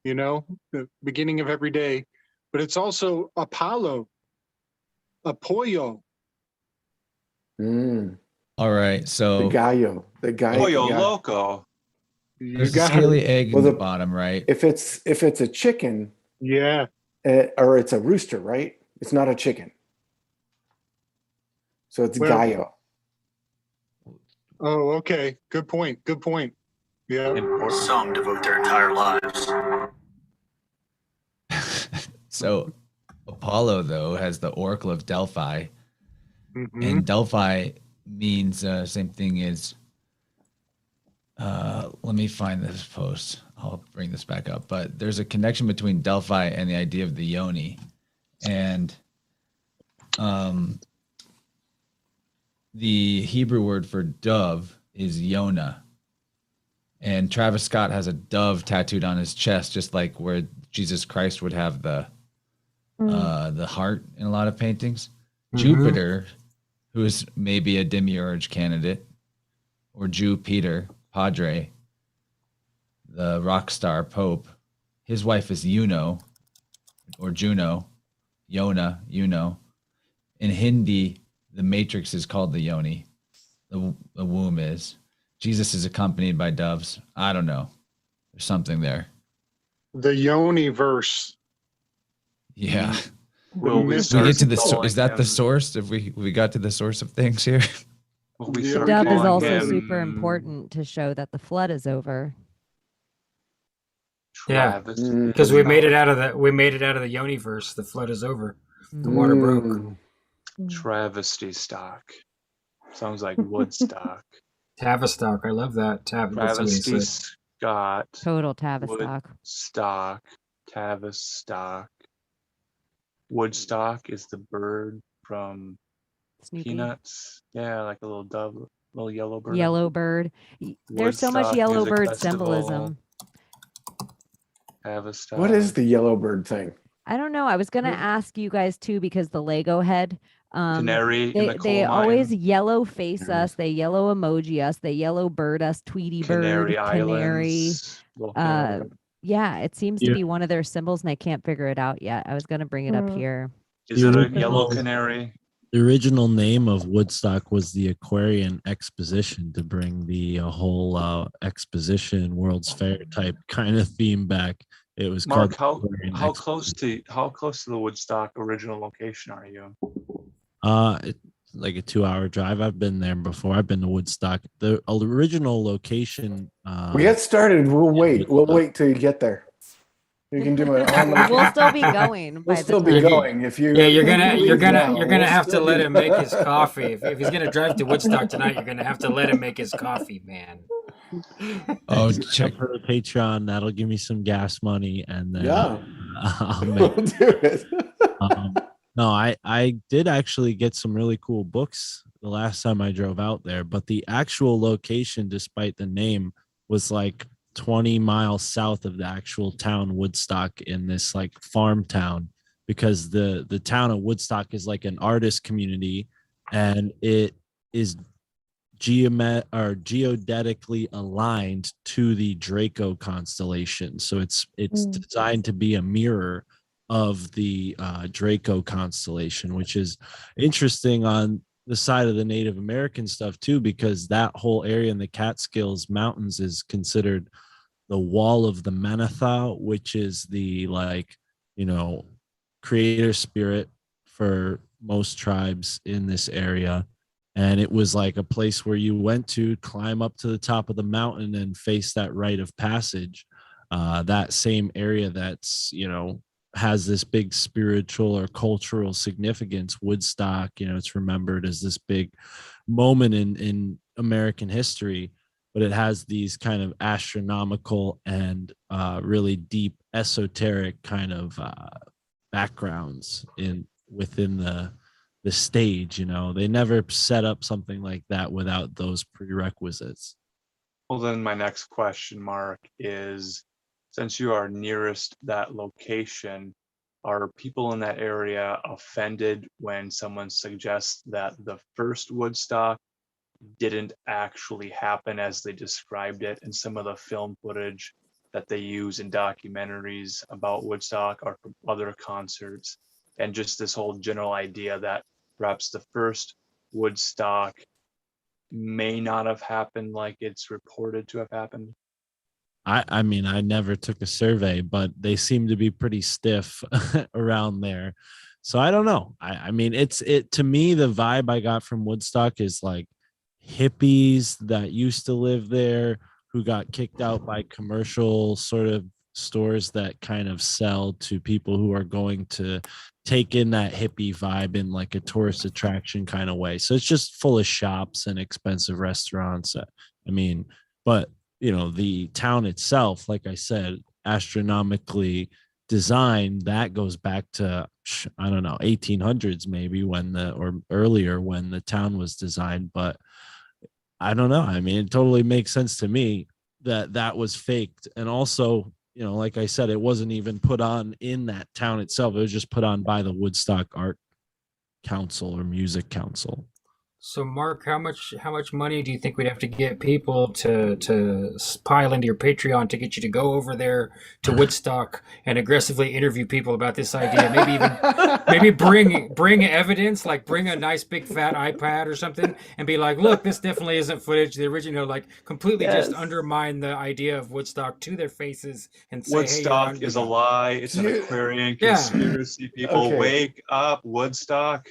You know, the beginning of every day. But it's also Apollo, Apollo. All right, so The gallo. Pollo loco. there's a got scaly egg Well, in the the- bottom, right? If it's a chicken, Yeah. or it's a rooster, right? It's not a chicken. So it's Well- gallo. Oh, okay. Good point. Yeah. Some devote their entire lives. So Apollo, though, has the Oracle of Delphi, Mhm. and Delphi means same thing as. Let me find this post. I'll bring this back up. But there's a connection between Delphi and the idea of the yoni, and the Hebrew word for dove is Yonah. And Travis Scott has a dove tattooed on his chest, just like where Jesus Christ would have the heart in a lot of paintings. Jupiter, who is maybe a demiurge candidate, or Jupiter, Padre, the rock star Pope, his wife is Juno, or Juno, Yona, Juno. In Hindi, the matrix is called the yoni. The womb is. Jesus is accompanied by doves. I don't know. There's something there. The Yoni verse. Yeah. Will we We start get to the calling is that the him- source? If we got to the source of things here? will we The start Dove is calling also him super important to show that the flood is over. Yeah. Travis? Because we made it out of the Yoniverse. The flood is over. The water broke. Travesty stock. Sounds like Woodstock. Tavistock. I love that. That's what he Travesty said. Scott. Total Tavistock. Woodstock. Tavistock. Woodstock is the bird from Snoopy. Peanuts. Yeah, like a little dove, little yellow bird. Yellow bird. There's so much Woodstock yellow Music bird Festival. symbolism. Tavistock. What is the yellow bird thing? I don't know. I was gonna ask you guys too because the Lego head. Canary in the coal They mine? always yellow face us. They yellow emoji us. They yellow bird us. Tweety bird. Canary Canary. Islands. Little canary. Yeah, it seems to Yeah. be one of their symbols, and I can't figure it out yet. I was gonna bring it up here. Is it a you yellow know- canary? The original name of Woodstock was the Aquarian Exposition, to bring the whole exposition, World's Fair type kind of theme back. It was Mark, called how close to the Woodstock original location are you? it's like a 2-hour drive. I've been there before. I've been to Woodstock. The original location. We get started. We'll wait. We'll wait till you get there. You can do it on the. We'll still be going. We'll still be going if you. Yeah, you're gonna We'll have to still let be him make his coffee. If he's gonna drive to Woodstock tonight, you're gonna have to let him make his coffee, man. Oh, check for the Patreon. That'll give me some gas money, and then I'll We'll do it. no, I did actually get some really cool books the last time I drove out there, but the actual location, despite the name, was like 20 miles south of the actual town Woodstock, in this like farm town, because the town of Woodstock is like an artist community, and it is geodetically aligned to the Draco constellation. So it's designed to be a mirror of the Draco constellation, which is interesting on the side of the Native American stuff too, because that whole area in the Catskills Mountains is considered the wall of the Manetha, which is the creator spirit for most tribes in this area. And it was like a place where you went to climb up to the top of the mountain and face that rite of passage. That same area that's, has this big spiritual or cultural significance. Woodstock, it's remembered as this big moment in American history, but it has these kind of astronomical and really deep esoteric kind of backgrounds within the stage. They never set up something like that without those prerequisites. Well, then my next question, Mark, is, since you are nearest that location, are people in that area offended when someone suggests that the first Woodstock didn't actually happen as they described it in some of the film footage that they use in documentaries about Woodstock or from other concerts, and just this whole general idea that perhaps the first Woodstock may not have happened like it's reported to have happened? I mean, I never took a survey, but they seem to be pretty stiff around there. So I don't know. I mean, to me, the vibe I got from Woodstock is like hippies that used to live there who got kicked out by commercial sort of stores that kind of sell to people who are going to take in that hippie vibe in like a tourist attraction kind of way. So it's just full of shops and expensive restaurants. I mean, but the town itself, like I said, astronomically designed, that goes back to, I don't know, 1800s maybe, or earlier, when the town was designed. But I don't know. I mean, it totally makes sense to me that was faked. And also, like I said, it wasn't even put on in that town itself. It was just put on by the Woodstock Art Council or Music Council. So, Mark, how much money do you think we'd have to get people to pile into your Patreon to get you to go over there to Woodstock and aggressively interview people about this idea? Maybe bring evidence, like bring a nice big fat iPad or something, and be like, look, this definitely isn't footage. The original, like completely just undermine the idea of Woodstock to their faces and say, Woodstock is a lie. It's an Aquarian conspiracy. People wake up, Woodstock.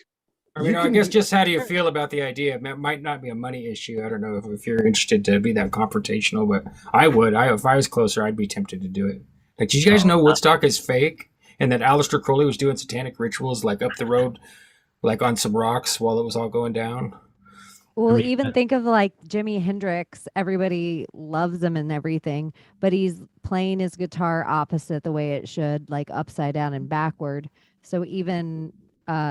I mean, I guess just how do you feel about the idea? It might not be a money issue. I don't know if you're interested to be that confrontational, but I would. If I was closer, I'd be tempted to do it. Like, did you guys know Woodstock is fake and that Aleister Crowley was doing satanic rituals like up the road, like on some rocks while it was all going down? Well, even think of like Jimi Hendrix. Everybody loves him and everything, but he's playing his guitar opposite the way it should, like upside down and backward. So even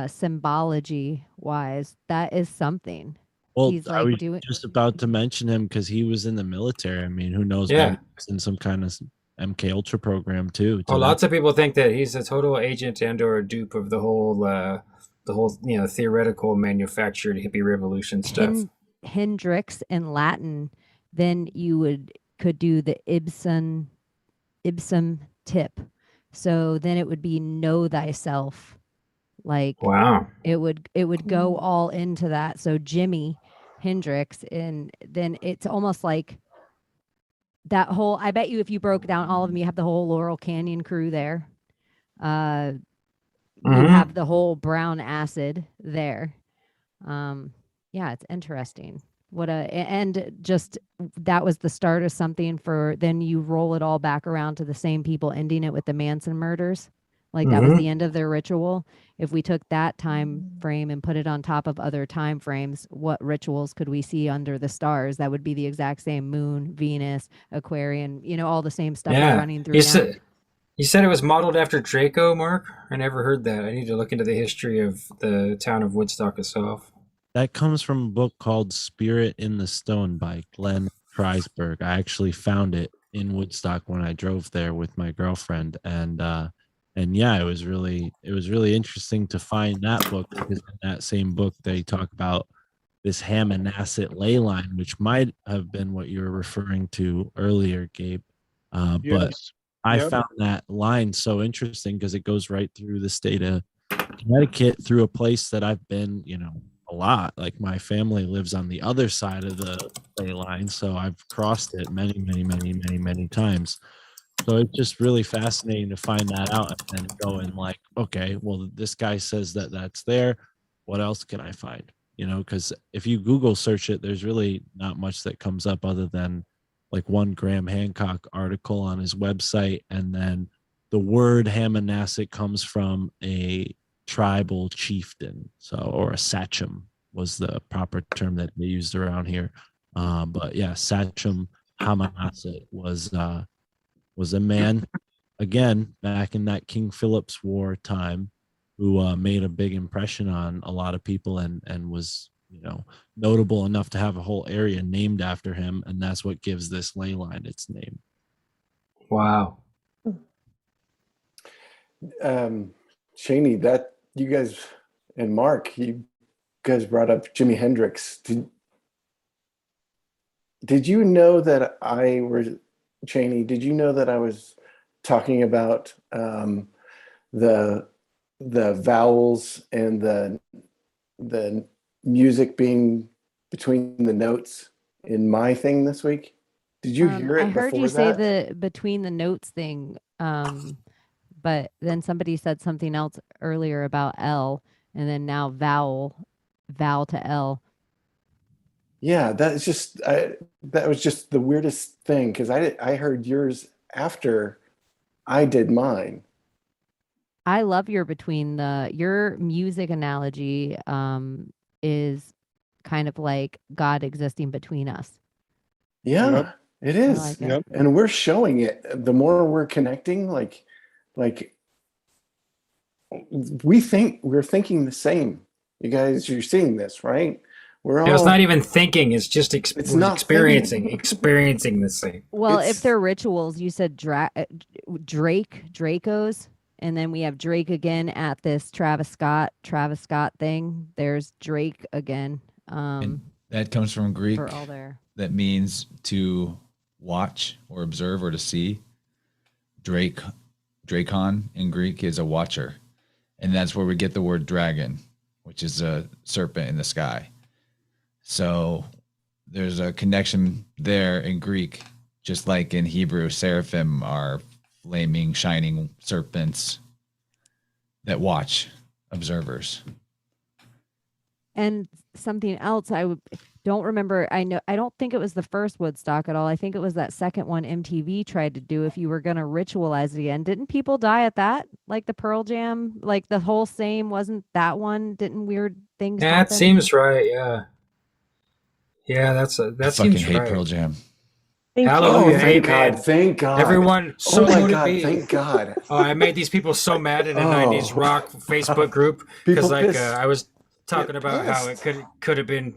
symbology wise, that is something. Well, he's I like was just about to mention him because he was in the military. I mean, who knows? Maybe he's in some kind of MK Ultra program too. Lots of people think that he's a total agent and or a dupe of the whole theoretical manufactured hippie revolution stuff. Hendrix in Latin, then you could do the ipsum tip. So then it would be know thyself. Like Wow. it would go all into that. So Jimi Hendrix, and then it's almost like that whole, I bet you if you broke down all of them, you have the whole Laurel Canyon crew there. You have the whole brown acid there. Yeah, it's interesting. And just that was the start of something for, then you roll it all back around to the same people ending it with the Manson murders. Like that was the end of their ritual. If we took that time frame and put it on top of other time frames, what rituals could we see under the stars? That would be the exact same moon, Venus, Aquarian, all the same stuff we're running through now. You said it was modeled after Draco, Mark? I never heard that. I need to look into the history of the town of Woodstock itself. That comes from a book called Spirit in the Stone by Glenn Kreisberg. I actually found it in Woodstock when I drove there with my girlfriend, and yeah, it was really interesting to find that book, because in that same book they talk about this Hammonasset ley line, which might have been what you were referring to earlier, Gabe. But I found that line so interesting because it goes right through the state of Connecticut, through a place that I've been, a lot. Like my family lives on the other side of the ley line, so I've crossed it many times. So it's just really fascinating to find that out and then go and like, okay, well, this guy says that that's there. What else can I find? Because if you Google search it, there's really not much that comes up other than like one Graham Hancock article on his website. And then the word Hammonasset comes from a tribal chieftain, or a sachem was the proper term that they used around here. But yeah, Sachem Hammonasset was a man, again, back in that King Philip's War time, who made a big impression on a lot of people and was, notable enough to have a whole area named after him. And that's what gives this ley line its name. Wow. Chaney, that you guys and Mark, you guys brought up Jimi Hendrix. Did you know that Chaney, did you know that I was talking about the vowels and the music being between the notes in my thing this week? Did you hear it? I heard you say the between the notes thing, but then somebody said something else earlier about L, and then now vowel to L. Yeah, that was just the weirdest thing, because I heard yours after I did mine. I love your music analogy is kind of like God existing between us. Yeah, it is. Like it. And we're showing it. The more we're connecting, like we're thinking the same. You guys, you're seeing this, right? It's not even thinking, it's just experiencing the same. Well, if they're rituals, you said Dracos, and then we have Drake again at this Travis Scott thing. There's Drake again. And that comes from Greek. For all there. That means to watch or observe or to see. Drakon in Greek is a watcher. And that's where we get the word dragon, which is a serpent in the sky. So there's a connection there in Greek, just like in Hebrew, seraphim are flaming, shining serpents that watch observers. And something else don't remember. I don't think it was the first Woodstock at all. I think it was that second one MTV tried to do. If you were going to ritualize it again, didn't people die at that? Like the Pearl Jam, like the whole same, wasn't that one? Didn't weird things happen? That seems right. Yeah. Yeah, that seems right. I fucking hate Pearl Jam. Hallelujah. Thank God. Thank God. Everyone, so oh my God, thank God. Oh, I made these people so mad in a 90s rock Facebook group because I was talking about how it could have been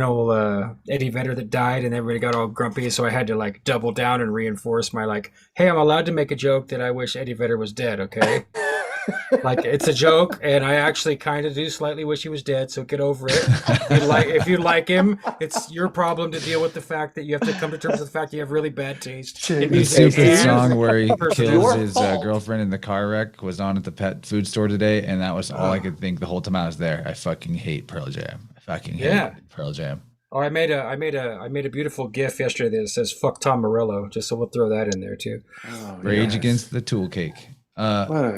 old Eddie Vedder that died, and everybody got all grumpy, so I had to like double down and reinforce my hey, I'm allowed to make a joke that I wish Eddie Vedder was dead, okay? Like, it's a joke, and I actually kind of do slightly wish he was dead, so get over it. If you like him, it's your problem to deal with the fact that you have to come to terms with the fact you have really bad taste in The music. stupid and song where he personality. kills his girlfriend in the car wreck was on at the pet food store today, and that was all I could think the whole time I was there. I fucking hate Pearl Jam. I fucking hate Pearl Jam. Oh, I made a beautiful GIF yesterday that says "fuck Tom Morello," just so we'll throw that in there too. Rage Against the Tool Cake. The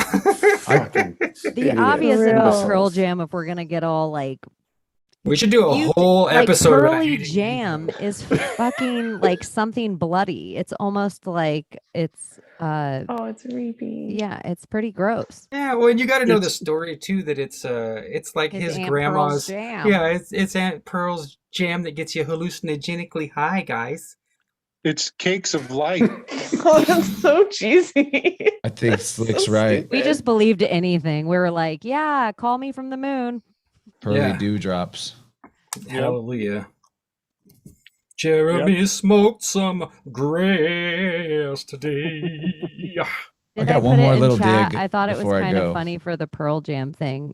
obvious about Pearl Jam, if we're gonna get all like, we should do a whole episode about Pearly hating Jam is fucking like something bloody. It's almost like it's it's creepy. Yeah, it's pretty gross. Yeah, well, and you got to know the story too. That it's like It's his Aunt grandma's. Pearl's jam. Yeah, it's Aunt Pearl's jam that gets you hallucinogenically high, guys. It's cakes of light. Oh, that's so cheesy. I think Slick's right. We just believed anything. We were like, yeah, call me from the moon. Pearly dewdrops. Hallelujah. Jeremy smoked some grass today. I got one put it more in little chat? dig I thought it was before I kind go. of funny for the Pearl Jam thing.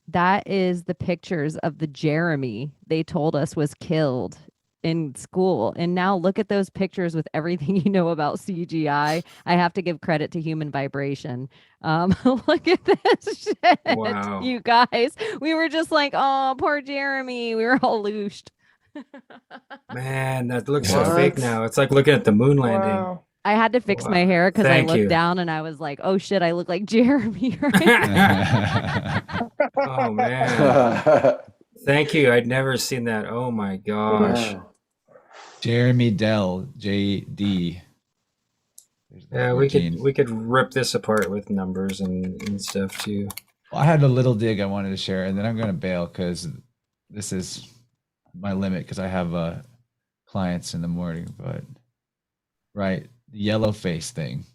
That is the pictures of the Jeremy they told us was killed in school. And now look at those pictures with everything you know about CGI. I have to give credit to Human Vibration. Look at this shit. Wow. You guys. We were just like, oh, poor Jeremy. We were all looshed. Man, that looks so fake now. It's like looking at the moon landing. I had to fix my hair because I Thank looked you. down and I was like, oh shit, I look like Jeremy right Oh man. Thank you. I'd never seen that. Oh my gosh. Jeremy Dell, JD. Yeah, we could rip this apart with numbers and stuff too. Well, I had a little dig I wanted to share, and then I'm going to bail because this is my limit because I have clients in the morning. But right, the yellow face thing.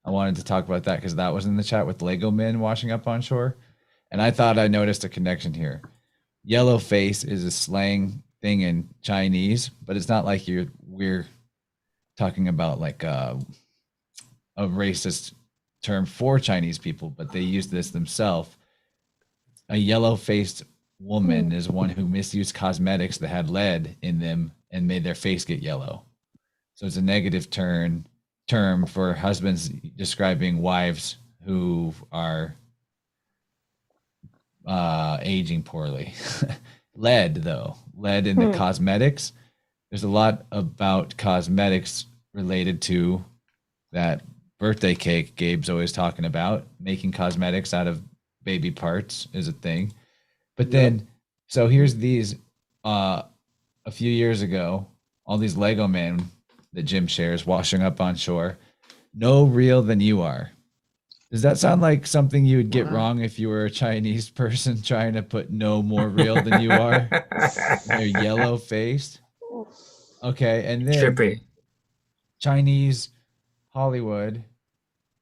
I wanted to talk about that because that was in the chat with Lego men washing up on shore, and I thought I noticed a connection here. Yellow face is a slang thing in Chinese, but it's not like we're talking about like a racist term for Chinese people, but they use this themselves. A yellow-faced woman is one who misused cosmetics that had lead in them and made their face get yellow. So it's a negative term for husbands describing wives who are aging poorly. Lead in the cosmetics. There's a lot about cosmetics related to that birthday cake Gabe's always talking about. Making cosmetics out of baby parts is a thing. But then, so here's these, a few years ago, all these Lego men that Jim shares washing up on shore. No real than you are. Does that sound like something you would get wrong if you were a Chinese person trying to put no more real than you are? They're yellow faced. Okay, and then Trippy. Chinese Hollywood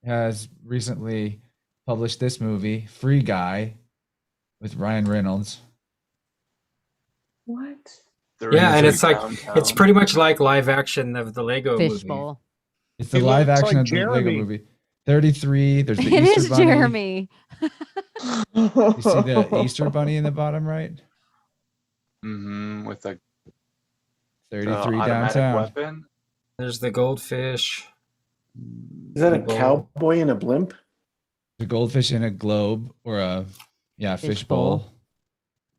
has recently published this movie, Free Guy, with Ryan Reynolds. What? Yeah, and it's like it's pretty much like live action of the Lego movie. Fishbowl. It's the live action of the Lego movie. 33. There's the It Easter is Bunny. Jeremy. You see the Easter Bunny in the bottom right? With a 33 automatic downtown. weapon. There's the goldfish. Is that a cowboy in a blimp? The goldfish in a globe or a fishbowl.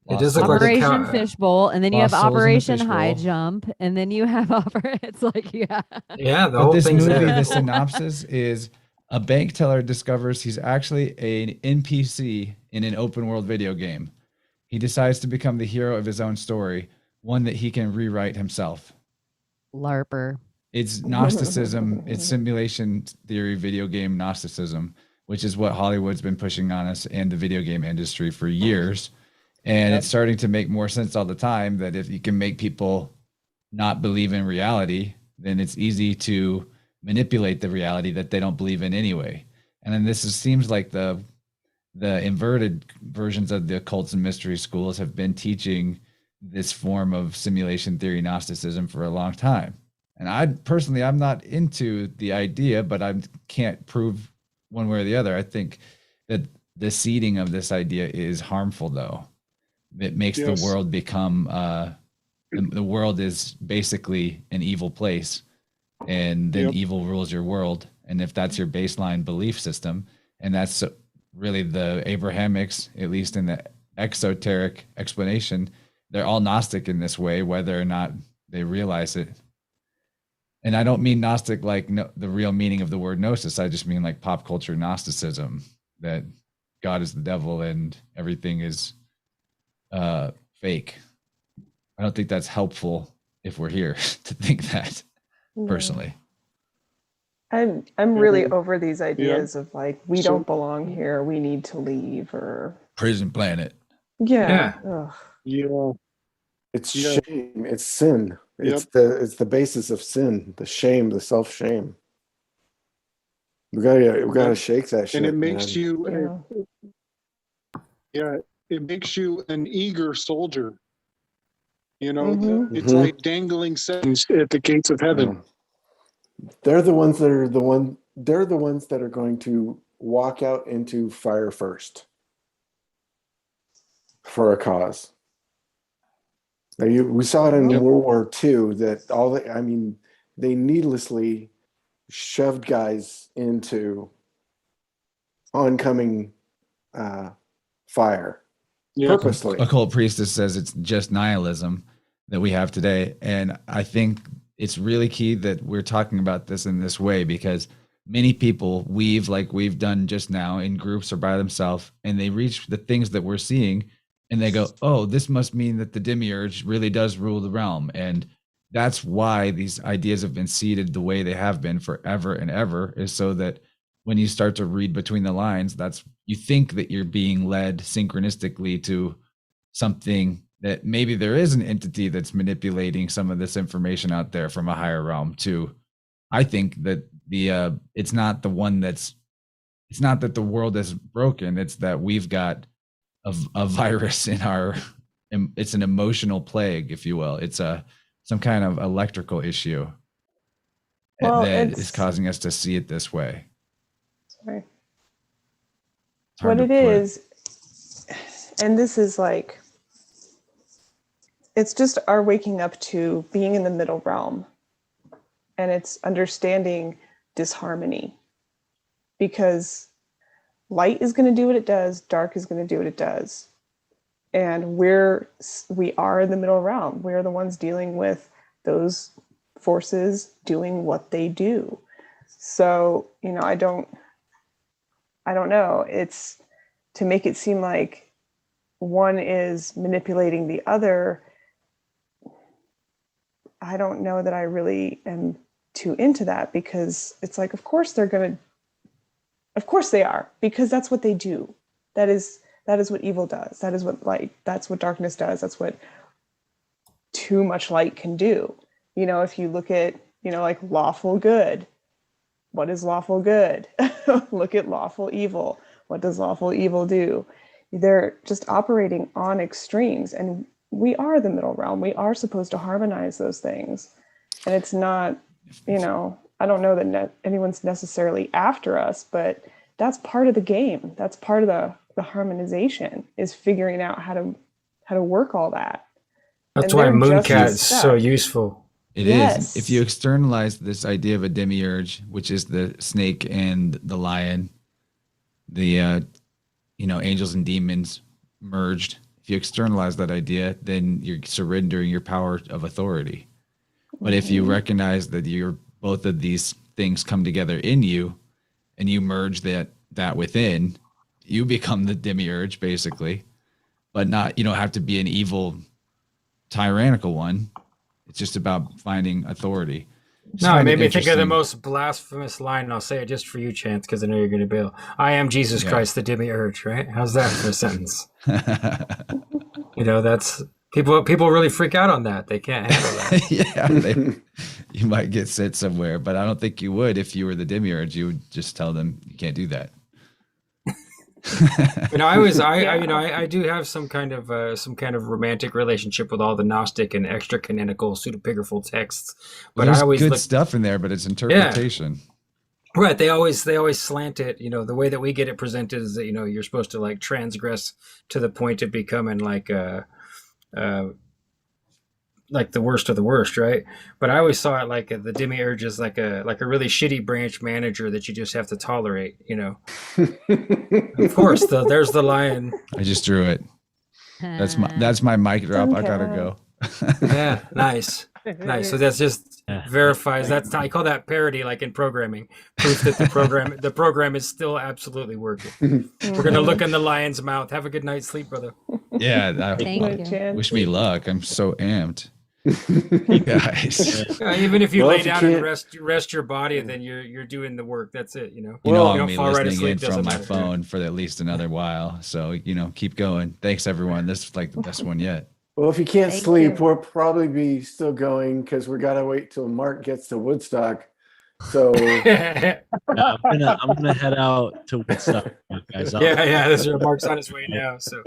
It does look like a Operation cow. Fishbowl, and then you have Lost souls in the Operation High fishbowl. Jump, and then you have it's like Yeah, the But whole this thing's movie, there. the synopsis is a bank teller discovers he's actually an NPC in an open world video game. He decides to become the hero of his own story, one that he can rewrite himself. LARPer. It's Gnosticism, it's simulation theory, video game Gnosticism, which is what Hollywood's been pushing on us and the video game industry for years. And it's starting to make more sense all the time that if you can make people not believe in reality, then it's easy to manipulate the reality that they don't believe in anyway. And then seems like the inverted versions of the occults and mystery schools have been teaching this form of simulation theory Gnosticism for a long time. And I'm not into the idea, but I can't prove one way or the other. I think that the seeding of this idea is harmful, though. It makes the Yes. world become the world is basically an evil place, and then Yep. evil rules your world. And if that's your baseline belief system, and that's really the Abrahamics, at least in the exoteric explanation, they're all Gnostic in this way, whether or not they realize it. And I don't mean Gnostic like the real meaning of the word gnosis. I just mean like pop culture Gnosticism, that God is the devil and everything is fake. I don't think that's helpful if we're here to think that, personally. I'm really over these ideas of like, we So- don't belong here, we need to leave, or Prison planet. yeah. Ugh. Yeah. It's Yeah. shame. It's sin. Yep. It's the basis of sin. The shame. The self shame. We gotta shake that shit. And it makes man. you, it makes you an eager soldier. You know, it's Mhm. like dangling signs at the gates of heaven. They're the ones that are they're the ones that are going to walk out into fire first for a cause. Now we saw it in World War II that they needlessly shoved guys into oncoming fire purposely. Occult priestess says it's just nihilism that we have today. And I think it's really key that we're talking about this in this way, because many people weave like we've done just now in groups or by themselves, and they reach the things that we're seeing and they go, oh, this must mean that the demiurge really does rule the realm. And that's why these ideas have been seeded the way they have been forever and ever, is so that when you start to read between the lines, you think that you're being led synchronistically to something that maybe there is an entity that's manipulating some of this information out there from a higher realm to, I think that it's not the one it's not that the world is broken. It's that we've got a virus in it's an emotional plague, if you will. It's some kind of electrical issue that is causing us to see it this way. Sorry. What it is, and this is like, it's just our waking up to being in the middle realm, and it's understanding disharmony, because light is going to do what it does, dark is going to do what it does, and we are in the middle realm. We're the ones dealing with those forces doing what they do. So, I don't know. It's to make it seem like one is manipulating the other. I don't know that I really am too into that, because it's like, of course they are, because that's what they do. That is what evil does. That's what darkness does. That's what too much light can do. If you look at, like lawful good, what is lawful good? Look at lawful evil. What does lawful evil do? They're just operating on extremes, and we are the middle realm. We are supposed to harmonize those things. And it's not, I don't know that anyone's necessarily after us, but that's part of the game. That's part of the harmonization, is figuring out how to work all that. That's And why they're just Mooncat as is stuck. so useful. It Yes. is. If you externalize this idea of a demiurge, which is the snake and the lion, the angels and demons merged. If you externalize that idea, then you're surrendering your power of authority. But if you recognize that both of these things come together in you, and you merge that within, you become the demiurge, basically. But you don't have to be an evil, tyrannical one. It's just about finding authority. No, it made me think of the most blasphemous line, and I'll say it just for you, Chance, because I know you're going to bail. I am Jesus Christ, the demiurge, right? How's that for a sentence? That's people really freak out on that. They can't handle that. You might get sent somewhere, but I don't think you would if you were the demiurge. You would just tell them you can't do that. I do have some kind of romantic relationship with all the Gnostic and extra canonical pseudepigraphal texts, but There's I always good look stuff in there, but it's interpretation. Right. They always slant it. The way that we get it presented is that you're supposed to like transgress to the point of becoming like the worst of the worst, right? But I always saw it like the demiurge is like a really shitty branch manager that you just have to tolerate. Of course, there's the lion. I just drew it. That's my mic drop. I gotta go. Yeah, nice. So that's just verifies that's I call that parody, like in programming, proof that the program is still absolutely working. We're gonna look in the lion's mouth. Have a good night's sleep, brother. Yeah, Thank you. Wish me luck. I'm so amped. You guys. Even if you lay down and rest your body, then you're doing the work. That's it. I'm gonna be listening in from my phone for at least another while. So keep going. Thanks everyone. This is like the best one yet. Well, if you can't sleep, we'll probably be still going because we gotta wait till Mark gets to Woodstock. So I'm gonna head out to Woodstock, guys. Yeah. This is Mark's on his way now. So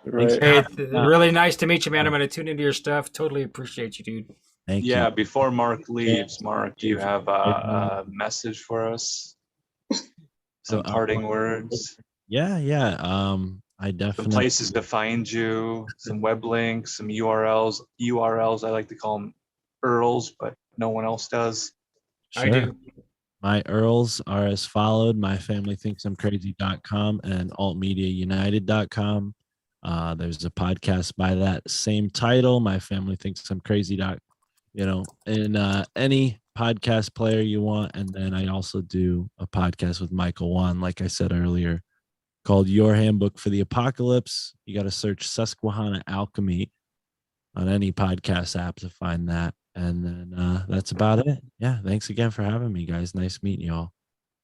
right. Hey, really nice to meet you, man. I'm gonna tune into your stuff. Totally appreciate you, dude. Thank you. Yeah, before Mark leaves, Mark, do you have a message for us? Some parting words? Yeah. I definitely some places to find you, some web links, some URLs. I like to call them URLs, but no one else does. Sure. I do. My URLs are as followed: myfamilythinksimcrazy.com and altmediaunited.com. There's a podcast by that same title, My Family Thinks I'm Crazy. In any podcast player you want. And then I also do a podcast with Michael Wan, like I said earlier, called Your Handbook for the Apocalypse. You got to search Susquehanna Alchemy on any podcast app to find that. And then that's about it. Yeah. Thanks again for having me, guys. Nice meeting you all.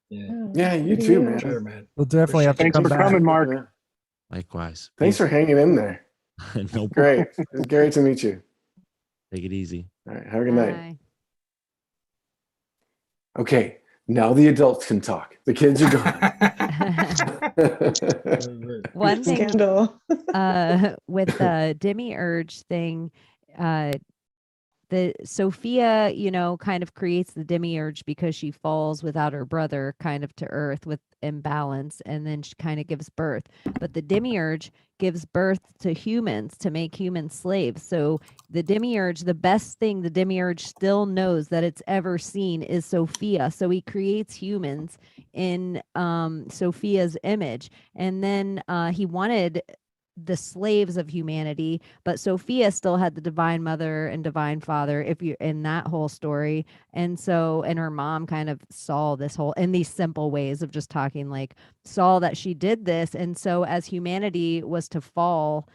Yeah, you too, man. Sure, man. We'll definitely have to Thanks come for back. coming, Mark. Likewise. Thanks for hanging in there. No Great. It's great to meet you. Take it easy. All right. Have a good night. Bye. Okay. Now the adults can talk. The kids are gone. One thing Scandal. with the demiurge thing, the Sophia, kind of creates the demiurge because she falls without her brother kind of to earth with imbalance, and then she kind of gives birth. But the demiurge gives birth to humans to make human slaves. So the demiurge, the best thing the demiurge still knows that it's ever seen is Sophia. So he creates humans in Sophia's image. And then he wanted the slaves of humanity, but Sophia still had the divine mother and divine father, if you in that whole story. And her mom kind of saw this whole, in these simple ways of just talking, like saw that she did this. And so as humanity was to fall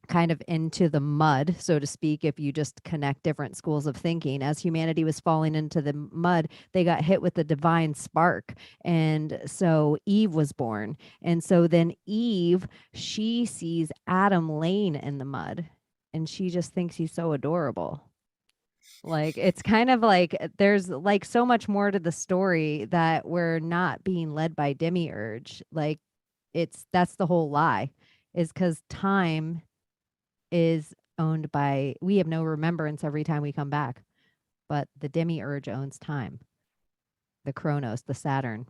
kind of into the mud, so to speak, if you just connect different schools of thinking, as humanity was falling into the mud, they got hit with the divine spark. And so Eve was born. And so then Eve, she sees Adam laying in the mud and she just thinks he's so adorable. Like, it's kind of like there's like so much more to the story that we're not being led by demiurge. Like that's the whole lie, is because time is owned by, we have no remembrance every time we come back, but the demiurge owns time, the Chronos, the Saturn.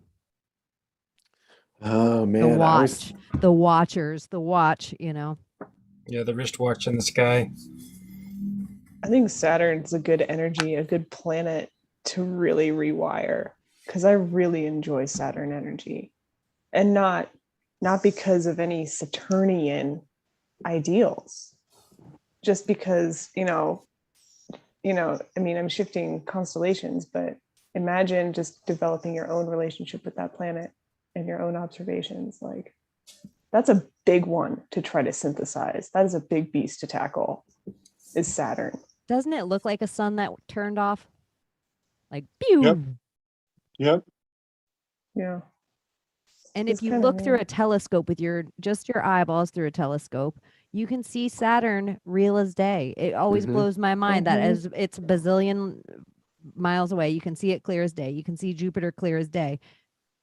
Oh man, the watch, the watchers, the watch, Yeah, the wristwatch in the sky. I think Saturn's a good energy, a good planet to really rewire, because I really enjoy Saturn energy, and not because of any Saturnian ideals, just because, I mean, I'm shifting constellations, but imagine just developing your own relationship with that planet and your own observations. Like, that's a big one to try to synthesize. That is a big beast to tackle, is Saturn. Doesn't it look like a sun that turned off? Like, pew. Yep. Yeah. And It's if you kinda look through weird. a telescope with your eyeballs through a telescope, you can see Saturn real as day. It always blows my mind that as it's bazillion miles away, you can see it clear as day. You can see Jupiter clear as day.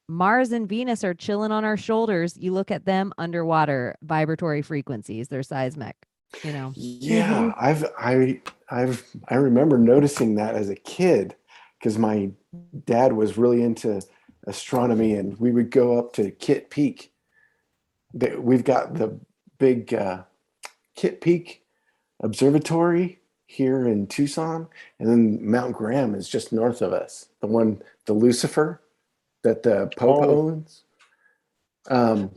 Mars and Venus are chilling on our shoulders. You look at them underwater, vibratory frequencies, they're seismic, Yeah, I remember noticing that as a kid, because my dad was really into astronomy, and we would go up to Kitt Peak. We've got the big Kitt Peak Observatory here in Tucson, and then Mount Graham is just north of us. The Lucifer that the Pope owns. But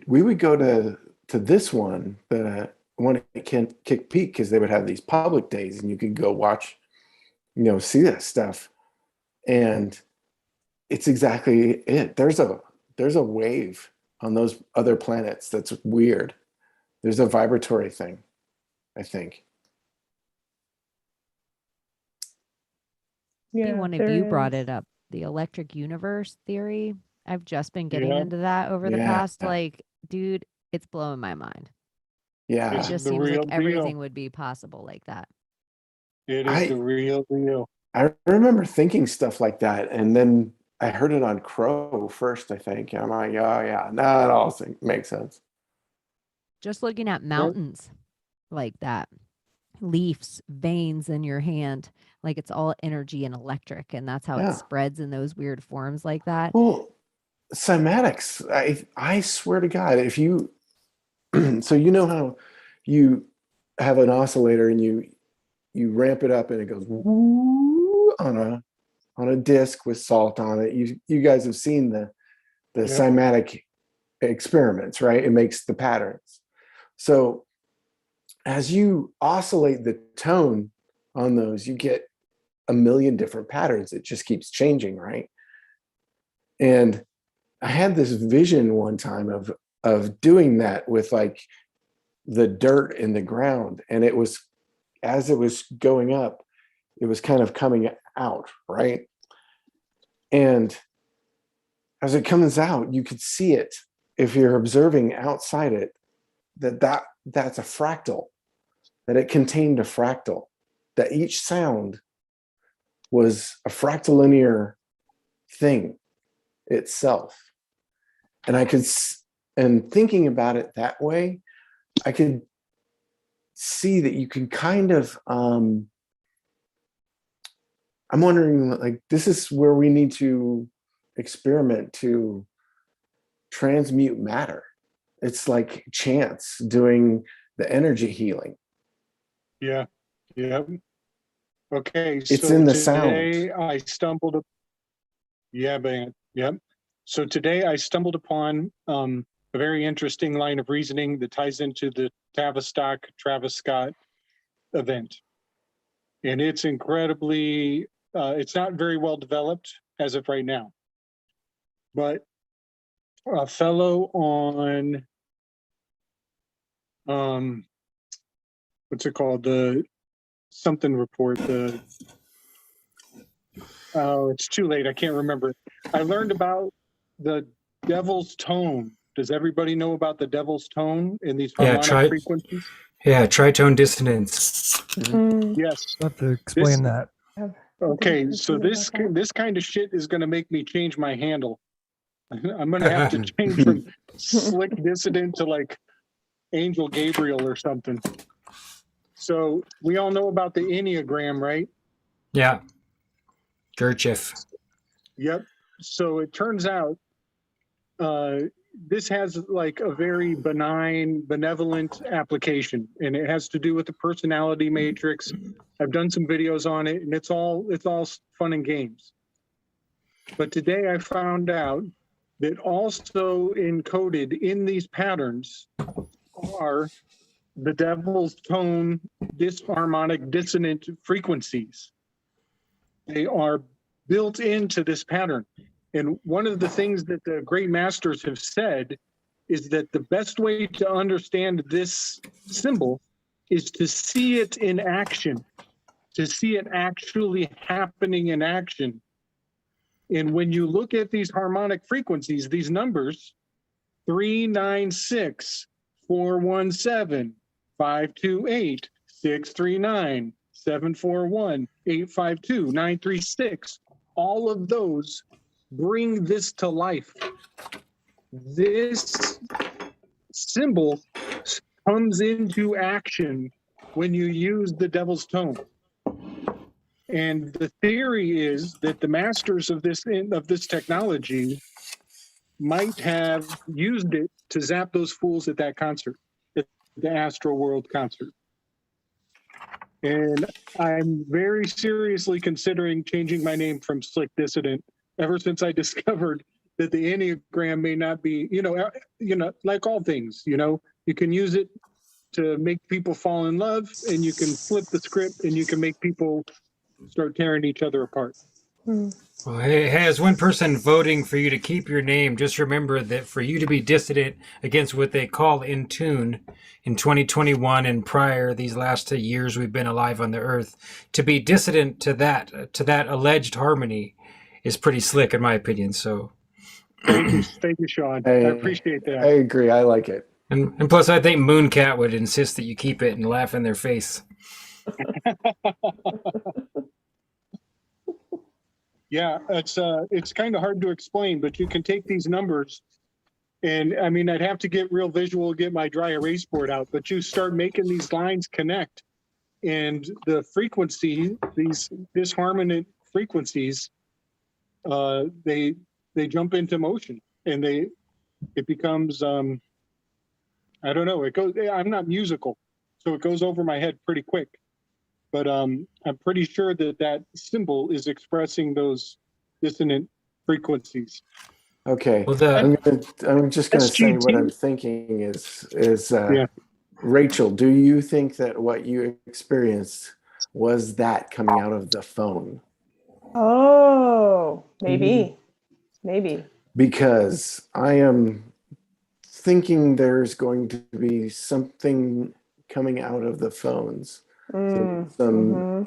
we would go to this one, the one at Kitt Peak, because they would have these public days, and you could go watch, see that stuff. And it's exactly it. There's a wave on those other planets that's weird. There's a vibratory thing, I think. Yeah, one of you brought it up, the electric universe theory. I've just been getting into that over the past, dude, it's blowing my mind. Yeah. It just seems like everything would be possible like that. It is the real deal. I remember thinking stuff like that, and then I heard it on Crow first, I think. And I'm like, oh yeah, no, it all makes sense. Just looking at mountains like that, leaves, veins in your hand, like it's all energy and electric, and that's how it spreads in those weird forms like that. Well, cymatics, I swear to God, if you, so you know how you have an oscillator and you ramp it up and it goes woo on a disc with salt on it. You guys have seen the cymatic experiments, right? It makes the patterns. So as you oscillate the tone on those, you get a million different patterns. It just keeps changing, right? And I had this vision one time of doing that with like the dirt in the ground, and it was, as it was going up, it was kind of coming out, right? And as it comes out, you could see it if you're observing outside it, that's a fractal, that it contained a fractal, that each sound was a fractilinear thing itself. And thinking about it that way, I could see that you can kind of, I'm wondering, like, this is where we need to experiment to transmute matter. It's like chance doing the energy healing. Yeah. Okay. It's so in the today sound. I stumbled. So today I stumbled upon a very interesting line of reasoning that ties into the Tavistock Travis Scott event. And it's incredibly, it's not very well developed as of right now. But a fellow on, what's it called? The something report, it's too late. I can't remember. I learned about the devil's tone. Does everybody know about the devil's tone in these harmonic frequencies? Yeah, tritone dissonance. Yes. I'll have to explain that. Okay, so this kind of shit is going to make me change my handle. I'm going to have to change from Slick Dissident to like Angel Gabriel or something. So we all know about the Enneagram, right? Yeah. Gurdjieff. Yep. So it turns out this has like a very benign, benevolent application, and it has to do with the personality matrix. I've done some videos on it, and it's all fun and games. But today I found out that also encoded in these patterns are the devil's tone disharmonic dissonant frequencies. They are built into this pattern. And one of the things that the great masters have said is that the best way to understand this symbol is to see it in action, to see it actually happening in action. And when you look at these harmonic frequencies, these numbers, 396, 417, 528, 639, 741, 852, 936, all of those bring this to life. This symbol comes into action when you use the devil's tone. And the theory is that the masters of this technology might have used it to zap those fools at that concert, at the Astro World concert. And I'm very seriously considering changing my name from Slick Dissident ever since I discovered that the Enneagram may not be, like all things, you can use it to make people fall in love, and you can flip the script and you can make people start tearing each other apart. Well, hey, as one person voting for you to keep your name, just remember that for you to be dissident against what they call in tune in 2021 and prior, these last 2 years we've been alive on the earth, to be dissident to that alleged harmony is pretty slick in my opinion. So thank you, Sean. I appreciate that. I agree. I like it. And plus, I think Mooncat would insist that you keep it and laugh in their face. Yeah, it's kind of hard to explain, but you can take these numbers, and I mean, I'd have to get real visual, get my dry erase board out, but you start making these lines connect, and the frequency, these disharmonic frequencies, they jump into motion, and it becomes I don't know. It goes. I'm not musical, so it goes over my head pretty quick. But I'm pretty sure that symbol is expressing those dissonant frequencies. Okay. Well, I'm just going to say what I'm thinking is Rachel, do you think that what you experienced was that coming out of the phone? Oh, maybe. Maybe. Because I am thinking there's going to be something coming out of the phones. Some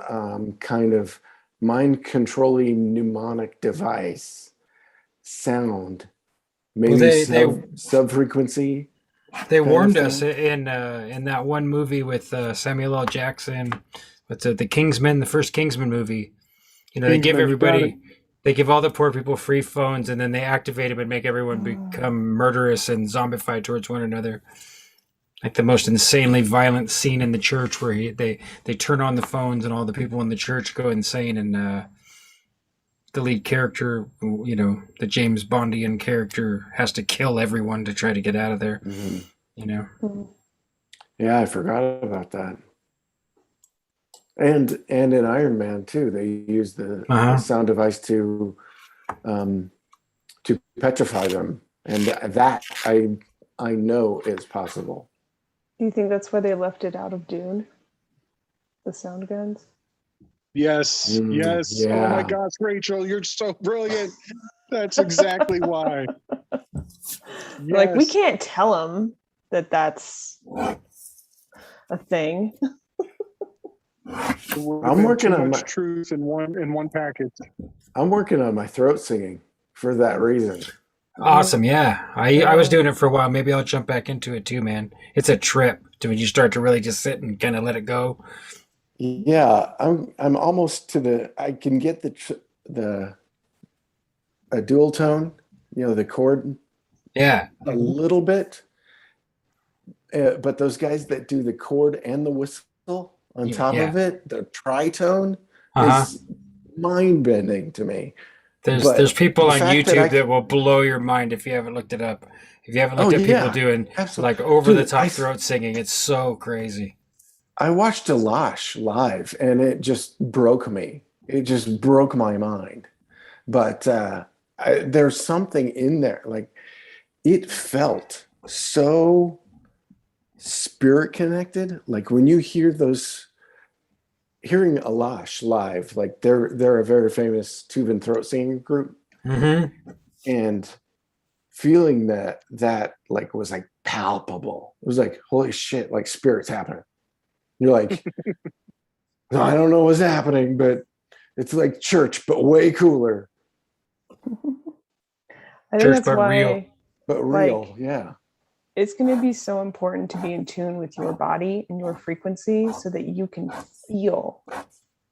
kind of mind controlling mnemonic device sound, maybe sub frequency. They warned us in that one movie with Samuel L. Jackson, what's the Kingsman, the first Kingsman movie. They give everybody, they give all the poor people free phones, and then they activate them and make everyone become murderous and zombified towards one another. Like the most insanely violent scene in the church where they turn on the phones and all the people in the church go insane, and the lead character, the James Bondian character, has to kill everyone to try to get out of there. Yeah, I forgot about that. And in Iron Man too, they use the sound device to petrify them, and that I know is possible. Do you think that's why they left it out of Dune? The sound guns? Yes. Yeah. Oh my gosh, Rachel, you're so brilliant. That's exactly why. Like, we can't tell them that that's a thing. I'm working on my truth in one package. I'm working on my throat singing for that reason. Awesome, yeah. I was doing it for a while. Maybe I'll jump back into it too, man. It's a trip when you start to really just sit and kind of let it go. Yeah, I'm almost to I can get a dual tone, the chord. Yeah, a little bit. But those guys that do the chord and the whistle on top of it, the tritone, is mind-bending to me. There's people on YouTube that will blow your mind if you haven't looked it up. If you haven't looked at people doing like over-the-top throat singing, it's so crazy. I watched Alash live, and it just broke me. It just broke my mind. But there's something in there. Like, it felt so spirit connected. Like when you hear hearing Alash live, like they're a very famous tube and throat singing group, and feeling that like was like palpable. It was like, holy shit, like spirit's happening. You're like, I don't know what's happening, but it's like church, but way cooler. I think that's why, but real, yeah. It's going to be so important to be in tune with your body and your frequency so that you can feel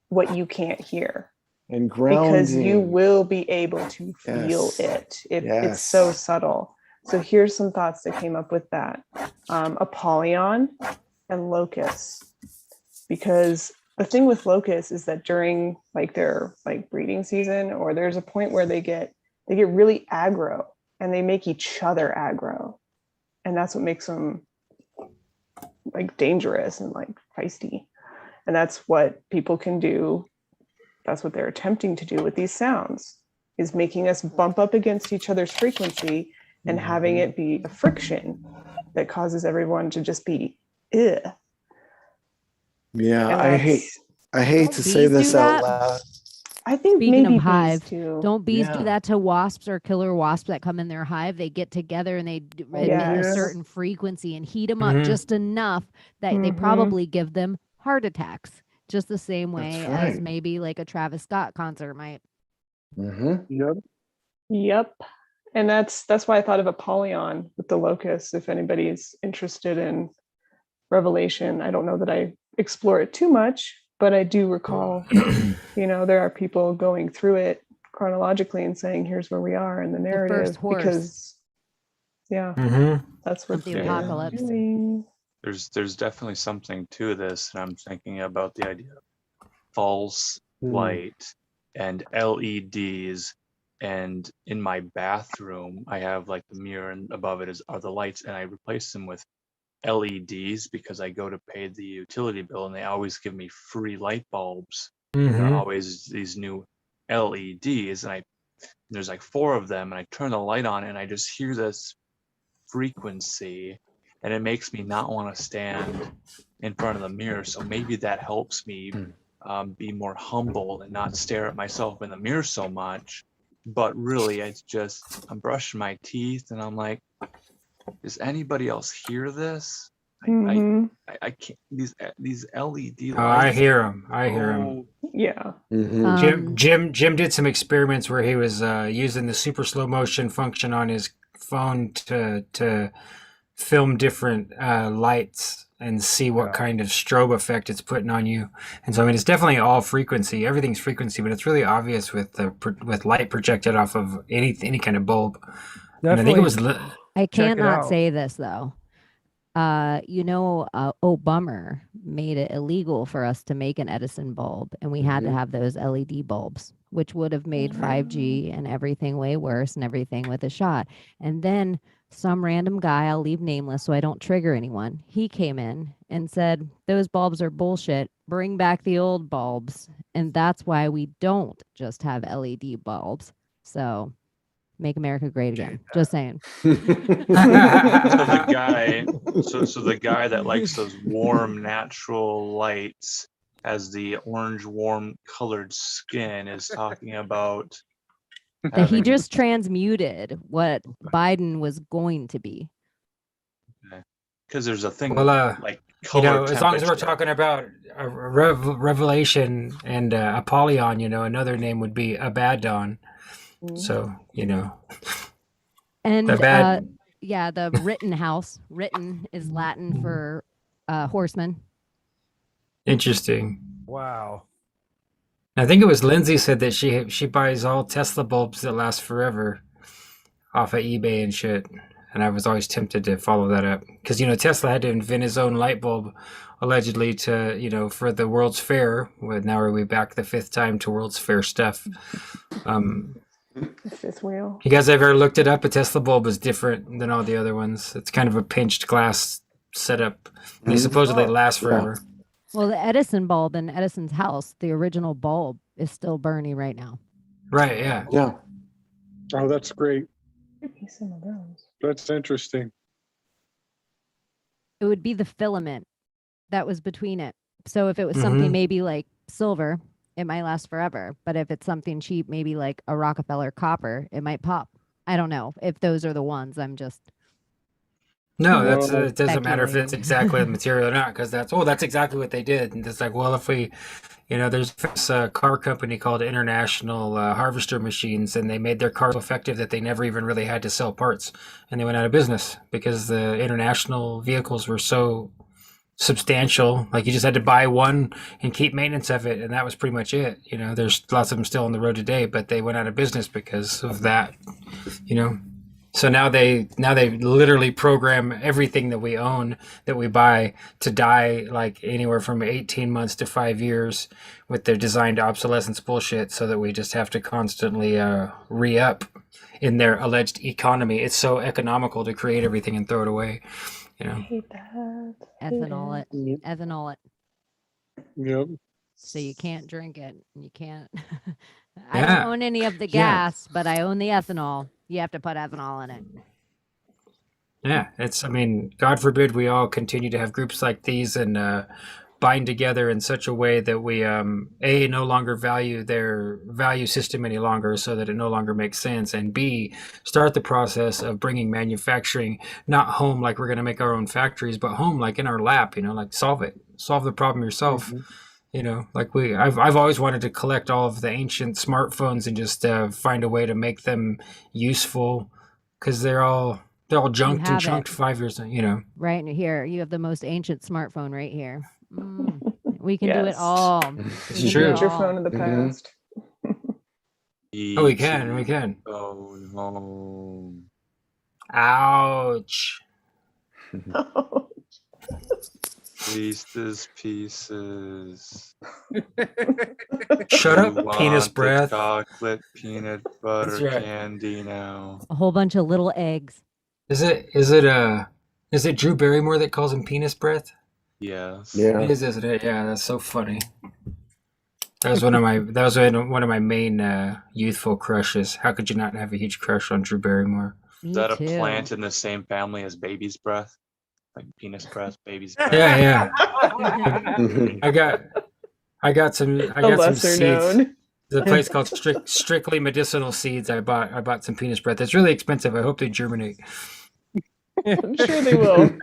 what you can't hear. And grounding. Because you will be able to feel it. It's so subtle. So here's some thoughts that came up with that. Apollyon and locus. Because the thing with locusts is that during like their like breeding season, or there's a point where they get really aggro and they make each other aggro, and that's what makes them like dangerous and like feisty. And that's what people can do. That's what they're attempting to do with these sounds, is making us bump up against each other's frequency and having it be a friction that causes everyone to just be ugh. Yeah, And I hate to say bees this do out that? loud. I think Speaking maybe of hive, bees too. don't bees Yeah. do that to wasps or killer wasps that come in their hive? They get together and they emit a Yes. certain frequency and heat them up Mhm. just enough that they Mhm. probably give them heart attacks, just the same way That's as right. maybe like a Travis Scott concert might. Hmm. Yep. Yep. And that's why I thought of Apollyon with the locusts. If anybody's interested in Revelation, I don't know that I explore it too much, but I do recall, there are people going through it chronologically and saying, here's where we are in the narrative. first horse. Because, yeah, Mhm. that's what Of the they're apocalypse. doing. There's definitely something to this, and I'm thinking about the idea of false light and LEDs. And in my bathroom, I have like the mirror, and above it are the lights, and I replace them with LEDs because I go to pay the utility bill, and they always give me free light bulbs. They're Mhm. always these new LEDs, and there's like 4 of them, and I turn the light on, and I just hear this frequency, and it makes me not want to stand in front of the mirror. So maybe that helps me be more humble and not stare at myself in the mirror so much. But really, it's just I'm brushing my teeth, and I'm like, does anybody else hear this? Mhm. I can't. These LED lights. Oh, I hear him. I hear him. Yeah. Hmm. Jim did some experiments where he was using the super slow motion function on his phone to film different lights and see what kind of strobe effect it's putting on you. And so I mean, it's definitely all frequency. Everything's frequency, but it's really obvious with light projected off of any kind of bulb. And I think it was. I Check it cannot out. say this though. Oh Bummer made it illegal for us to make an Edison bulb, and we had to have those LED bulbs, which would have made 5G and everything way worse and everything with a shot. And then some random guy, I'll leave nameless so I don't trigger anyone, he came in and said, those bulbs are bullshit. Bring back the old bulbs. And that's why we don't just have LED bulbs. So make America great again. Just saying. So the guy that likes those warm natural lights, has the orange warm colored skin, is talking about That he just transmuted what Biden was going to be. because there's a thing Well, like color as long as we're temperature. talking about Revelation and Apollyon, another name would be Abaddon. So, And the bad. the Rittenhouse. Ritten is Latin for horseman. Interesting. Wow. I think it was Lindsay said that she buys all Tesla bulbs that last forever off of eBay and shit. And I was always tempted to follow that up because Tesla had to invent his own light bulb, allegedly to for the World's Fair. Well, now are we back the 5th time to World's Fair stuff? The 5th wheel. You guys ever looked it up? A Tesla bulb is different than all the other ones. It's kind of a pinched glass setup. They supposedly last forever. Well, the Edison bulb in Edison's house, the original bulb, is still burning right now. Right, yeah. Yeah. Oh, that's great. Maybe some of those. That's interesting. It would be the filament that was between it. So if it was something maybe like silver, it might last forever. But if it's something cheap, maybe like a Rockefeller copper, it might pop. I don't know if those are the ones. I'm just No, it doesn't matter if it's speculating. exactly the material or not, because that's exactly what they did. And it's like, well, if we, there's this car company called International Harvester Machines, and they made their cars so effective that they never even really had to sell parts, and they went out of business because the international vehicles were so substantial. Like you just had to buy one and keep maintenance of it, and that was pretty much it. There's lots of them still on the road today, but they went out of business because of that. So now they literally program everything that we own, that we buy, to die like anywhere from 18 months to 5 years with their designed obsolescence bullshit, so that we just have to constantly re-up in their alleged economy. It's so economical to create everything and throw it away. You know. I hate that. Ethanol it. Ethanol it. Yep. So you can't drink it. You can't. I Yeah. don't own any of the Yeah. gas, but I own the ethanol. You have to put ethanol in it. Yeah, I mean, God forbid we all continue to have groups like these and bind together in such a way that we, no longer value their value system any longer, so that it no longer makes sense, and B, start the process of bringing manufacturing not home like we're going to make our own factories, but home like in our lap, like solve the problem yourself. Like I've always wanted to collect all of the ancient smartphones and just find a way to make them useful, because they're all junked and chunked 5 years. Right here, you have the most ancient smartphone right here. We can do it all. It's You true. put your phone in the past. Oh, we can. Oh no! Ouch. Pieces. Shut You up, want penis the breath. Chocolate peanut butter That's right. candy now. A whole bunch of little eggs. Is it Drew Barrymore that calls him penis breath? Yes. Yeah. It is, isn't it? Yeah, that's so funny. That was one of my main youthful crushes. How could you not have a huge crush on Drew Barrymore? Me Is that too. a plant in the same family as baby's breath? Like penis breath, baby's breath. Yeah. Mhm. I got some A lesser seeds. known. There's a place called Strictly Medicinal Seeds. I bought some penis breath. It's really expensive. I hope they germinate. I'm sure they will. I'm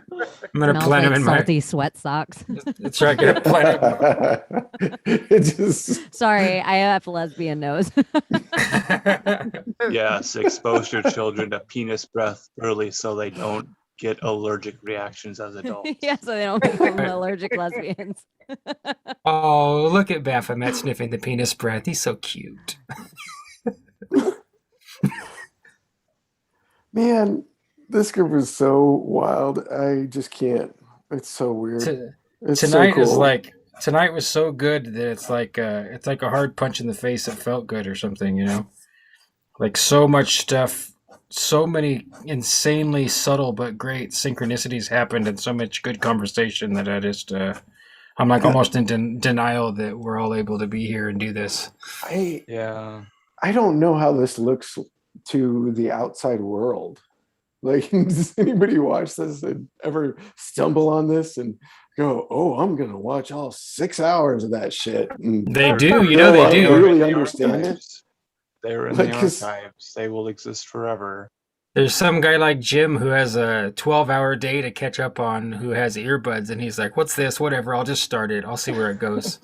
gonna Smells plant like them in my. salty sweat socks. That's right. Gonna plant them. It just Sorry, I have lesbian nose. Yes, expose your children to penis breath early so they don't get allergic reactions as adults. Yeah, so they don't become allergic lesbians. Oh, look at Baphomet sniffing the penis breath. He's so cute. man, this group is so wild. I just can't. It's so weird. It's Tonight so is cool. like tonight was so good that it's like a hard punch in the face that felt good or something, Like so much stuff, so many insanely subtle but great synchronicities happened, and so much good conversation that I just I'm like almost in denial that we're all able to be here and do this. Yeah. I don't know how this looks to the outside world. Like, does anybody watch this and ever stumble on this and go, "Oh, I'm gonna watch all 6 hours of that shit"? And They do, they do. really understand it. They're in Like, the 'cause- archives. They will exist forever. There's some guy like Jim who has a 12-hour day to catch up on, who has earbuds, and he's like, "What's this? Whatever, I'll just start it. I'll see where it goes."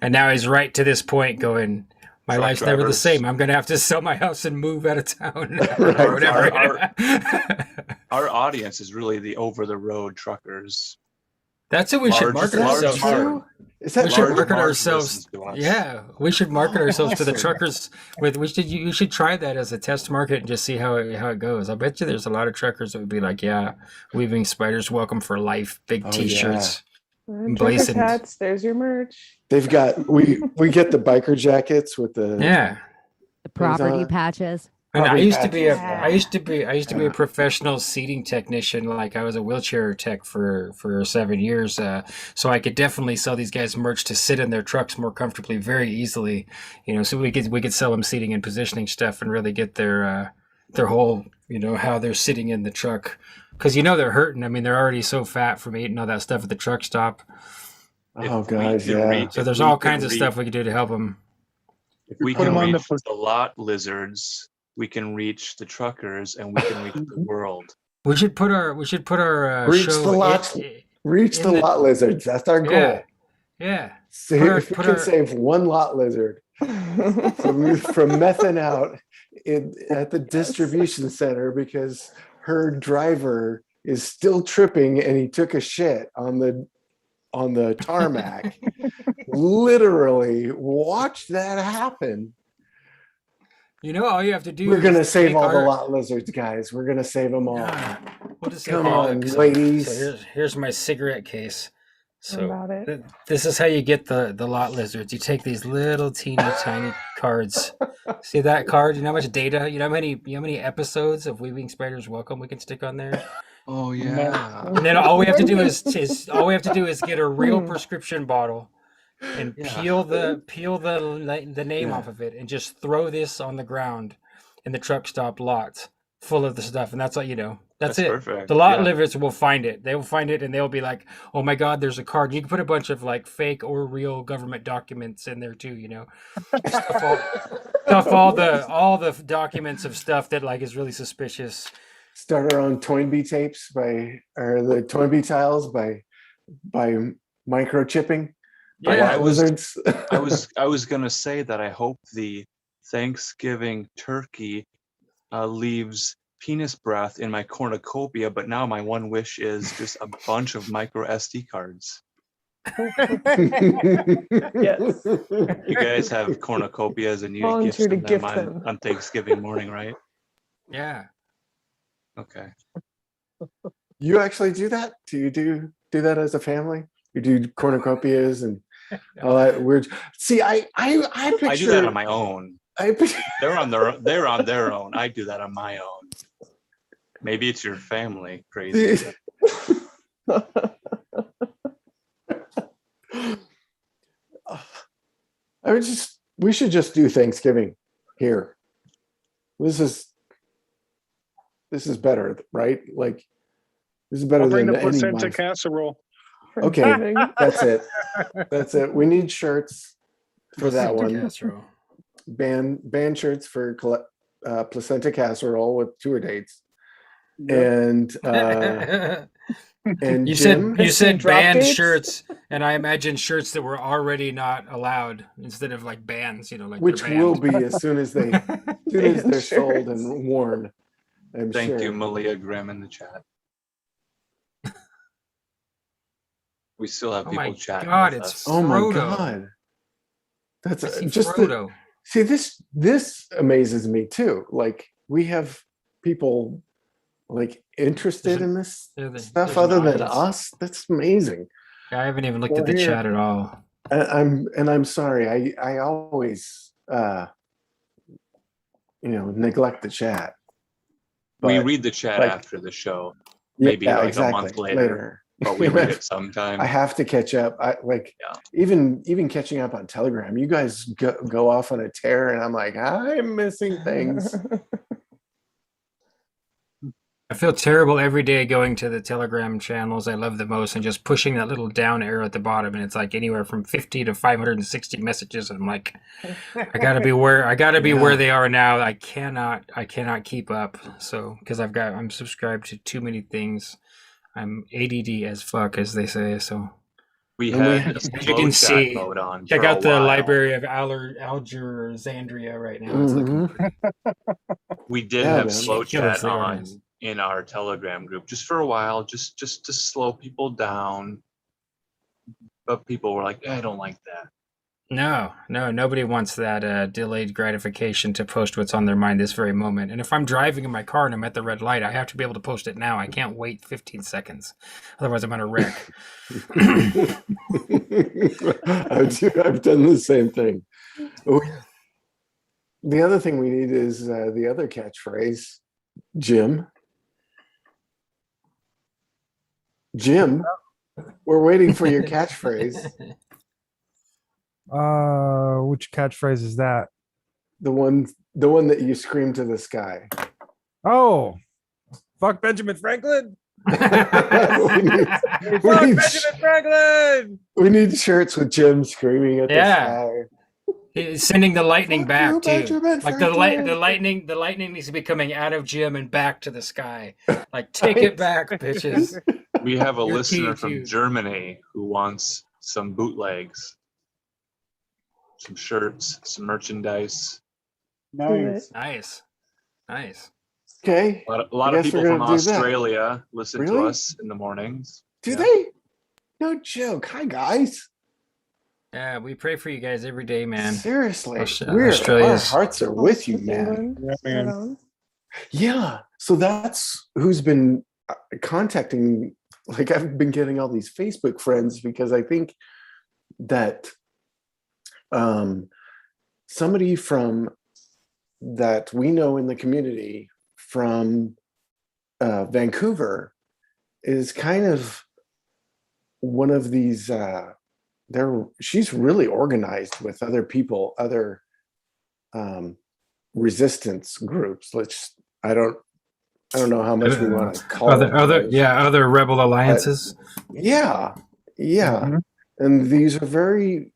And now he's right to this point going, "My Truck life's never the drivers. same. I'm going to have to sell my house and move out of town." Right. Or whatever. Our audience is really the over-the-road truckers. That's what we should Large- market large ourselves market. to. Is that We should true? market Large ourselves. listens to us. Yeah, we should market ourselves to the awesome. truckers. You should try that as a test market and just see how it goes. I bet you there's a lot of truckers that would be like, "Yeah, weaving spiders welcome for life, big Oh, T-shirts." Truckers Blazing. hats. There's your merch. They've got we get the biker jackets with the Yeah. The property on? patches. And I Property used to be patches. I used to be a professional seating technician. Like I was a wheelchair tech for 7 years, so I could definitely sell these guys merch to sit in their trucks more comfortably, very easily. So we could sell them seating and positioning stuff and really get their whole how they're sitting in the truck, because they're hurting. I mean, they're already so fat from eating all that stuff at the truck stop. Oh, If we guys, can yeah. reach- So if there's we all can kinds of reach- stuff we could do to help them. If we Put can 'em on the reach the lot lizards, we can reach the truckers, and we can reach the world. We should put our Reach show the lot. Reach in the lot lizards. That's our goal. Yeah. Yeah. If we put can our- save one lot lizard from mething out at the distribution center because her driver is still tripping and he took a shit on the tarmac. Literally watch that happen. You know, all you have to do. We're gonna is save take all the our- lot lizards, guys. We're gonna save them all. We'll just Come say, on, look, ladies. So here's my cigarette case. So About it. this is how you get the lot lizards. You take these little teeny tiny cards. See that card? You know how much data? You know how many episodes of Weaving Spiders Welcome we can stick on there? Oh yeah. And then all we have to do is get a real prescription bottle and peel the name off of it and just throw this on the ground in the truck stop lots full of the stuff, and that's all you know. That's it. Perfect. The lot Yeah. livers will find it. They will find it and they'll be like, "Oh my God, there's a card." You can put a bunch of like fake or real government documents in there too. You know, all the documents of stuff that like is really suspicious. Start our own Toynbee tapes or the Toynbee tiles by microchipping. Yeah, I lizards. was gonna say that I hope the Thanksgiving turkey leaves penis breath in my cornucopia, but now my one wish is just a bunch of micro SD cards. Yes. You guys have cornucopias and you Volunteer to gift gift them them. on Thanksgiving morning, right? Yeah. Okay. You actually do that? Do you do that as a family? You do cornucopias and all that weird. See, I picture. I do that on my own. I picture, They're on their own. I do that on my own. Maybe it's your family crazy. we should just do Thanksgiving here. This is better, right? Like this is better I'll bring than the any placenta month. casserole. Okay, that's it. That's it. We need shirts for that one. Casserole. Band shirts for placenta casserole with tour dates. And and you Jim, said drop band dates? shirts, and I imagine shirts that were already not allowed instead of like bands, you know, like which they're banned. will be as soon as they're Band sold shirts. and worn. I'm Thank sure. you, Malia Grimm in the chat. We still have Oh people my chatting. God, with it's us. Oh my Frodo. God. That's I see just Frodo. see this amazes me too. Like we have people like interested in this there's stuff an other than audience. us. That's amazing. I haven't even looked Well, at the here- chat at all. I'm sorry. I always neglect the chat. We But, read the chat like, after the show, maybe yeah, like exactly, a month later, but we read it sometime. I have to catch up. Even catching up on Telegram. You guys go off on a tear, and I'm like, I'm missing things. I feel terrible every day going to the Telegram channels I love the most and just pushing that little down arrow at the bottom, and it's like anywhere from 50 to 560 messages. And I'm like, I gotta be where they are now. I cannot keep up. So because I'm subscribed to too many things. I'm ADD as fuck, as they say. So We And we had had- a as you slow can chat see, mode on. check for a out the while. library of Alger or Zandria right now. It's looking pretty We did Yeah, have man. slow chat ridiculously on organized. in our Telegram group just for a while, just to slow people down. But people were like, I don't like that. No, nobody wants that delayed gratification to post what's on their mind this very moment. And if I'm driving in my car and I'm at the red light, I have to be able to post it now. I can't wait 15 seconds. Otherwise, I'm going to wreck. I've done the same thing. The other thing we need is the other catchphrase, Jim. Jim, we're waiting for your catchphrase. Which catchphrase is that? The one that you scream to the sky. Oh, fuck Benjamin Franklin. we Fuck Benjamin Franklin. need shirts with Jim screaming at Yeah. the sky. He's sending the lightning Fuck back you, too. Benjamin Like Franklin. the lightning needs to be coming out of Jim and back to the sky. Like take it back, bitches. We have a You're listener key, from too. Germany who wants some bootlegs, some shirts, some merchandise. Nice. Nice. Okay. A lot I of guess people we're from gonna do that. Australia listen to Really? us in the mornings. Do Yeah. they? No joke. Hi guys. Yeah, we pray for you guys every day, man. Seriously, our Australia's hearts are with you, man. England. Yeah, Right man. on. Yeah. So that's who's been contacting. Like I've been getting all these Facebook friends because I think that somebody from that we know in the community from Vancouver is kind of one of these. She's really organized with other people, other resistance groups. I don't know how much we want to call other rebel alliances. Yeah. Mhm. And these are very,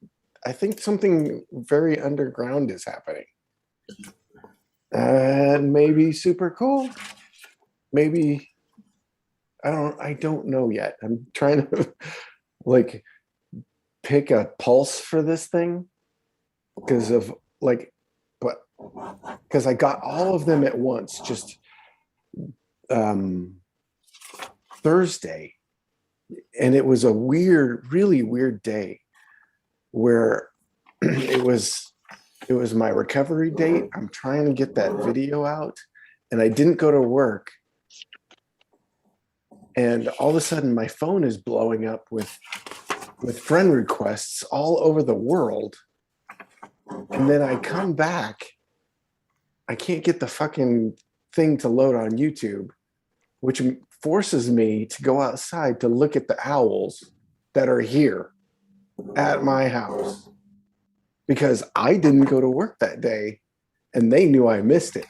I think something very underground is happening. And maybe super cool. Maybe I don't know yet. I'm trying to like pick a pulse for this thing because I got all of them at once just Thursday, and it was a really weird day where it was my recovery date. I'm trying to get that video out, and I didn't go to work, and all of a sudden my phone is blowing up with friend requests all over the world, and then I come back, I can't get the fucking thing to load on YouTube, which forces me to go outside to look at the owls that are here at my house because I didn't go to work that day and they knew I missed it.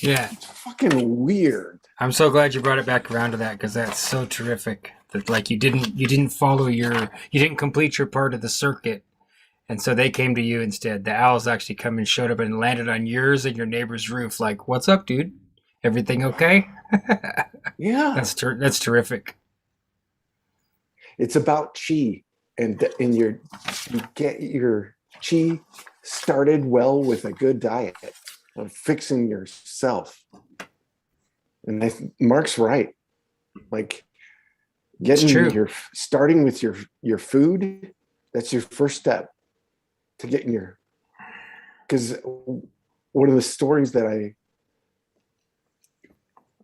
Yeah. It's fucking weird. I'm so glad you brought it back around to that because that's so terrific. That like you didn't follow you didn't complete your part of the circuit. And so they came to you instead. The owls actually come and showed up and landed on yours and your neighbor's roof. Like, what's up, dude? Everything okay? Yeah. That's terrific. It's about chi, and you get your chi started well with a good diet of fixing yourself. And Mark's right. Like starting with your food, that's your first step to getting because one of the stories that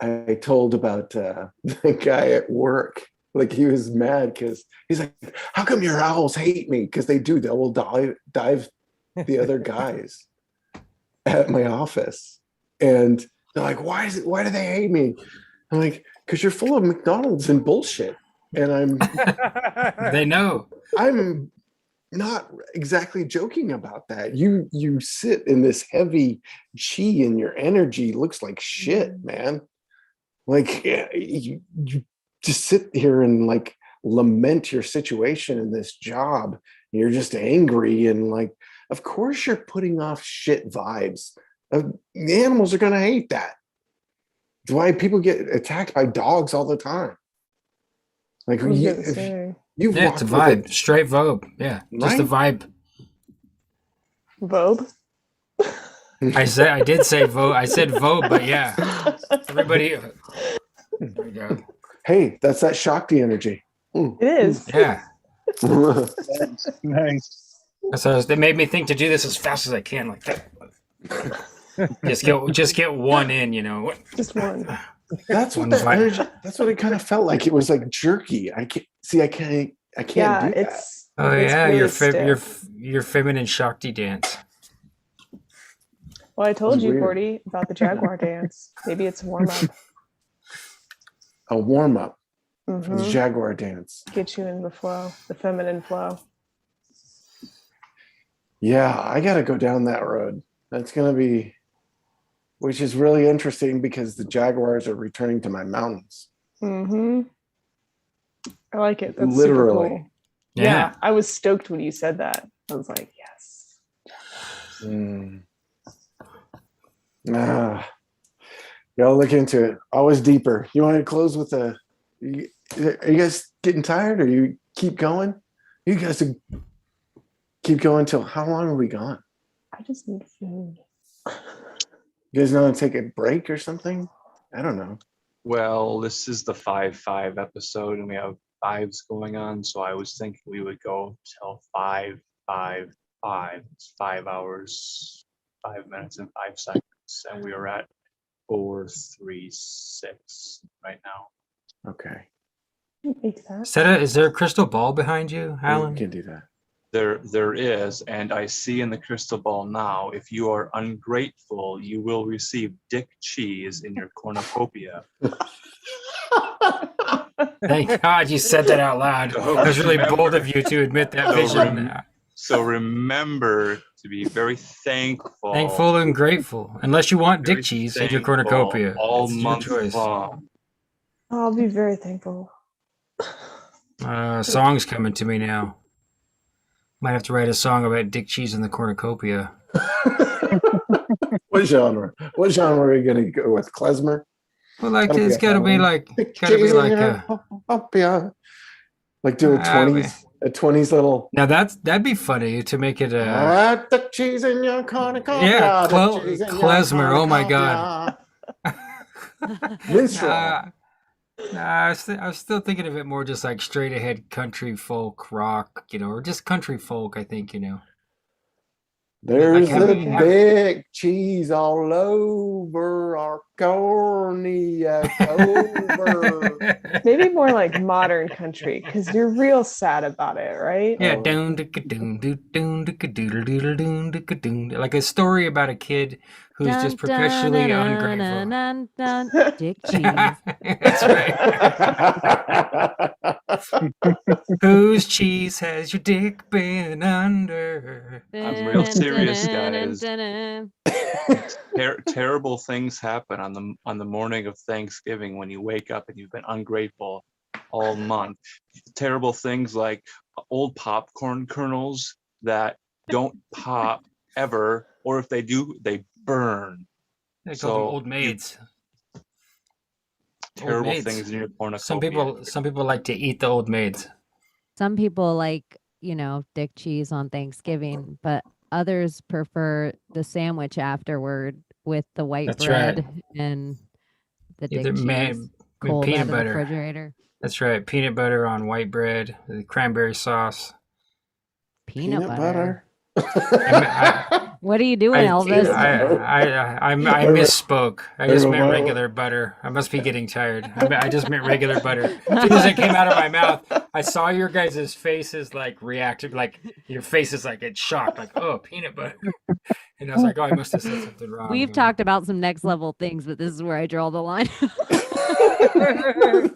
I told about the guy at work, like he was mad because he's like, how come your owls hate me? Because they will dive the other guys at my office. And they're like, why do they hate me? I'm like, because you're full of McDonald's and bullshit. And they know. I'm not exactly joking about that. You sit in this heavy chi and your energy looks like shit, man. Like you just sit here and like lament your situation in this job. And you're just angry and like, of course you're putting off shit vibes. The animals are going to hate that. That's why people get attacked by dogs all the time. Like It's a vibe, straight vibe. Yeah, just a vibe. Vobe. I did say vote. I said vote, but yeah, everybody. There we go. Hey, that's that Shakti energy. It is. Yeah. Nice. So they made me think to do this as fast as I can, like that. just get one in, you know. Just one. That's what the energy. That's what it kind of felt like. It was like jerky. I can't do that. Oh it's yeah, really your feminine Shakti dance. Well, I told you, weird. Gordy, about the jaguar dance. Maybe it's a warm up. A warm up for the Mhm. jaguar dance. Get you in the flow, the feminine flow. Yeah, I got to go down that road. That's going to be, which is really interesting because the jaguars are returning to my mountains. Mm-hmm. I like it. That's Literally. super cool. Yeah, I was stoked when you said that. I was like, yes. Gotta look into it. Always deeper. You want to close with are you guys getting tired or you keep going? You guys keep going till how long are we gone? I just need food. You guys want to take a break or something? I don't know. Well, this is the 5-5 episode, and we have 5s going on. So I was thinking we would go till 5, 5, 5. It's 5 hours, 5 minutes, and 5 seconds. And we are at 4:36 right now. Okay. Is there a crystal ball behind you, Alan? We can do that. There is, and I see in the crystal ball now, if you are ungrateful, you will receive dick cheese in your cornucopia. Thank God you said that out loud. It was really bold of you to admit that vision. So remember to be very thankful. Thankful and grateful. Unless you want dick cheese in your cornucopia. All It's your month choice. long. I'll be very thankful. Song's coming to me now. Might have to write a song about dick cheese in the cornucopia. What genre? What genre are you going to go with? Klezmer? Well, like That'll it's be a got to fun be one. like, like do a 20s little. Now that'd be funny to make it The cheese in your cornucopia. yeah, the cheese in your klezmer. Oh my God. Minstrel. I was still thinking of it more just like straight ahead country folk rock, or just country folk. I think There's Like a having- big cheese all over our cornea over. Maybe more like modern country because you're real sad about it, right? Yeah, like a story about a kid who's just perpetually ungrateful. Dick cheese. That's right. Whose cheese has your dick been under? I'm real serious, guys. Terrible things happen on the morning of Thanksgiving when you wake up and you've been ungrateful all month. Terrible things like old popcorn kernels that don't pop ever, or if they do, they burn. They call them old maids. Terrible Old maids. things in your cornucopia. Some people like to eat the old maids. Some people like, dick cheese on Thanksgiving, but others prefer the sandwich afterward with the white That's bread right. and the dick Either cheese cold peanut out of the butter. refrigerator. That's right. Peanut butter on white bread, the cranberry sauce. Peanut butter. butter. What are you doing, Elvis? I misspoke. I just meant regular butter. I must be getting tired. I just meant regular butter. As soon as it came out of my mouth, I saw your guys' faces like reacted, like your faces like get shocked, like, oh, peanut butter. And I was like, oh, I must have said something wrong. We've talked about some next level things, but this is where I draw the line.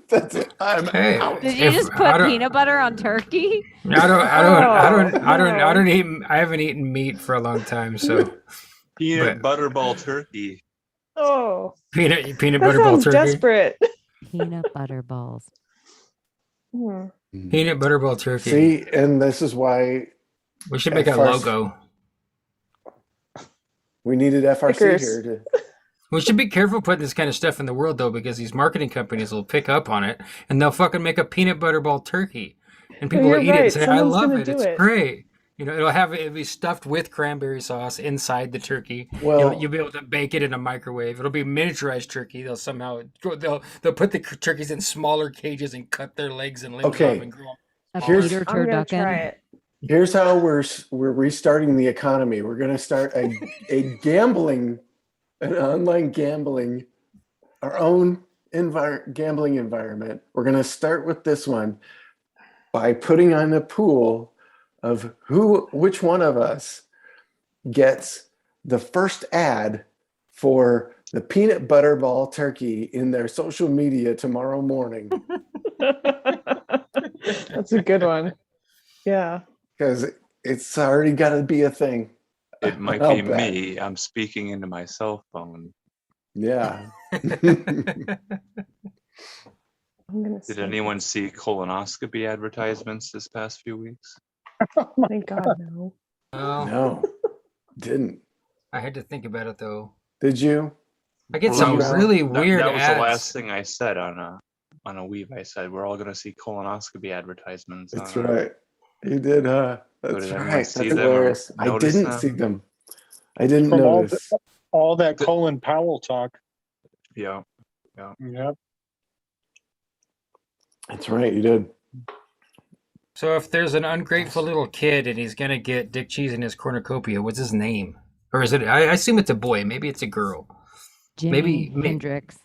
That's it. I'm out. Did you just put peanut butter on turkey? I don't eat. I haven't eaten meat for a long time, so Peanut butterball turkey. Oh, peanut that butterball sounds turkey. desperate. Peanut butter balls. Peanut butterball turkey. See, and this is why we should make a logo. We needed FRC Stickers. here to. We should be careful putting this kind of stuff in the world, though, because these marketing companies will pick up on it and they'll fucking make a peanut butter ball turkey, and people will eat it and say, "I love it. It's great." It'll be stuffed with cranberry sauce inside the turkey. Well, you'll be able to bake it in a microwave. It'll be miniaturized turkey. They'll put the turkeys in smaller cages and cut their legs and limbs off and grow them. I'm gonna try it. Here's how we're restarting the economy. We're going to start an online gambling, our own gambling environment. We're going to start with this one by putting on a pool of which one of us gets the first ad for the peanut butter ball turkey in their social media tomorrow morning. That's a good one. Yeah. Because it's already got to be a thing. It might be me. I'm speaking into my cell phone. Yeah. I'm gonna Did anyone see colonoscopy advertisements this past few weeks? Thank God, no. No, didn't. I had to think about it though. Did you? I get some really weird That was ads. the last thing I said on a weave. I said we're all going to see colonoscopy advertisements. That's right. You did, huh? That's right. That's hilarious. I didn't see them. I didn't From notice. all that Colin Powell talk. Yeah. Yep. That's right. You did. So if there's an ungrateful little kid and he's gonna get dick cheese in his cornucopia, what's his name? Or is it? I assume it's a boy. Maybe it's a girl. Jimi Hendrix.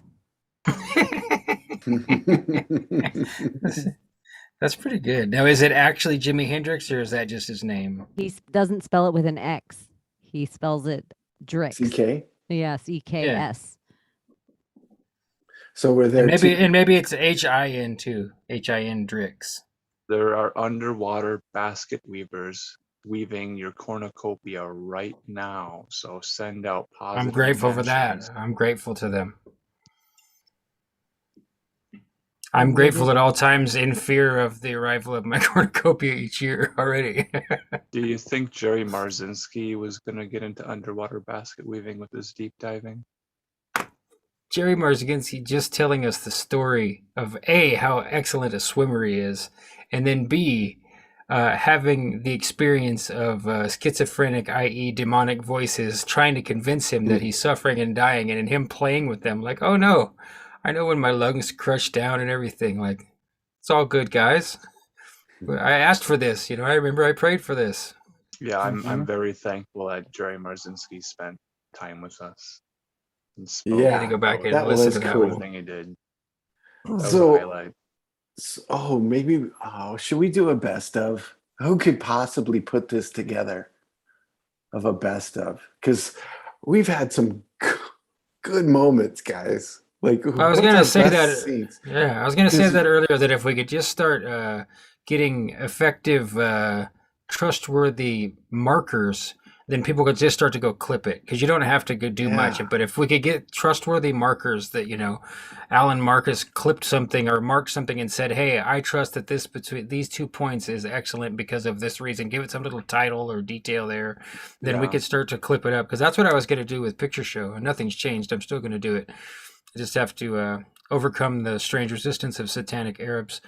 That's pretty good. Now, is it actually Jimi Hendrix or is that just his name? He doesn't spell it with an X. He spells it Drix. CK? Yeah, CKS. So we're there. And maybe it's HIN too. HIN Drix. There are underwater basket weavers weaving your cornucopia right now. So send out positive. I'm grateful for mentions. that. I'm grateful to them. I'm grateful at all times in fear of the arrival of my cornucopia each year already. Do you think Jerry Marzinski was going to get into underwater basket weaving with his deep diving? Jerry Marzinski just telling us the story of A, how excellent a swimmer he is, and then B, having the experience of schizophrenic, i.e. demonic voices, trying to convince him that he's suffering and dying, and in him playing with them like, oh no, I know when my lungs crush down and everything, like, it's all good, guys. I asked for this, I remember I prayed for this. Yeah, I'm very thankful that Jerry Marzinski spent time with us. Yeah, to go back and that listen was to that cool. one. Thing he did. That was a So, highlight. should we do a best of? Who could possibly put this together of a best of? Because we've had some good moments, guys. Like, I was gonna say that. Scenes? Yeah, I was gonna say that earlier. That if we could just start getting effective, trustworthy markers, then people could just start to go clip it. Because you don't have to go do much. But if we could get trustworthy markers that Alan Marcus clipped something or marked something and said, "Hey, I trust that this between these 2 points is excellent because of this reason." Give it some little title or detail there. Then we could start to clip it up. Because that's what I was gonna do with Picture Show, and nothing's changed. I'm still gonna do it. I just have to overcome the strange resistance of satanic Arabs.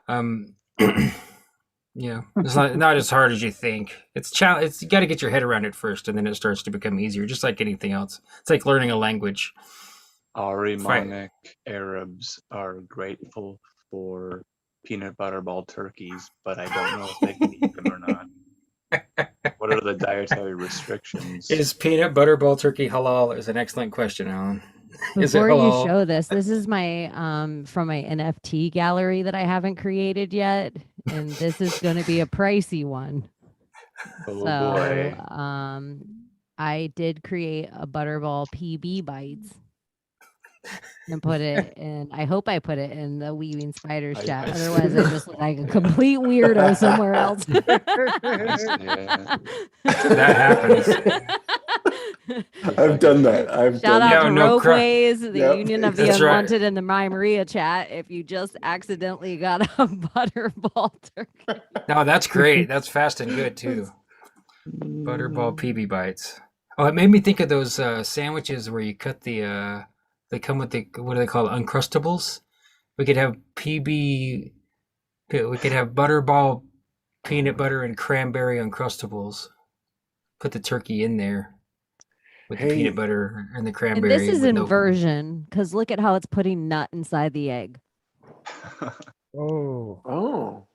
It's not as hard as you think. It's you got to get your head around it first, and then it starts to become easier. Just like anything else, it's like learning a language. Arimonic Arabs are grateful for peanut butter ball turkeys, but I don't know if they can eat them or not. What are the dietary restrictions? Is peanut butter ball turkey halal? Is an excellent question, Alan. Before you show this is my from my NFT gallery that I haven't created yet, and this is going to be a pricey one. Oh boy! I did create a Butterball PB bites and put it in. I hope I put it in the Weaving Spiders chat. Otherwise, I just look like a complete weirdo somewhere else. That happens. I've done that. Shout out to Ropeways, the Yep. Union of the That's Unwanted, and the My Maria chat. If you just accidentally got a Butterball turkey. No, that's great. That's fast and good too. Butterball PB bites. Oh, it made me think of those sandwiches where you cut the. They come with the, what do they call it? Uncrustables. We could have PB. We could have Butterball, peanut butter, and cranberry Uncrustables. Put the turkey in there with the peanut butter and the cranberry. And this is inversion, because look at how it's putting nut inside the egg. Oh,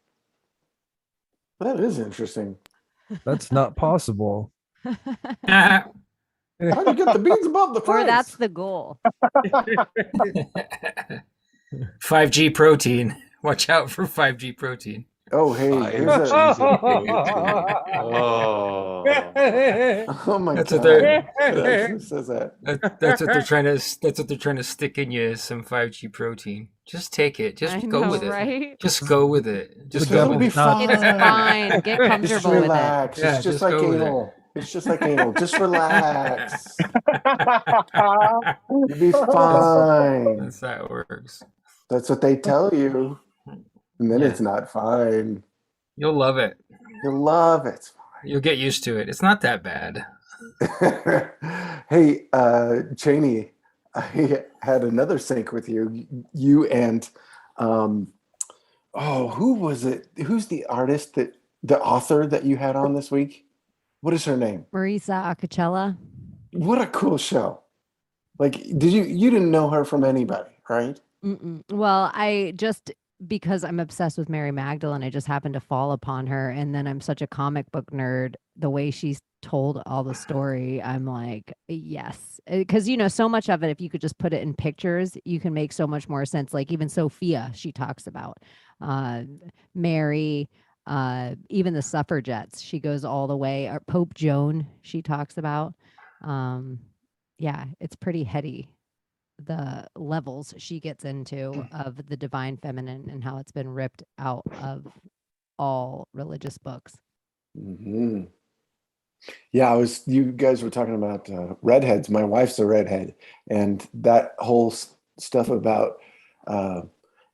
that is interesting. That's not possible. How do you get the beans above the Or fries? that's the goal. 5G protein. Watch out for 5G protein. Oh, hey. Here's Oh. Oh my That's god. Who says that? That's what they're trying to. That's what they're trying to stick in you, is some 5G protein. Just take it. Just I go know, with it. right? Just go with it. Just It'll go. be fine. It's fine. Get Just comfortable with it. relax. Yeah, It's just just like go with it. anal. It's just like anal. Just relax. You'll be fine. That's how it works. That's what they tell you. And then Yeah. it's not fine. You'll love it. You'll love it. You'll get used to it. It's not that bad. Hey, Chaney, I had another sync with you. You and who was it? Who's the artist the author that you had on this week? What is her name? Marisa Acachella. What a cool show. Like, you didn't know her from anybody, right? Mm-mm. Well, I just because I'm obsessed with Mary Magdalene, I just happened to fall upon her. And then I'm such a comic book nerd. The way she's told all the story, I'm like, yes. Because, so much of it, if you could just put it in pictures, you can make so much more sense. Like even Sophia, she talks about Mary, even the suffragettes, she goes all the way. Or Pope Joan, she talks about. Yeah, it's pretty heady, the levels she gets into of the divine feminine and how it's been ripped out of all religious books. Mm-hmm. Yeah, you guys were talking about redheads. My wife's a redhead, and that whole stuff about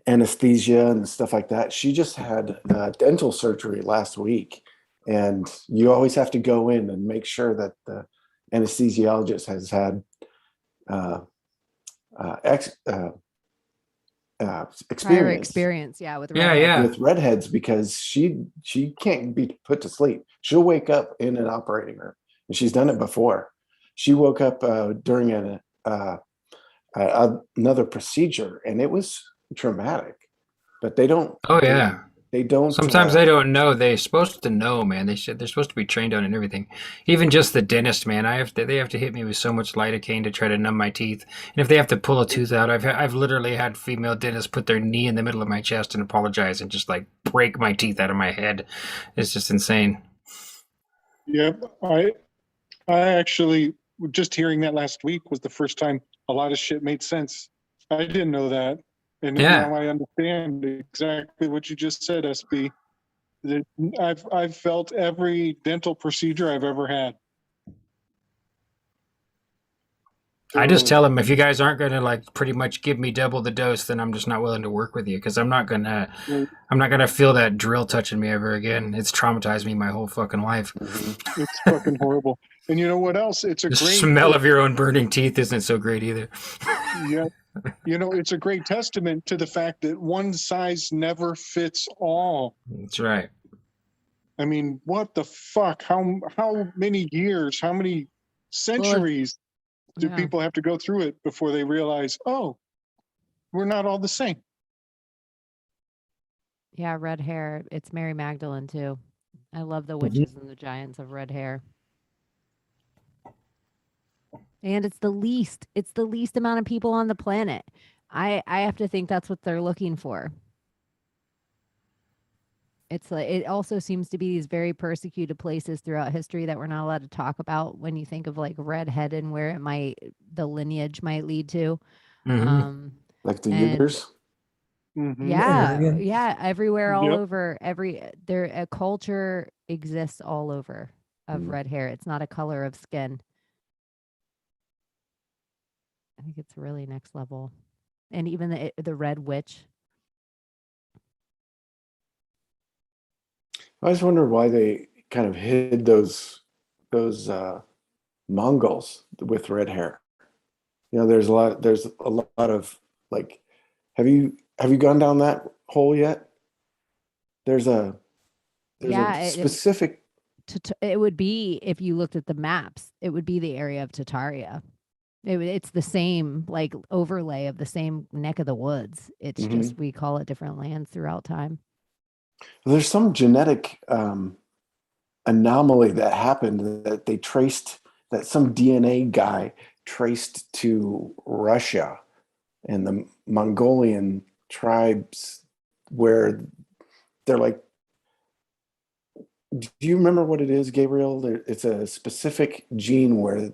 anesthesia and stuff like that. She just had dental surgery last week, and you always have to go in and make sure that the anesthesiologist has had Prior experience. experience, yeah, with with redheads, because she can't be put to sleep. She'll wake up in an operating room, and she's done it before. She woke up during another procedure, and it was traumatic. But they don't. Oh yeah. They don't. Sometimes they don't know. They're supposed to know, man. They're supposed to be trained on it and everything. Even just the dentist, man. They have to hit me with so much lidocaine to try to numb my teeth. And if they have to pull a tooth out, I've literally had female dentists put their knee in the middle of my chest and apologize and just like break my teeth out of my head. It's just insane. Yep. I actually, just hearing that last week was the first time a lot of shit made sense. I didn't know that. And now I understand exactly what you just said, SB. I've felt every dental procedure I've ever had. I just tell them, if you guys aren't going to like pretty much give me double the dose, then I'm just not willing to work with you, because I'm not gonna feel that drill touching me ever again. It's traumatized me my whole fucking life. It's fucking horrible. And you know what else? It's a the great smell of your own burning teeth isn't so great either. Yeah. It's a great testament to the fact that one size never fits all. That's right. I mean, what the fuck? How many years, how many centuries do people have to go through it before they realize, oh, we're not all the same? Yeah, red hair. It's Mary Magdalene too. I love the witches and the giants of red hair. And it's the least amount of people on the planet. I have to think that's what they're looking for. It's like, it also seems to be these very persecuted places throughout history that we're not allowed to talk about when you think of like redhead and where the lineage might lead to. Like the Uyghurs. Yeah, everywhere, all over. A culture exists all over of red hair. It's not a color of skin. I think it's really next level. And even the red witch. I always wonder why they kind of hid those Mongols with red hair. There's a lot of like, have you gone down that hole yet? There's a specific. It would be, if you looked at the maps, it would be the area of Tartaria. It's the same like overlay of the same neck of the woods. It's just we call it different lands throughout time. There's some genetic anomaly that happened that they traced, that some DNA guy traced to Russia and the Mongolian tribes, where they're like, do you remember what it is, Gabriel? It's a specific gene where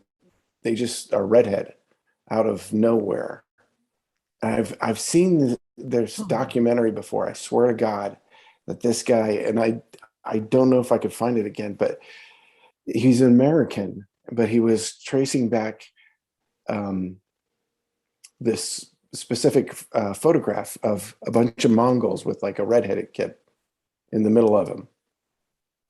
they just are redhead out of nowhere. I've seen this documentary before. I swear to God that this guy, and I don't know if I could find it again, but he's an American, but he was tracing back this specific photograph of a bunch of Mongols with like a redheaded kid in the middle of them.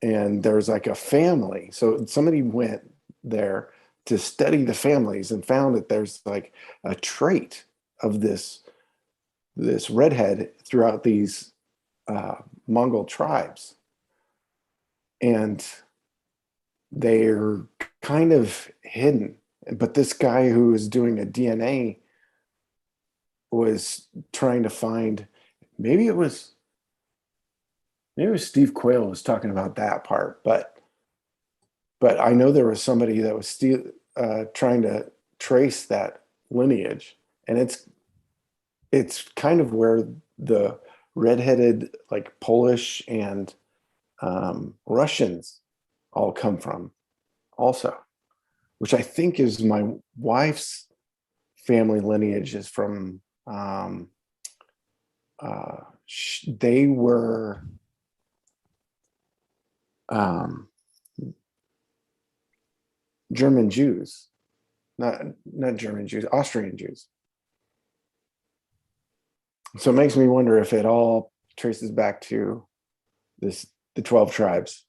And there's like a family. So somebody went there to study the families and found that there's like a trait of this redhead throughout these Mongol tribes. And they're kind of hidden. But this guy who was doing a DNA was trying to find maybe it was Steve Quayle was talking about that part, but I know there was somebody that was trying to trace that lineage, and it's kind of where the redheaded, like Polish and Russians all come from also, which I think is my wife's family lineage is from, they were German Jews, not German Jews, Austrian Jews. So it makes me wonder if it all traces back to the 12 tribes.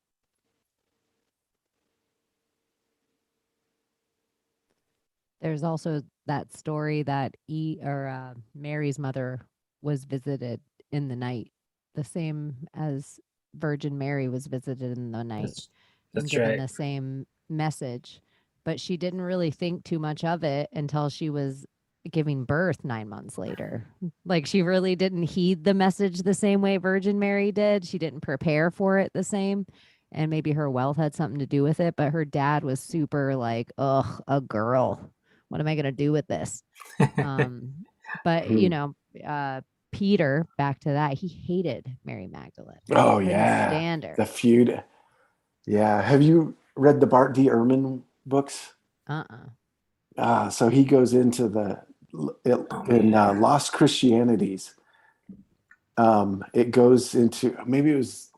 There's also that story that Mary's mother was visited in the night, the same as Virgin Mary was visited in the night, and That's given right. the same message. But she didn't really think too much of it until she was giving birth 9 months later. Like, she really didn't heed the message the same way Virgin Mary did. She didn't prepare for it the same. And maybe her wealth had something to do with it. But her dad was super like, ugh, a girl. What am I going to do with this? But, you know, Peter, back to that, he hated Mary Magdalene. Oh, Couldn't yeah. stand her. The feud. Yeah. Have you read the Bart D. Ehrman books? So he goes into in Lost Christianities. It goes into, maybe it was,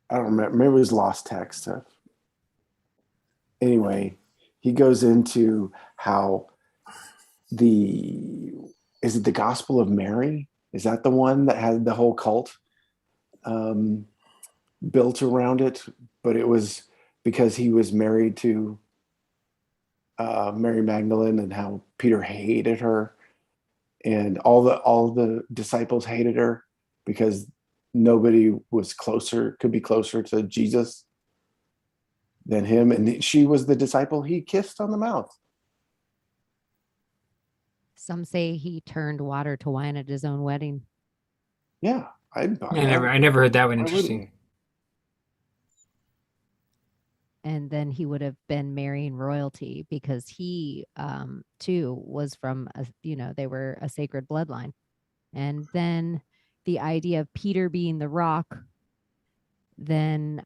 I don't remember, maybe it was Lost Text. Anyway, he goes into how is it the Gospel of Mary? Is that the one that had the whole cult built around it? But it was because he was married to Mary Magdalene, and how Peter hated her, and all the disciples hated her because nobody could be closer to Jesus than him, and she was the disciple he kissed on the mouth. Some say he turned water to wine at his own wedding. Yeah, I never heard that one. Interesting. And then he would have been marrying royalty because he too was from they were a sacred bloodline. And then the idea of Peter being the rock, then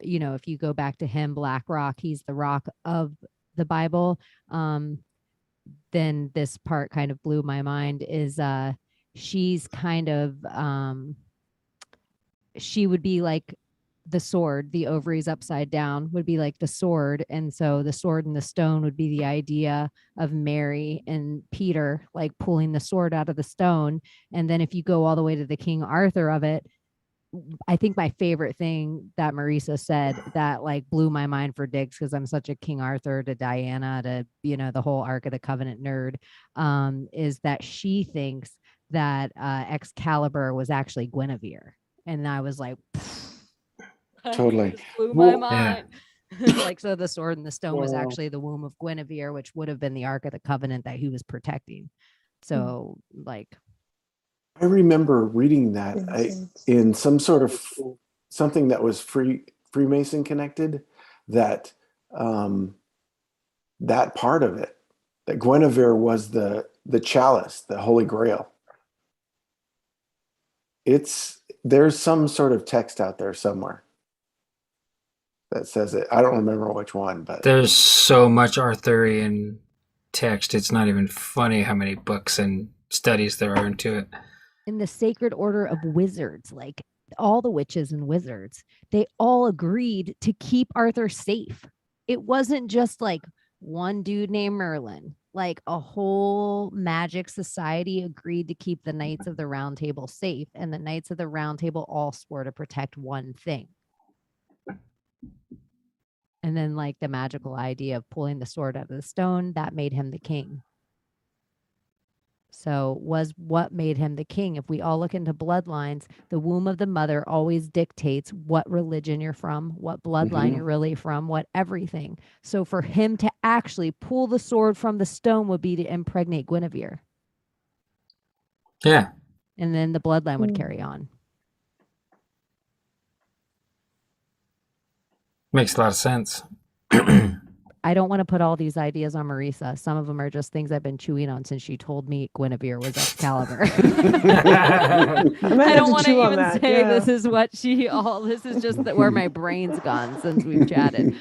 if you go back to him, Black Rock, he's the rock of the Bible. Then this part kind of blew my mind is she's kind of she would be like the sword, the ovaries upside down would be like the sword. And so the sword and the stone would be the idea of Mary and Peter, like pulling the sword out of the stone. And then if you go all the way to the King Arthur of it, I think my favorite thing that Marisa said that like blew my mind for Diggs, because I'm such a King Arthur to Diana to, the whole Ark of the Covenant nerd, is that she thinks that Excalibur was actually Guinevere. And I was like, totally blew my mind. Like, so the sword and the stone was actually the womb of Guinevere, which would have been the Ark of the Covenant that he was protecting. So like, I remember reading that in some sort of something that was Freemason connected, that that part of it, that Guinevere was the chalice, the Holy Grail. There's some sort of text out there somewhere that says it. I don't remember which one, but there's so much Arthurian text. It's not even funny how many books and studies there are into it. In the Sacred Order of Wizards, like all the witches and wizards, they all agreed to keep Arthur safe. It wasn't just like one dude named Merlin. Like a whole magic society agreed to keep the Knights of the Round Table safe, and the Knights of the Round Table all swore to protect one thing. And then like the magical idea of pulling the sword out of the stone, that made him the king. So was what made him the king. If we all look into bloodlines, the womb of the mother always dictates what religion you're from, what bloodline you're really from, what everything. So for him to actually pull the sword from the stone would be to impregnate Guinevere. Yeah. and then the bloodline would Mm. carry on. Makes a lot of sense. I don't want to put all these ideas on Marisa. Some of them are just things I've been chewing on since she told me Guinevere was Excalibur. I don't want to even say this is what she all. This is just where my brain's gone since we've chatted.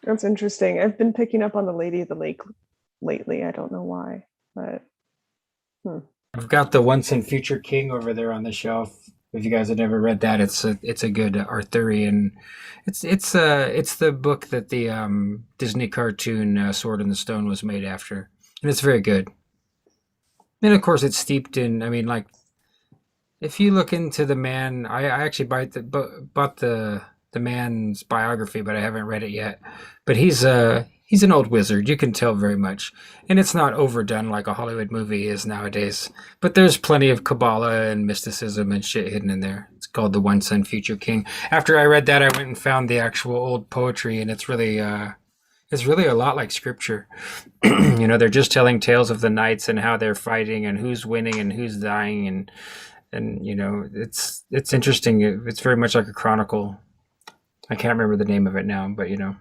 That's interesting. I've been picking up on the Lady of the Lake lately. I don't know why, but I've got the Once and Future King over there on the shelf. If you guys have never read that, it's a good Arthurian. It's the book that the Disney cartoon Sword in the Stone was made after, and it's very good. And of course, it's steeped in. I mean, like, if you look into the man, I actually bought the man's biography, but I haven't read it yet. But he's an old wizard. You can tell very much, and it's not overdone like a Hollywood movie is nowadays. But there's plenty of Kabbalah and mysticism and shit hidden in there. It's called The Once and Future King. After I read that, I went and found the actual old poetry, and it's really a lot like scripture. You know, they're just telling tales of the knights and how they're fighting and who's winning and who's dying, and you know, it's interesting. It's very much like a chronicle. I can't remember the name of it now, but you know.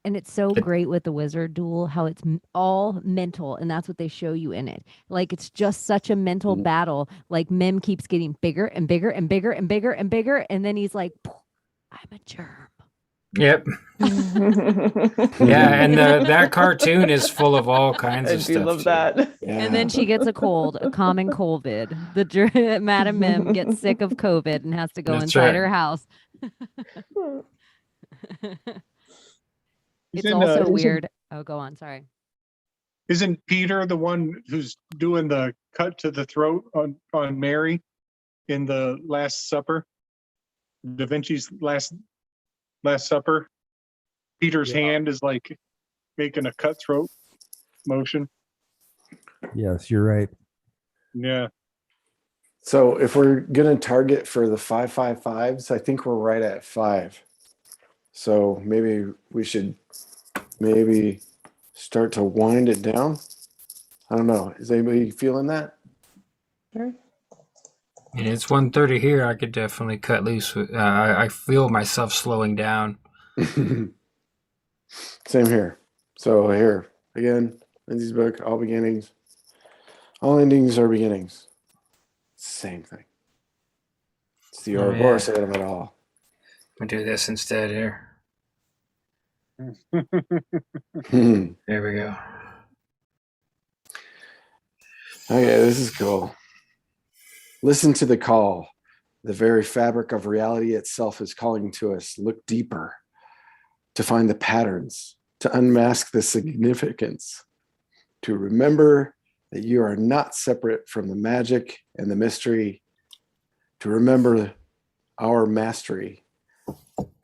And it's so great with the wizard duel, how it's all mental, and that's what they show you in it. Like, it's just such a mental battle. Like, Mim keeps getting bigger and bigger and bigger and bigger and bigger, and then he's like, I'm a germ. Yep. Yeah, and that cartoon is full of all kinds of stuff. I do love that. Yeah. And then she gets a cold, a common COVID. Madam Mim gets sick of COVID and has to go inside her house. It's also weird. Oh, go on. Sorry. Isn't Peter the one who's doing the cut to the throat on Mary in the Last Supper? Da Vinci's Last Supper. Peter's hand is like making a cutthroat motion. Yes, you're right. Yeah. So if we're gonna target for the 555s, I think we're right at 5. So maybe we should start to wind it down. I don't know. Is anybody feeling that? Sure. And it's 1:30 here. I could definitely cut loose. I feel myself slowing down. Same here. So here again, Lindsay's book, All Beginnings, All Endings Are Beginnings. Same thing. It's the Ouroboros of it all. I'll do this instead here. There we go. Okay, this is cool. Listen to the call. The very fabric of reality itself is calling to us. Look deeper to find the patterns, to unmask the significance, to remember that you are not separate from the magic and the mystery, to remember our mastery,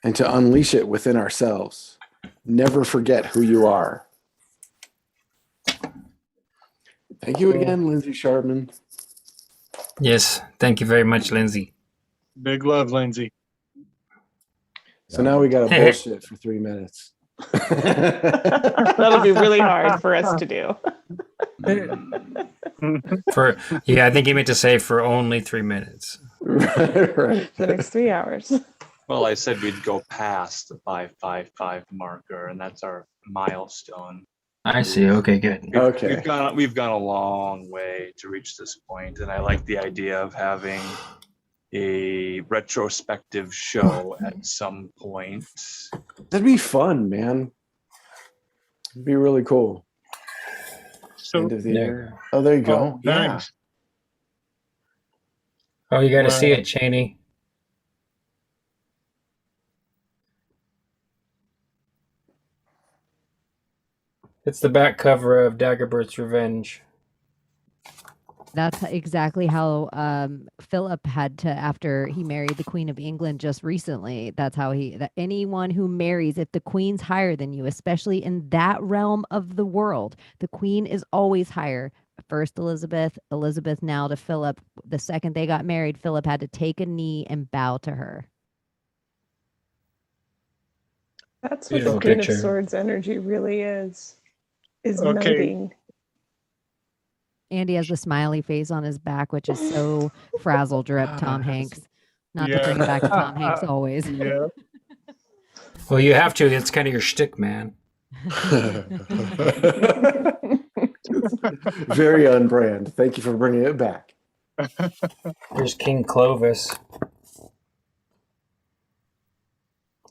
and to unleash it within ourselves. Never forget who you are. Thank you again, Lindsay Sharpman. Yes, thank you very much, Lindsay. Big love, Lindsay. So now we got to bullshit for 3 minutes. That'll be really hard for us to do. I think he meant to say for only 3 minutes. Right. The next 3 hours. Well, I said we'd go past the 555 marker, and that's our milestone. I see. Okay, good. We've gone a long way to reach this point, and I like the idea of having a retrospective show at some point. That'd be fun, man. It'd be really cool. So, End of the year. Oh, there you go. Yeah. Nice. Oh, you got to see it, Chaney. It's the back cover of Daggerbert's Revenge. That's exactly how Philip had to, after he married the Queen of England just recently. That's how that anyone who marries, if the queen's higher than you, especially in that realm of the world, the queen is always higher. First Elizabeth now to Philip. The second they got married, Philip had to take a knee and bow to her. That's what the Queen of Swords energy really is Okay. knighting. Andy has the smiley face on his back, which is so frazzle drip Tom Hanks. Not to bring it back to Tom Hanks always. Yeah. Well, you have to. It's kind of your shtick, man. Very on brand. Thank you for bringing it back. There's King Clovis.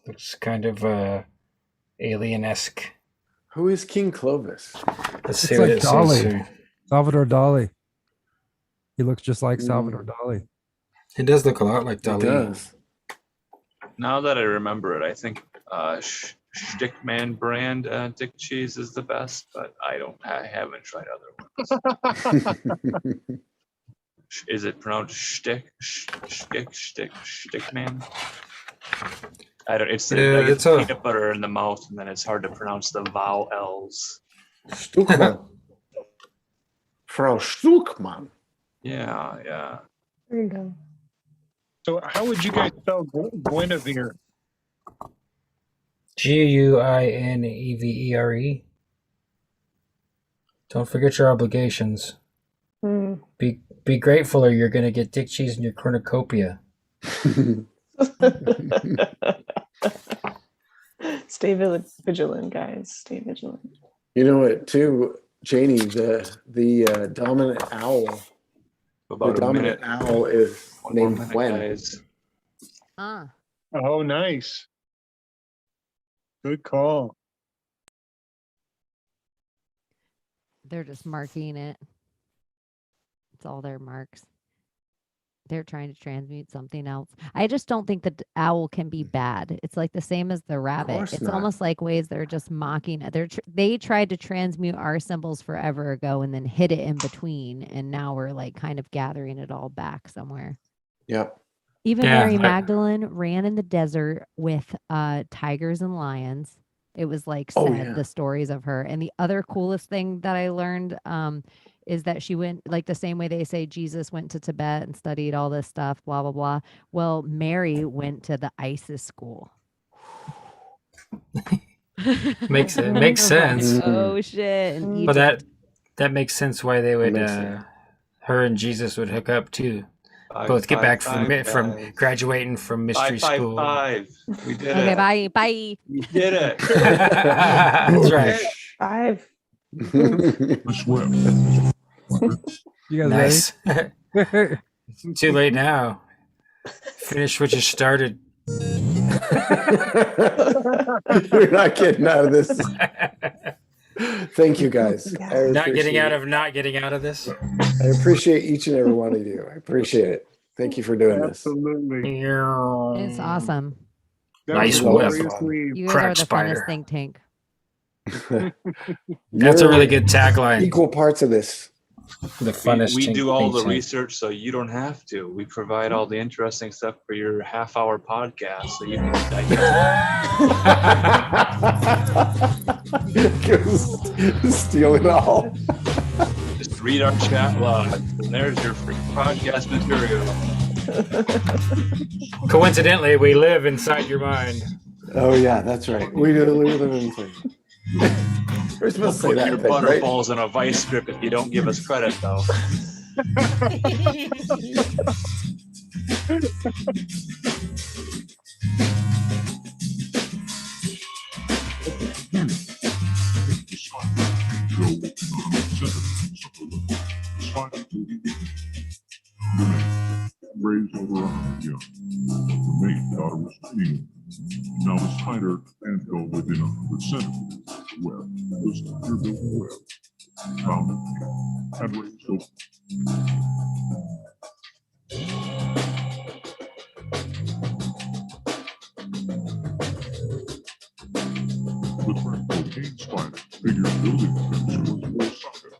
Looks kind of alien-esque. Who is King Clovis? Let's It's see what like it says Dali. here. Salvador Dali. He looks just like Salvador Dali. It does look a lot like It Dali. does. Now that I remember it, I think Stickman brand dick cheese is the best, but I haven't tried other ones. Is it pronounced Stickman? I don't. It's it's peanut butter in the mouth, and then it's hard to pronounce the vowel L's. Stuckmann. Frau Stuckmann. Yeah. There you go. So how would you guys spell Guinevere? Guinevere. Don't forget your obligations. Be grateful, or you're gonna get dick cheese in your cornucopia. Stay vigilant, guys. Stay vigilant. You know what, too, Chaney, the dominant owl. About the a dominant minute. owl is One more named minute, Gwen. guys. Oh, nice. Good call. They're just marking it. It's all their marks. They're trying to transmute something else. I just don't think the owl can be bad. It's like the same as the rabbit. course It's not. almost like ways they're just mocking it. They tried to transmute our symbols forever ago and then hid it in between. And now we're like kind of gathering it all back somewhere. Yep. Even Yeah, Mary Magdalene ran in the desert with tigers and lions. It was like Oh, said yeah. the stories of her. And the other coolest thing that I learned is that she went like the same way they say Jesus went to Tibet and studied all this stuff, blah, blah, blah. Well, Mary went to the ISIS school. Makes sense. Oh shit. In But Egypt. that makes sense why they would makes sense. her and Jesus would hook up too. Five, Both get back five, from guys. graduating from mystery school. 5. We did Okay, it. bye. We did it. That's right. 5. I swear. You guys Nice. ready? Too late now. Finish what you started. You're not getting out of this. Thank you, guys. I Not getting out appreciate of not getting out of this. it. I appreciate each and every one of you. I appreciate it. Thank you for doing this. Absolutely. It's awesome. That Nice was whip. gloriously- You guys Crack are the spider. funnest think tank. That's a You're really good tagline. Equal parts of this. The funnest. We do all the think tank. research, so you don't have to. We provide all the interesting stuff for your half-hour podcast, so you can Steal it all. just read our chat log. And there's your free podcast material. Coincidentally, we live inside your mind. Oh yeah, that's right. We live in thing. We're supposed to say Put that, your thing, right? butterballs in a vice grip if you don't give us credit, though. Raised over 100 young. The mate daughter was tiny. Now the spider can't go within 100 centimeters of the web. The spider built a web. Found it and raised over. The fractal cane spider figures building things towards more socket.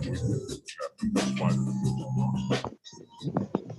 Captain the spider builds blocks.